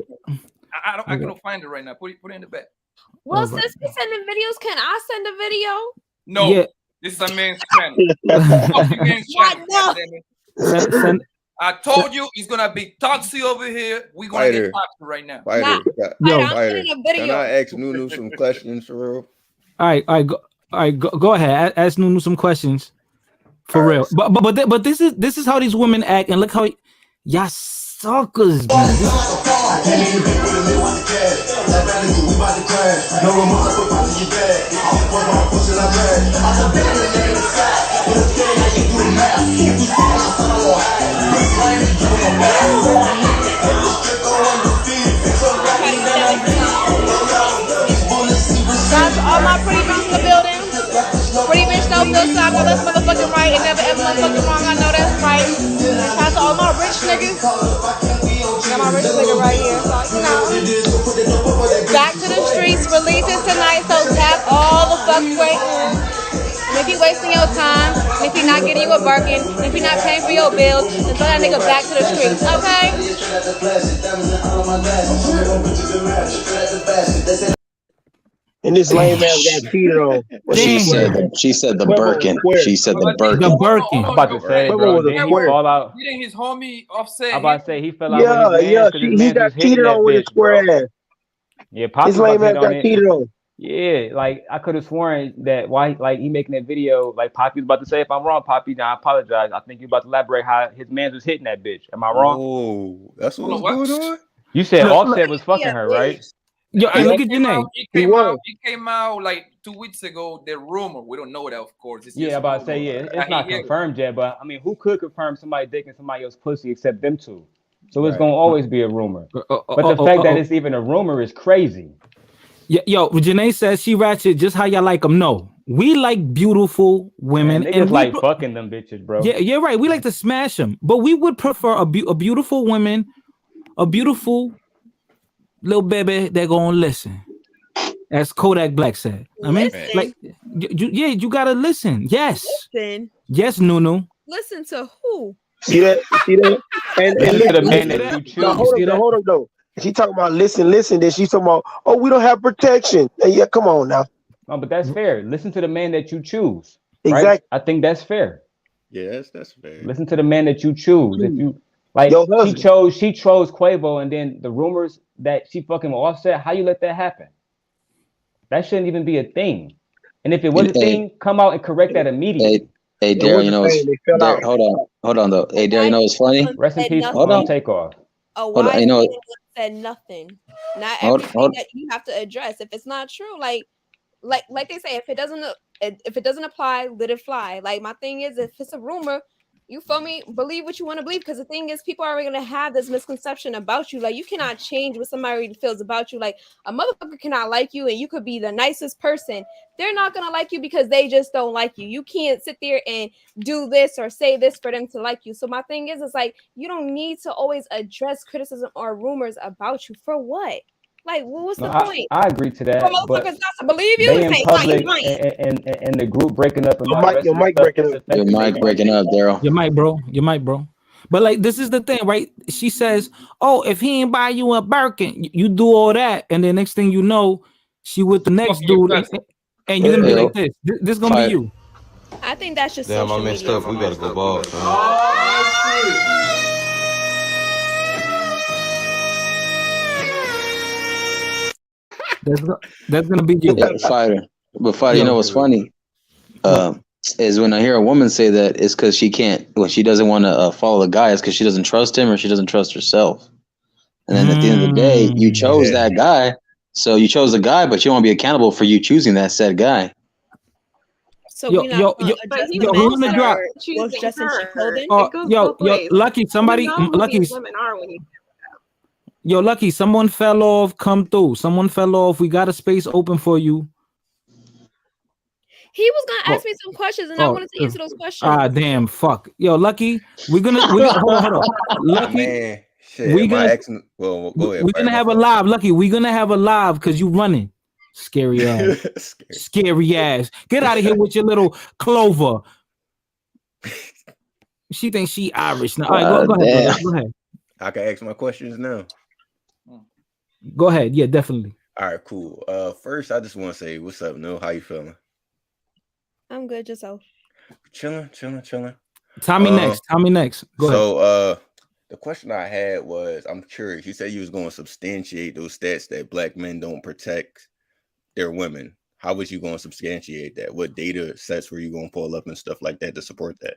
Speaker 1: I can't find it right now. Put it in the back.
Speaker 19: Well, since we sending videos, can I send a video?
Speaker 1: No,
Speaker 2: Yeah.
Speaker 1: this is a man's channel. Man's channel.
Speaker 19: No.
Speaker 2: Send-
Speaker 1: I told you it's gonna be toxic over here. We're gonna get toxic right now.
Speaker 15: Fighter,
Speaker 2: Yo.
Speaker 15: Fighter,
Speaker 19: a video.
Speaker 15: can I ask Nunu some questions for real?
Speaker 2: All right, go ahead. Ask Nunu some questions. For real. But this is how these women act, and look how y'all suckers, man.
Speaker 23: Guys, all my pretty bitches in the building. Pretty bitch don't feel so I know that's motherfucking right and never ever motherfucking wrong. I know that's right. And shout out to all my rich niggas. Got my rich nigga right here. So, you know. Back to the streets releases tonight, so tap all the fuck way in. And if you wasting your time, and if you're not getting you a Birkin, and if you're not paying for your bills, then throw that nigga back to the streets, okay?
Speaker 3: And this lame ass got cheated on.
Speaker 11: She said the Birkin. She said the Birkin.
Speaker 2: The Birkin.
Speaker 6: I'm about to say, bro, didn't he fall out?
Speaker 1: Didn't his homie Offset?
Speaker 6: I'm about to say he fell out with his man because his
Speaker 3: he
Speaker 6: man
Speaker 3: got
Speaker 6: was hitting
Speaker 3: cheated
Speaker 6: that
Speaker 3: on with his
Speaker 6: bitch,
Speaker 3: square
Speaker 6: bro.
Speaker 3: ass.
Speaker 6: Yeah, Poppy
Speaker 3: His
Speaker 6: about
Speaker 3: lame
Speaker 6: to
Speaker 3: ass
Speaker 6: hit on
Speaker 3: got
Speaker 6: it.
Speaker 3: cheated on.
Speaker 6: Yeah, like I could have sworn that he making that video, like Poppy was about to say, if I'm wrong, Poppy, now I apologize. I think you about to elaborate how his man was hitting that bitch. Am I wrong?
Speaker 15: Oh, that's what was going on?
Speaker 6: You said
Speaker 2: Look,
Speaker 6: Offset was fucking her, right?
Speaker 2: Yo, and look at your name.
Speaker 1: It came out like 2 weeks ago. The rumor, we don't know that, of course. It's
Speaker 6: Yeah,
Speaker 1: just
Speaker 6: I'm about to say,
Speaker 1: rumor.
Speaker 6: it's not
Speaker 1: He hit it.
Speaker 6: confirmed yet, but I mean, who could confirm somebody digging somebody else's pussy except them two? So it's
Speaker 2: Right.
Speaker 6: gonna always be a rumor. But the fact that it's even a rumor is crazy.
Speaker 2: Yo, Janae says she ratchet just how y'all like them. No, we like beautiful women,
Speaker 6: Man,
Speaker 2: and
Speaker 6: niggas like fucking them bitches, bro.
Speaker 2: Yeah, you're right. We like to smash them, but we would prefer a beautiful woman, a beautiful little baby that gonna listen. As Kodak Black said. I mean, like, you gotta listen. Yes,
Speaker 7: Listen.
Speaker 2: yes, Nunu.
Speaker 7: Listen to who?
Speaker 3: See that? And
Speaker 6: Listen to the man
Speaker 3: listen,
Speaker 6: that you choose.
Speaker 3: no, hold up though. She talking about listen. Then she's talking about, oh, we don't have protection. And yeah, come on now.
Speaker 6: No, but that's fair. Listen to the man that you choose.
Speaker 3: Exactly.
Speaker 6: Right? I think that's fair.
Speaker 15: Yes, that's fair.
Speaker 6: Listen to the man that you choose. If you like, she chose Quavo, and then the rumors that she fucking with Offset. How you let that happen? That shouldn't even be a thing. And if it was a thing, come out and correct that immediately.
Speaker 11: Hey, Daryl, you know, hold on though. Hey, Daryl, you know what's funny?
Speaker 6: Rest in peace, Takeoff.
Speaker 7: A
Speaker 11: Hold on,
Speaker 7: wise
Speaker 11: you know-
Speaker 7: man said nothing. Not
Speaker 11: Hold-
Speaker 7: everything
Speaker 11: hold-
Speaker 7: that you have to address. If it's not true, like they say, if it doesn't apply, let it fly. Like my thing is, if it's a rumor, you feel me? Believe what you want to believe, because the thing is, people are gonna have this misconception about you. Like you cannot change what somebody feels about you. Like a motherfucker cannot like you, and you could be the nicest person. They're not gonna like you because they just don't like you. You can't sit there and do this or say this for them to like you. So my thing is, it's like you don't need to always address criticism or rumors about you. For what? Like, what's the point?
Speaker 6: I agree to that.
Speaker 7: For
Speaker 6: But
Speaker 7: motherfuckers not to believe you,
Speaker 6: they in
Speaker 7: say,
Speaker 6: public
Speaker 7: "Why you lying?"
Speaker 6: and the group breaking up and
Speaker 3: Your
Speaker 6: all the
Speaker 3: mic-
Speaker 6: rest
Speaker 3: your
Speaker 6: of the
Speaker 3: mic
Speaker 6: stuff,
Speaker 3: breaking
Speaker 6: it's
Speaker 3: up.
Speaker 6: affecting
Speaker 11: Your mic
Speaker 6: their
Speaker 11: breaking up, Daryl.
Speaker 2: Your mic, bro. But like, this is the thing, right? She says, "Oh, if he ain't buy you a Birkin, you do all that, and then next thing you know, she with the next dude, and you're gonna be like this. This gonna be you."
Speaker 7: I think that's just
Speaker 8: Damn, I
Speaker 7: social
Speaker 8: messed
Speaker 7: media.
Speaker 8: up. We gotta go bald.
Speaker 2: That's gonna be you.
Speaker 11: Fighter. But Fighter, you know what's funny? Is when I hear a woman say that it's because she can't, when she doesn't want to follow the guy, it's because she doesn't trust him or she doesn't trust herself. And then at the end of the day, you chose that guy. So you chose the guy, but you won't be accountable for you choosing that said guy.
Speaker 7: So we not address the men that are both dressed in cheap clothing.
Speaker 2: Lucky, somebody, Lucky,
Speaker 12: women are when you
Speaker 2: yo, Lucky, someone fell off. Come through. Someone fell off. We got a space open for you.
Speaker 7: He was gonna ask me some questions, and I wanted to answer those questions.
Speaker 2: Ah, damn, fuck. Yo, Lucky, we're gonna hold on. Lucky,
Speaker 15: Man, shit.
Speaker 2: we
Speaker 15: Am I
Speaker 2: gonna
Speaker 15: asking? Well, go ahead.
Speaker 2: we're gonna have a live. Lucky, we're gonna have a live because you running. Scary ass. Scary ass. Get out of here with your little Clover. She thinks she Irish now. All right, go ahead, brother. Go ahead.
Speaker 15: I can ask my questions now.
Speaker 2: Go ahead. Yeah, definitely.
Speaker 15: All right, cool. First, I just want to say, what's up, No? How you feeling?
Speaker 7: I'm good, yourself.
Speaker 15: Chilling.
Speaker 2: Tommy next. Go ahead.
Speaker 15: So, the question I had was, I'm curious. You said you was going to substantiate those stats that black men don't protect their women. How was you going to substantiate that? What data sets were you going to pull up and stuff like that to support that?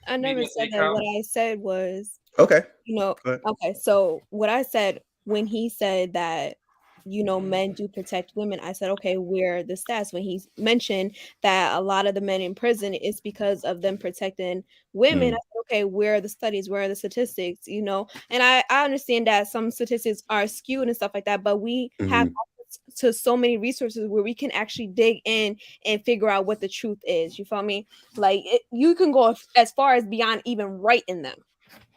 Speaker 7: I never said that. What I said was,
Speaker 15: okay.
Speaker 7: Okay. So what I said when he said that, men do protect women, I said, okay, where are the stats? When he mentioned that a lot of the men in prison is because of them protecting women, I said, okay, where are the studies? Where are the statistics? And I understand that some statistics are skewed and stuff like that, but we have access to so many resources where we can actually dig in and figure out what the truth is. You feel me? Like you can go as far as beyond even writing them.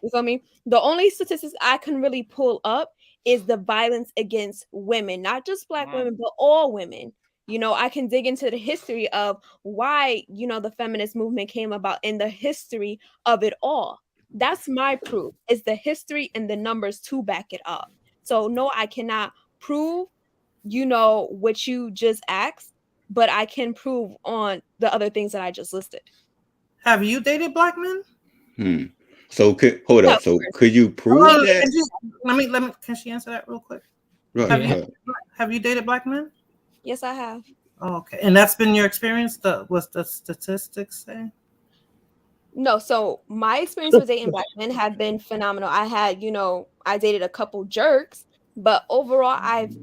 Speaker 7: You feel me? The only statistics I can really pull up is the violence against women, not just black women, but all women. I can dig into the history of why, the feminist movement came about and the history of it all. That's my proof. It's the history and the numbers to back it up. So no, I cannot prove you know, what you just asked, but I can prove on the other things that I just listed.
Speaker 9: Have you dated black men?
Speaker 15: So hold up. So could you prove that?
Speaker 9: Let me. Can she answer that real quick?
Speaker 15: Right.
Speaker 9: Have you dated black men?
Speaker 7: Yes, I have.
Speaker 9: Oh, okay, and that's been your experience. What's the statistics say?
Speaker 7: No, so my experience with dating black men have been phenomenal. I had, you know, I dated a couple jerks, but overall, I've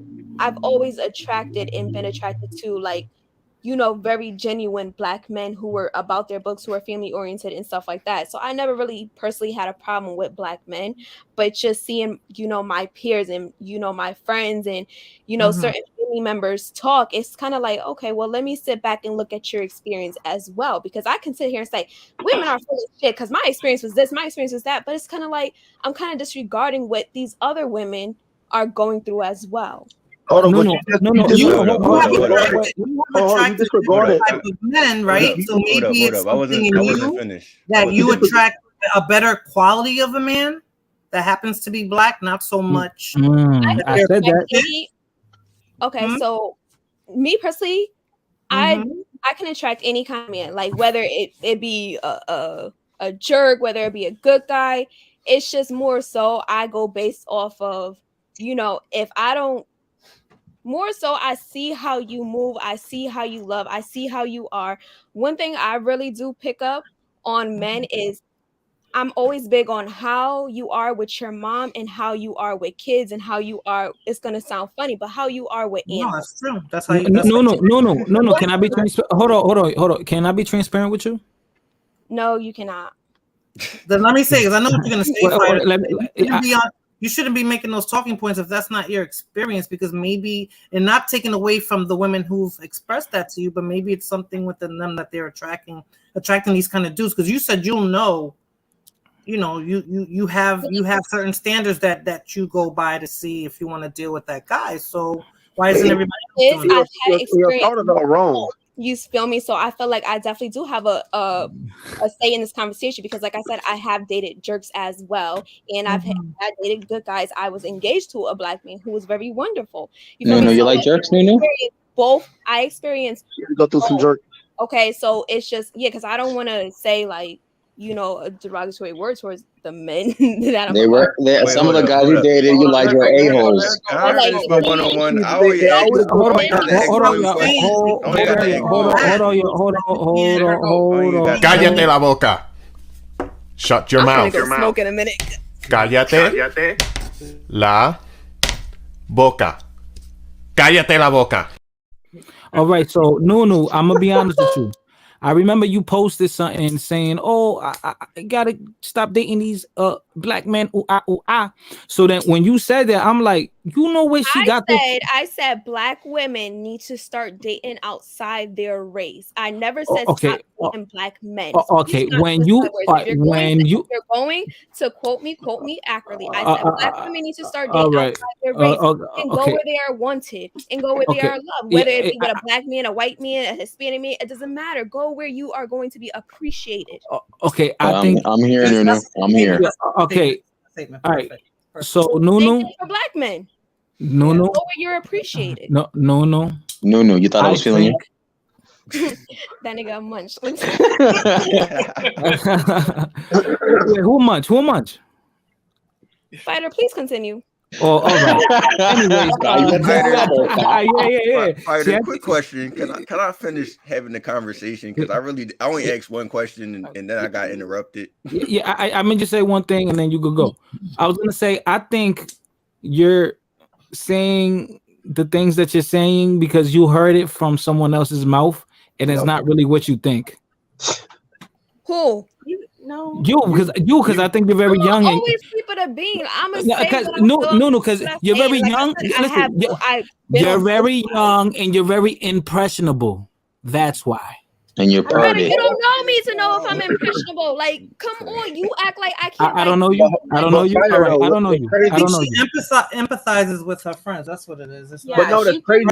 Speaker 7: always attracted and been attracted to, like, you know, very genuine black men who were about their books, who are family oriented and stuff like that. So I never really personally had a problem with black men, but just seeing, you know, my peers and, you know, my friends and, you know, certain family members talk, it's kind of like, okay, well, let me sit back and look at your experience as well, because I can sit here and say women are full of shit because my experience was this, my experience was that, but it's kind of like I'm kind of disregarding what these other women are going through as well.
Speaker 3: Hold on,
Speaker 9: No.
Speaker 3: You disregarded
Speaker 9: type of men, right? So maybe it's something in you
Speaker 15: finished.
Speaker 9: that you attract a better quality of a man that happens to be black, not so much.
Speaker 2: I said that.
Speaker 7: Okay, so me personally, I can attract any kind of man, like whether it be a jerk, whether it be a good guy. It's just more so I go based off of, you know, if I don't, more so I see how you move, I see how you love, I see how you are. One thing I really do pick up on men is I'm always big on how you are with your mom and how you are with kids and how you are. It's gonna sound funny, but how you are with animals.
Speaker 9: No, that's true. That's how you.
Speaker 2: No. Can I be transparent? Hold on. Can I be transparent with you?
Speaker 7: No, you cannot.
Speaker 9: Then let me say, because I know what you're gonna say. You shouldn't be making those talking points if that's not your experience, because maybe, and not taking away from the women who've expressed that to you, but maybe it's something within them that they're attracting these kind of dudes. Because you said you know, you have certain standards that you go by to see if you want to deal with that guy. So why isn't everybody else doing
Speaker 7: I've had experience.
Speaker 3: Wrong.
Speaker 7: You feel me? So I feel like I definitely do have a say in this conversation, because like I said, I have dated jerks as well, and I dated good guys. I was engaged to a black man who was very wonderful. You feel me?
Speaker 11: You
Speaker 7: So
Speaker 11: like jerks, Nunu?
Speaker 7: Both. I experienced.
Speaker 3: Go through some jerk.
Speaker 7: Okay, so it's just because I don't want to say like, you know, a derogatory word towards the men that I'm.
Speaker 11: Some of the guys you dated, you like were a-holes.
Speaker 15: Can I finish my one-on-one? I always got
Speaker 2: hold on.
Speaker 8: Cállate la boca. Shut your mouth.
Speaker 7: I'm gonna go smoke in a minute.
Speaker 8: Cállate la boca. Cállate la boca.
Speaker 2: All right, so Nunu, I'm gonna be honest with you. I remember you posted something saying, "Oh, I gotta stop dating these black men." Ooh, ah. So then, when you said that, I'm like, you know where she got this?
Speaker 7: I said black women need to start dating outside their race. I never said stop dating black men.
Speaker 2: Okay, when you're
Speaker 7: going to quote me accurately, I said black women need to start dating outside their race and go where they are wanted and go where they are loved. Whether it be with a black man, a white man, a Hispanic man, it doesn't matter. Go where you are going to be appreciated.
Speaker 2: Okay, I think
Speaker 11: I'm here, Nunu. I'm here.
Speaker 2: Okay, all right. So Nunu,
Speaker 7: for black men,
Speaker 2: Nunu,
Speaker 7: go where you're appreciated.
Speaker 2: No.
Speaker 11: Nunu, you thought I was feeling you?
Speaker 7: That nigga munched.
Speaker 2: Who munched?
Speaker 7: Fighter, please continue.
Speaker 2: Oh, all right. Anyways,
Speaker 15: Fighter, quick question. Can I finish having the conversation? Because I only asked one question and then I got interrupted.
Speaker 2: I mean, just say one thing and then you could go. I was gonna say, I think you're saying the things that you're saying because you heard it from someone else's mouth, and it's not really what you think.
Speaker 7: Who?
Speaker 2: You because I think you're very young. And
Speaker 7: always keep it a bean. I'm gonna
Speaker 2: no, because you're very young. Listen, you're very young and you're very impressionable. That's why.
Speaker 11: And you're
Speaker 7: pretty. You don't know me to know if I'm impressionable. Like, come on, you act like I can't.
Speaker 2: I don't know you. I don't know you. All right, I don't know you. I don't know you.
Speaker 9: She empathizes with her friends. That's what it is.
Speaker 3: But no, that's crazy.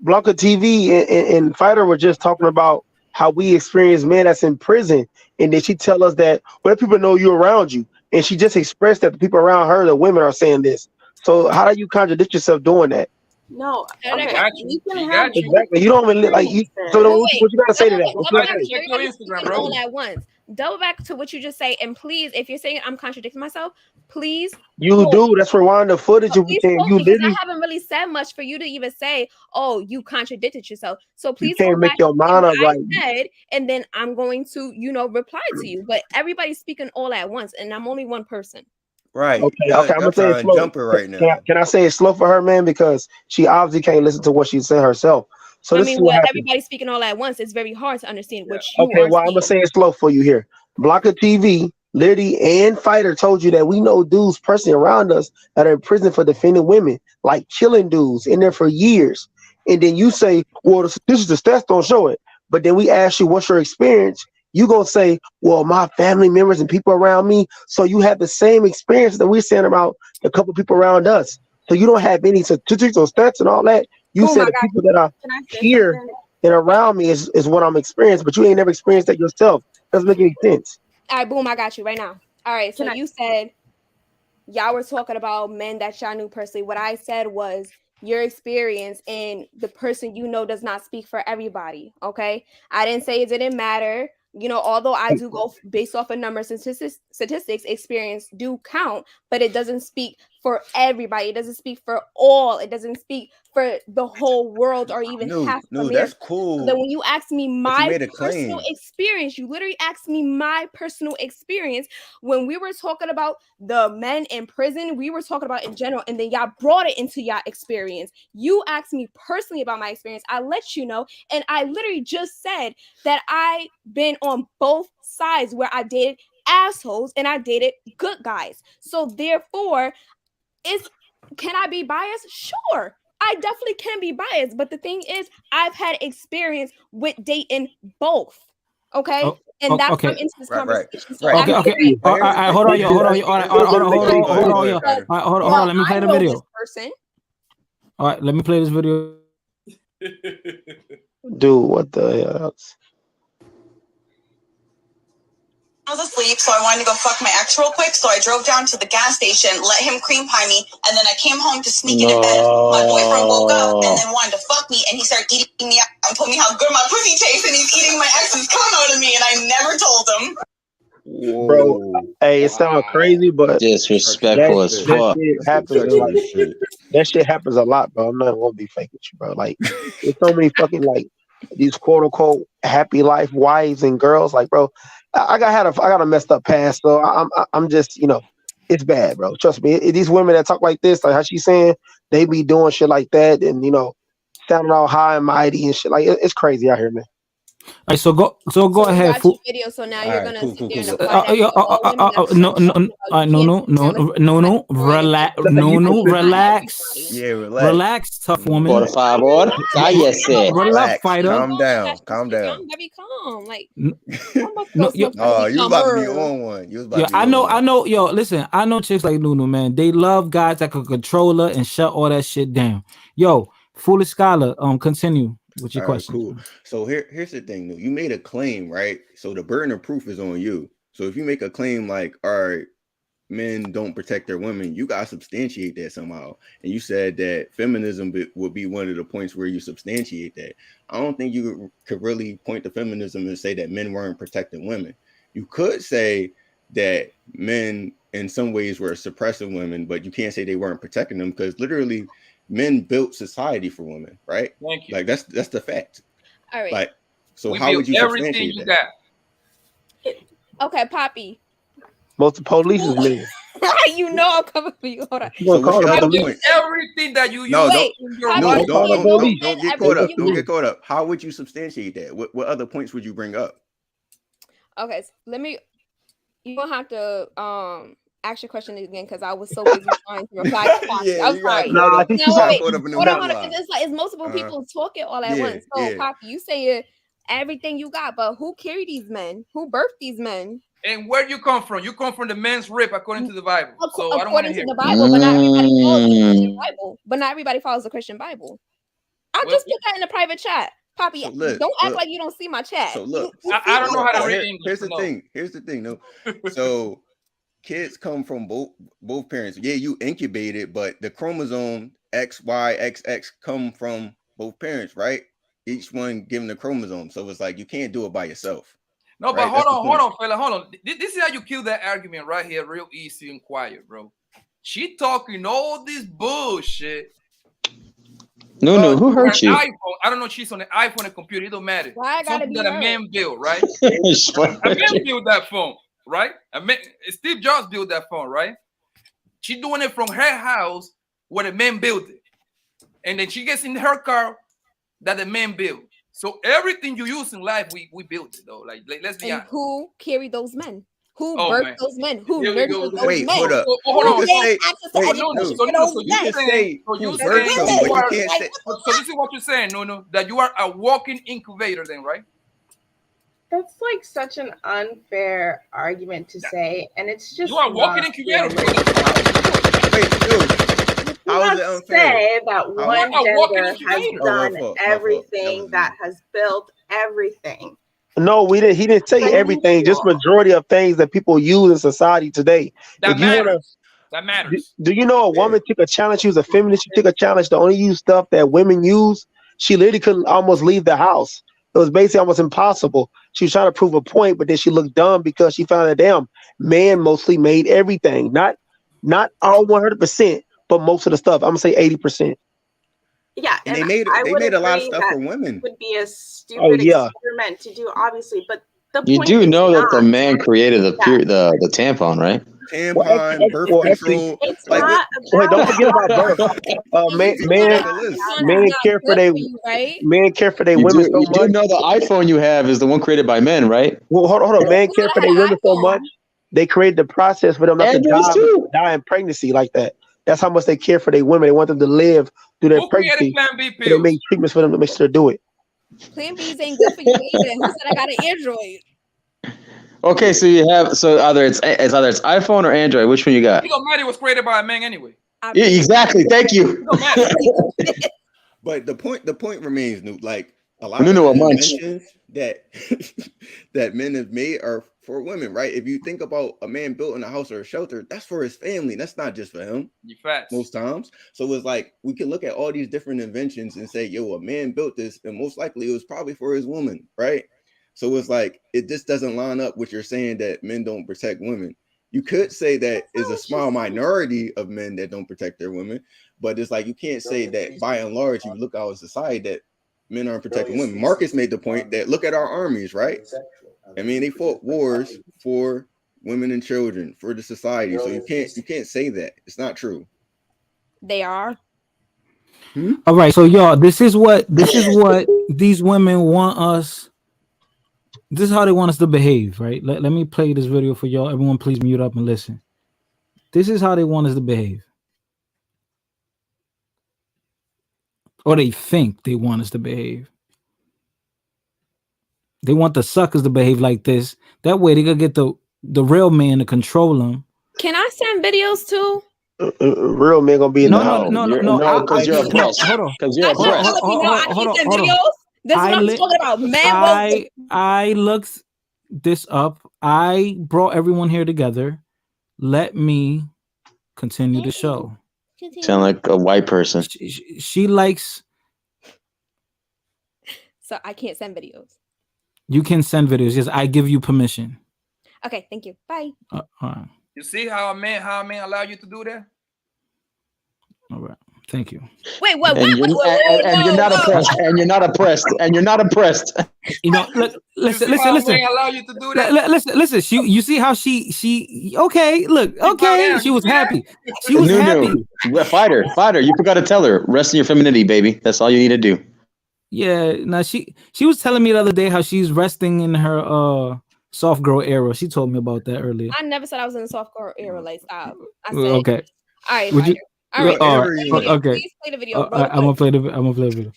Speaker 3: Blanca TV and Fighter were just talking about how we experience men that's in prison, and then she tell us that people know you around you, and she just expressed that the people around her, the women, are saying this. So how do you contradict yourself doing that?
Speaker 12: No,
Speaker 7: How did I
Speaker 12: okay.
Speaker 7: got
Speaker 12: You
Speaker 7: you?
Speaker 12: can have
Speaker 3: Exactly. You don't even like you. So then
Speaker 7: Wait,
Speaker 3: what you gotta say to that? What you
Speaker 7: double
Speaker 3: gotta
Speaker 7: back.
Speaker 3: say?
Speaker 7: Everybody's speaking all at once. Double back to what you just say, and please, if you're saying I'm contradicting myself, please
Speaker 3: You
Speaker 7: pause.
Speaker 3: do. Let's rewind the footage if we
Speaker 7: Please
Speaker 3: can.
Speaker 7: pause
Speaker 3: You
Speaker 7: because I
Speaker 3: literally
Speaker 7: haven't really said much for you to even say, "Oh, you contradicted yourself." So
Speaker 3: you
Speaker 7: please go
Speaker 3: can't make
Speaker 7: back
Speaker 3: your
Speaker 7: and say
Speaker 3: mind up
Speaker 7: what
Speaker 3: right.
Speaker 7: I said, and then I'm going to, reply to you. But everybody's speaking all at once, and I'm only one person.
Speaker 15: Right.
Speaker 3: Okay, I'm gonna
Speaker 15: Y'all
Speaker 3: say it
Speaker 15: trying to
Speaker 3: slow.
Speaker 15: jump it right now.
Speaker 3: Can I say it slow for her, man? Because she obviously can't listen to what she's saying herself. So
Speaker 7: I
Speaker 3: this is
Speaker 7: mean,
Speaker 3: what
Speaker 7: what
Speaker 3: happens.
Speaker 7: everybody's speaking all at once, it's very hard to understand what you
Speaker 3: Okay,
Speaker 7: are
Speaker 3: well, I'm gonna
Speaker 7: saying.
Speaker 3: say it slow for you here. Blocker TV, Liddy, and Fighter told you that we know dudes personally around us that are in prison for defending women, like killing dudes in there for years. And then you say, well, this is the stats don't show it. But then we ask you, what's your experience? You gonna say, well, my family members and people around me. So you have the same experience that we're saying about a couple people around us. So you don't have any statistics or stats and all that. You
Speaker 7: Boom, I
Speaker 3: said the
Speaker 7: got
Speaker 3: people
Speaker 7: you.
Speaker 3: that are
Speaker 7: Can I say
Speaker 3: here
Speaker 7: something?
Speaker 3: and around me is what I'm experiencing, but you ain't never experienced that yourself. Doesn't make any sense.
Speaker 7: All right, boom, I got you right now. All right, so
Speaker 12: Can I-
Speaker 7: you said y'all were talking about men that y'all knew personally. What I said was your experience and the person you know does not speak for everybody. Okay. I didn't say it didn't matter. Although I do go based off of numbers and statistics, experience do count, but it doesn't speak for everybody. It doesn't speak for all. It doesn't speak for the whole world or even half of
Speaker 15: No,
Speaker 7: America.
Speaker 15: that's cool.
Speaker 7: So then when you ask me
Speaker 15: But you
Speaker 7: my
Speaker 15: made a
Speaker 7: personal
Speaker 15: claim.
Speaker 7: experience, you literally asked me my personal experience. When we were talking about the men in prison, we were talking about in general, and then y'all brought it into y'all experience. You asked me personally about my experience. I let you know, and I literally just said that I been on both sides where I dated assholes and I dated good guys. So therefore, can I be biased? Sure. I definitely can be biased, but the thing is, I've had experience with dating both. Okay, and that's why I'm into this conversation. So
Speaker 2: Okay. All right, hold on, yo. Hold on, yo. All right, hold on, yo. All right, hold on. Let me play the video. All right, let me play this video.
Speaker 3: Dude, what the hell?
Speaker 5: I was asleep, so I wanted to go fuck my ex real quick. So I drove down to the gas station, let him cream pie me, and then I came home to sneak into bed. My boyfriend woke up and then wanted to fuck me, and he started eating me out and told me how good my pussy tastes, and he's eating my ex's cum out of me, and I never told him.
Speaker 3: Bro, hey, it sounds crazy, but
Speaker 11: disrespectful as fuck.
Speaker 3: Shit happens a lot. That shit happens a lot, bro. I'm not gonna be fake with you, bro. Like, there's so many fucking like these quote unquote happy life wives and girls. Like, bro, I got a messed up past, so I'm just it's bad, bro. Trust me. These women that talk like this, like how she's saying, they be doing shit like that, and sounding all high and mighty and shit. Like it's crazy out here, man.
Speaker 2: All right, so go ahead.
Speaker 7: Got your video, so now you're gonna sit there and apply that to
Speaker 2: No, relax.
Speaker 15: Yeah,
Speaker 2: Relax, tough woman.
Speaker 11: Por favor, cállese.
Speaker 2: Relax, fighter.
Speaker 15: Calm down. Calm down.
Speaker 7: I'm very calm. Like,
Speaker 2: No, yo,
Speaker 15: oh, you was about to be on one. You was about to be
Speaker 2: I know.
Speaker 15: on one.
Speaker 2: Yo, listen, I know chicks like Nunu, man. They love guys that can control her and shut all that shit down. Yo, Foolish Scholar, continue with your question.
Speaker 15: Cool. So here's the thing, though. You made a claim, right? So the burden of proof is on you. So if you make a claim like, all right, men don't protect their women, you gotta substantiate that somehow. And you said that feminism would be one of the points where you substantiate that. I don't think you could really point to feminism and say that men weren't protecting women. You could say that men in some ways were suppressing women, but you can't say they weren't protecting them, because literally men built society for women, right?
Speaker 1: Thank you.
Speaker 15: Like that's the fact.
Speaker 7: All right.
Speaker 15: Like, so
Speaker 1: We
Speaker 15: how would you
Speaker 1: everything
Speaker 15: substantiate
Speaker 1: you
Speaker 15: that?
Speaker 1: got.
Speaker 7: Okay, Poppy.
Speaker 3: Most of the police is men.
Speaker 7: I'm coming for you. Hold on.
Speaker 15: So what's your other point?
Speaker 1: Everything that you
Speaker 15: No,
Speaker 1: use.
Speaker 15: Don't get caught up. Don't get caught up. How would you substantiate that? What other points would you bring up?
Speaker 7: Okay, so you gonna have to ask your question again, because I was so busy trying to reply to Poppy.
Speaker 15: Yeah,
Speaker 7: I'm
Speaker 15: you got
Speaker 7: sorry.
Speaker 15: caught up.
Speaker 7: No, wait.
Speaker 15: Caught up in the
Speaker 7: Hold on.
Speaker 15: headline.
Speaker 7: It's multiple people talking all at
Speaker 15: Yeah,
Speaker 7: once. So
Speaker 15: yeah.
Speaker 7: Poppy, you say everything you got, but who carried these men? Who birthed these men?
Speaker 1: And where you come from? You come from the men's rib according to the Bible. So I don't want to
Speaker 7: According to
Speaker 1: hear.
Speaker 7: the Bible, but not everybody follows the Christian Bible. But not everybody follows the Christian Bible. I just put that in the private chat. Poppy, don't act like you don't see my chat.
Speaker 15: So look,
Speaker 1: I don't know how to read English.
Speaker 15: Here's the thing. No. So kids come from both parents. Yeah, you incubate it, but the chromosome X, Y, XX come from both parents, right? Each one given the chromosome. So it's like you can't do it by yourself.
Speaker 1: No,
Speaker 15: right?
Speaker 1: but hold on, fella, hold on. This is how you kill that argument right here, real easy and quiet, bro. She talking all this bullshit.
Speaker 11: No, who hurt you?
Speaker 1: iPhone. I don't know. She's on the iPhone and computer. It don't matter.
Speaker 19: Why I gotta
Speaker 1: Something
Speaker 19: be
Speaker 1: that a
Speaker 19: her?
Speaker 1: man built, right? A man built that phone, right? Steve Jobs built that phone, right? She doing it from her house where the man built it, and then she gets in her car that the man built. So everything you use in life, we built it though. Like let's be
Speaker 19: And
Speaker 1: honest.
Speaker 19: who carried those men? Who
Speaker 1: Oh,
Speaker 19: birthed
Speaker 1: man.
Speaker 19: those men? Who
Speaker 1: Here we
Speaker 19: nurtured
Speaker 1: go.
Speaker 19: those
Speaker 15: Wait,
Speaker 19: men?
Speaker 15: hold up.
Speaker 1: Hold on.
Speaker 19: Who gave access to education to those
Speaker 1: So
Speaker 15: you
Speaker 19: men?
Speaker 15: can say who birthed them, but you can't say.
Speaker 1: So this is what you're saying, no, that you are a walking incubator, then, right?
Speaker 12: That's like such an unfair argument to say, and it's just
Speaker 1: You are walking
Speaker 12: not
Speaker 1: incubator.
Speaker 15: Wait, dude. How is it unfair?
Speaker 12: Say that
Speaker 15: How-
Speaker 12: one gender has
Speaker 15: Oh,
Speaker 12: done
Speaker 15: my fault.
Speaker 12: everything, that has built everything.
Speaker 3: No, we didn't. He didn't say everything. Just majority of things that people use in society today.
Speaker 1: That
Speaker 3: If you want to,
Speaker 1: matters. That matters.
Speaker 3: do you know a woman took a challenge? She was a feminist. She took a challenge to only use stuff that women use. She literally couldn't almost leave the house. It was basically almost impossible. She was trying to prove a point, but then she looked dumb because she found out, damn, man mostly made everything. Not all 100%, but most of the stuff. I'm gonna say 80%.
Speaker 12: Yeah,
Speaker 15: And
Speaker 12: and
Speaker 15: they
Speaker 12: I would
Speaker 15: made a lot of
Speaker 12: agree
Speaker 15: stuff
Speaker 12: that
Speaker 15: for women.
Speaker 12: would be a stupid
Speaker 3: Oh yeah.
Speaker 12: experiment to do, obviously, but the
Speaker 11: You
Speaker 12: point
Speaker 11: do
Speaker 12: is
Speaker 11: know that the
Speaker 12: not
Speaker 11: man created the tampon, right?
Speaker 15: Tampon, birth control.
Speaker 12: it's
Speaker 15: Like
Speaker 12: not
Speaker 3: Wait, don't
Speaker 12: about
Speaker 3: forget about birth. Man care for they
Speaker 19: right?
Speaker 3: men care for their
Speaker 11: You
Speaker 3: women so
Speaker 11: do
Speaker 3: much.
Speaker 11: know the iPhone you have is the one created by men, right?
Speaker 3: Well, hold on. Men care for their women so much. They create the process for them not
Speaker 11: Androids
Speaker 3: to
Speaker 11: too.
Speaker 3: die in pregnancy like that. That's how much they care for their women. They want them to live through their
Speaker 1: Who created
Speaker 3: pregnancy.
Speaker 1: Plan B
Speaker 3: So they
Speaker 1: pills?
Speaker 3: make treatments for them to make sure to do it.
Speaker 19: Plan B's ain't good for you either. Who said I got an Android?
Speaker 11: Okay, so you have either it's iPhone or Android. Which one you got?
Speaker 1: It don't matter. It was created by a man anyway.
Speaker 11: Yeah, exactly. Thank you.
Speaker 1: It don't matter.
Speaker 15: But the point remains, Newt. Like a lot
Speaker 11: No,
Speaker 15: of
Speaker 11: no,
Speaker 15: the
Speaker 11: a munch.
Speaker 15: inventions that that men have made are for women, right? If you think about a man building a house or a shelter, that's for his family. That's not just for him.
Speaker 1: You facts.
Speaker 15: Most times. So it's like we can look at all these different inventions and say, yo, a man built this, and most likely it was probably for his woman, right? So it's like it just doesn't line up with you're saying that men don't protect women. You could say that is a small minority of men that don't protect their women, but it's like you can't say that by and large, you look out in society that men aren't protecting women. Marcus made the point that look at our armies, right? I mean, they fought wars for women and children, for the society. So you can't say that. It's not true.
Speaker 19: They are.
Speaker 2: All right, so y'all, this is what these women want us. This is how they want us to behave, right? Let me play this video for y'all. Everyone, please mute up and listen. This is how they want us to behave. Or they think they want us to behave. They want the suckers to behave like this. That way they could get the real man to control them.
Speaker 19: Can I send videos too?
Speaker 3: Real men gonna be in the house.
Speaker 11: No, because you're oppressed.
Speaker 2: Hold on.
Speaker 11: Because you're
Speaker 19: I'm not
Speaker 11: oppressed.
Speaker 19: telling you no, I can't send videos. This is what I'm talking about. Man,
Speaker 2: I looked this up. I brought everyone here together. Let me continue the show.
Speaker 11: Sound like a white person.
Speaker 2: She likes.
Speaker 19: So I can't send videos.
Speaker 2: You can send videos. Yes, I give you permission.
Speaker 19: Okay, thank you. Bye.
Speaker 2: All right.
Speaker 1: You see how a man allow you to do that?
Speaker 2: All right. Thank you.
Speaker 19: Wait, what?
Speaker 11: And you're not oppressed. And you're not oppressed. And you're not oppressed.
Speaker 2: You know, look, listen.
Speaker 1: Allow you to do that?
Speaker 2: Listen. You see how she? Okay, look. Okay, she was happy. She was happy.
Speaker 11: Fighter. You forgot to tell her. Rest in your femininity, baby. That's all you need to do.
Speaker 2: Yeah. Now she was telling me the other day how she's resting in her soft girl era. She told me about that earlier.
Speaker 19: I never said I was in the soft girl era. Like, stop. I said,
Speaker 2: okay.
Speaker 19: All right,
Speaker 2: Would you?
Speaker 19: all right.
Speaker 2: Okay.
Speaker 19: Please play the video.
Speaker 2: I'm gonna play the video.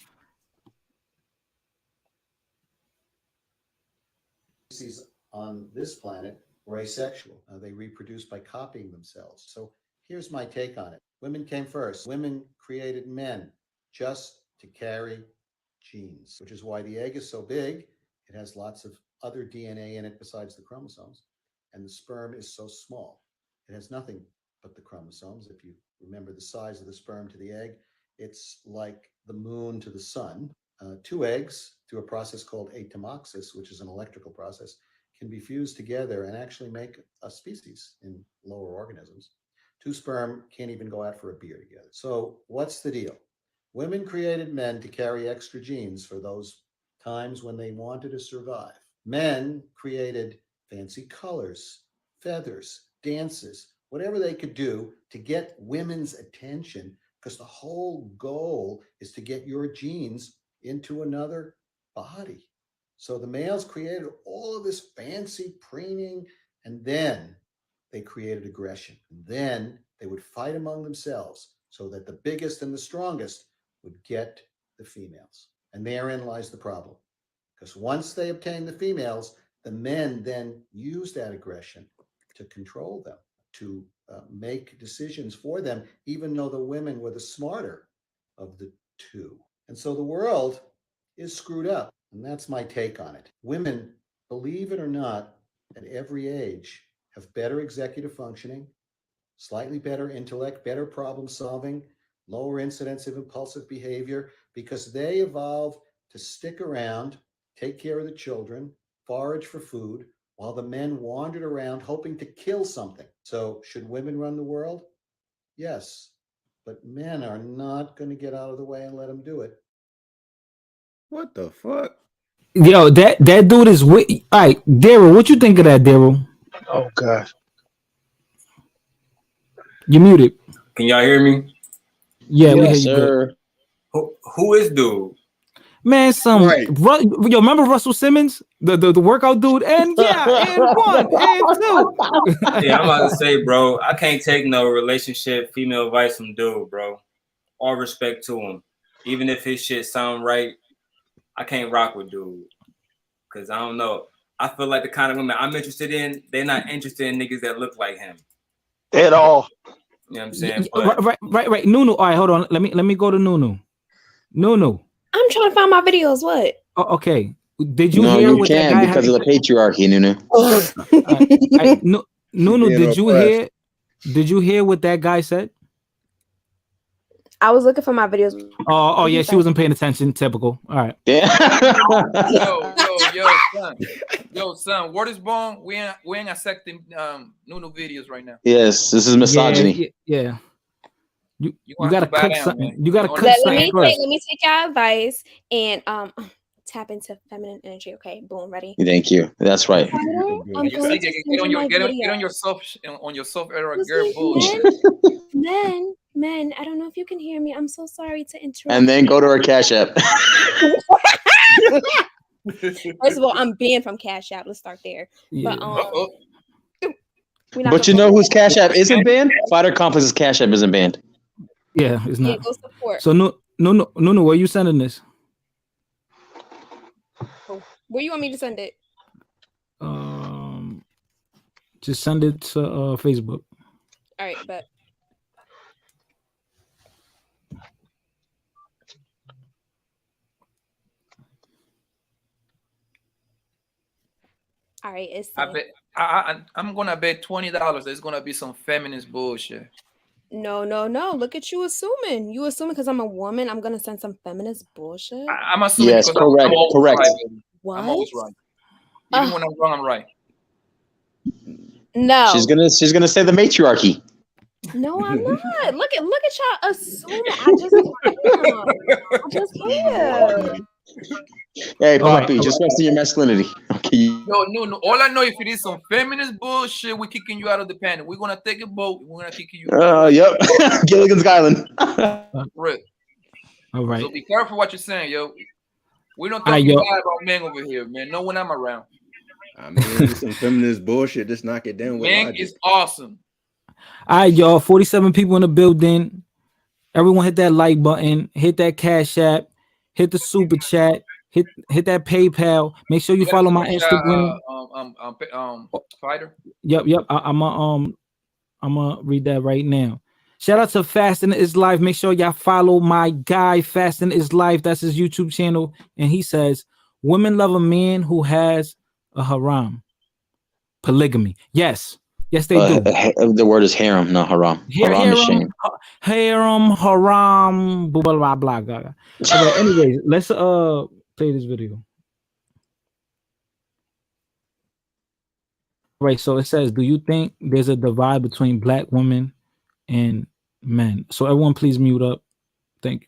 Speaker 4: On this planet were asexual. They reproduce by copying themselves. So here's my take on it. Women came first. Women created men just to carry genes, which is why the egg is so big. It has lots of other DNA in it besides the chromosomes. And the sperm is so small. It has nothing but the chromosomes. If you remember the size of the sperm to the egg, it's like the moon to the sun. Two eggs, through a process called atomoxis, which is an electrical process, can be fused together and actually make a species in lower organisms. Two sperm can't even go out for a beer together. So what's the deal? Women created men to carry extra genes for those times when they wanted to survive. Men created fancy colors, feathers, dances, whatever they could do to get women's attention, because the whole goal is to get your genes into another body. So the males created all of this fancy preening, and then they created aggression. And then they would fight among themselves so that the biggest and the strongest would get the females. And therein lies the problem. Because once they obtained the females, the men then use that aggression to control them, to make decisions for them, even though the women were the smarter of the two. And so the world is screwed up. And that's my take on it. Women, believe it or not, at every age have better executive functioning, slightly better intellect, better problem solving, lower incidence of impulsive behavior, because they evolved to stick around, take care of the children, forage for food, while the men wandered around hoping to kill something. So should women run the world? Yes, but men are not going to get out of the way and let them do it.
Speaker 15: What the fuck?
Speaker 2: Yo, that dude is all right, Daryl. What you think of that, Daryl?
Speaker 3: Oh God.
Speaker 2: You muted.
Speaker 22: Can y'all hear me?
Speaker 2: Yeah, we hear you good.
Speaker 22: Who is dude?
Speaker 2: Man, yo, remember Russell Simmons, the workout dude? And yeah, and 1 and 2.
Speaker 22: Yeah, I'm about to say, bro, I can't take no relationship female advice from dude, bro. All respect to him. Even if his shit sound right, I can't rock with dude. Cause I don't know. I feel like the kind of women I'm interested in, they're not interested in niggas that look like him.
Speaker 3: At all.
Speaker 22: You know what I'm saying? But
Speaker 2: Right. Nunu. All right, hold on. Let me go to Nunu. Nunu.
Speaker 7: I'm trying to find my videos. What?
Speaker 2: Oh, okay. Did you
Speaker 11: No,
Speaker 2: hear
Speaker 11: you
Speaker 2: what that
Speaker 11: can't
Speaker 2: guy
Speaker 11: because
Speaker 2: had?
Speaker 11: of the patriarchy, Nunu.
Speaker 2: Nunu,
Speaker 11: Being
Speaker 2: did you
Speaker 11: oppressed.
Speaker 2: hear? Did you hear what that guy said?
Speaker 7: I was looking for my videos.
Speaker 2: Oh yeah, she wasn't paying attention. Typical. All right.
Speaker 1: Yo, son, word is born. We ain't accepting Nunu videos right now.
Speaker 11: Yes, this is misogyny.
Speaker 2: Yeah. You
Speaker 1: have
Speaker 2: gotta
Speaker 1: to bow
Speaker 2: cook
Speaker 1: down,
Speaker 2: something.
Speaker 1: man.
Speaker 2: You gotta
Speaker 1: Let
Speaker 2: cook something first.
Speaker 7: Let me take your advice and tap into feminine energy. Okay, boom, ready?
Speaker 11: Thank you. That's right.
Speaker 7: I'm going to
Speaker 1: get on your soft era girl bullshit.
Speaker 7: Men, I don't know if you can hear me. I'm so sorry to interrupt.
Speaker 11: And then go to our Cash App.
Speaker 7: First of all, I'm banned from Cash App. Let's start there.
Speaker 2: Yeah.
Speaker 7: But
Speaker 11: But you know whose Cash App isn't banned? Fighter Complex's Cash App isn't banned.
Speaker 2: Yeah, it's not.
Speaker 7: go support.
Speaker 2: So no, where you sending this?
Speaker 7: Where you want me to send it?
Speaker 2: Just send it to Facebook.
Speaker 7: All right, but all right, it's
Speaker 1: I'm gonna bet $20 there's gonna be some feminist bullshit.
Speaker 7: No. Look at you assuming. You assuming because I'm a woman, I'm gonna send some feminist bullshit.
Speaker 1: I'm assuming.
Speaker 11: Yes,
Speaker 1: because
Speaker 11: correct.
Speaker 1: I'm always
Speaker 11: Correct.
Speaker 1: Right,
Speaker 7: what?
Speaker 1: I'm always right. Even when I'm wrong, I'm right.
Speaker 7: No.
Speaker 11: She's gonna say the matriarchy.
Speaker 7: No, I'm not. Look at y'all assuming. I just am.
Speaker 11: Hey, Poppy, just rest in your masculinity. Okay.
Speaker 1: No. All I know, if it is some feminist bullshit, we're kicking you out of the panel. We're gonna take a boat. We're gonna kick you.
Speaker 11: Yep. Gilligan's Island.
Speaker 1: Right.
Speaker 2: All right.
Speaker 1: So be careful what you're saying, yo. We don't talk bad about men over here, man. No, when I'm around.
Speaker 15: I mean, some feminist bullshit. Just knock it down with
Speaker 1: Man
Speaker 15: logic.
Speaker 1: is awesome.
Speaker 2: All right, y'all. 47 people in the building. Everyone hit that like button. Hit that Cash App. Hit the super chat. Hit that PayPal. Make sure you follow my Instagram.
Speaker 1: Fighter.
Speaker 2: Yep. I'm gonna read that right now. Shout out to Fasting is Life. Make sure y'all follow my guy. Fasting is Life. That's his YouTube channel. And he says, women love a man who has a haram. Polygamy. Yes. Yes, they do.
Speaker 11: The word is haram, not haram. Haram is shame.
Speaker 2: Haram, blah blah blah blah. All right. Anyways, let's play this video. Right. So it says, do you think there's a divide between black women and men? So everyone, please mute up. Thank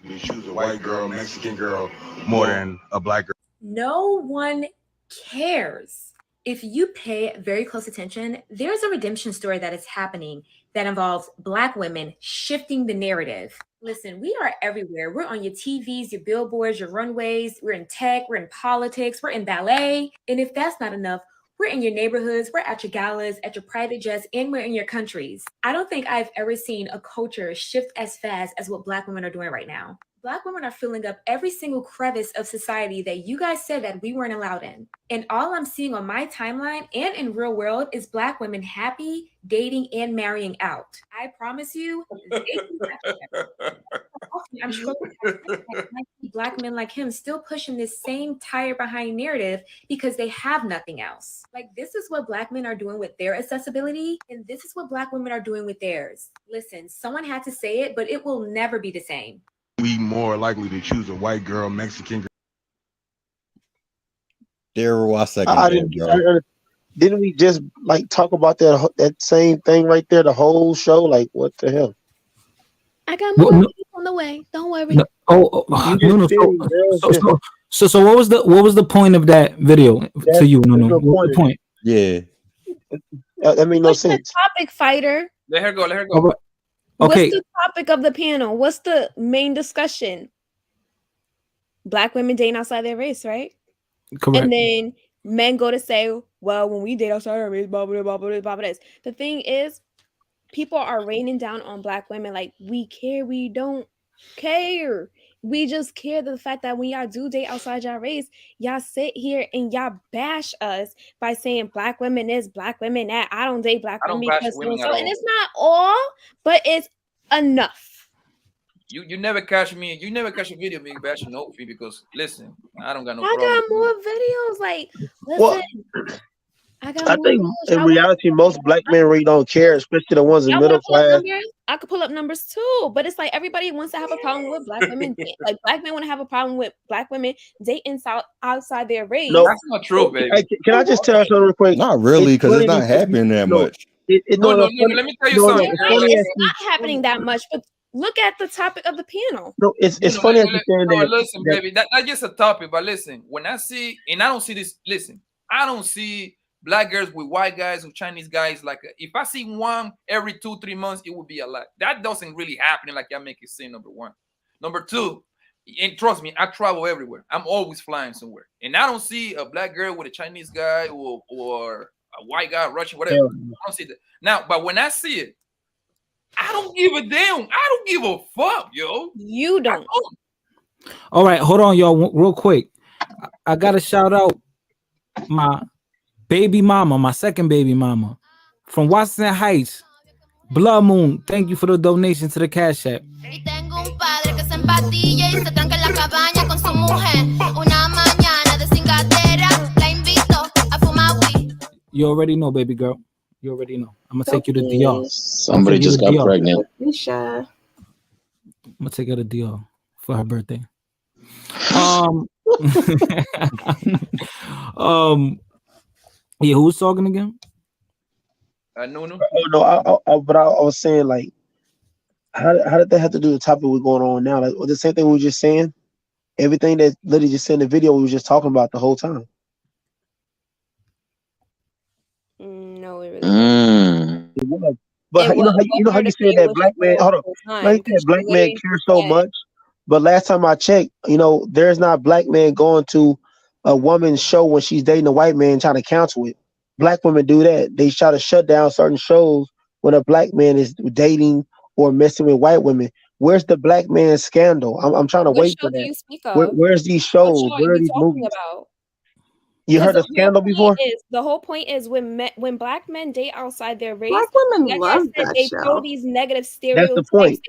Speaker 2: you.
Speaker 10: You choose a white girl, Mexican girl, more than a black girl.
Speaker 18: No one cares. If you pay very close attention, there's a redemption story that is happening that involves black women shifting the narrative. Listen, we are everywhere. We're on your TVs, your billboards, your runways. We're in tech, we're in politics, we're in ballet. And if that's not enough, we're in your neighborhoods, we're at your galas, at your private jets, and we're in your countries. I don't think I've ever seen a culture shift as fast as what black women are doing right now. Black women are filling up every single crevice of society that you guys said that we weren't allowed in. And all I'm seeing on my timeline and in real world is black women happy, dating, and marrying out. I promise you, I'm sure black men like him still pushing this same tire behind narrative because they have nothing else. Like, this is what black men are doing with their accessibility, and this is what black women are doing with theirs. Listen, someone had to say it, but it will never be the same.
Speaker 10: We more likely to choose a white girl, Mexican girl.
Speaker 11: There was second.
Speaker 3: Didn't we just like talk about that same thing right there, the whole show? Like, what the hell?
Speaker 19: I got more on the way. Don't worry.
Speaker 2: So what was the point of that video to you? No. What was the point?
Speaker 11: Yeah.
Speaker 3: That made no sense.
Speaker 19: Topic, fighter.
Speaker 1: Let her go. Let her go.
Speaker 2: Okay.
Speaker 19: What's the topic of the panel? What's the main discussion? Black women dating outside their race, right?
Speaker 2: Correct.
Speaker 19: And then men go to say, well, when we date outside our race, blah, blah, blah, blah, blah, blah. The thing is, people are raining down on black women like, we care, we don't care. We just care the fact that when y'all do date outside y'all race, y'all sit here and y'all bash us by saying black women this, black women that. I don't date black women because so. And it's not all, but it's enough.
Speaker 1: You never catch me. You never catch a video of me bashing Ophi because listen, I don't got no.
Speaker 19: I got more videos. Like, listen.
Speaker 3: Well, I think in reality, most black men really don't care, especially the ones in middle class.
Speaker 19: I could pull up numbers too, but it's like everybody wants to have a problem with black women. Like, black men want to have a problem with black women dating outside their race.
Speaker 3: No,
Speaker 1: that's not true, baby.
Speaker 3: Can I just tell you something real quick?
Speaker 11: Not really, because it's not happening that much.
Speaker 1: No, let me tell you something.
Speaker 19: It's not happening that much, but look at the topic of the panel.
Speaker 3: No, it's funny as you
Speaker 1: saying listen, baby, that's not just a topic, but listen, when I see, and I don't see this, listen, I don't see black girls with white guys, with Chinese guys. Like, if I see one every 2-3 months, it would be a lot. That doesn't really happen like y'all make it seem, number one. Number two, and trust me, I travel everywhere. I'm always flying somewhere. And I don't see a black girl with a Chinese guy or a white guy, Russian, whatever. I don't see that. Now, but when I see it, I don't give a damn. I don't give a fuck, yo.
Speaker 19: You don't.
Speaker 2: All right, hold on, y'all, real quick. I got to shout out my baby mama, my second baby mama from Washington Heights, Blood Moon. Thank you for the donation to the Cash App. You already know, baby girl. You already know. I'm gonna take you to DR.
Speaker 11: Somebody just got pregnant.
Speaker 2: I'm gonna take her to DR for her birthday. Yeah, who's talking again?
Speaker 1: No.
Speaker 3: But I was saying, like, how did that have to do with the topic we're going on now? Like, the same thing we were just saying. Everything that Liddy just said in the video, we were just talking about the whole time.
Speaker 19: No, it really
Speaker 3: wasn't. But you know how you said that black man. Hold on, like that black man cares so much. But last time I checked, there's not black man going to a woman's show when she's dating a white man trying to counsel it. Black women do that. They try to shut down certain shows when a black man is dating or messing with white women. Where's the black man scandal? I'm trying to wait for that. Where's these shows? Where are these movies? You heard of Scandal before?
Speaker 19: The whole point is when black men date outside their race,
Speaker 12: black women love that
Speaker 19: they
Speaker 12: show.
Speaker 19: throw these negative stereotypes.
Speaker 3: That's the point.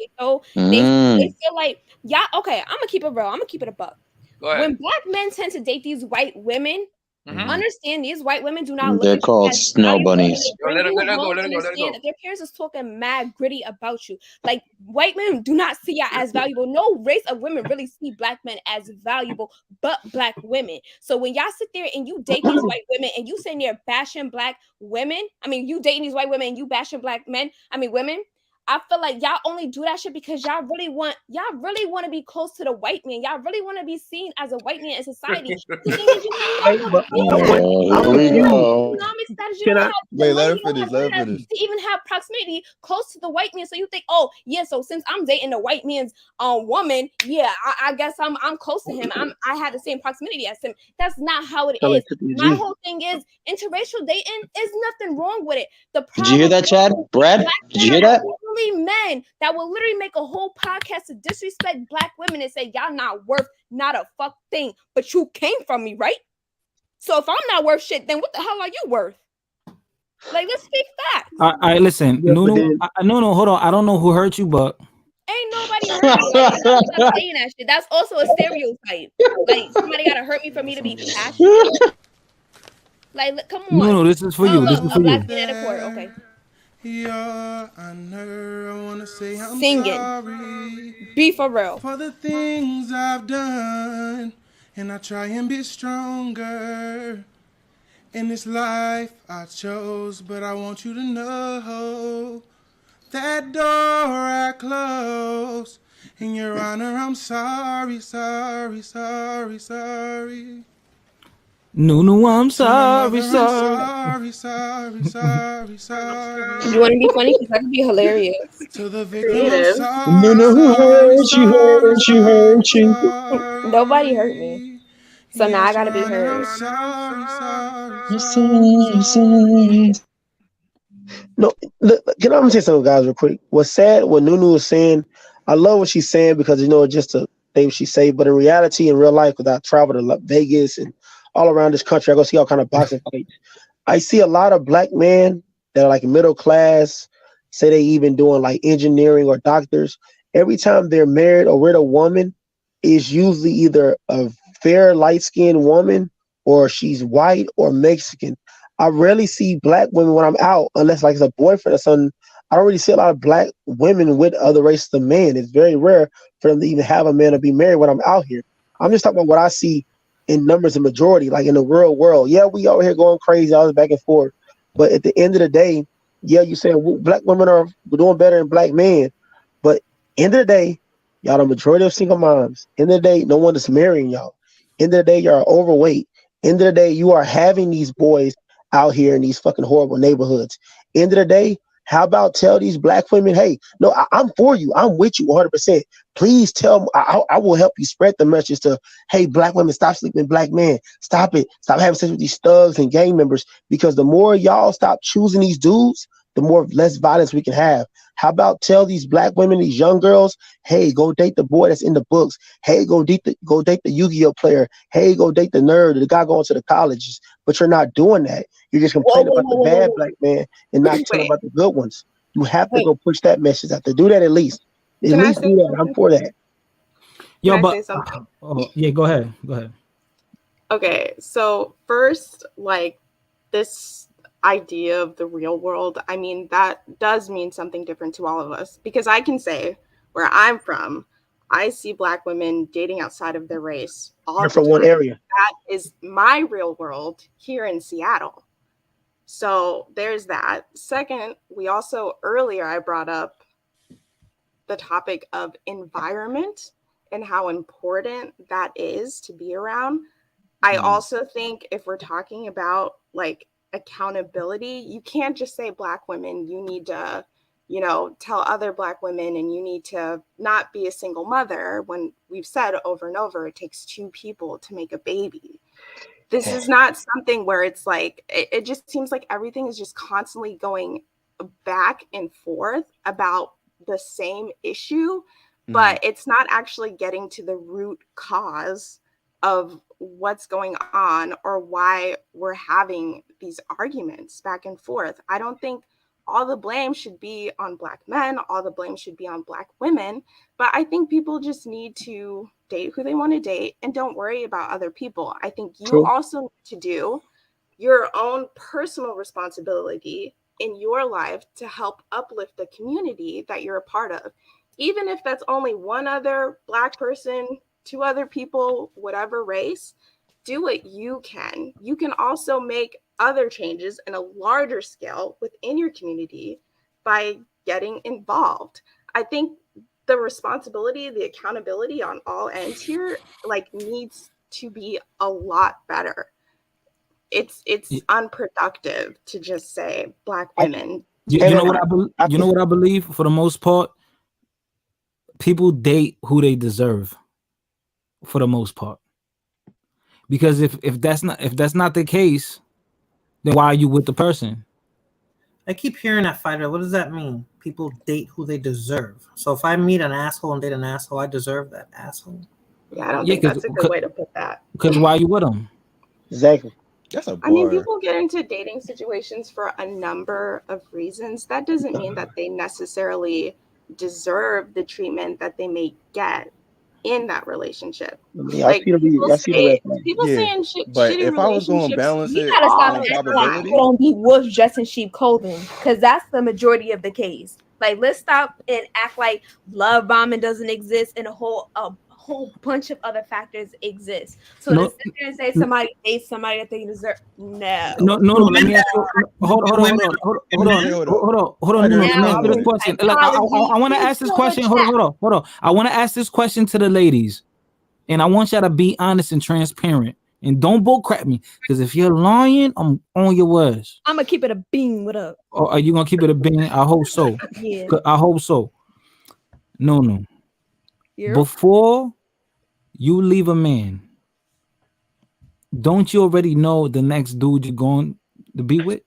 Speaker 19: They feel like, yeah, okay, I'm gonna keep it real. I'm gonna keep it a buck.
Speaker 1: Go ahead.
Speaker 19: When black men tend to date these white women,
Speaker 7: Understand these white women do not look
Speaker 11: They're
Speaker 7: at you
Speaker 11: called
Speaker 7: as
Speaker 11: snow
Speaker 7: valuable.
Speaker 11: bunnies.
Speaker 7: They bring you home to understand that their parents is talking mad gritty about you. Like white men do not see you as valuable. No race of women really see black men as valuable, but black women. So when y'all sit there and you date these white women and you sitting there bashing black women, I mean you dating these white women and you bashing black men, I mean women. I feel like y'all only do that shit because y'all really want to be close to the white man. Y'all really want to be seen as a white man in society. The thing is, you don't have economic status. You don't have the
Speaker 16: Wait,
Speaker 7: money.
Speaker 16: let her
Speaker 7: You don't
Speaker 16: finish.
Speaker 7: have
Speaker 16: Let her
Speaker 7: status
Speaker 16: finish.
Speaker 7: to even have proximity close to the white man. So you think, oh yeah, so since I'm dating the white man's woman, yeah, I guess I'm close to him. I had the same proximity as him. That's not how it is. My whole thing is interracial dating is nothing wrong with it. The problem
Speaker 11: Did you hear that, Chad? Brad? Did you hear that?
Speaker 7: literally men that will literally make a whole podcast to disrespect black women and say y'all not worth not a fuck thing, but you came from me, right? So if I'm not worth shit, then what the hell are you worth? Like, let's speak facts.
Speaker 2: All right, listen, Nunu. No, hold on. I don't know who hurt you, but
Speaker 7: Ain't nobody hurt me. Like, you gotta stop saying that shit. That's also a stereotype. Like, somebody gotta hurt me for me to be passionate. Like, look, come on.
Speaker 2: No, this is for you. This is for
Speaker 7: A black
Speaker 2: you.
Speaker 7: man at a court. Okay.
Speaker 16: Your honor, I wanna say I'm
Speaker 7: Singing.
Speaker 16: sorry.
Speaker 7: Be for real.
Speaker 16: For the things I've done, and I try and be stronger. In this life I chose, but I want you to know that door I close. In your honor, I'm sorry, sorry, sorry, sorry.
Speaker 2: Nunu, I'm sorry,
Speaker 16: Sorry, sorry, sorry, sorry.
Speaker 7: You want to be funny? Because I can be hilarious.
Speaker 16: To the victim,
Speaker 7: Creative.
Speaker 11: Nunu hurt you, hurt you, hurt you.
Speaker 7: Nobody hurt me. So now I gotta be heard.
Speaker 3: No, look, can I say something, guys, real quick? What's sad, what Nunu was saying, I love what she's saying because, just a thing she say, but in reality, in real life, because I travel to Vegas and all around this country, I go see all kind of boxing fights. I see a lot of black men that are like middle class, say they even doing like engineering or doctors. Every time they're married or with a woman, is usually either a fair light-skinned woman or she's white or Mexican. I rarely see black women when I'm out, unless like it's a boyfriend or something. I don't really see a lot of black women with other races of men. It's very rare for them to even have a man or be married when I'm out here. I'm just talking about what I see in numbers and majority, like in the real world. Yeah, we over here going crazy, all this back and forth. But at the end of the day, yeah, you saying black women are doing better than black men. But end of the day, y'all the majority of single moms. End of the day, no one is marrying y'all. End of the day, y'all are overweight. End of the day, you are having these boys out here in these fucking horrible neighborhoods. End of the day, how about tell these black women, hey, no, I'm for you. I'm with you 100%. Please tell me, I will help you spread the message to, hey, black women, stop sleeping with black men. Stop it. Stop having sex with these thugs and gang members, because the more y'all stop choosing these dudes, the more less violence we can have. How about tell these black women, these young girls, hey, go date the boy that's in the books. Hey, go date the Yu-Gi-Oh player. Hey, go date the nerd, the guy going to the colleges. But you're not doing that. You're just complaining about the bad black man and not telling about the good ones. You have to go push that message out there. Do that at least. At
Speaker 12: Can I
Speaker 3: least
Speaker 12: say
Speaker 3: do that.
Speaker 12: something?
Speaker 3: I'm for that.
Speaker 2: Yo,
Speaker 12: Can I
Speaker 2: but
Speaker 12: say something?
Speaker 2: yeah, go ahead. Go ahead.
Speaker 12: Okay, so first, like this idea of the real world, I mean, that does mean something different to all of us, because I can say where I'm from, I see black women dating outside of their race all
Speaker 3: You're
Speaker 12: the
Speaker 3: from
Speaker 12: time.
Speaker 3: one area.
Speaker 12: That is my real world here in Seattle. So there's that. Second, we also earlier I brought up the topic of environment and how important that is to be around. I also think if we're talking about like accountability, you can't just say black women, you need to, tell other black women and you need to not be a single mother, when we've said over and over, it takes two people to make a baby. This is not something where it's like, it just seems like everything is just constantly going back and forth about the same issue, but it's not actually getting to the root cause of what's going on or why we're having these arguments back and forth. I don't think all the blame should be on Black men, all the blame should be on Black women. But I think people just need to date who they want to date and don't worry about other people. I think you also need to do your own personal responsibility in your life to help uplift the community that you're a part of. Even if that's only one other Black person, two other people, whatever race, do what you can. You can also make other changes in a larger scale within your community by getting involved. I think the responsibility, the accountability on all ends here, like, needs to be a lot better. It's unproductive to just say Black women.
Speaker 2: You know what you know what I believe for the most part? People date who they deserve for the most part. Because if that's not the case, then why are you with the person?
Speaker 9: I keep hearing that, Fighter. What does that mean? People date who they deserve. So if I meet an asshole and date an asshole, I deserve that asshole.
Speaker 12: Yeah, I don't think that's a good way to put that.
Speaker 2: Because why are you with them?
Speaker 3: Exactly.
Speaker 15: That's a
Speaker 12: I mean, people get into dating situations for a number of reasons. That doesn't mean that they necessarily deserve the treatment that they may get in that relationship.
Speaker 3: Yeah, I see the red flag.
Speaker 12: People
Speaker 15: Yeah,
Speaker 12: saying
Speaker 15: but
Speaker 12: shitty
Speaker 15: if I was going to
Speaker 12: relationships.
Speaker 15: balance
Speaker 7: We
Speaker 15: it
Speaker 7: gotta stop
Speaker 15: on
Speaker 7: acting like
Speaker 15: probability,
Speaker 7: people don't be wolves dressed in sheep clothing, because that's the majority of the case. Like, let's stop and act like love bombing doesn't exist and a whole bunch of other factors exist. So to sit there and say somebody dates somebody that they deserve, no.
Speaker 2: Let me ask you. Hold on. Let me ask you this question. Like, I want to ask this question. Hold on. I want to ask this question to the ladies, and I want y'all to be honest and transparent, and don't bullcrap me. Because if you're lying, I'm on your words.
Speaker 7: I'm gonna keep it a bean. What up?
Speaker 2: Or are you gonna keep it a bean? I hope so.
Speaker 7: Yeah.
Speaker 2: I hope so. No.
Speaker 7: Yep.
Speaker 2: Before you leave a man, don't you already know the next dude you're going to be with?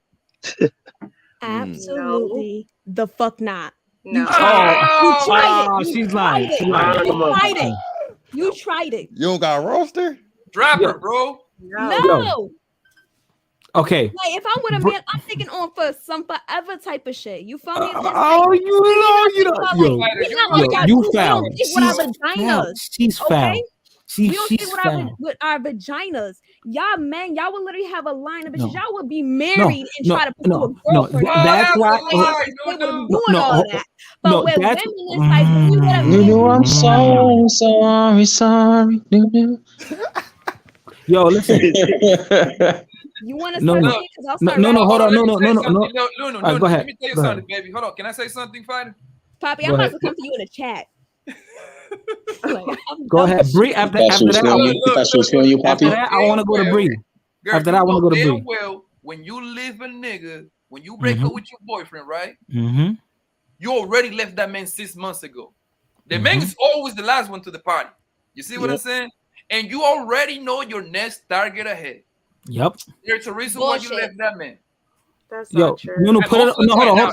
Speaker 7: Absolutely. The fuck not.
Speaker 12: No.
Speaker 7: You tried it.
Speaker 2: She's lying.
Speaker 7: You tried it.
Speaker 15: you don't got a roster?
Speaker 1: Drop her, bro.
Speaker 7: No.
Speaker 2: Okay.
Speaker 7: Like, if I'm with a man, I'm thinking on for some forever type of shit. You feel me?
Speaker 2: You foul. She's foul.
Speaker 7: We don't
Speaker 2: She's
Speaker 7: stick
Speaker 2: foul.
Speaker 7: with our vaginas. Y'all, man, y'all would literally have a line of bitches.
Speaker 2: No.
Speaker 7: Y'all would be married and try to put
Speaker 2: no,
Speaker 7: a girlfriend.
Speaker 2: that's why.
Speaker 7: They would be doing all that. But with women, it's like, when you get a
Speaker 11: Nunu, I'm sorry. Nunu.
Speaker 2: Yo, listen.
Speaker 7: You want to start saying? Because I'll start.
Speaker 2: Hold on. No. Go ahead.
Speaker 1: Let me tell you something, baby. Hold on. Can I say something, Fighter?
Speaker 7: Poppy, I'm about to come to you in the chat.
Speaker 2: Go ahead, Bree. After that, I want to go to Bree. After that, I want to go to Bree.
Speaker 1: Well, when you leave a nigga, when you break up with your boyfriend, right?
Speaker 2: Mm-hmm.
Speaker 1: You already left that man 6 months ago. The man is always the last one to the party. You see what I'm saying? And you already know your next target ahead.
Speaker 2: Yep.
Speaker 1: There's a reason why you left that man.
Speaker 12: That's not true.
Speaker 2: Nunu, put it. No, hold on.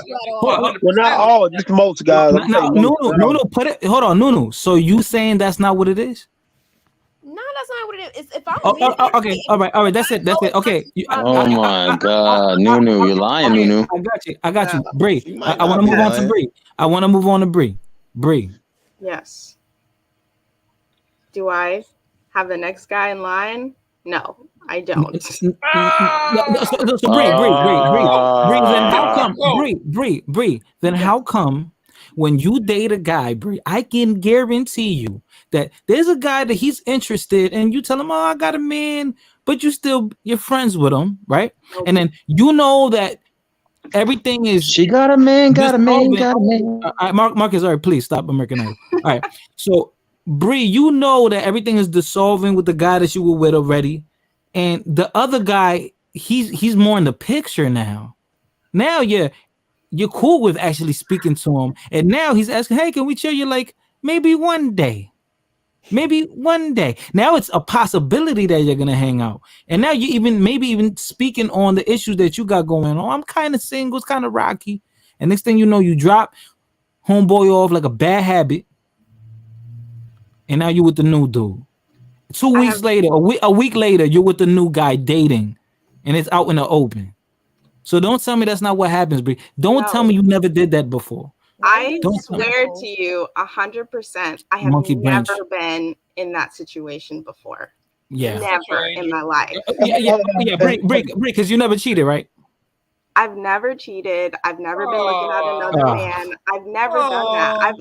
Speaker 3: Well, not all, just most guys.
Speaker 2: Nunu, put it. Hold on, Nunu. So you saying that's not what it is?
Speaker 7: No, that's not what it is. If I'm
Speaker 2: okay, all right. That's it. Okay.
Speaker 11: Oh my God, Nunu, you're lying, Nunu.
Speaker 2: I got you, Bree. I want to move on to Bree. Bree.
Speaker 12: Yes. Do I have the next guy in line? No, I don't.
Speaker 2: So Bree, then how come when you date a guy, Bree, I can guarantee you that there's a guy that he's interested and you tell him, oh, I got a man, but you're friends with him, right? Okay. And then you know that everything is
Speaker 11: she got a man.
Speaker 2: Marcus, all right, please stop Americanizing. All right, so Bree, you know that everything is dissolving with the guy that you were with already, and the other guy, he's more in the picture now. Now you're cool with actually speaking to him, and now he's asking, hey, can we chill? You're like, maybe one day. Now it's a possibility that you're gonna hang out, and now you even speaking on the issues that you got going on. I'm kind of single, it's kind of rocky, and next thing you know, you drop homeboy off like a bad habit, and now you with the new dude. 2 weeks later, a week later, you're with the new guy dating, and it's out in the open. So don't tell me that's not what happens, Bree. Don't tell
Speaker 12: No.
Speaker 2: me you never did that before.
Speaker 12: I
Speaker 2: Don't tell me.
Speaker 12: swear to you 100%, I have
Speaker 2: Monkey
Speaker 12: never
Speaker 2: branch.
Speaker 12: been in that situation before.
Speaker 2: Yeah.
Speaker 12: Never in my life.
Speaker 2: Yeah. Bree, because you never cheated, right?
Speaker 12: I've never cheated. I've never been looking at another man. I've never done that.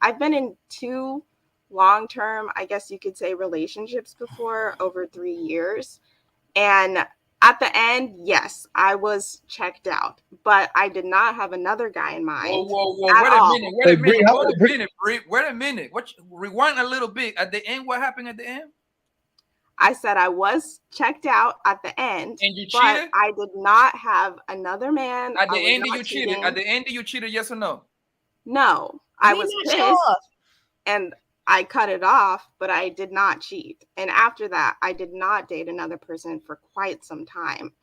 Speaker 12: I've been in 2 long-term, I guess you could say, relationships before, over 3 years. And at the end, yes, I was checked out, but I did not have another guy in mind.
Speaker 1: Whoa.
Speaker 12: At
Speaker 1: Wait
Speaker 12: all.
Speaker 1: a minute. Wait a minute. Rewind a little bit. At the end, what happened at the end?
Speaker 12: I said I was checked out at the end,
Speaker 1: and you
Speaker 12: but
Speaker 1: cheated?
Speaker 12: I did not have another man.
Speaker 1: At the
Speaker 12: I was
Speaker 1: end,
Speaker 12: not
Speaker 1: you cheated.
Speaker 12: cheating.
Speaker 1: At the end, you cheated? Yes or no?
Speaker 12: No, I was
Speaker 19: not
Speaker 12: pissed,
Speaker 19: sure.
Speaker 12: and I cut it off, but I did not cheat. And after that, I did not date another person for quite some time.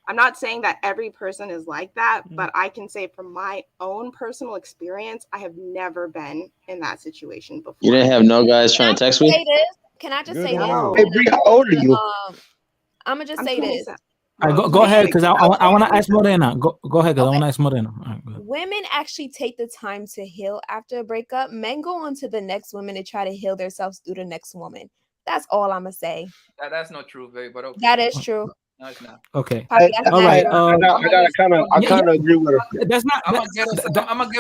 Speaker 12: I'm not saying that every person is like that, but I can say from my own personal experience, I have never been in that situation before.
Speaker 11: You didn't have no guys trying to text
Speaker 19: Say
Speaker 11: me?
Speaker 19: this. Can I just say this?
Speaker 3: Hey, Bree, how old are you?
Speaker 19: I'm gonna just
Speaker 12: I'm
Speaker 19: say this.
Speaker 12: 27.
Speaker 2: All right, go ahead, because I want to ask Morena. Go ahead, because I want to ask Morena. All right, go ahead.
Speaker 7: Women actually take the time to heal after a breakup. Men go on to the next woman to try to heal themselves through the next woman. That's all I'm gonna say.
Speaker 1: That's not true, babe, but okay.
Speaker 7: That is true.
Speaker 1: No, it's not.
Speaker 2: Okay.
Speaker 7: Poppy, that's
Speaker 2: All
Speaker 7: not
Speaker 2: right.
Speaker 7: true.
Speaker 3: I kind of agree with her.
Speaker 2: That's not.
Speaker 1: I'm gonna get a
Speaker 7: A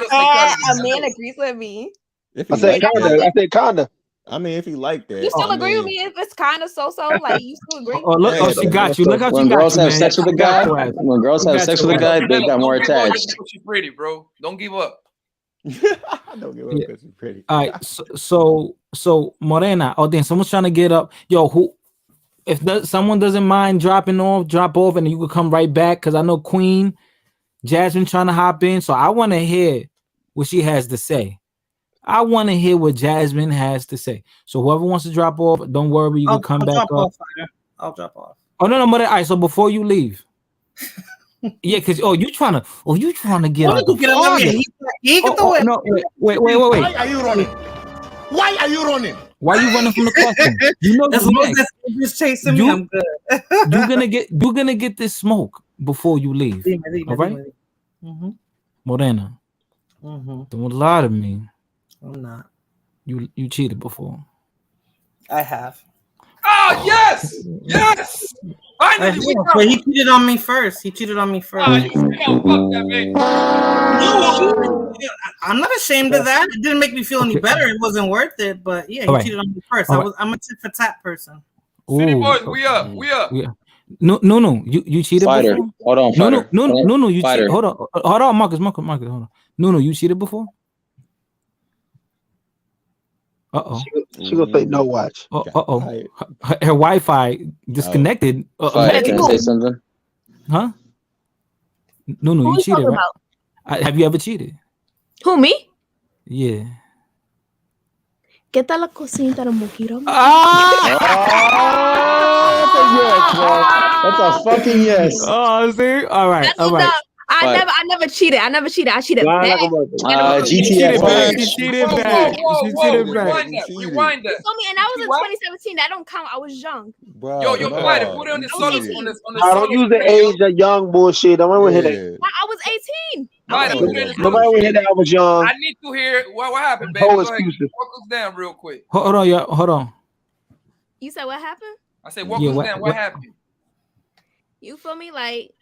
Speaker 1: psychologist.
Speaker 7: man agrees with me.
Speaker 8: If
Speaker 3: I
Speaker 8: he
Speaker 3: said
Speaker 8: like
Speaker 3: kinda.
Speaker 8: that,
Speaker 3: I said kinda.
Speaker 8: I mean, if he like that,
Speaker 7: You still
Speaker 8: I
Speaker 7: agree with
Speaker 8: mean,
Speaker 7: me if it's kind of so-so? Like, you still agree?
Speaker 2: Oh, look. Oh, she got you. Look how she
Speaker 11: When
Speaker 2: got
Speaker 11: girls
Speaker 2: you,
Speaker 11: have
Speaker 2: man.
Speaker 11: sex with a
Speaker 2: She got
Speaker 11: guy,
Speaker 2: your ass.
Speaker 11: when girls
Speaker 2: She
Speaker 11: have
Speaker 2: got
Speaker 11: sex
Speaker 2: your
Speaker 11: with a
Speaker 2: ass.
Speaker 11: guy, they got more
Speaker 1: Don't give up
Speaker 11: attached.
Speaker 1: just because she's pretty, bro. Don't give up.
Speaker 8: don't give up because he's pretty.
Speaker 2: All right. So Morena. Oh, then someone's trying to get up. Yo, who? If someone doesn't mind drop off, and you could come right back, because I know Queen Jasmine trying to hop in. So I want to hear what she has to say. I want to hear what Jasmine has to say. So whoever wants to drop off, don't worry, you can come back up.
Speaker 9: I'll drop off.
Speaker 2: Oh no, Morena. All right. So before you leave. Yeah, because you trying to get out the fire. No, wait.
Speaker 8: Why are you running? Why are you running?
Speaker 2: Why you running from the question? You know
Speaker 9: as long as it's chasing me, I'm good.
Speaker 2: you're gonna get this smoke before you leave. All right, Morena. Don't lie to me.
Speaker 9: I'm not.
Speaker 2: You cheated before.
Speaker 9: I have.
Speaker 1: Oh yes, yes. Finally,
Speaker 9: but he cheated on me first. I'm not ashamed of that. It didn't make me feel any better. It wasn't worth it. But yeah, he cheated on me first. I'm a tit for tat person.
Speaker 1: City boys, we up.
Speaker 2: Yeah. No. You cheated
Speaker 11: Fighter.
Speaker 2: before.
Speaker 11: Hold on, fighter.
Speaker 2: No. You
Speaker 11: Fighter.
Speaker 2: cheated. Hold on, Marcus. Hold on. No. You cheated before.
Speaker 3: She gonna say no. Watch.
Speaker 2: Her Wi-Fi disconnected.
Speaker 11: Fighter, can I say something?
Speaker 2: Huh? No.
Speaker 7: Who
Speaker 2: You cheated, right?
Speaker 7: about?
Speaker 2: Have you ever cheated?
Speaker 7: Who, me?
Speaker 2: Yeah.
Speaker 7: ¿Qué tal la cosita de Mojito?
Speaker 11: That's a fucking yes.
Speaker 2: Oh, see? All right.
Speaker 7: That's enough. I never cheated. I cheated back.
Speaker 11: GTA 5.
Speaker 2: She cheated back.
Speaker 1: Rewind that.
Speaker 7: You told me, and that was in 2017. That don't count. I was young.
Speaker 8: Bro,
Speaker 1: Yo, fighter, put it on the solo.
Speaker 3: I don't use the age of young bullshit. I remember hear that.
Speaker 7: I was 18.
Speaker 3: Nobody would hear that I was young.
Speaker 1: I need to hear what happened, baby. Go ahead. Walk us down real quick.
Speaker 2: Hold on, y'all. Hold on.
Speaker 7: You said what happened?
Speaker 1: I said walk us down. What happened?
Speaker 7: You feel me? Like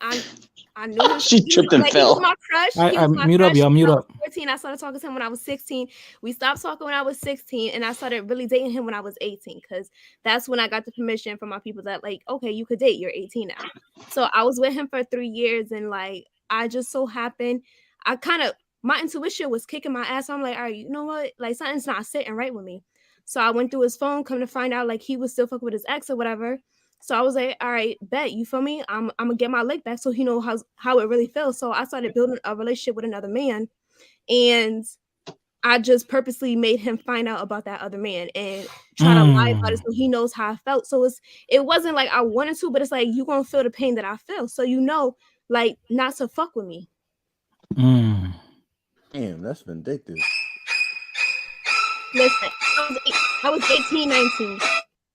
Speaker 7: I knew
Speaker 11: she tripped and fell.
Speaker 7: He was my crush.
Speaker 2: Mute up, y'all. Mute up.
Speaker 7: 14. I started talking to him when I was 16. We stopped talking when I was 16, and I started really dating him when I was 18, because that's when I got the permission from my people that, like, okay, you could date. You're 18 now. So I was with him for 3 years, and like I just so happened, my intuition was kicking my ass. So I'm like, all right, you know what? Like something's not sitting right with me. So I went through his phone, come to find out like he was still fucking with his ex or whatever. So I was like, all right, bet, you feel me? I'm gonna get my leg back so he knows how it really feels. So I started building a relationship with another man, and I just purposely made him find out about that other man and try to lie about it so he knows how I felt. So it wasn't like I wanted to, but it's like you're gonna feel the pain that I feel. So you know, like not to fuck with me.
Speaker 8: Damn, that's vindictive.
Speaker 7: Listen, I was 18, 19.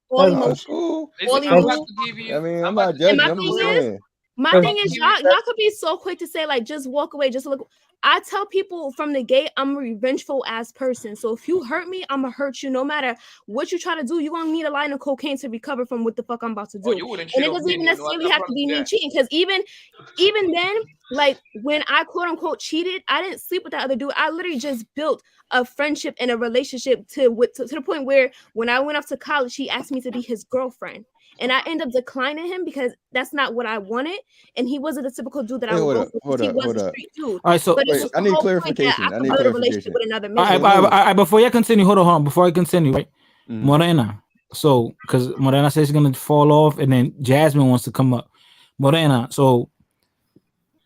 Speaker 7: All emotion.
Speaker 8: Cool.
Speaker 7: All emotion.
Speaker 8: I mean, I'm not judging. I'm just saying.
Speaker 23: My thing is, y'all could be so quick to say like, just walk away, just look. I tell people from the gate, I'm a revengeful ass person. So if you hurt me, I'm gonna hurt you. No matter what you try to do, you're gonna need a line of cocaine to recover from what the fuck I'm about to do.
Speaker 1: You wouldn't
Speaker 23: And
Speaker 1: cheat
Speaker 23: it
Speaker 1: on
Speaker 23: doesn't
Speaker 1: me,
Speaker 23: even
Speaker 1: no,
Speaker 23: necessarily
Speaker 1: I
Speaker 23: have to be me
Speaker 1: promise
Speaker 23: cheating, because even then, like when I quote unquote cheated, I didn't sleep with that other dude. I literally just built a friendship and a relationship to the point where when I went off to college, he asked me to be his girlfriend. And I ended up declining him because that's not what I wanted. And he wasn't the typical dude that I would go for. He was a street dude.
Speaker 2: All right, so
Speaker 23: but it
Speaker 2: wait,
Speaker 23: was
Speaker 2: I
Speaker 23: the
Speaker 2: need
Speaker 23: whole
Speaker 2: clarification.
Speaker 23: point that
Speaker 2: I
Speaker 23: I
Speaker 2: need
Speaker 23: could build a relationship
Speaker 2: clarification.
Speaker 23: with another
Speaker 2: All
Speaker 23: man.
Speaker 2: right, before you continue, hold on. Before I continue, right? Morena. So, because Morena says she's gonna fall off, and then Jasmine wants to come up. Morena. So,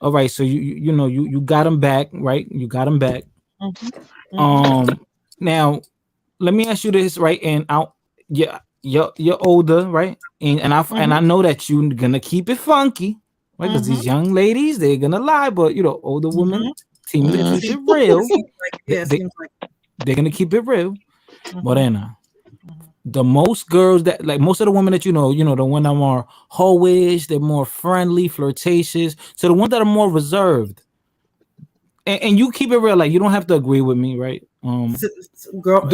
Speaker 2: all right. So you know you got him back, right? You got him back. Now, let me ask you this, right? And you're older, right? And I know that you're gonna keep it funky, right? Because these young ladies, they're gonna lie, but you know, older women seem to keep it real. They're gonna keep it real. Morena, the most girls that like most of the women that you know, the one that are more hoish, they're more friendly, flirtatious. So the ones that are more reserved, and you keep it real, like you don't have to agree with me, right?
Speaker 9: Girl,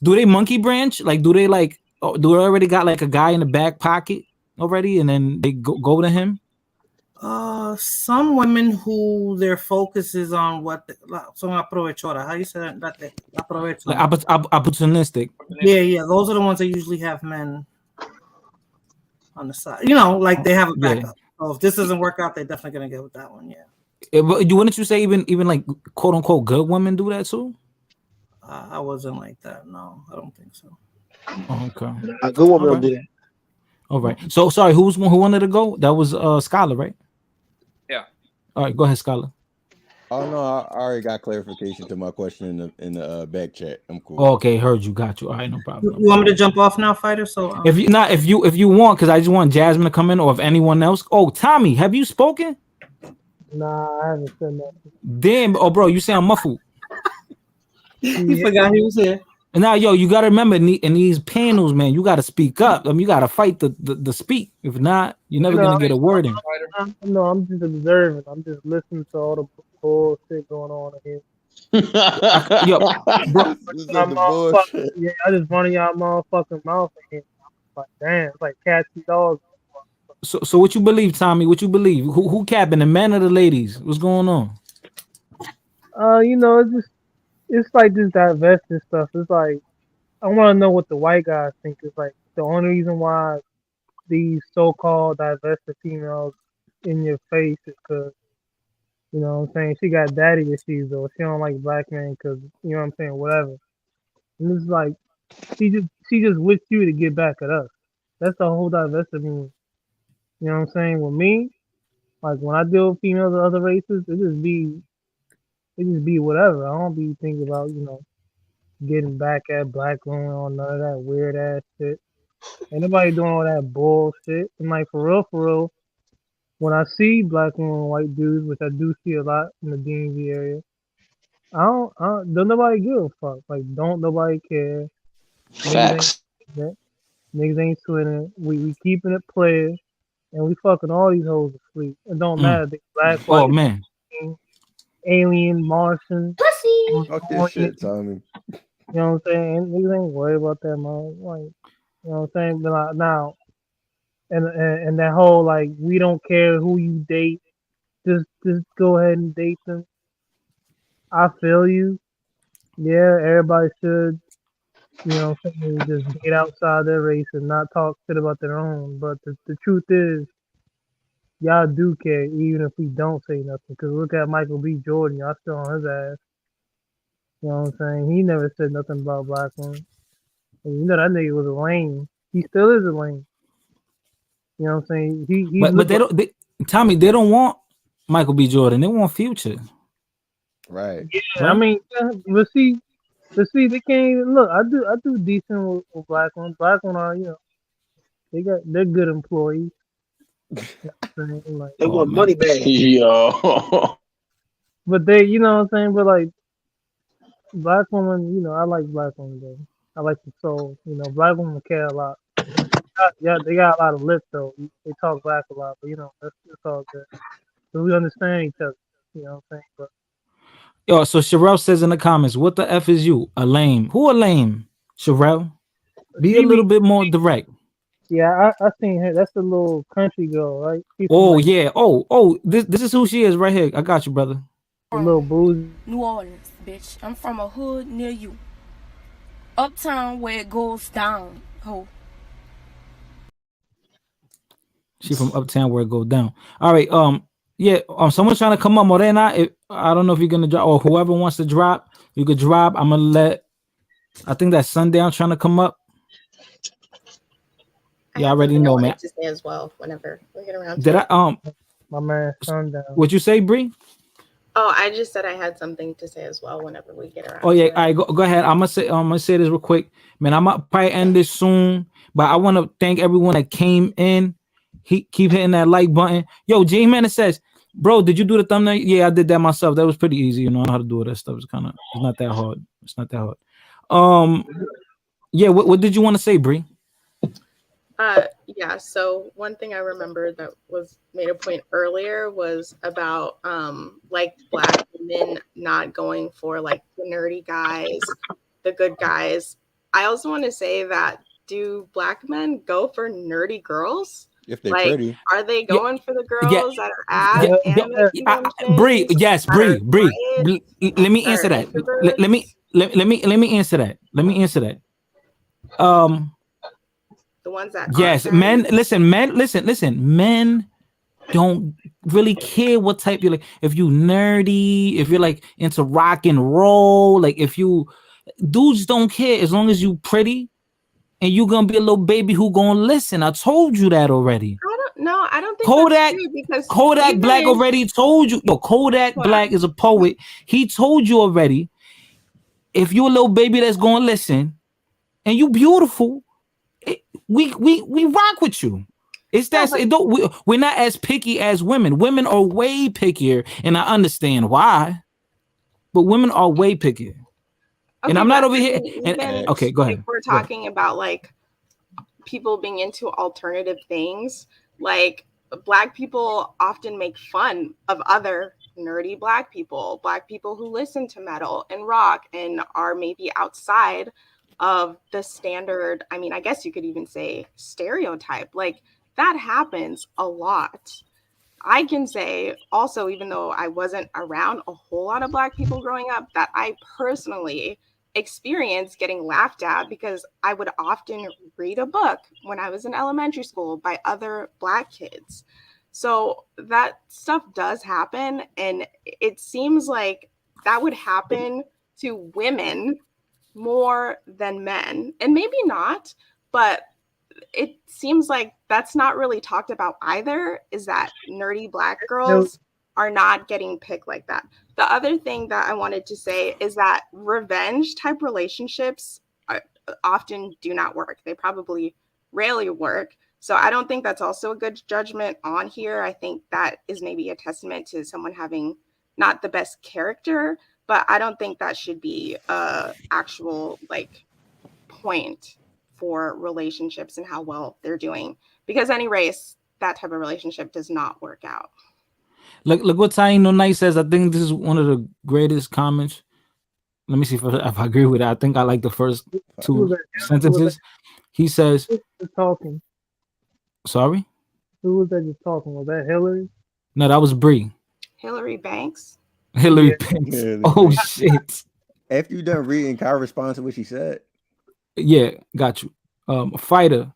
Speaker 2: do they monkey branch? Like, do they like? Do they already got like a guy in the back pocket already, and then they go to him?
Speaker 9: Some women who their focus is on what son aprovechora. How you say that?
Speaker 2: Like opportunistic.
Speaker 9: Yeah. Those are the ones that usually have men on the side. You know, like they have a backup. So if this doesn't work out, they're definitely gonna get with that one. Yeah.
Speaker 2: But wouldn't you say even like quote unquote good women do that too?
Speaker 9: I wasn't like that. No, I don't think so.
Speaker 2: Oh, okay.
Speaker 3: A good woman don't do that.
Speaker 2: All right. So sorry, who wanted to go? That was Scholar, right?
Speaker 1: Yeah.
Speaker 2: All right, go ahead, Scholar.
Speaker 8: Oh no, I already got clarification to my question in the back chat. I'm cool.
Speaker 2: Oh, okay, heard you. Got you. All right, no problem.
Speaker 9: You want me to jump off now, Fighter? So
Speaker 2: if you want, because I just want Jasmine to come in, or if anyone else. Oh, Tommy, have you spoken?
Speaker 17: Nah, I haven't said nothing.
Speaker 2: Damn, oh bro, you sound muffled.
Speaker 9: He forgot he was here.
Speaker 2: Now, yo, you gotta remember in these panels, man, you gotta speak up. You gotta fight the speak. If not, you're never gonna get a word in.
Speaker 17: No, I'm just observing. I'm just listening to all the bullshit going on here.
Speaker 2: Yo, bro,
Speaker 17: I just run in y'all motherfucking mouth again. Like, damn, it's like cats and dogs.
Speaker 2: So what you believe, Tommy? What you believe? Who capping, the men or the ladies? What's going on?
Speaker 17: You know, it's like this divesting stuff. It's like I want to know what the white guys think. It's like the only reason why these so-called divested females in your face is because, you know what I'm saying, she got daddy issues or she don't like black men because, you know what I'm saying, whatever. And it's like she just with you to get back at us. That's the whole divested meaning. You know what I'm saying? With me, like when I deal with females of other races, it just be whatever. I don't be thinking about, you know, getting back at black women or none of that weird ass shit. Ain't nobody doing all that bullshit. And like for real, when I see black women and white dudes, which I do see a lot in the DMV area, don't nobody give a fuck. Like don't nobody care.
Speaker 11: Facts.
Speaker 17: Niggas ain't sweating. We keeping it player, and we fucking all these hoes asleep. It don't matter if they black, white,
Speaker 2: man,
Speaker 17: alien, Martian, pussy.
Speaker 8: Fuck this shit, Tommy.
Speaker 17: You know what I'm saying? Niggas ain't worried about that, man. Like, you know what I'm saying? But like, now, and that whole like we don't care who you date, just go ahead and date them. I feel you. Yeah, everybody should, you know, just get outside their race and not talk shit about their own. But the truth is, y'all do care, even if we don't say nothing. Because look at Michael B. Jordan, y'all still on his ass. You know what I'm saying? He never said nothing about black women. And you know that nigga was a lame. He still is a lame. You know what I'm saying?
Speaker 2: But they don't. Tommy, they don't want Michael B. Jordan. They want Future.
Speaker 8: Right.
Speaker 17: Yeah, right? I mean, but see, they can't even look. I do decent with black women. Black women are, you know, they're good employees. You know like,
Speaker 3: they want money back.
Speaker 11: Yo.
Speaker 17: But they, you know what I'm saying? But like, black women, you know, I like black women though. I like the soul. You know, black women care a lot. Yeah, they got a lot of lips though. They talk back a lot, but you know that's all good. So we understand each other. You know what I'm saying? But
Speaker 2: Yo, so Sherelle says in the comments, "What the f is you? A lame? Who a lame? Sherelle? Be a little bit more direct."
Speaker 17: yeah, I seen her. That's the little country girl, right? She's from
Speaker 2: Oh
Speaker 17: like
Speaker 2: yeah. Oh, this is who she is right here. I got you, brother.
Speaker 17: the little boozy.
Speaker 14: New Orleans, bitch. I'm from a hood near you. Uptown where it goes down, ho.
Speaker 2: She from Uptown where it goes down. All right. Yeah. Someone's trying to come up. Morena, I don't know if you're gonna drop or whoever wants to drop. You could drop. I'm gonna let. I think that's Sundown trying to come up. Yeah, I already know, man.
Speaker 12: To say as well, whenever we get around.
Speaker 2: Did I
Speaker 17: my man Sundown?
Speaker 2: What you say, Bree?
Speaker 12: Oh, I just said I had something to say as well whenever we get around.
Speaker 2: Oh yeah, all right, go ahead. I'm gonna say this real quick, man. I'm gonna probably end this soon, but I want to thank everyone that came in. Keep hitting that like button. Yo, J Man says, bro, did you do the thumbnail? Yeah, I did that myself. That was pretty easy. You know how to do all that stuff. It's not that hard. It's not that hard. Yeah. What did you want to say, Bree?
Speaker 12: Yeah, so one thing I remember that was made a point earlier was about like Black women not going for like the nerdy guys, the good guys. I also want to say that do Black men go for nerdy girls?
Speaker 8: If they're
Speaker 12: like,
Speaker 8: pretty.
Speaker 12: are they going for the girls that are at anime conventions?
Speaker 2: Bree, yes, Bree. Let me answer that. Let me answer that. Let me answer that.
Speaker 12: The ones that
Speaker 2: yes, men. Listen, men don't really care what type you like. If you nerdy, if you're like into rock and roll, like if you dudes don't care as long as you pretty and you gonna be a little baby who gonna listen. I told you that already.
Speaker 12: I don't think
Speaker 2: Kodak
Speaker 12: that's true because
Speaker 2: Kodak Black already told you. Yo, Kodak Black is a poet. He told you already. If you a little baby that's gonna listen and you beautiful, we rock with you. It's that we're not as picky as women. Women are way pickier, and I understand why. But women are way pickier. And I'm not over here. Okay, go ahead.
Speaker 12: If we're talking about like people being into alternative things, like Black people often make fun of other nerdy Black people who listen to metal and rock and are maybe outside of the standard. I mean, I guess you could even say stereotype. Like that happens a lot. I can say also, even though I wasn't around a whole lot of Black people growing up, that I personally experienced getting laughed at because I would often read a book when I was in elementary school by other Black kids. So that stuff does happen. And it seems like that would happen to women more than men. And maybe not, but it seems like that's not really talked about either, is that nerdy Black girls are not getting picked like that. The other thing that I wanted to say is that revenge type relationships often do not work. They probably rarely work. So I don't think that's also a good judgment on here. I think that is maybe a testament to someone having not the best character, but I don't think that should be a actual like point for relationships and how well they're doing, because any race, that type of relationship does not work out.
Speaker 2: Look what Taino Knight says. I think this is one of the greatest comments. Let me see if I agree with it. I think I like the first two sentences. He says,
Speaker 17: talking.
Speaker 2: Sorry?
Speaker 17: Who was that just talking? Was that Hillary?
Speaker 2: No, that was Bree.
Speaker 12: Hillary Banks.
Speaker 2: Hillary Banks. Oh shit.
Speaker 8: After you done reading, can I respond to what she said?
Speaker 2: Yeah, got you. Fighter,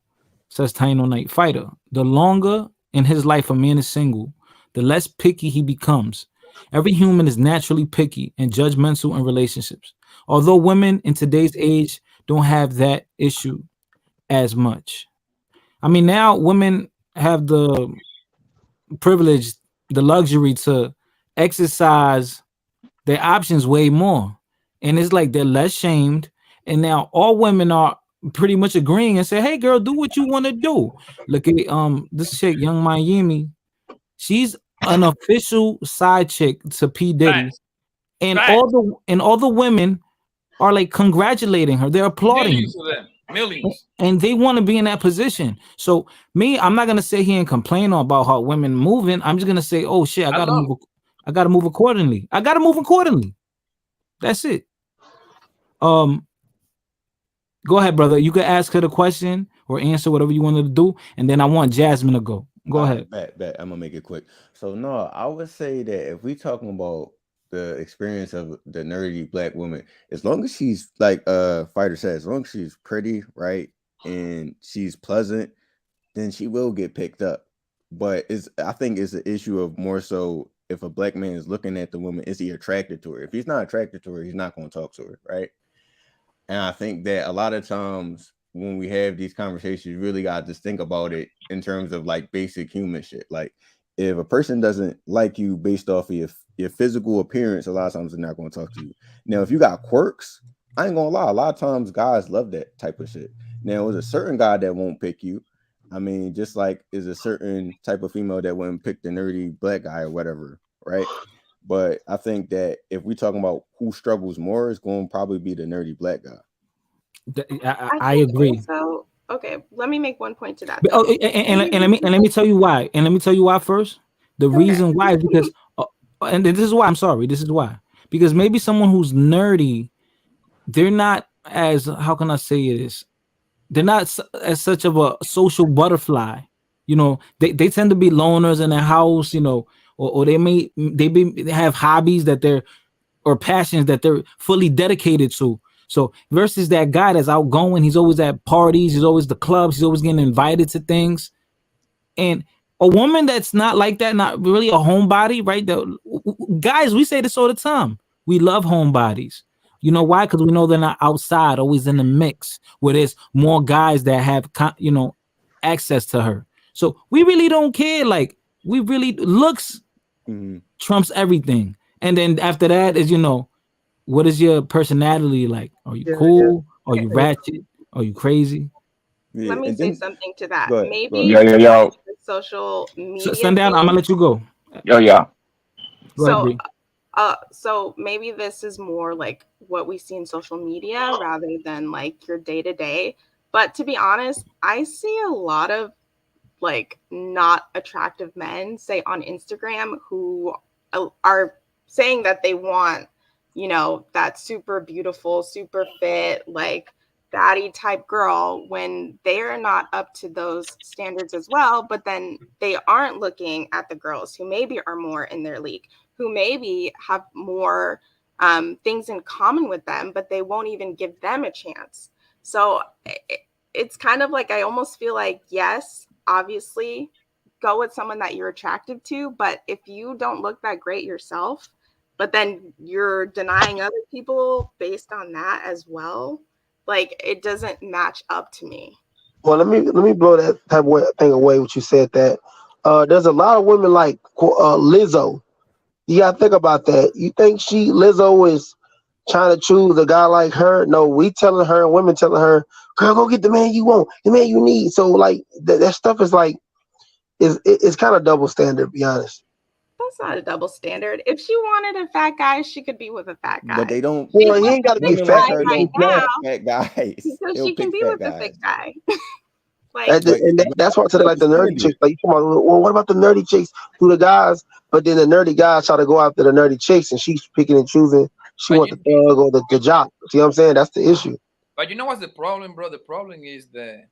Speaker 2: says Taino Knight. Fighter, the longer in his life a man is single, the less picky he becomes. Every human is naturally picky and judgmental in relationships. Although women in today's age don't have that issue as much. I mean, now women have the privilege, the luxury to exercise their options way more. And it's like they're less shamed. And now all women are pretty much agreeing and say, hey girl, do what you want to do. Look at this chick, Young Miami. She's an official side chick to P. Diddy. And all the women are like congratulating her. They're applauding her.
Speaker 1: Millions.
Speaker 2: And they want to be in that position. So me, I'm not gonna sit here and complain about how women moving. I'm just gonna say, oh shit, I gotta move accordingly. I gotta move accordingly. That's it. Go ahead, brother. You can ask her the question or answer whatever you wanted to do, and then I want Jasmine to go. Go ahead.
Speaker 8: Bet. I'm gonna make it quick. So no, I would say that if we talking about the experience of the nerdy black woman, as long as she's like Fighter said, as long as she's pretty, right, and she's pleasant, then she will get picked up. But I think it's an issue of more so if a black man is looking at the woman, is he attracted to her? If he's not attracted to her, he's not going to talk to her, right? And I think that a lot of times when we have these conversations, you really got to just think about it in terms of like basic human shit. Like if a person doesn't like you based off of your physical appearance, a lot of times they're not going to talk to you. Now, if you got quirks, I ain't gonna lie, a lot of times guys love that type of shit. Now, there's a certain guy that won't pick you. I mean, just like is a certain type of female that wouldn't pick the nerdy black guy or whatever, right? But I think that if we're talking about who struggles more, it's going to probably be the nerdy black guy.
Speaker 2: I agree.
Speaker 12: So okay, let me make one point to that.
Speaker 2: But, let me tell you why. And let me tell you why first. The reason why is because, and this is why I'm sorry. This is why, because maybe someone who's nerdy, they're not as, how can I say this? They're not as such of a social butterfly. You know, they tend to be loners in their house, you know, or they have hobbies that they're, or passions that they're fully dedicated to. So versus that guy that's outgoing, he's always at parties, he's always the clubs, he's always getting invited to things. And a woman that's not like that, not really a homebody, right? Guys, we say this all the time. We love homebodies. You know why? Because we know they're not outside, always in the mix, where there's more guys that have, you know, access to her. So we really don't care. Like, we really, looks trumps everything. And then after that is, you know, what is your personality like? Are you cool? Are you ratchet? Are you crazy?
Speaker 12: Yeah, let me say something to that.
Speaker 2: Go ahead,
Speaker 12: Maybe
Speaker 2: yo.
Speaker 12: Social media.
Speaker 2: Sundown, I'm gonna let you go.
Speaker 12: Go
Speaker 2: ahead, Bree.
Speaker 12: So maybe this is more like what we see in social media rather than like your day to day. But to be honest, I see a lot of like not attractive men, say on Instagram, who are saying that they want, you know, that super beautiful, super fit, like baddie type girl, when they're not up to those standards as well. But then they aren't looking at the girls who maybe are more in their league, who maybe have more things in common with them, but they won't even give them a chance. So it's kind of like, I almost feel like, yes, obviously go with someone that you're attracted to, but if you don't look that great yourself, but then you're denying other people based on that as well, like it doesn't match up to me.
Speaker 3: Well, let me blow that type of thing away. What you said that there's a lot of women like Lizzo. You gotta think about that. You think Lizzo is trying to choose a guy like her? No, we telling her, women telling her, girl, go get the man you want, the man you need. So like that stuff is like, it's kind of double standard, to be honest.
Speaker 12: That's not a double standard. If she wanted a fat guy, she could be with a fat guy.
Speaker 8: But they don't.
Speaker 3: Well, he ain't got to be fat.
Speaker 12: Right now,
Speaker 8: fat guys.
Speaker 12: because she can be with a thick guy.
Speaker 3: That's why I said like the nerdy chicks. Like, you come on, well, what about the nerdy chicks who the guys? But then the nerdy guys try to go after the nerdy chicks, and she's picking and choosing. She wants the thug or the jock. See what I'm saying? That's the issue.
Speaker 1: But you know what's the problem, bro? The problem is that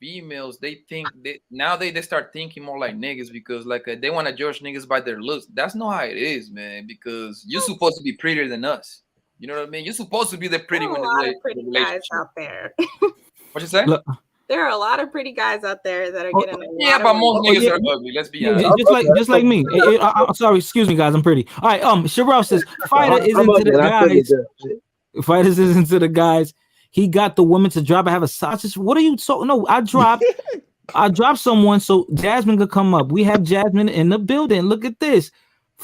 Speaker 1: females, they think now they start thinking more like niggas, because like they want to judge niggas by their looks. That's not how it is, man. Because you're supposed to be prettier than us. You know what I mean? You're supposed to be the pretty one.
Speaker 12: A lot of pretty guys out there.
Speaker 1: What you say?
Speaker 2: Look,
Speaker 12: there are a lot of pretty guys out there that are getting a
Speaker 1: yeah,
Speaker 12: lot
Speaker 1: but
Speaker 12: of
Speaker 1: most niggas are ugly. Let's be honest.
Speaker 2: Just like me. I'm sorry, excuse me, guys. I'm pretty. All right. Sherelle says Fighter is into the guys. Fighters is into the guys. He got the woman to drop. I have a sausage. What are you talking? No, I dropped someone so Jasmine could come up. We have Jasmine in the building. Look at this.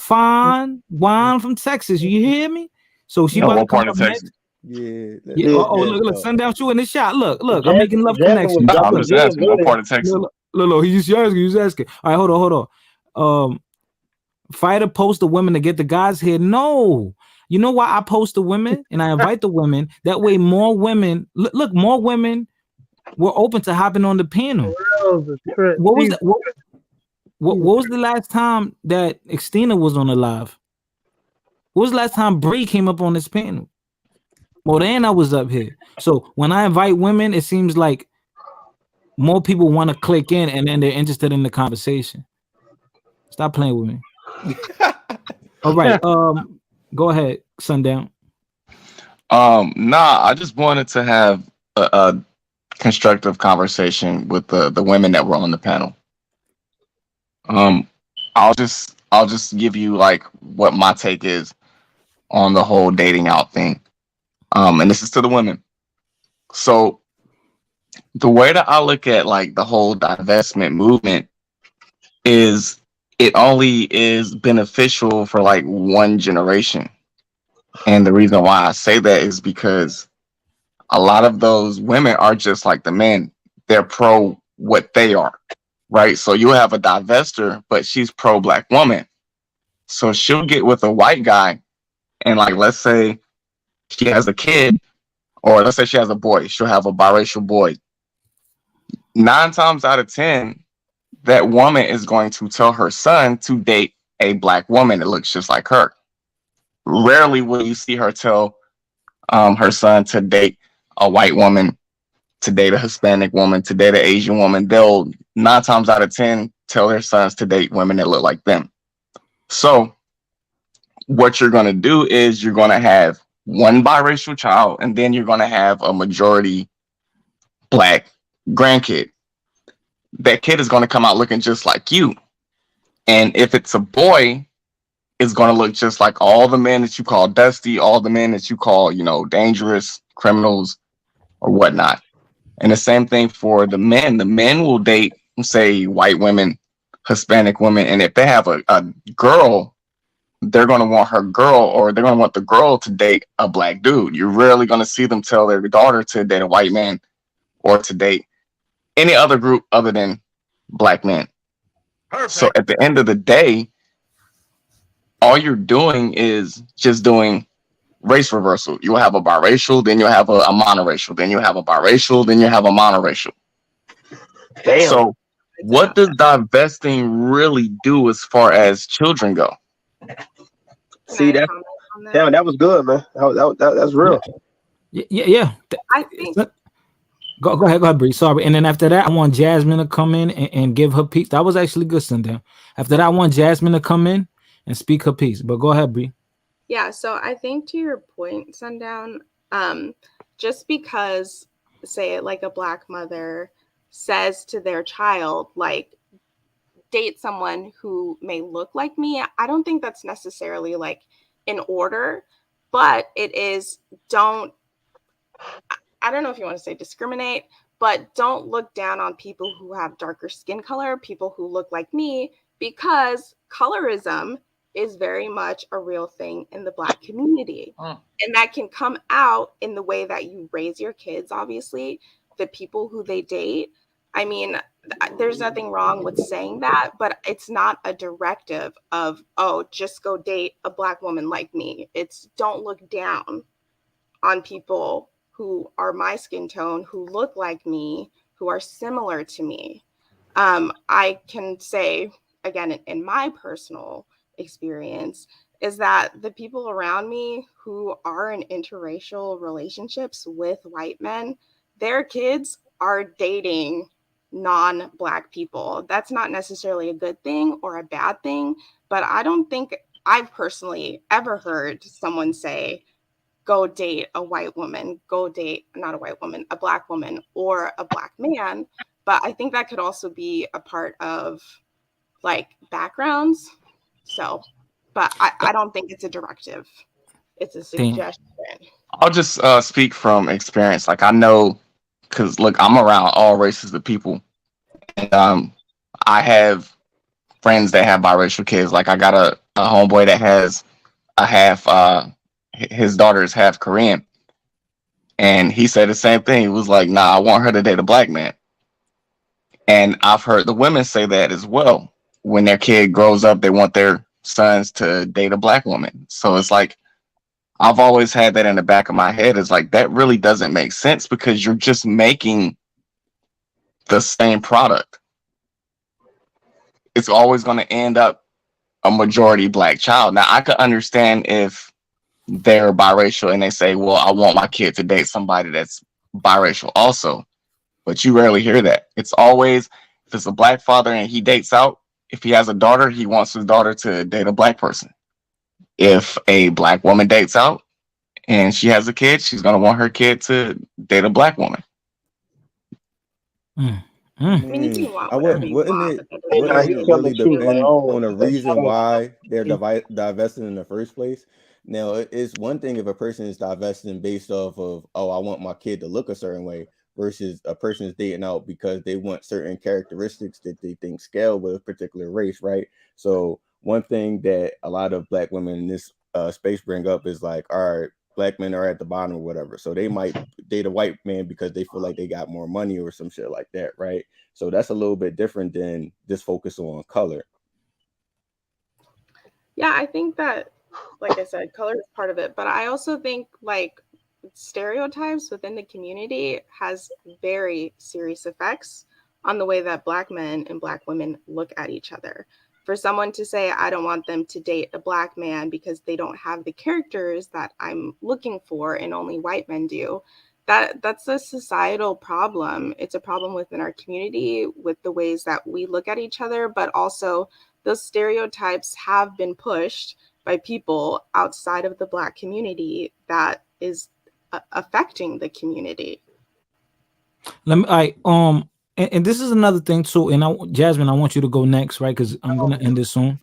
Speaker 2: Juan from Texas. You hear me? So she about to come up next.
Speaker 8: Yeah.
Speaker 2: Look, Sundown Shoe in the shot. Look, I'm making love connection.
Speaker 13: I'm just asking what part of Texas.
Speaker 2: Look, he's asking. All right, hold on. Fighter post the women to get the guys here. No, You know why I post the women and I invite the women? That way, more women look. More women were open to hopping on the panel. What was that? What was the last time that Xtina was on the live? What was the last time Bree came up on this panel? Well, then I was up here. So when I invite women, it seems like more people want to click in and then they're interested in the conversation. Stop playing with me. All right. Go ahead, Sundown.
Speaker 13: Nah, I just wanted to have a constructive conversation with the women that were on the panel. I'll just give you like what my take is on the whole dating out thing. And this is to the women. So the way that I look at like the whole divestment movement is it only is beneficial for like one generation. And the reason why I say that is because a lot of those women are just like the men. They're pro what they are, right? So you have a divestor, but she's pro black woman. So she'll get with a white guy and like, let's say she has a kid, or let's say she has a boy, she'll have a biracial boy. 9 times out of 10, that woman is going to tell her son to date a black woman that looks just like her. Rarely will you see her tell her son to date a white woman, to date a Hispanic woman, to date an Asian woman. They'll 9 times out of 10 tell their sons to date women that look like them. So what you're going to do is you're going to have one biracial child, and then you're going to have a majority black grandkid. That kid is going to come out looking just like you. And if it's a boy, it's going to look just like all the men that you call dusty, all the men that you call, dangerous, criminals, or whatnot. And the same thing for the men. The men will date, say, white women, Hispanic women. And if they have a girl, they're going to want her girl, or they're going to want the girl to date a black dude. You're rarely going to see them tell their daughter to date a white man or to date any other group other than black men. Perfect. So at the end of the day, all you're doing is just doing race reversal. You'll have a biracial, then you'll have a monoracial, then you'll have a biracial, then you have a monoracial. Damn. So what does divesting really do as far as children go?
Speaker 3: See that? Damn, that was good, man. That's real.
Speaker 2: Yeah.
Speaker 12: I think.
Speaker 2: Go ahead, Bree. Sorry. And then after that, I want Jasmine to come in and give her piece. That was actually good, Sundown. After that, I want Jasmine to come in and speak her piece. But go ahead, Bree.
Speaker 12: Yeah, so I think to your point, Sundown, just because, say, like a black mother says to their child, like, date someone who may look like me, I don't think that's necessarily like in order, but it is I don't know if you want to say discriminate, but don't look down on people who have darker skin color, people who look like me, because colorism is very much a real thing in the Black community. And that can come out in the way that you raise your kids, obviously, the people who they date. I mean, there's nothing wrong with saying that, but it's not a directive of, oh, just go date a Black woman like me. It's don't look down on people who are my skin tone, who look like me, who are similar to me. I can say, again, in my personal experience, is that the people around me who are in interracial relationships with white men, their kids are dating non-Black people. That's not necessarily a good thing or a bad thing, but I don't think I've personally ever heard someone say, go date a white woman, go date, not a white woman, a Black woman or a Black man. But I think that could also be a part of like backgrounds. So, but I don't think it's a directive. It's a suggestion.
Speaker 13: I'll just speak from experience. Like I know, because look, I'm around all races of people. And I have friends that have biracial kids. Like I got a homeboy that has a half, his daughter is half Korean. And he said the same thing. He was like, nah, I want her to date a Black man. And I've heard the women say that as well. When their kid grows up, they want their sons to date a Black woman. So it's like, I've always had that in the back of my head. Is like that really doesn't make sense because you're just making the same product. It's always going to end up a majority black child. Now, I could understand if they're biracial and they say, well, I want my kid to date somebody that's biracial also. But you rarely hear that. It's always, if it's a black father and he dates out, if he has a daughter, he wants his daughter to date a black person. If a black woman dates out and she has a kid, she's going to want her kid to date a black woman.
Speaker 12: I mean, you can want whatever you
Speaker 8: Wouldn't
Speaker 12: want,
Speaker 8: it
Speaker 12: but that doesn't
Speaker 8: wouldn't
Speaker 12: mean
Speaker 8: it
Speaker 12: you
Speaker 8: really
Speaker 12: should do it.
Speaker 8: depend on a
Speaker 3: That's
Speaker 8: reason
Speaker 3: true.
Speaker 8: why they're divesting in the first place? Now, it's one thing if a person is divesting based off of, oh, I want my kid to look a certain way, versus a person is dating out because they want certain characteristics that they think scale with a particular race, right? So one thing that a lot of black women in this space bring up is like, all right, black men are at the bottom or whatever. So they might date a white man because they feel like they got more money or some shit like that, right? So that's a little bit different than just focus on color.
Speaker 12: Yeah, I think that, like I said, color is part of it, but I also think like stereotypes within the community has very serious effects on the way that black men and black women look at each other. For someone to say, I don't want them to date a black man because they don't have the characters that I'm looking for and only white men do, that's a societal problem. It's a problem within our community with the ways that we look at each other, but also those stereotypes have been pushed by people outside of the black community that is affecting the community.
Speaker 2: Let me, and this is another thing too. And Jasmine, I want you to go next, right? Because I'm gonna end this soon.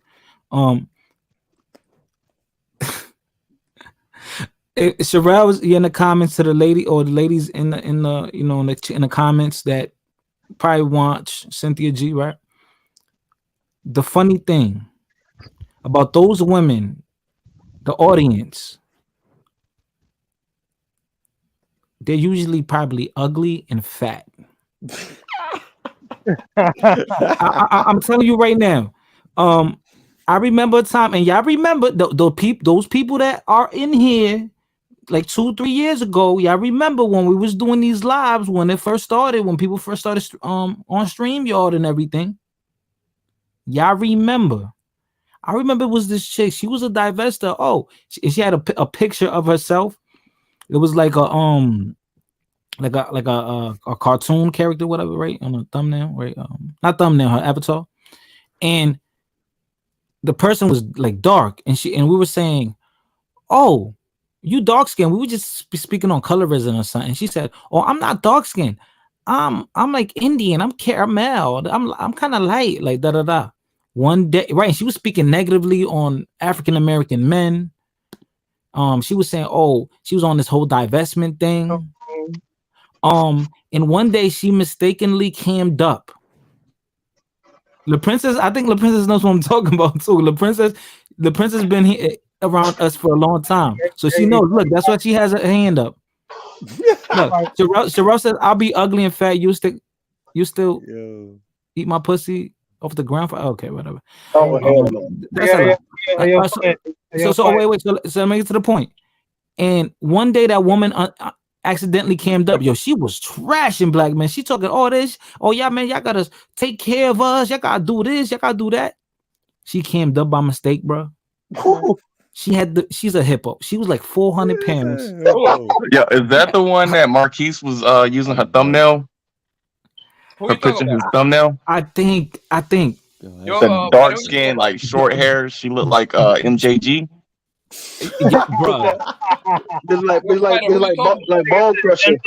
Speaker 2: Sherelle was in the comments to the lady or the ladies in the in the comments that probably watch Cynthia G, right? The funny thing about those women, the audience, they're usually probably ugly and fat. I'm telling you right now. I remember a time, and y'all remember those people that are in here like 2-3 years ago. Y'all remember when we was doing these lives when it first started, when people first started on StreamYard and everything. Y'all remember? I remember it was this chick. She was a divestor. Oh, she had a picture of herself. It was like a cartoon character, whatever, right? On a thumbnail, right? Not thumbnail, her avatar. And the person was like dark, and we were saying, "Oh, you dark skinned." We were just speaking on colorism or something. She said, "Oh, I'm not dark skinned. I'm like Indian. I'm caramel. I'm kind of light, like da da da." One day, right? And she was speaking negatively on African American men. She was saying, "Oh, she was on this whole divestment thing." And one day she mistakenly cammed up. La Princess, I think La Princess knows what I'm talking about too. La Princess been here around us for a long time, so she knows. Look, that's why she has her hand up. Look, Sherelle says, "I'll be ugly and fat. You still eat my pussy off the ground for okay, whatever." That's a lot. So wait. So let me get to the point. And one day that woman accidentally cammed up. Yo, she was trashing black men. She talking all this. Oh yeah, man, y'all gotta take care of us. Y'all gotta do this. Y'all gotta do that. She cammed up by mistake, bro. She's a hippo. She was like 400 pounds.
Speaker 13: Yeah, is that the one that Marquise was using her thumbnail? Her picture, his thumbnail.
Speaker 2: I think.
Speaker 13: The dark skin, like short hair. She looked like MJG.
Speaker 2: Yeah, bro.
Speaker 3: It's like bone crushing.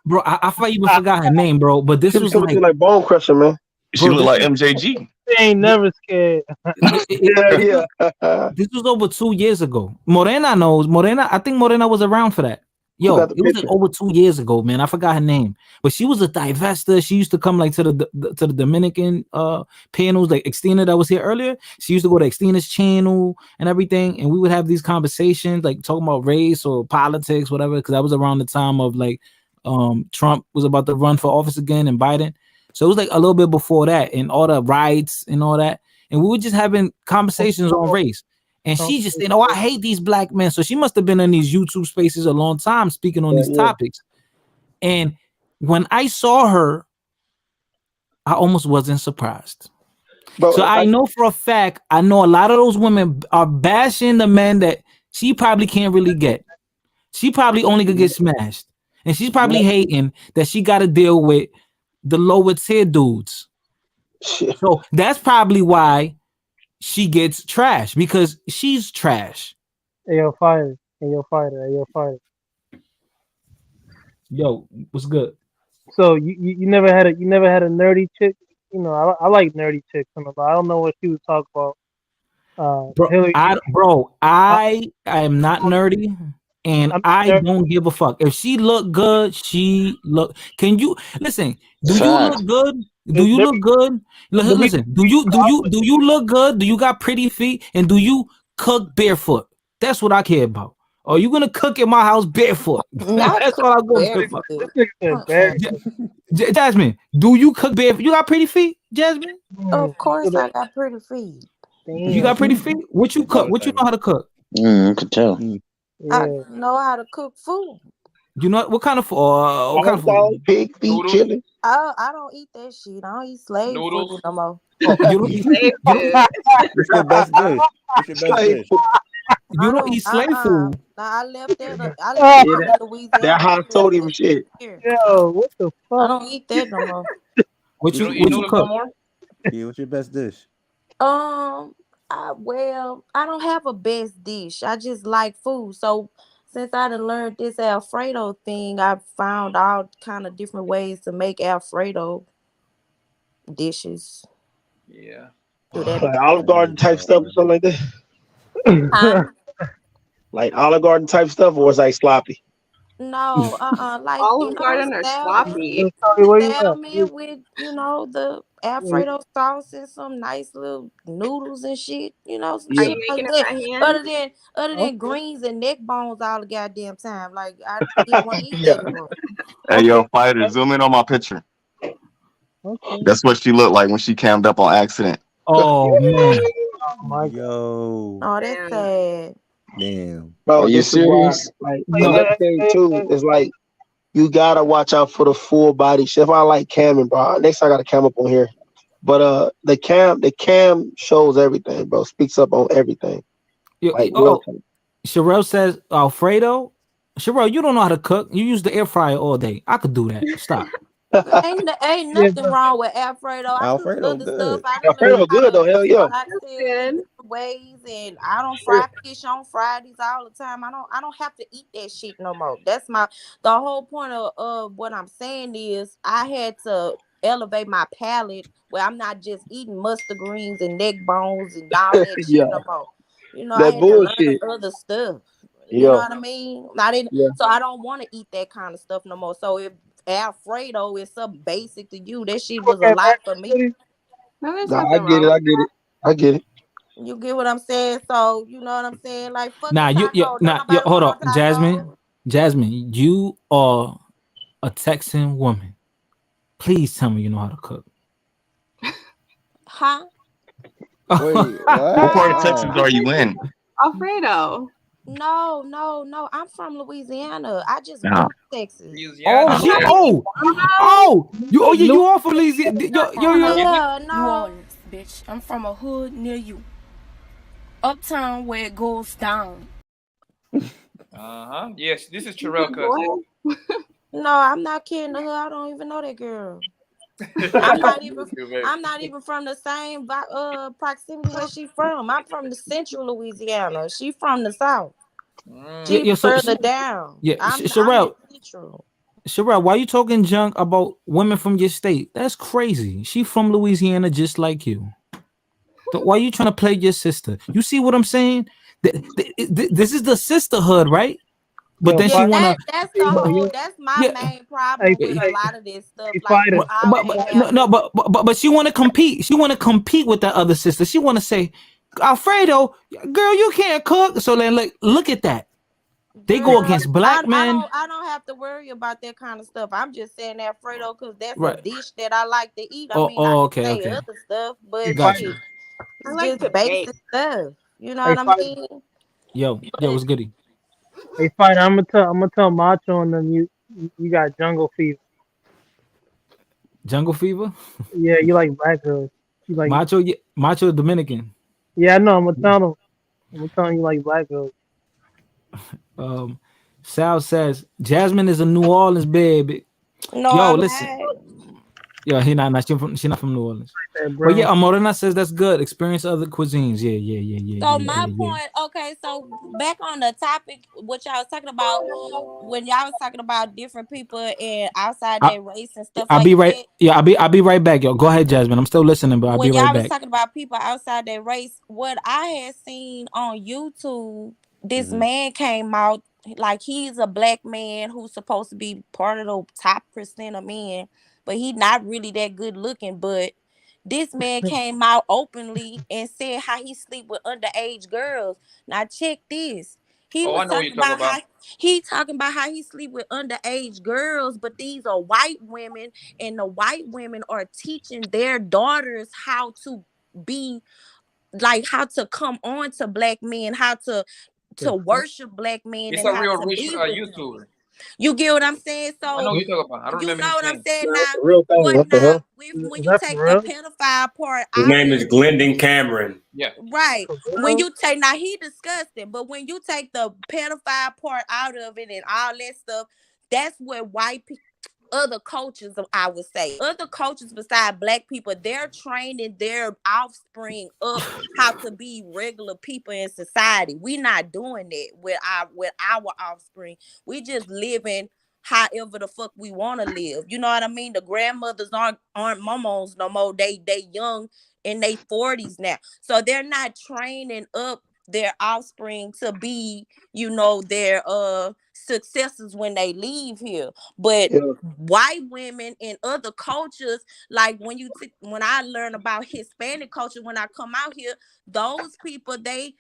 Speaker 2: Bro, I even forgot her name, bro. But this was
Speaker 3: like bone crusher, man.
Speaker 13: She looked like MJG.
Speaker 17: She ain't never scared.
Speaker 3: Yeah.
Speaker 2: This was over 2 years ago. Morena knows. I think Morena was around for that. Yo, it was like over 2 years ago, man. I forgot her name, but she was a divestor. She used to come like to the Dominican panels, like Xtina that was here earlier. She used to go to Xtina's channel and everything, and we would have these conversations, like talking about race or politics, whatever. Because that was around the time of like Trump was about to run for office again and Biden. So it was like a little bit before that, and all the riots and all that. And we were just having conversations on race. And she just saying, "Oh, I hate these black men." So she must have been in these YouTube spaces a long time speaking on these topics. And when I saw her, I almost wasn't surprised.
Speaker 3: Bro,
Speaker 2: so I know for a fact, I know a lot of those women are bashing the men that she probably can't really get. She probably only could get smashed. And she's probably hating that she got to deal with the lower tier dudes. So that's probably why she gets trash, because she's trash.
Speaker 17: Hey, yo, fighter. Hey, yo, fighter. Hey, yo, fighter.
Speaker 2: Yo, what's good?
Speaker 17: So you never had a nerdy chick? You know, I like nerdy chicks, but I don't know what she was talking about. Hillary.
Speaker 2: I am not nerdy, and I don't give a fuck. If she look good, she look. Can you listen? Do you look good? Do you look good? Listen. Do you look good? Do you got pretty feet? And do you cook barefoot? That's what I care about. Are you gonna cook in my house barefoot? That's all I'm going for. Jasmine, do you cook barefoot? You got pretty feet, Jasmine?
Speaker 14: Of course, I got pretty feet.
Speaker 2: You got pretty feet? What you cook? What you know how to cook?
Speaker 11: I could tell.
Speaker 14: I know how to cook food.
Speaker 2: You know what kind of food? What kind of food?
Speaker 3: Pig feet, chili.
Speaker 14: I don't eat that shit. I don't eat slave food no more.
Speaker 2: Oh, you don't eat slave food?
Speaker 8: What's your best dish? What's your best dish?
Speaker 2: You don't eat slave food.
Speaker 14: Nah, I left that. I left that in Louisiana.
Speaker 3: That high sodium shit.
Speaker 17: Yo, what the fuck?
Speaker 14: I don't eat that no more.
Speaker 2: What you cook?
Speaker 8: Yeah, what's your best dish?
Speaker 14: I don't have a best dish. I just like food. So since I done learned this Alfredo thing, I've found all kind of different ways to make Alfredo dishes.
Speaker 1: Yeah.
Speaker 3: Like Olive Garden type stuff or something like that. Like Olive Garden type stuff, or it's like sloppy.
Speaker 14: No, like
Speaker 12: Olive Garden or sloppy.
Speaker 14: Salmon with the Alfredo sauce and some nice little noodles and shit. Some
Speaker 12: Are
Speaker 14: shit
Speaker 12: you
Speaker 14: like
Speaker 12: making it
Speaker 14: that.
Speaker 12: by hand?
Speaker 14: Other than greens and neck bones all the goddamn time. Like I didn't want to eat that anymore.
Speaker 13: Hey, yo, fighter, zoom in on my picture.
Speaker 17: Okay.
Speaker 13: That's what she looked like when she cammed up on accident.
Speaker 2: Oh man.
Speaker 8: Yo.
Speaker 14: Oh, that's sad.
Speaker 8: Damn.
Speaker 3: Bro,
Speaker 11: Are you
Speaker 3: this is why,
Speaker 11: serious?
Speaker 3: like, another thing too is like you gotta watch out for the full body shit. If I like camming, bro, next time I gotta cam up on here. But the cam shows everything, bro. Speaks up on everything. Like real time.
Speaker 2: Sherelle says Alfredo. Sherelle, you don't know how to cook. You use the air fryer all day. I could do that. Stop.
Speaker 14: Ain't nothing wrong with Alfredo. I cook
Speaker 8: Alfredo
Speaker 14: other
Speaker 8: good.
Speaker 14: stuff. I
Speaker 3: Alfredo good though. Hell yeah.
Speaker 14: different ways, and I don't fry fish on Fridays all the time. I don't have to eat that shit no more. That's the whole point of what I'm saying is I had to elevate my palate where I'm not just eating mustard greens and neck bones and all that shit no more. I
Speaker 3: That
Speaker 14: had
Speaker 3: bullshit.
Speaker 14: to learn other stuff. You know what I mean? So I don't want to eat that kind of stuff no more. So if Alfredo is something basic to you, that shit was a lot for me.
Speaker 3: Nah, I get it.
Speaker 14: You get what I'm saying? So you know what I'm saying? Like fuck
Speaker 2: Nah, hold on, Jasmine, you are a Texan woman. Please tell me you know how to cook.
Speaker 14: Huh?
Speaker 8: Wait, what?
Speaker 13: What part of Texas are you in?
Speaker 12: Alfredo.
Speaker 14: No. I'm from Louisiana. I just
Speaker 13: Nah.
Speaker 14: moved to Texas.
Speaker 2: You are from Louisiana.
Speaker 14: Yeah, no. New
Speaker 19: Orleans, bitch. I'm from a hood near you. Uptown where it goes down.
Speaker 1: Yes, this is Terrell cousin.
Speaker 14: No, I'm not kidding her. I don't even know that girl. I'm not even from the same proximity where she from. I'm from the central Louisiana. She from the south. She further down.
Speaker 2: Yeah,
Speaker 14: I'm
Speaker 2: Sherelle.
Speaker 14: central.
Speaker 2: Sherelle, why you talking junk about women from your state? That's crazy. She from Louisiana just like you. Why are you trying to play your sister? You see what I'm saying? This is the sisterhood, right? But then she wanna.
Speaker 14: That's my main problem with a lot of this stuff.
Speaker 2: But she wanna compete. She wanna compete with that other sister. She wanna say, Alfredo, girl, you can't cook. So then, look at that. They go against black men.
Speaker 14: I don't have to worry about that kind of stuff. I'm just saying Alfredo because that's
Speaker 2: Right.
Speaker 14: a dish that I like to eat. I
Speaker 2: Oh,
Speaker 14: mean, I can
Speaker 2: okay.
Speaker 14: other stuff, but
Speaker 2: Gotcha.
Speaker 14: it's just basic stuff. You know
Speaker 17: Hey,
Speaker 14: what I
Speaker 17: fight.
Speaker 14: mean?
Speaker 2: Yo, what's goody?
Speaker 17: Hey, fight. I'm gonna tell Macho and them you got jungle fever.
Speaker 2: Jungle Fever?
Speaker 17: Yeah, you like black girls. You like.
Speaker 2: Macho Dominican.
Speaker 17: Yeah, I know. I'm gonna tell them. I'm gonna tell them you like black girls.
Speaker 2: Sal says Jasmine is a New Orleans baby.
Speaker 14: No,
Speaker 2: Yo,
Speaker 14: I'm
Speaker 2: listen.
Speaker 14: not.
Speaker 2: Yeah, she not from New Orleans.
Speaker 17: That
Speaker 2: But yeah,
Speaker 17: brown.
Speaker 2: Morena says that's good. Experience other cuisines. Yeah.
Speaker 14: So my point, okay, so back on the topic, what y'all was talking about when y'all was talking about different people and outside their race and stuff
Speaker 2: I'll
Speaker 14: like
Speaker 2: be right.
Speaker 14: that.
Speaker 2: Yeah, I'll be right back, yo. Go ahead, Jasmine. I'm still listening, but I'll be
Speaker 14: When
Speaker 2: right
Speaker 14: y'all was
Speaker 2: back.
Speaker 14: talking about people outside their race, what I had seen on YouTube, this man came out like he's a black man who's supposed to be part of the top percent of men, but he not really that good looking. But this man came out openly and said how he sleep with underage girls. Now check this. He
Speaker 1: Oh,
Speaker 14: was
Speaker 1: I know what you're
Speaker 14: talking
Speaker 1: talking
Speaker 14: about
Speaker 1: about.
Speaker 14: how he sleep with underage girls, but these are white women, and the white women are teaching their daughters how to be like how to come on to black men, how to worship black men
Speaker 1: It's
Speaker 14: and
Speaker 1: a
Speaker 14: how
Speaker 1: real
Speaker 14: to
Speaker 1: rich
Speaker 14: be with them.
Speaker 1: YouTuber.
Speaker 14: You get what I'm saying?
Speaker 1: I
Speaker 14: So
Speaker 1: know what you're talking about. I don't
Speaker 14: you
Speaker 1: remember
Speaker 14: know
Speaker 1: his
Speaker 14: what I'm
Speaker 1: name.
Speaker 14: saying
Speaker 3: Nah,
Speaker 14: now?
Speaker 3: it's a real thing.
Speaker 14: What
Speaker 3: What the
Speaker 14: now
Speaker 3: hell?
Speaker 14: when
Speaker 17: Is
Speaker 14: you
Speaker 17: that
Speaker 14: take
Speaker 17: for
Speaker 14: the
Speaker 17: real?
Speaker 14: pedophile part
Speaker 22: His
Speaker 14: out
Speaker 22: name
Speaker 14: of
Speaker 22: is
Speaker 14: it,
Speaker 22: Glendon Cameron.
Speaker 1: Yeah.
Speaker 14: right?
Speaker 17: For
Speaker 14: When
Speaker 17: real?
Speaker 14: you take now he disgusting, but when you take the pedophile part out of it and all that stuff, that's what white people other cultures, I would say, other cultures besides black people, they're training their offspring up how to be regular people in society. We're not doing that with our offspring. We just living however the fuck we want to live. You know what I mean? The grandmothers aren't momos no more. They young in their 40s now. So they're not training up their offspring to be, their successors when they leave here. But
Speaker 3: Yeah.
Speaker 14: white women in other cultures, like when I learn about Hispanic culture, when I come out here, those people they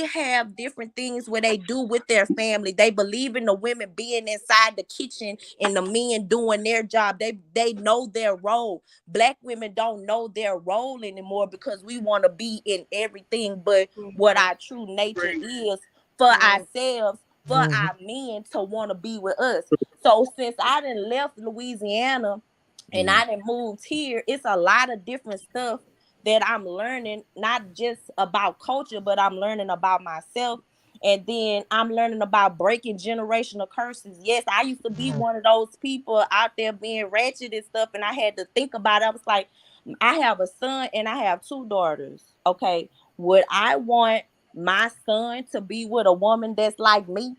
Speaker 14: have different things where they do with their family. They believe in the women being inside the kitchen and the men doing their job. They know their role. Black women don't know their role anymore because we want to be in everything but what our true nature is for ourselves, for our men to want to be with us. So since I done left Louisiana and I done moved here, it's a lot of different stuff that I'm learning, not just about culture, but I'm learning about myself. And then I'm learning about breaking generational curses. Yes, I used to be one of those people out there being ratchet and stuff, and I had to think about it. I was like, I have a son and I have two daughters. Okay, would I want my son to be with a woman that's like me?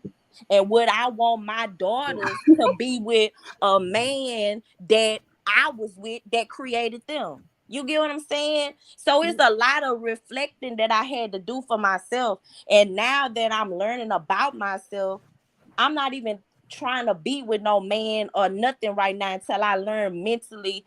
Speaker 14: And would I want my daughters to be with a man that I was with that created them? You get what I'm saying? So it's a lot of reflecting that I had to do for myself. And now that I'm learning about myself, I'm not even trying to be with no man or nothing right now until I learn mentally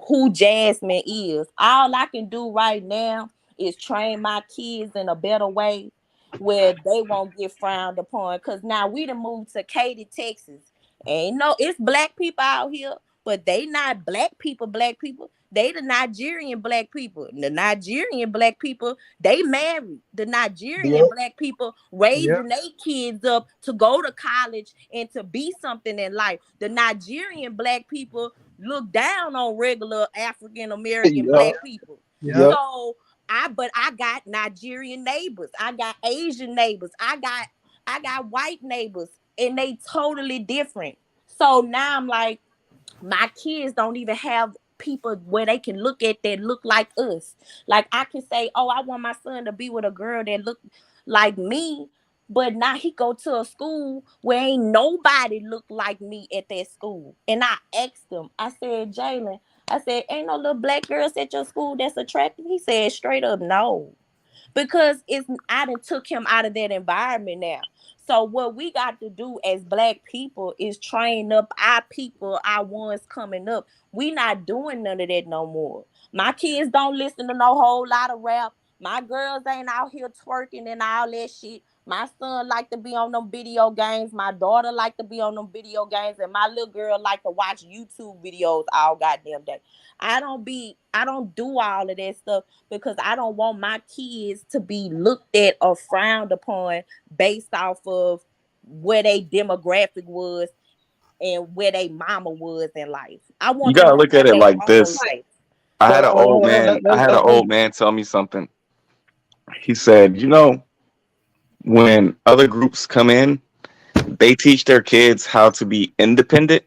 Speaker 14: who Jasmine is. All I can do right now is train my kids in a better way where they won't get frowned upon. Cause now we done moved to Katy, Texas. Ain't no, it's black people out here, but they not black people, black people. They the Nigerian black people. The Nigerian black people, they married. The Nigerian
Speaker 3: Yep.
Speaker 14: black people
Speaker 17: Yep.
Speaker 14: raising their kids up to go to college and to be something in life. The Nigerian black people look down on regular African American
Speaker 3: Yep.
Speaker 14: black people.
Speaker 17: Yep.
Speaker 3: Yep.
Speaker 14: So I got Nigerian neighbors. I got Asian neighbors. I got white neighbors, and they totally different. So now I'm like, my kids don't even have people where they can look at that look like us. Like I can say, oh, I want my son to be with a girl that look like me, but now he go to a school where ain't nobody look like me at that school. And I asked him, I said, Jalen, I said, ain't no little black girls at your school that's attractive? He said straight up no, because I done took him out of that environment now. So what we got to do as black people is train up our people, our ones coming up. We not doing none of that no more. My kids don't listen to no whole lot of rap.
Speaker 6: My girls ain't out here twerking and all that shit. My son like to be on them video games. My daughter like to be on them video games, and my little girl like to watch YouTube videos all goddamn day. I don't do all of that stuff because I don't want my kids to be looked at or frowned upon based off of where they demographic was and where they mama was in life. I
Speaker 13: You
Speaker 6: want them
Speaker 13: gotta
Speaker 6: to
Speaker 13: look
Speaker 6: have
Speaker 13: at it
Speaker 6: their
Speaker 13: like
Speaker 6: own
Speaker 13: this.
Speaker 6: life.
Speaker 13: I had an old man. I had an old man tell me something. He said, when other groups come in, they teach their kids how to be independent,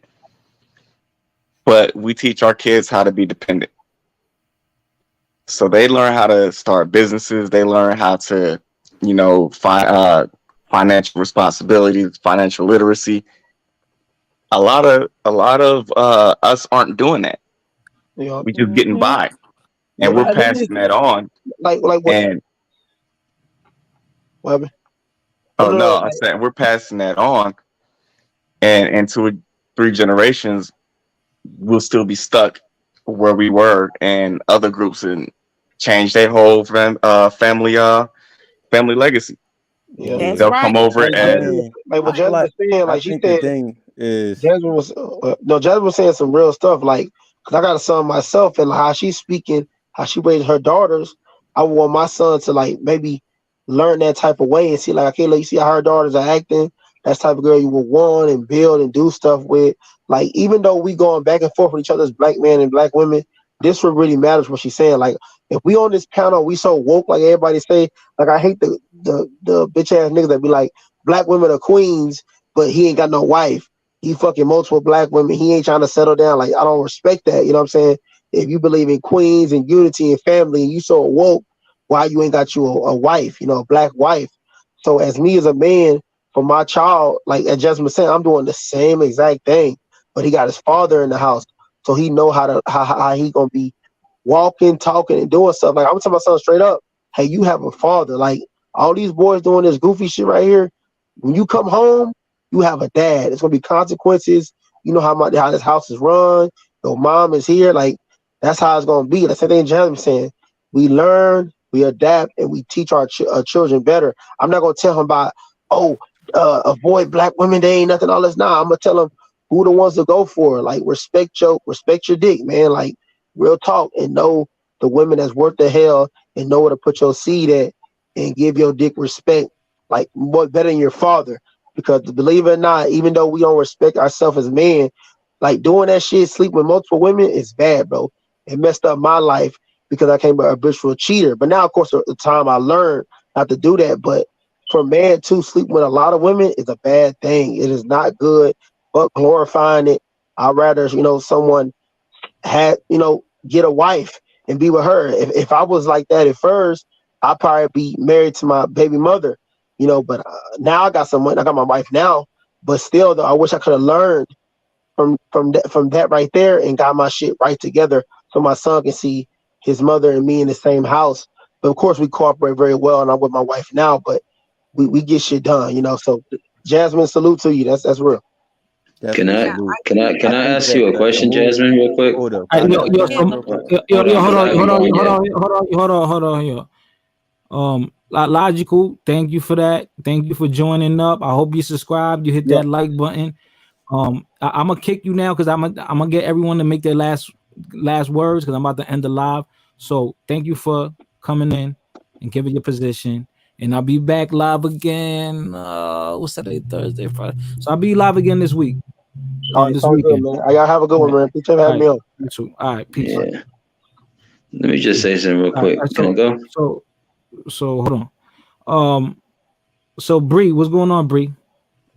Speaker 13: but we teach our kids how to be dependent. So they learn how to start businesses. They learn how to, financial responsibilities, financial literacy. A lot of us aren't doing that.
Speaker 3: Yeah.
Speaker 13: We just getting by,
Speaker 3: Yeah,
Speaker 13: and
Speaker 3: but
Speaker 13: we're
Speaker 3: I think
Speaker 13: passing that on.
Speaker 3: like what?
Speaker 13: And
Speaker 3: What happened?
Speaker 13: oh no, I
Speaker 3: Like,
Speaker 13: said we're passing that on, and into 3 generations, we'll still be stuck where we were, and other groups and change their whole family legacy.
Speaker 3: yeah.
Speaker 6: That's
Speaker 13: They'll come
Speaker 6: right.
Speaker 13: over
Speaker 3: Like
Speaker 13: as
Speaker 3: Jasmine, like what
Speaker 8: I feel
Speaker 3: Jasmine was
Speaker 8: like
Speaker 3: saying,
Speaker 8: I
Speaker 3: like she
Speaker 8: think the
Speaker 3: said,
Speaker 8: thing is
Speaker 3: Jasmine was no, Jasmine was saying some real stuff. Like, cause I got a son myself, and like how she's speaking, how she raised her daughters. I want my son to like maybe learn that type of way and see like, okay, like you see how her daughters are acting. That's the type of girl you will want and build and do stuff with. Like, even though we going back and forth with each other as black men and black women, this what really matters. What she's saying, like, if we on this panel, we so woke, like everybody say. Like, I hate the bitch ass niggas that be like, black women are queens, but he ain't got no wife. He fucking multiple black women. He ain't trying to settle down. Like, I don't respect that. You know what I'm saying? If you believe in queens and unity and family and you so woke, why you ain't got you a wife, a black wife? So as me as a man, for my child, like as Jasmine said, I'm doing the same exact thing. But he got his father in the house. So he know how he gonna be walking, talking, and doing stuff. Like I'm telling my son straight up, hey, you have a father. Like all these boys doing this goofy shit right here. When you come home, you have a dad. It's gonna be consequences. You know how this house is run. Your mom is here. Like that's how it's gonna be. That's the thing Jasmine saying. We learn, we adapt, and we teach our children better. I'm not gonna tell him about avoid black women. They ain't nothing. All this. Nah, I'm gonna tell them who the ones to go for. Like respect your dick, man. Like real talk, and know the women that's worth the hell, and know where to put your seed at, and give your dick respect. Like more better than your father. Because believe it or not, even though we don't respect ourselves as men, like doing that shit, sleep with multiple women is bad, bro. It messed up my life because I came a habitual cheater. But now, of course, the time I learned not to do that. But for a man to sleep with a lot of women is a bad thing. It is not good, but glorifying it. I'd rather, someone get a wife and be with her. If I was like that at first, I'd probably be married to my baby mother, but now I got someone, I got my wife now, but still though, I wish I could have learned from that right there and got my shit right together so my son can see his mother and me in the same house. But of course we cooperate very well and I'm with my wife now, but we get shit done, so Jasmine, salute to you. That's real.
Speaker 11: Can
Speaker 8: definitely
Speaker 11: I
Speaker 8: salute.
Speaker 11: can I can
Speaker 8: I
Speaker 11: I
Speaker 8: think
Speaker 11: ask
Speaker 8: that
Speaker 11: you a
Speaker 8: the
Speaker 11: question,
Speaker 8: move.
Speaker 11: Jasmine, real quick?
Speaker 8: Hold up. Can I
Speaker 2: Yo,
Speaker 8: say
Speaker 2: yo,
Speaker 8: something
Speaker 2: some,
Speaker 8: real quick?
Speaker 2: yo,
Speaker 11: Hold
Speaker 2: yo,
Speaker 11: on,
Speaker 2: hold
Speaker 11: because I
Speaker 2: on,
Speaker 11: haven't
Speaker 2: hold on,
Speaker 11: gone
Speaker 2: hold
Speaker 11: yet.
Speaker 2: on here. Logical. Thank you for that. Thank you for joining up. I hope you subscribed. You hit
Speaker 3: Yep.
Speaker 2: that like button. I'm gonna kick you now because I'm gonna get everyone to make their last words because I'm about to end the live. So thank you for coming in and giving your position. And I'll be back live again. What's Saturday, Thursday, Friday? So I'll be live again this week.
Speaker 3: All right,
Speaker 2: This
Speaker 3: sounds good,
Speaker 2: weekend.
Speaker 3: man. Y'all have a good
Speaker 2: All
Speaker 3: one,
Speaker 2: right.
Speaker 3: man. Appreciate having me on.
Speaker 2: You too. All right. Peace.
Speaker 11: Yeah. Let me just say something real
Speaker 2: All right.
Speaker 11: quick. Can I go?
Speaker 2: So hold on. So Bree, what's going on, Bree?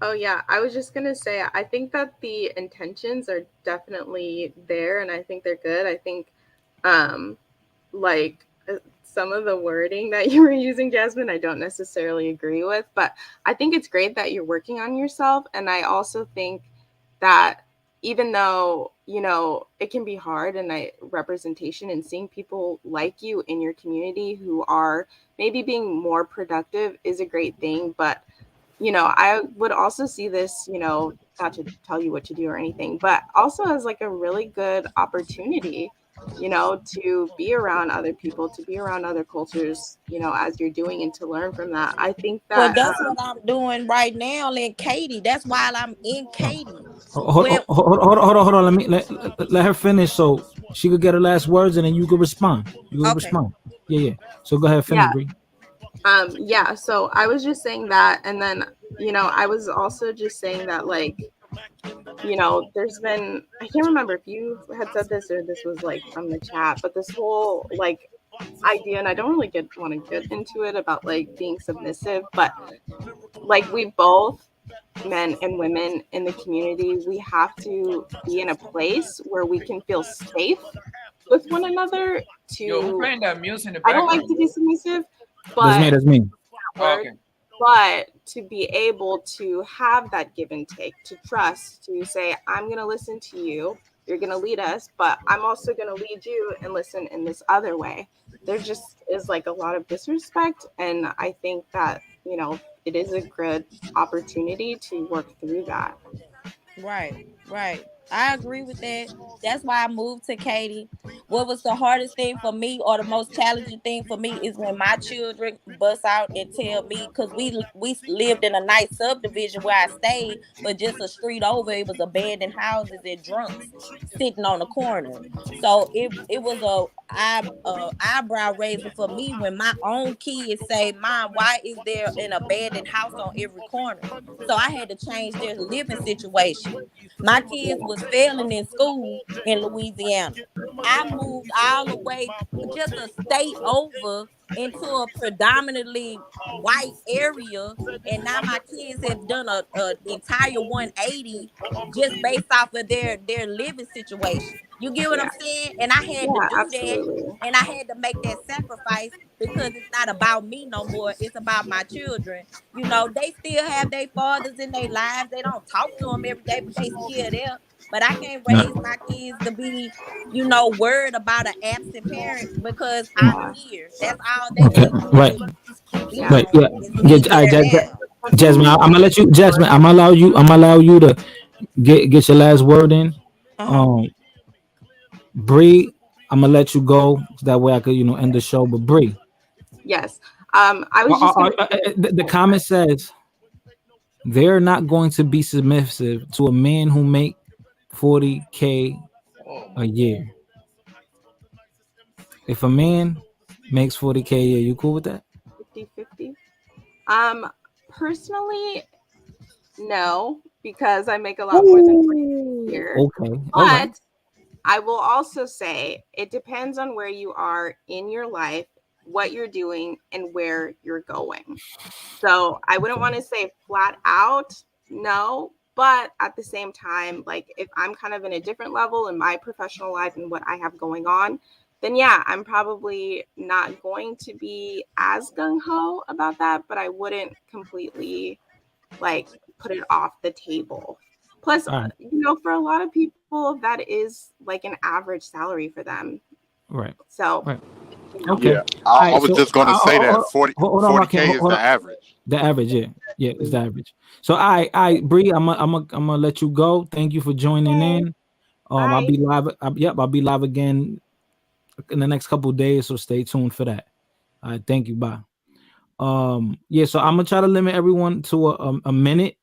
Speaker 12: Oh yeah, I was just gonna say I think that the intentions are definitely there, and I think they're good. I think, like some of the wording that you were using, Jasmine, I don't necessarily agree with, but I think it's great that you're working on yourself, and I also think that even though it can be hard and representation and seeing people like you in your community who are maybe being more productive is a great thing, but I would also see this, not to tell you what to do or anything, but also as like a really good opportunity you know, to be around other people, to be around other cultures, you know, as you're doing and to learn from that. I think
Speaker 6: Well,
Speaker 12: that
Speaker 6: that's what I'm doing right now in Katy. That's why I'm in Katy.
Speaker 2: Hold on. Let her finish so she could get her last words, and then you could respond.
Speaker 6: Okay.
Speaker 2: Yeah. So go ahead, finish, Bree.
Speaker 12: Yeah, so I was just saying that, and then, you know, I was also just saying that, like, you know, there's been, I can't remember if you had said this or this was like from the chat, but this whole like idea, and I don't really want to get into it about like being submissive, but like we both, men and women in the community, we have to be in a place where we can feel safe with one another
Speaker 1: Yo, who
Speaker 12: to,
Speaker 1: playing that music in the
Speaker 12: I don't like
Speaker 1: background,
Speaker 12: to be
Speaker 1: bro?
Speaker 12: submissive,
Speaker 2: That's
Speaker 12: but
Speaker 2: me.
Speaker 1: Oh, okay.
Speaker 12: but to be able to have that give and take, to trust, to say, I'm going to listen to you, you're going to lead us, but I'm also going to lead you and listen in this other way. There just is like a lot of disrespect. And I think that, you know, it is a good opportunity to work through that.
Speaker 6: Right. I agree with that. That's why I moved to Katy. What was the hardest thing for me, or the most challenging thing for me, is when my children bust out and tell me, because we lived in a nice subdivision where I stayed, but just a street over, it was abandoned houses and drunks sitting on the corner. So it was a eyebrow raiser for me when my own kids say, "Mom, why is there an abandoned house on every corner?" So I had to change their living situation. My kids was failing in school in Louisiana. I moved all the way just a state over into a predominantly white area, and now my kids have done a entire 180 just based off of their living situation. You get what I'm saying? And I had to do that,
Speaker 12: Absolutely.
Speaker 6: and I had to make that sacrifice, because it's not about me no more. It's about my children. You know, they still have their fathers in their lives. They don't talk to them every day, but they still there. But I can't raise my kids to be, you know, worried about an absent parent, because I'm here. That's all they
Speaker 2: Okay.
Speaker 6: need
Speaker 2: Right.
Speaker 6: to be
Speaker 2: Right.
Speaker 6: on,
Speaker 2: Yeah.
Speaker 6: is me here now.
Speaker 2: Jasmine, I'm gonna let you. Jasmine, I'm gonna allow you to get your last word in.
Speaker 6: Uh-huh.
Speaker 2: Bree, I'm gonna let you go. So that way I could, end the show. But Bree,
Speaker 12: Yes. I was just going to.
Speaker 2: the comment says they're not going to be submissive to a man who make 40K a year. If a man makes 40K a year, you cool with that?
Speaker 12: 50-50. Personally, no, because I make a lot more than 40 a year.
Speaker 2: Okay. All right.
Speaker 12: But I will also say it depends on where you are in your life, what you're doing, and where you're going. So I wouldn't want to say flat out no, but at the same time, like if I'm kind of in a different level in my professional life and what I have going on, then yeah, I'm probably not going to be as gung-ho about that, but I wouldn't completely like put it off the table. Plus,
Speaker 2: All right.
Speaker 12: you know, for a lot of people, that is like an average salary for them.
Speaker 2: Right.
Speaker 12: So,
Speaker 2: Right.
Speaker 12: you know.
Speaker 2: Okay.
Speaker 10: Yeah, I was just going to say that
Speaker 2: Hold on, Rakim,
Speaker 10: 40K is
Speaker 2: hold
Speaker 10: the
Speaker 2: on.
Speaker 10: average.
Speaker 2: The average, yeah, it's the average. So, I Bree, I'm gonna let you go. Thank you for joining in. I'll be live. I'll be live again in the next couple of days. So stay tuned for that. All right, thank you. Bye. Yeah. So I'm gonna try to limit everyone to a minute.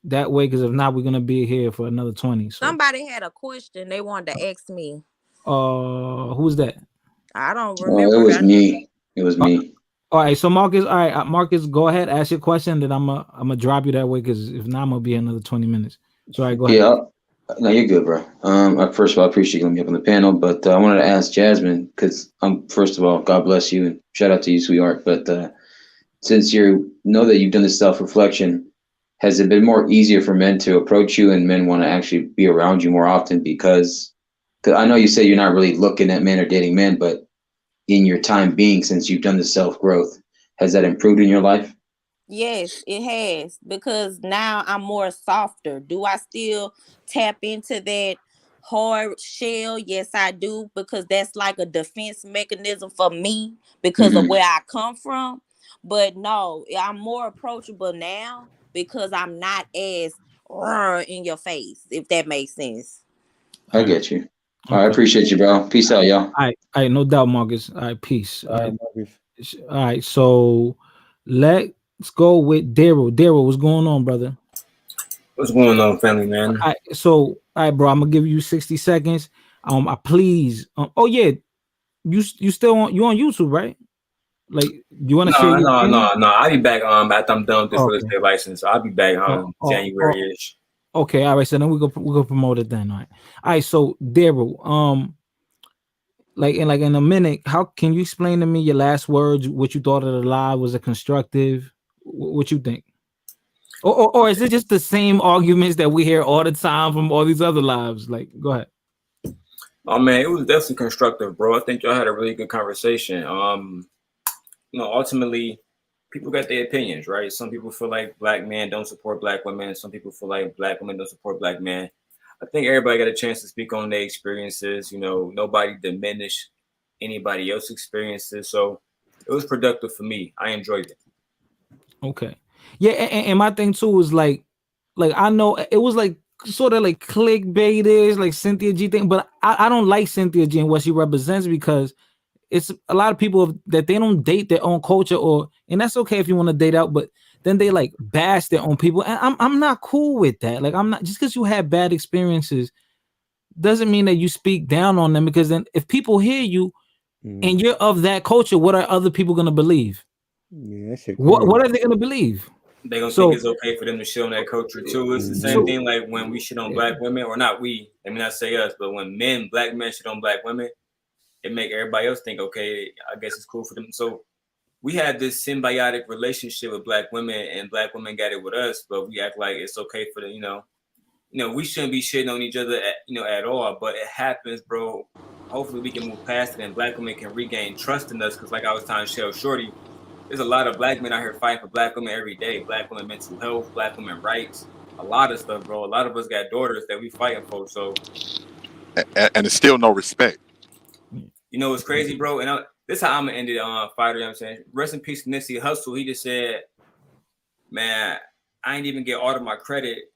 Speaker 2: That way, because if not, we're gonna be here for another 20. So,
Speaker 6: Somebody had a question they wanted to ask me.
Speaker 2: who's that?
Speaker 6: I don't
Speaker 11: Oh,
Speaker 6: remember.
Speaker 11: it was me. It was me.
Speaker 2: All right, so Marcus, all right, Marcus, go ahead, ask your question. Then I'm gonna drop you that way, because if not, I'm gonna be another 20 minutes. So, all right, go ahead.
Speaker 11: Yeah, no, you're good, bro. First of all, I appreciate you letting me up on the panel, but I wanted to ask Jasmine because first of all, God bless you and shout out to you, sweetheart. But since you know that you've done this self-reflection, has it been more easier for men to approach you and men want to actually be around you more often? Because I know you say you're not really looking at men or dating men, but in your time being, since you've done the self-growth, has that improved in your life?
Speaker 6: Yes, it has, because now I'm more softer. Do I still tap into that hard shell? Yes, I do, because that's like a defense mechanism for me because of where I come from. But no, I'm more approachable now because I'm not as in your face, if that makes sense.
Speaker 11: I get you. All right, appreciate you, bro. Peace out, y'all.
Speaker 2: All right, no doubt, Marcus. All right, peace.
Speaker 8: All right, Marcus.
Speaker 2: All right, so let's go with Daryl. Daryl, what's going on, brother?
Speaker 22: What's going on, family man?
Speaker 2: All right, bro, I'm gonna give you 60 seconds. I please. Oh yeah, you still on YouTube, right? Like, you want to share your screen?
Speaker 22: No. I'll be back after I'm done with this real
Speaker 2: Okay.
Speaker 22: estate license. So I'll be back January-ish.
Speaker 2: Okay, all right. So then we go promote it then. All right. So Daryl, like in a minute, how can you explain to me your last words? What you thought of the live? Was it constructive? What you think? Or is it just the same arguments that we hear all the time from all these other lives? Like, go ahead.
Speaker 22: Oh man, it was definitely constructive, bro. I think y'all had a really good conversation. Ultimately, people got their opinions, right? Some people feel like black men don't support black women. Some people feel like black women don't support black men. I think everybody got a chance to speak on their experiences. Nobody diminished anybody else's experiences. So it was productive for me. I enjoyed it.
Speaker 2: Okay. Yeah, and my thing too is like I know it was like sort of like clickbaitish, like Cynthia G thing, but I don't like Cynthia G and what she represents, because it's a lot of people that they don't date their own culture, and that's okay if you want to date out, but then they like bash their own people, and I'm not cool with that. Like, I'm not, just because you have bad experiences doesn't mean that you speak down on them, because then if people hear you and you're of that culture, what are other people gonna believe?
Speaker 8: Yeah, that shit
Speaker 2: What are they gonna believe?
Speaker 22: They're gonna think it's okay for them to shit on that culture too. It's the same thing like when we shit on black women, or not we, let me not say us, but when black men shit on black women, it make everybody else think, okay, I guess it's cool for them. So we had this symbiotic relationship with black women, and black women got it with us, but we act like it's okay for them, we shouldn't be shitting on each other at all, but it happens, bro. Hopefully we can move past it and black women can regain trust in us, because like I was telling Shell Shorty, there's a lot of black men out here fighting for black women every day. Black women mental health, black women rights, a lot of stuff, bro. A lot of us got daughters that we fighting for. So,
Speaker 5: and it's still no respect.
Speaker 22: It's crazy, bro. And this is how I'm gonna end it on Fighter. You know what I'm saying? Rest in peace to Nipsey Hussle. He just said, man, I ain't even get all of my credit.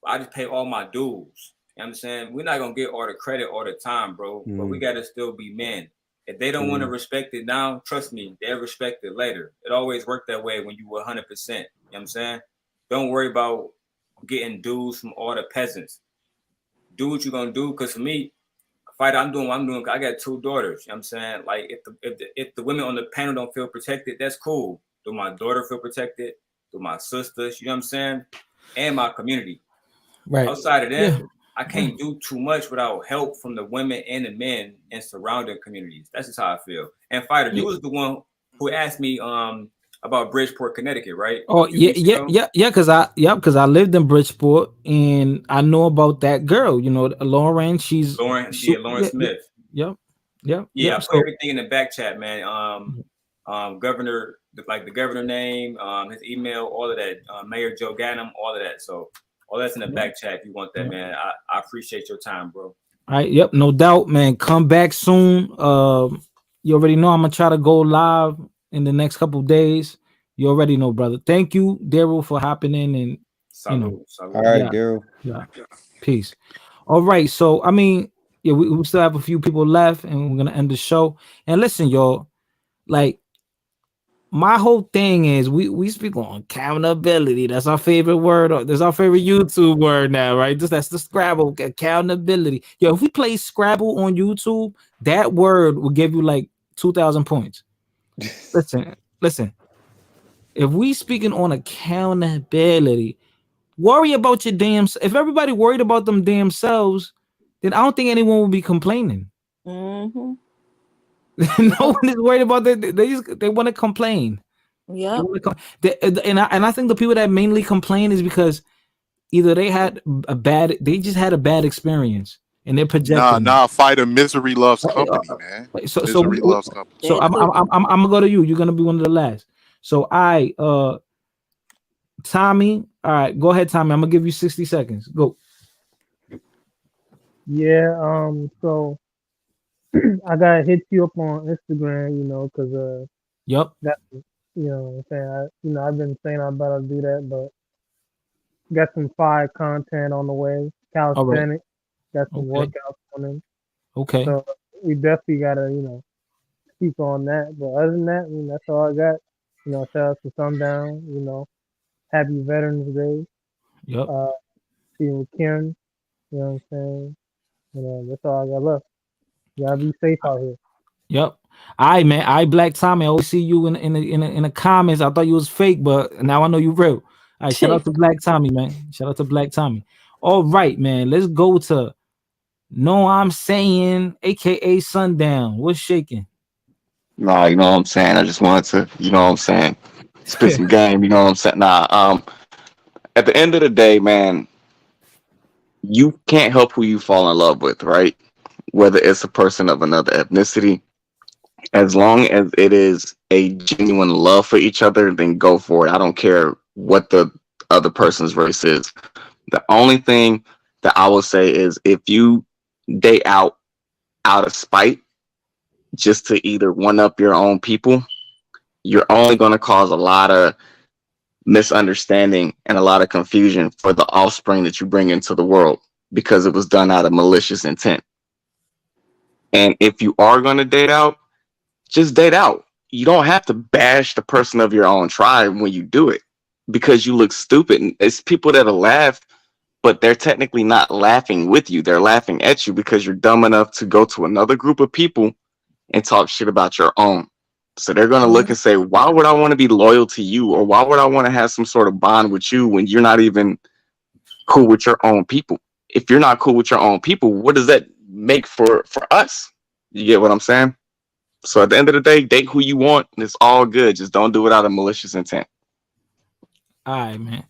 Speaker 22: I just pay all my dues. You know what I'm saying? We're not gonna get all the credit all the time, bro. But we gotta still be men. If they don't want to respect it now, trust me, they'll respect it later. It always worked that way when you were 100%. You know what I'm saying? Don't worry about getting dues from all the peasants. Do what you're gonna do. Because for me, Fighter, I'm doing what I'm doing. I got 2 daughters. You know what I'm saying? Like, if the women on the panel don't feel protected, that's cool. Do my daughter feel protected? Do my sisters? You know what I'm saying? And my community.
Speaker 2: Right.
Speaker 22: Outside of that, I can't do too much without help from the women and the men in surrounding communities. That's just how I feel. And Fighter, you was the one who asked me about Bridgeport, Connecticut, right?
Speaker 2: Oh yeah. Because I lived in Bridgeport, and I know about that girl. Lauren.
Speaker 22: Lauren Smith.
Speaker 2: Yep.
Speaker 22: I put everything in the back chat, man. Governor, like the governor name, his email, all of that. Mayor Joe Ganim, all of that. So all that's in the back chat if you want that, man. I appreciate your time, bro.
Speaker 2: All right, yep, no doubt, man. Come back soon. You already know I'm gonna try to go live in the next couple of days. You already know, brother. Thank you, Daryl, for hopping in, and
Speaker 22: salute.
Speaker 8: All right, Daryl.
Speaker 2: Yeah. Peace. All right, so I mean, yeah, we still have a few people left, and we're gonna end the show. And listen, y'all, like, my whole thing is we speak on accountability. That's our favorite word. That's our favorite YouTube word now, right? That's the Scrabble, accountability. Yo, if we play Scrabble on YouTube, that word will give you like 2,000 points. Listen. If we speaking on accountability, worry about your damn. If everybody worried about them damn selves, then I don't think anyone will be complaining.
Speaker 6: Mm-hmm.
Speaker 2: No one is worried about that. They want to complain.
Speaker 6: Yeah.
Speaker 2: And I think the people that mainly complain is because either they just had a bad experience, and they're projecting.
Speaker 5: Nah, Fighter. Misery loves company, man. Misery loves company.
Speaker 2: So I'm gonna go to you. You're gonna be one of the last. So Tommy. All right, go ahead, Tommy. I'm gonna give you 60 seconds. Go.
Speaker 17: Yeah. So I gotta hit you up on Instagram, because
Speaker 2: Yep.
Speaker 17: That, what I'm saying, I've been saying I better do that, but got some fire content on the way. Calisthenics, got some workouts on them.
Speaker 2: Okay.
Speaker 17: So we definitely gotta, speak on that. But other than that, that's all I got. Shout out to Sundown. Happy Veterans Day.
Speaker 2: Yep.
Speaker 17: Seeing with Karen. You know what I'm saying? That's all I got left. You gotta be safe out here.
Speaker 2: Yep. All right, man. I Black Tommy. I always see you in the comments. I thought you was fake, but now I know you real. All right, shout out to Black Tommy, man. Shout out to Black Tommy. All right, man. Let's go to No I'm Saying, aka Sundown. What's shaking?
Speaker 13: Nah, you know what I'm saying? I just wanted to, you know what I'm saying, spit some game, you know what I'm saying? At the end of the day, man, you can't help who you fall in love with, right? Whether it's a person of another ethnicity, as long as it is a genuine love for each other, then go for it. I don't care what the other person's race is. The only thing that I will say is if you date out of spite, just to either one up your own people, you're only going to cause a lot of misunderstanding and a lot of confusion for the offspring that you bring into the world because it was done out of malicious intent. And if you are going to date out, just date out. You don't have to bash the person of your own tribe when you do it because you look stupid. And it's people that'll laugh, but they're technically not laughing with you. They're laughing at you because you're dumb enough to go to another group of people and talk shit about your own. So they're going to look and say, why would I want to be loyal to you? Or why would I want to have some sort of bond with you when you're not even cool with your own people? If you're not cool with your own people, what does that make for us? You get what I'm saying? So at the end of the day, date who you want, and it's all good. Just don't do it out of malicious intent.
Speaker 2: All right, man.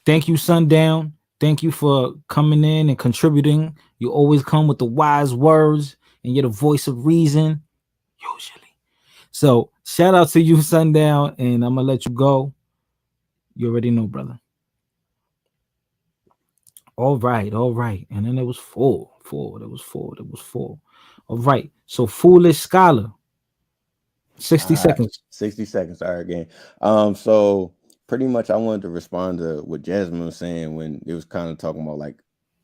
Speaker 2: Thank you, Sundown. Thank you for coming in and contributing. You always come with the wise words, and you're the voice of reason, usually. So shout out to you, Sundown, and I'm gonna let you go. You already know, brother. All right. And then it was four. There was four. All right. So foolish scholar. 60 seconds.
Speaker 8: 60 seconds. All right, game. So pretty much I wanted to respond to what Jasmine was saying when it was kind of talking about like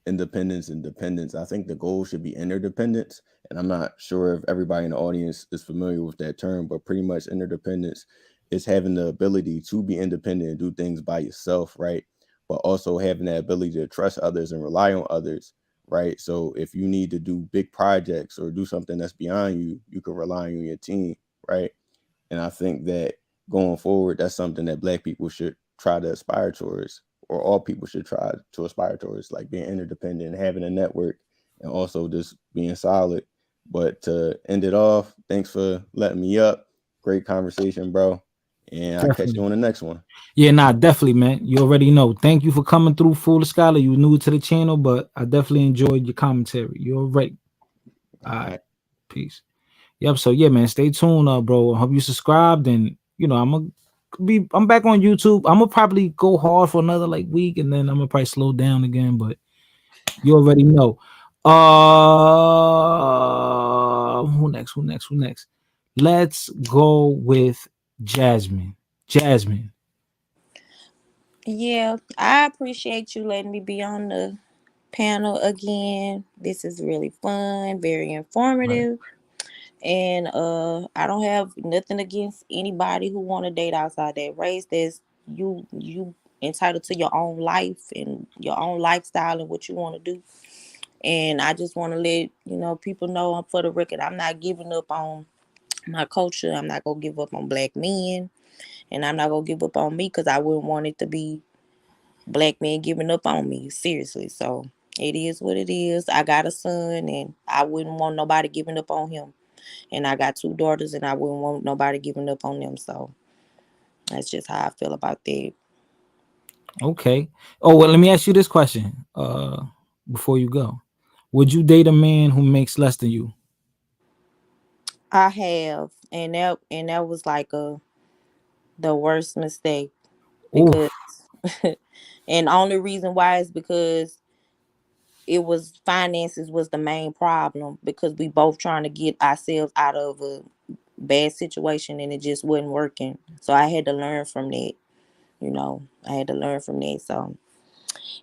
Speaker 8: independence and dependence. I think the goal should be interdependence. And I'm not sure if everybody in the audience is familiar with that term, but pretty much interdependence is having the ability to be independent and do things by yourself, right? But also having that ability to trust others and rely on others, right? So if you need to do big projects or do something that's beyond you, you can rely on your team, right? And I think that going forward, that's something that Black people should try to aspire towards, or all people should try to aspire towards, like being interdependent, having a network, and also just being solid. But to end it off, thanks for letting me up. Great conversation, bro. And I'll catch you on the next one.
Speaker 2: Yeah, definitely, man. You already know. Thank you for coming through, Foolish Scholar. You new to the channel, but I definitely enjoyed your commentary. You're right. All right. Peace. Yep. So yeah, man, stay tuned, bro. I hope you subscribed, and I'm back on YouTube. I'm gonna probably go hard for another like week, and then I'm gonna probably slow down again. But you already know. Who next? Let's go with Jasmine.
Speaker 6: Yeah, I appreciate you letting me be on the panel again. This is really fun, very informative. And I don't have nothing against anybody who want to date outside that race. There's you entitled to your own life and your own lifestyle and what you want to do. And I just want to let people know, for the record, I'm not giving up on my culture. I'm not gonna give up on Black men, and I'm not gonna give up on me because I wouldn't want it to be Black men giving up on me. Seriously. So it is what it is. I got a son, and I wouldn't want nobody giving up on him. And I got 2 daughters, and I wouldn't want nobody giving up on them. So that's just how I feel about that.
Speaker 2: Okay. Oh, well, let me ask you this question. Before you go, would you date a man who makes less than you?
Speaker 6: I have, and that was like the worst mistake because, and the only reason why is because it was finances was the main problem because we both trying to get ourselves out of a bad situation and it just wasn't working. So I had to learn from that. I had to learn from that. So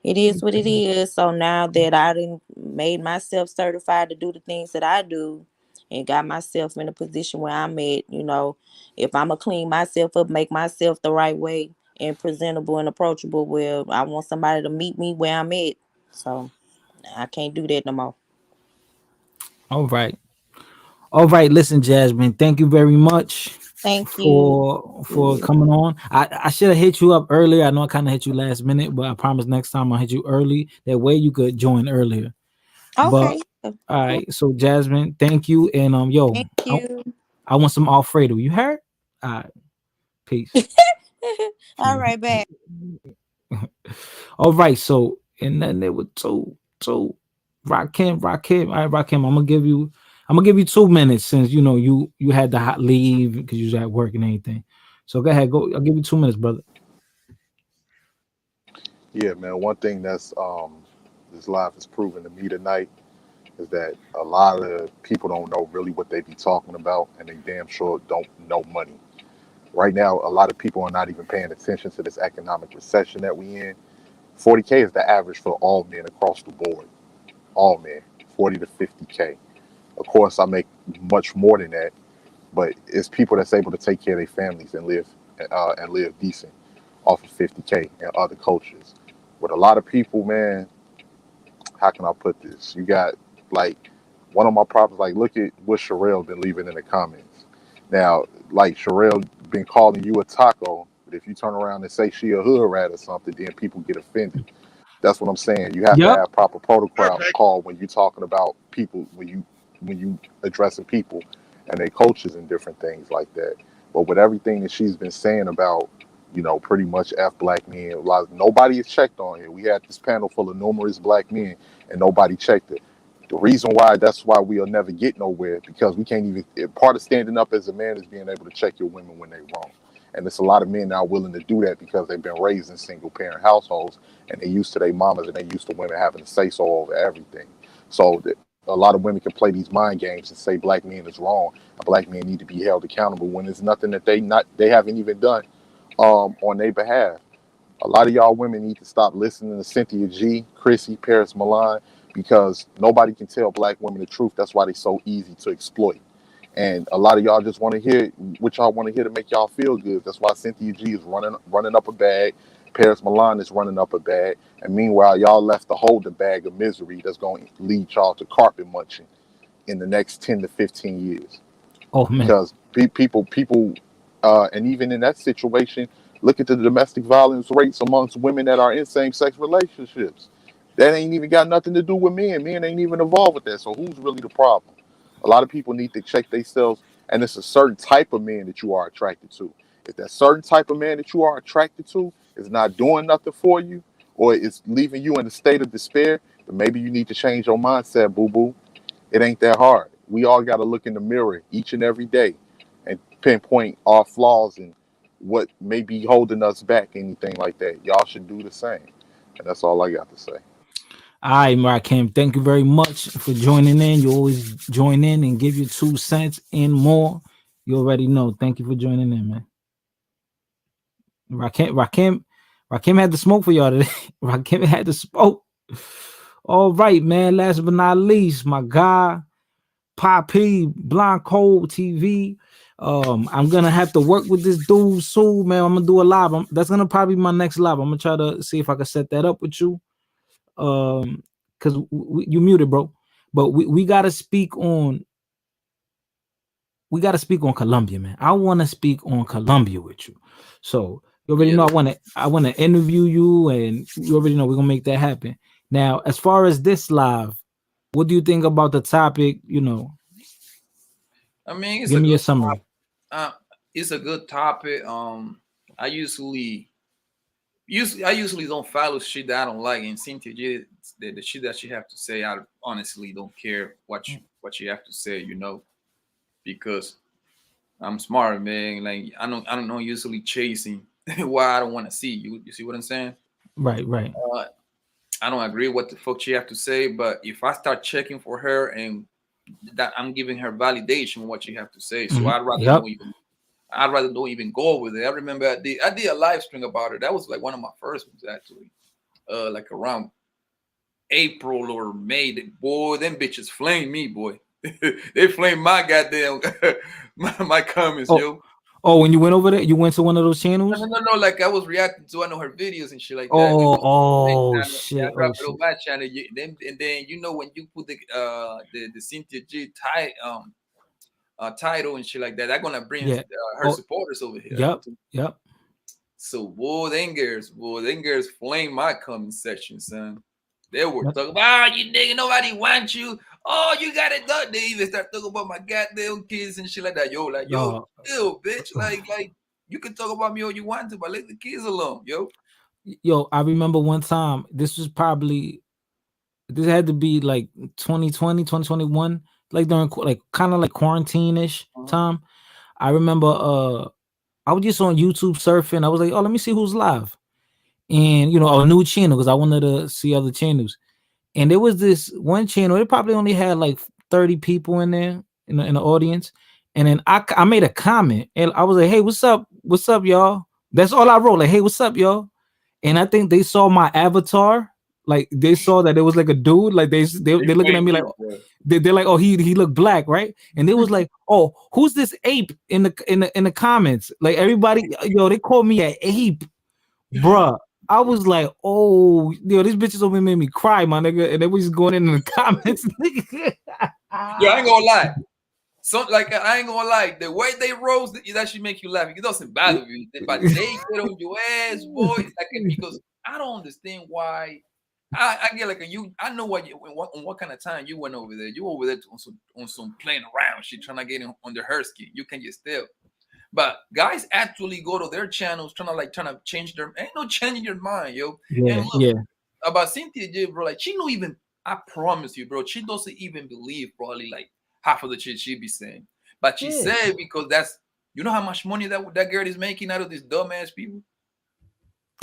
Speaker 6: It is what it is. So now that I done made myself certified to do the things that I do and got myself in a position where I'm at, you know, if I'm going to clean myself up, make myself the right way and presentable and approachable, well, I want somebody to meet me where I'm at. So I can't do that no more.
Speaker 2: All right. All right, listen, Jasmine, thank you very much
Speaker 6: Thank you.
Speaker 2: for coming on. I should have hit you up earlier. I know I kind of hit you last minute, but I promise next time I'll hit you early. That way you could join earlier.
Speaker 6: Okay.
Speaker 2: But all right, so Jasmine, thank you. And
Speaker 6: Thank you.
Speaker 2: I want some Alfredo. You heard? All right, peace.
Speaker 6: All right, back.
Speaker 2: All right, so and then there were two Rakim. All right, Rakim, I'm gonna give you 2 minutes since you know you had to leave because you was at work and anything. So go ahead, go. I'll give you 2 minutes, brother.
Speaker 5: Yeah, man. One thing that's this life has proven to me tonight is that a lot of people don't know really what they be talking about, and they damn sure don't know money. Right now, a lot of people are not even paying attention to this economic recession that we in. 40K is the average for all men across the board. All men, 40 to 50K. Of course, I make much more than that, but it's people that's able to take care of their families and live decent off of 50K and other cultures. With a lot of people, man, how can I put this? You got like one of my problems. Like, look at what Sherelle been leaving in the comments. Now, like Sherelle been calling you a taco, but if you turn around and say she a hood rat or something, then people get offended. That's what I'm saying. You have to
Speaker 2: Yep.
Speaker 5: have proper protocol when you're talking about people, when you addressing people and their cultures and different things like that. But with everything that she's been saying about, you know, pretty much F black men, nobody is checked on here. We had this panel full of numerous black men and nobody checked it. The reason why, that's why we'll never get nowhere, because we can't even, part of standing up as a man is being able to check your women when they're wrong. And there's a lot of men now willing to do that because they've been raised in single parent households and they're used to their mamas and they used to women having to say so over everything. So a lot of women can play these mind games and say black men is wrong. Black men need to be held accountable when it's nothing that they haven't even done on their behalf. A lot of y'all women need to stop listening to Cynthia G, Chrissy, Paris Milan, because nobody can tell black women the truth. That's why they're so easy to exploit. And a lot of y'all just want to hear what y'all want to hear to make y'all feel good. That's why Cynthia G is running up a bag. Paris Milan is running up a bag. And meanwhile, y'all left to hold the bag of misery that's going to lead y'all to carpet munching in the next 10 to 15 years.
Speaker 2: Oh man.
Speaker 5: Because people, and even in that situation, look at the domestic violence rates amongst women that are in same-sex relationships. That ain't even got nothing to do with men. Men ain't even involved with that. So who's really the problem? A lot of people need to check themselves, and it's a certain type of man that you are attracted to. If that certain type of man that you are attracted to is not doing nothing for you, or it's leaving you in a state of despair, then maybe you need to change your mindset, boo-boo. It ain't that hard. We all got to look in the mirror each and every day and pinpoint our flaws and what may be holding us back, anything like that. Y'all should do the same. And that's all I got to say.
Speaker 2: All right, Rakim, thank you very much for joining in. You always join in and give your 2 cents and more. You already know. Thank you for joining in, man. Rakim had the smoke for y'all today. Rakim had the smoke. All right, man. Last but not least, my guy, Poppy, Blind Cold TV. I'm gonna have to work with this dude soon, man. I'm gonna do a live. That's gonna probably be my next live. I'm gonna try to see if I can set that up with you. Because you muted, bro. But we gotta speak on. We gotta speak on Colombia, man. I want to speak on Colombia with you. So you already know I want to interview you, and you already know we're gonna make that happen. Now, as far as this live, what do you think about the topic? You know,
Speaker 1: I mean,
Speaker 2: give me your summary.
Speaker 1: It's a good topic. I usually don't follow shit that I don't like, and Cynthia G, the shit that she have to say, I honestly don't care what you have to say, you know, because I'm smart, man. Like I don't know usually chasing why I don't want to see you. You see what I'm saying?
Speaker 2: Right.
Speaker 1: I don't agree with what the fuck she have to say, but if I start checking for her and that I'm giving her validation on what she have to say, so I'd rather don't even go with it. I remember I did a live stream about her. That was like one of my first ones actually. like around April or May. Boy, them bitches flame me, boy. They flame my goddamn my comments, yo.
Speaker 2: Oh, when you went over there, you went to one of those channels?
Speaker 1: No. Like I was reacting to one of her videos and shit like that.
Speaker 2: Oh
Speaker 1: I
Speaker 2: shit!
Speaker 1: dropped it on my channel. And then when you put the Cynthia G title and shit like that, that's gonna bring her supporters over here.
Speaker 2: Yep.
Speaker 1: So boy, them girls flame my comment section, son. They were talking about, you nigga, nobody wants you. Oh, you got it done. They even start talking about my goddamn kids and shit like that. Yo, chill, bitch. Like you can talk about me all you want to, but let the kids alone, yo.
Speaker 2: Yo, I remember one time, this had to be like 2020, 2021, like during like kind of like quarantine-ish time. I remember I was just on YouTube surfing. I was like, oh, let me see who's live. And a new channel because I wanted to see other channels. And there was this one channel, it probably only had like 30 people in there in the audience. And then I made a comment and I was like, hey, what's up? What's up, y'all? That's all I wrote. Like, hey, what's up, y'all? And I think they saw my avatar. Like they saw that it was like a dude. Like they're looking at me like they're like, oh, he looked black, right? And they was like, oh, who's this ape in the comments? Like everybody, they called me an ape, bruh. I was like, oh, these bitches over made me cry, my nigga. And they was just going in the comments.
Speaker 1: Yo, I ain't gonna lie. I ain't gonna lie. The way they roast, it actually make you laugh. It doesn't bother you, but they get on your ass, boy. Because I don't understand why. I get like I know what kind of time you went over there. You over there on some playing around shit, trying to get under her skin. You can just tell. But guys actually go to their channels trying to change their. Ain't no changing your mind, yo. And look, about Cynthia G, bro. Like she don't even. I promise you, bro. She doesn't even believe probably like half of the shit she be saying. But she said because that's how much money that girl is making out of these dumbass people.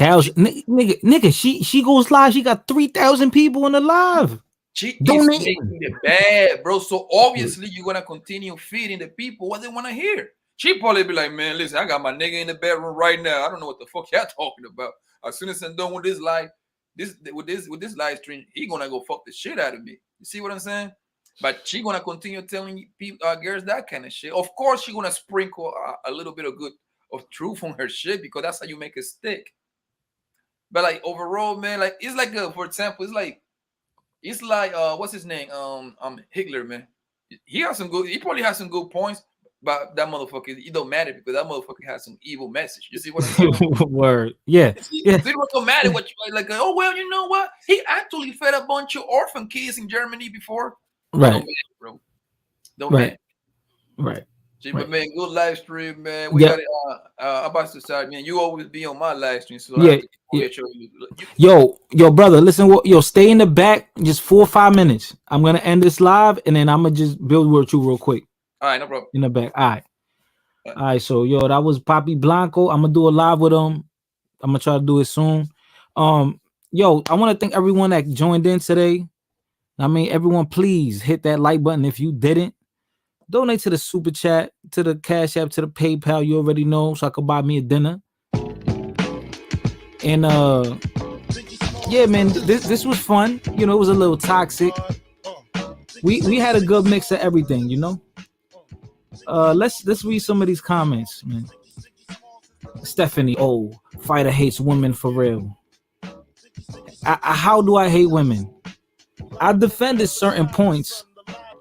Speaker 2: Nigga, she goes live. She got 3,000 people in the live.
Speaker 1: She is making it bad, bro. So obviously you're gonna continue feeding the people what they want to hear. She probably be like, man, listen, I got my nigga in the bedroom right now. I don't know what the fuck y'all talking about. As soon as I'm done with this live, with this live stream, he gonna go fuck the shit out of me. You see what I'm saying? But she gonna continue telling people, girls that kind of shit. Of course, she gonna sprinkle a little bit of truth on her shit because that's how you make it stick. But like overall, man, like it's like for example, it's like what's his name? Hitler, man. He probably has some good points. But that motherfucker, it don't matter because that motherfucker has some evil message. You see what I'm saying?
Speaker 2: Word. Yeah.
Speaker 1: It don't matter what you like. Oh well, you know what? He actually fed a bunch of orphan kids in Germany before.
Speaker 2: Right.
Speaker 1: Don't matter, bro. Don't matter.
Speaker 2: Right.
Speaker 1: See, but man, good live stream, man. We got it. About to start, man. You always be on my live stream, so I have to
Speaker 2: Yo, brother, listen. Stay in the back, just 4 or 5 minutes. I'm gonna end this live, and then I'm gonna just build with you real quick.
Speaker 1: All right, no problem.
Speaker 2: In the back. All right. So that was Papi Blanco. I'm gonna do a live with him. I'm gonna try to do it soon. I want to thank everyone that joined in today. I mean, everyone, please hit that like button if you didn't. Donate to the super chat, to the Cash App, to the PayPal. You already know, so I could buy me a dinner. And yeah, man, this was fun. It was a little toxic. We had a good mix of everything, Let's read some of these comments, man. Stephanie, fighter hates women for real. How do I hate women? I defended certain points,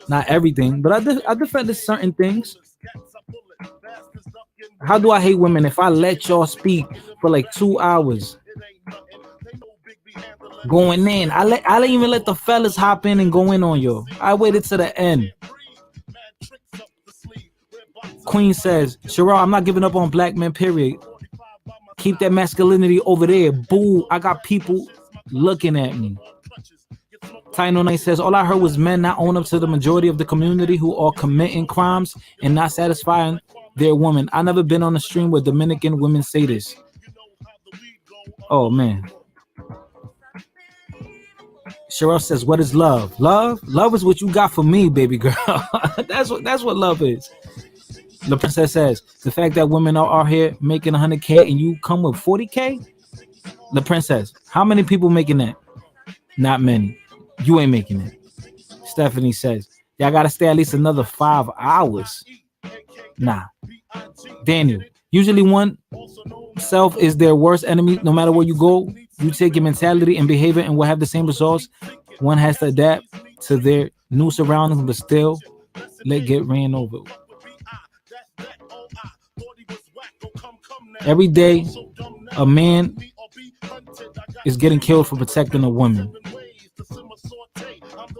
Speaker 2: not everything, but I defended certain things. How do I hate women if I let y'all speak for like 2 hours? Going in, I didn't even let the fellas hop in and go in on you. I waited to the end. Queen says, Cheryl, I'm not giving up on black men, period. Keep that masculinity over there. Boo, I got people looking at me. Tino Knight says, all I heard was men not own up to the majority of the community who are committing crimes and not satisfying their woman. I never been on a stream where Dominican women say this. Oh, man. Cheryl says, what is love? Love is what you got for me, baby girl. That's what love is. The princess says, the fact that women are out here making 100K and you come with 40K? The princess, How many people making that? Not many. You ain't making it. Stephanie says, y'all gotta stay at least another 5 hours. Nah. Daniel, usually one self is their worst enemy. No matter where you go, you take your mentality and behavior and will have the same results. One has to adapt to their new surroundings, but still let get ran over. Every day, a man is getting killed for protecting a woman.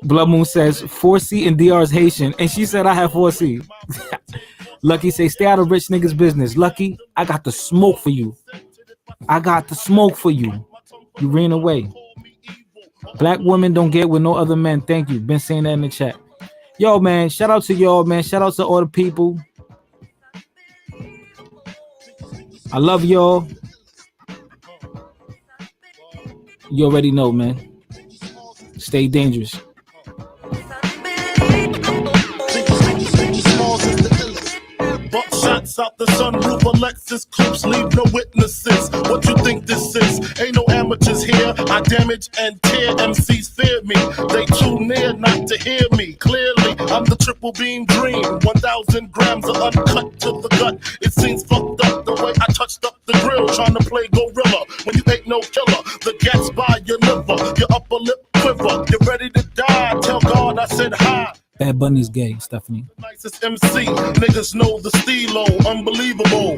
Speaker 2: Blood Moon says 4C and DR is Haitian, and she said I have 4C. Lucky say stay out of rich niggas' business. Lucky, I got the smoke for you. I got the smoke for you. You ran away. Black women don't get with no other men. Thank you. Been saying that in the chat. Yo, man, shout out to y'all, man. Shout out to all the people. I love y'all. You already know, man. Stay dangerous.
Speaker 4: Buckshots out the sunroof, Alexis Coops leave no witnesses. What you think this is? Ain't no amateurs here. I damage and tear. MCs fear me. They too near not to hear me. Clearly, I'm the triple beam dream. 1,000 grams of uncut to the gut. It seems fucked up the way I touched up the grill, trying to play gorilla when you ain't no killer. The gas by your liver, your upper lip quiver. You're ready to die. Tell God I said hi.
Speaker 2: Bad Bunny's gay, Stephanie.
Speaker 4: Nicest MC, niggas know the stilo, unbelievable.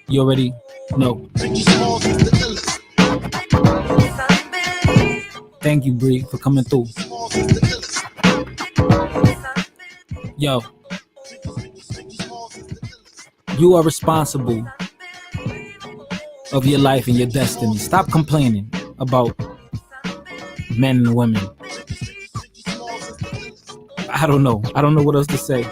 Speaker 2: You already know. Thank you, Bree, for coming through. Yo, you are responsible of your life and your destiny. Stop complaining about men and women. I don't know what else to say.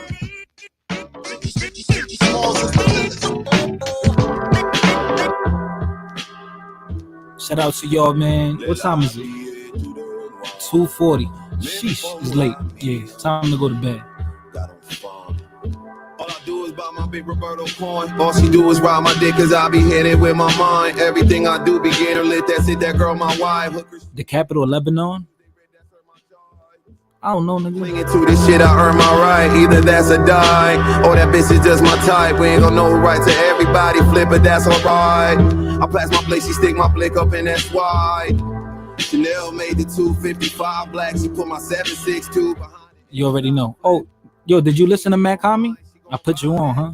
Speaker 2: Shout out to y'all, man. What time is it? 2:40. Sheesh, it's late. Yeah, time to go to bed.
Speaker 20: All she do is ride my dick cause I be hitting with my mind. Everything I do be getting lit. That's it, that girl my wife.
Speaker 2: The capital of Lebanon? I don't know, nigga.
Speaker 20: Clinging to this shit, I earn my right. Either that's a die, or that bitch is just my type. We ain't got no right to everybody flip, but that's alright. I pass my plate, she stick my blick up, and that's why. Chanel made the 255 black. She put my 762 behind it.
Speaker 2: You already know. Oh, yo, did you listen to Mac Homie? I put you on, huh?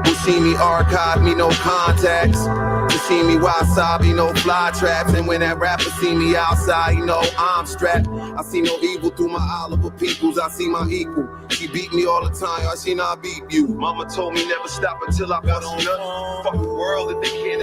Speaker 20: Who see me archive, me no contacts. You see me wasabi, no fly traps. And when that rapper see me outside, you know I'm strapped. I see no evil through my Oliver peoples. I see my equal. She beat me all the time, I see not beat you. Mama told me never stop until I put on up. Fuck the world if they can't.